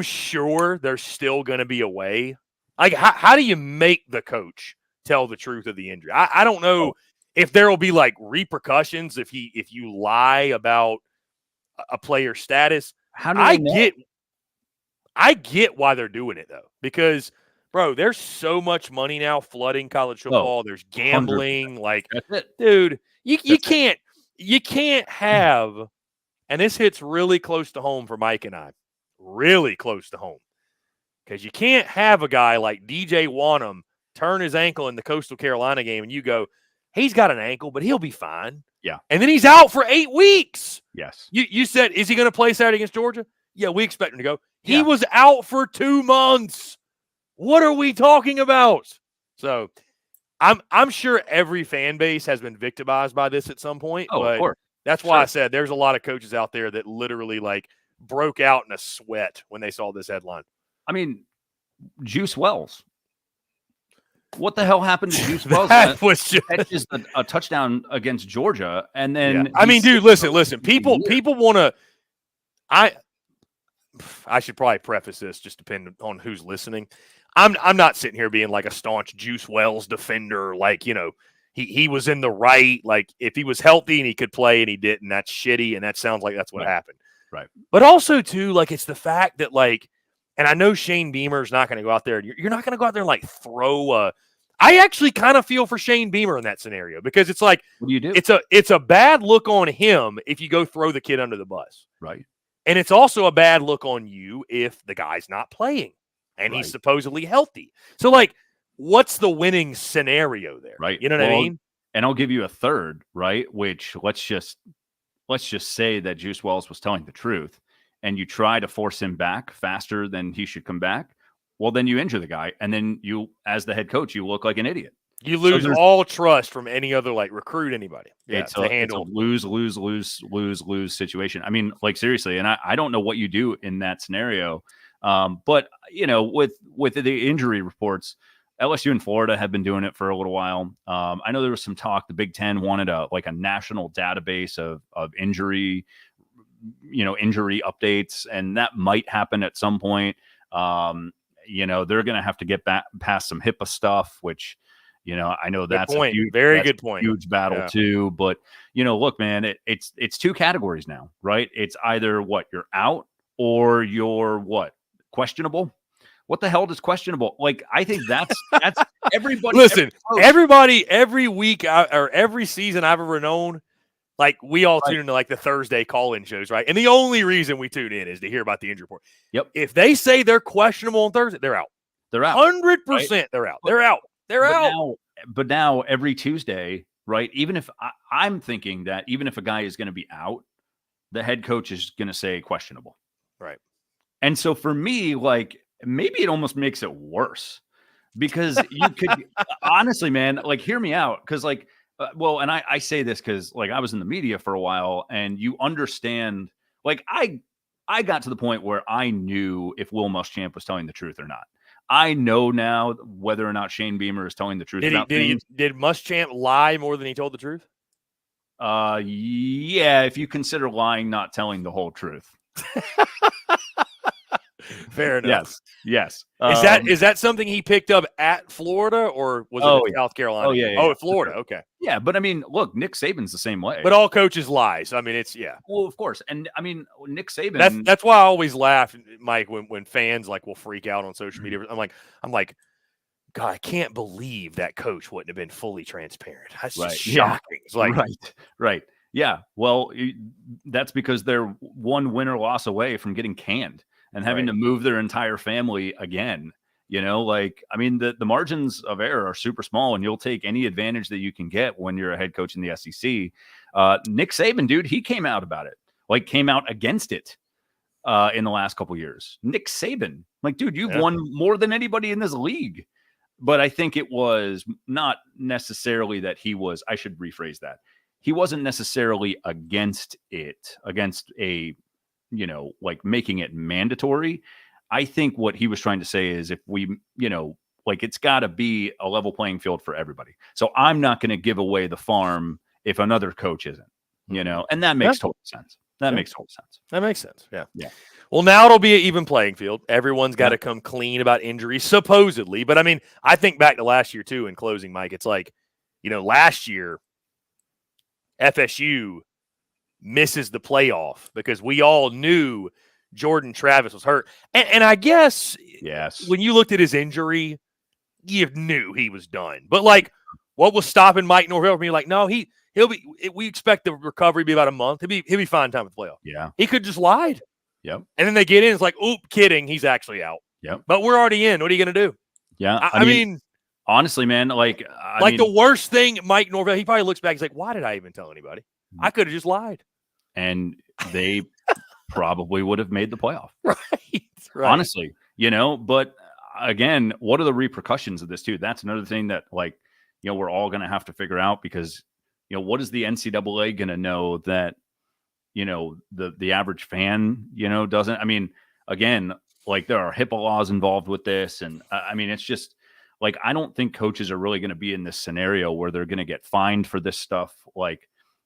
sure there's still going to be a way. Like, how do you make the coach tell the truth of the injury? I don't know if there will be like repercussions if you lie about a player's status. I get why they're doing it though, because bro, there's so much money now flooding college football. There's gambling. 100%. Like, dude, you can't have, and this hits really close to home for Mike and I, really close to home, because you can't have a guy like DJ Wanham turn his ankle in the Coastal Carolina game, and you go, he's got an ankle, but he'll be fine. Yeah. And then he's out for 8 weeks. Yes. You said, is he going to play Saturday against Georgia? Yeah, we expect him to go. He was out for 2 months. What are we talking about? So I'm sure every fan base has been victimized by this at some point. Oh, but of course. That's why I said there's a lot of coaches out there that literally like broke out in a sweat when they saw this headline. I mean, Juice Wells. What the hell happened to Juice Wells? That was just catches a touchdown against Georgia, and then I mean, dude, listen. People want to. I should probably preface this, just depending on who's listening. I'm not sitting here being like a staunch Juice Wells defender. Like, you know, he was in the right. Like, if he was healthy and he could play and he didn't, that's shitty, and that sounds like that's what happened. Right. But also too, like, it's the fact that like. And I know Shane Beamer's not going to go out there. You're not going to go out there and like throw a. I actually kind of feel for Shane Beamer in that scenario because it's like, what do you do? It's a bad look on him if you go throw the kid under the bus, right? And it's also a bad look on you if the guy's not playing and he's supposedly healthy. So like, what's the winning scenario there? Right. You know what I mean? And I'll give you a third, right? Which let's just say that Juice Wells was telling the truth. and you try to force him back faster than he should come back, well, then you injure the guy. And then you, as the head coach, you look like an idiot. You lose all trust from any other, like, recruit anybody. It's a lose situation. I mean, like, seriously, and I don't know what you do in that scenario. But, with the injury reports, LSU and Florida have been doing it for a little while. I know there was some talk. The Big Ten wanted a national database of injury updates, and that might happen at some point. They're going to have to get back past some HIPAA stuff, which, I know that's a huge battle too. But, look, man, it's two categories now, right? It's either you're out or you're questionable. What the hell does questionable? Like, I think that's everybody. Listen, everybody, every week or every season I've ever known, like, we all tune into like the Thursday call-in shows, right? And the only reason we tune in is to hear about the injury report. Yep. If they say they're questionable on Thursday, they're out. They're out. 100%. Right? They're out. They're out. They're out. But now every Tuesday, right? Even if I'm thinking that even if a guy is going to be out, the head coach is going to say questionable. Right. And so for me, like, maybe it almost makes it worse because you could honestly, man, like, hear me out. Cause like, and I say this cause like I was in the media for a while and you understand, like, I got to the point where I knew if Will Muschamp was telling the truth or not. I know now whether or not Shane Beamer is telling the truth. Did Muschamp lie more than he told the truth? Yeah, if you consider lying not telling the whole truth. Fair enough. Yes. Is that something he picked up at Florida or was it South Carolina? Oh, yeah. Oh, at Florida. Okay. Yeah, but I mean, look, Nick Saban's the same way. But all coaches lie. So I mean, Well, of course. And I mean, Nick Saban. That's why I always laugh, Mike, when fans will freak out on social media. I'm like, God, I can't believe that coach wouldn't have been fully transparent. That's just shocking. It's like, right. Yeah. Well, that's because they're one win or loss away from getting canned and having to move their entire family again. I mean, the margins of error are super small, and you'll take any advantage that you can get when you're a head coach in the SEC. Nick Saban, dude, he came out about it, came out against it in the last couple years. Nick Saban, dude, you've won more than anybody in this league. But I think it was not necessarily that I should rephrase that. He wasn't necessarily against making it mandatory. I think what he was trying to say is if we, it's got to be a level playing field for everybody. So I'm not going to give away the farm if another coach isn't, and that makes total sense. That makes sense. Yeah. Well, now it'll be an even playing field. Everyone's got to come clean about injuries, supposedly. But I mean, I think back to last year too, in closing, Mike, it's like, last year, FSU misses the playoff because we all knew Jordan Travis was hurt. And I guess when you looked at his injury, you knew he was done. But what was stopping Mike Norvell from being like, no, we expect the recovery to be about a month. He'll be fine time with the playoff. Yeah. He could just lied. Yep. And then they get in, it's like, oop, kidding, he's actually out. Yep. But we're already in. What are you going to do? Yeah. I mean, honestly, man, the worst thing, Mike Norvell, he probably looks back, he's like, why did I even tell anybody? I could have just lied. And they probably would have made the playoff. Right. Honestly, but again, what are the repercussions of this too? That's another thing that we're all going to have to figure out because, what is the NCAA going to know that, the average fan, doesn't. I mean, again, there are HIPAA laws involved with this. And I mean, it's just I don't think coaches are really going to be in this scenario where they're going to get fined for this stuff.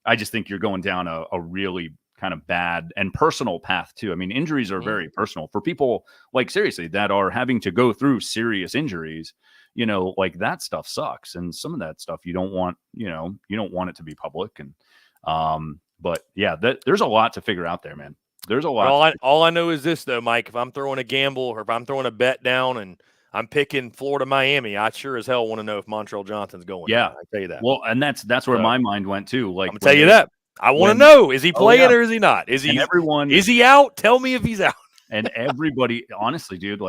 I just think you're going down a really kind of bad and personal path too. I mean, injuries are very personal for people seriously that are having to go through serious injuries, that stuff sucks. And some of that stuff you don't want, you don't want it to be public. And, but yeah, there's a lot to figure out there, man. There's a lot. All I know is this though, Mike, if I'm throwing a gamble or if I'm throwing a bet down and I'm picking Florida, Miami, I sure as hell want to know if Montreal Johnson's going. Yeah. I tell you that. Well, and that's where my mind went too. I'm gonna tell you that. I want to know, is he playing or is he not? Is he out? Tell me if he's out. And everybody, honestly, dude,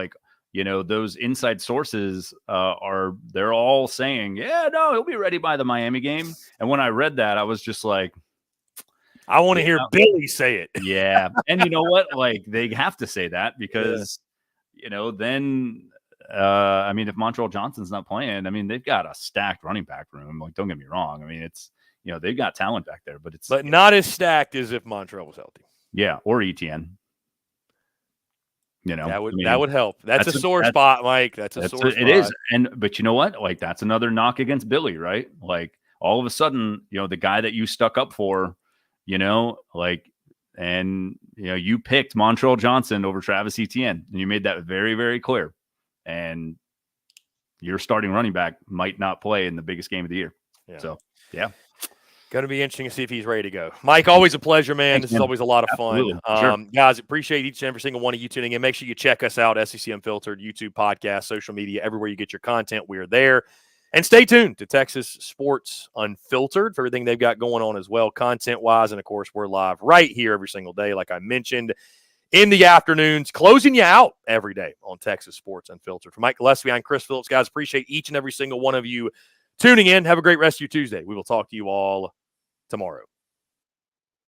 those inside sources they're all saying, yeah, no, he'll be ready by the Miami game. And when I read that, I was just like, I want to hear Billy say it. Yeah. And you know what? Like, they have to say that because, then, I mean, if Montreal Johnson's not playing, I mean, they've got a stacked running back room. Like, don't get me wrong. I mean, it's, they've got talent back there, but not as stacked as if Montreal was healthy. Yeah. Or ETN. That would help. That's a sore spot, Mike. That's a sore spot. It is. But you know what? Like, that's another knock against Billy, right? Like, all of a sudden, the guy that you stuck up for, you picked Montreal Johnson over Travis Etienne, and you made that very, very clear. And your starting running back might not play in the biggest game of the year. Yeah. So, yeah. Going to be interesting to see if he's ready to go. Mike, always a pleasure, man. This is always a lot of fun. Sure. Guys, appreciate each and every single one of you tuning in. Make sure you check us out, SEC Unfiltered, YouTube, podcast, social media, everywhere you get your content. We're there. And stay tuned to Texas Sports Unfiltered for everything they've got going on as well, content-wise. And, of course, we're live right here every single day, like I mentioned, in the afternoons, closing you out every day on Texas Sports Unfiltered. For Mike Gillespie, I'm Chris Phillips. Guys, appreciate each and every single one of you tuning in. Have a great rest of your Tuesday. We will talk to you all tomorrow.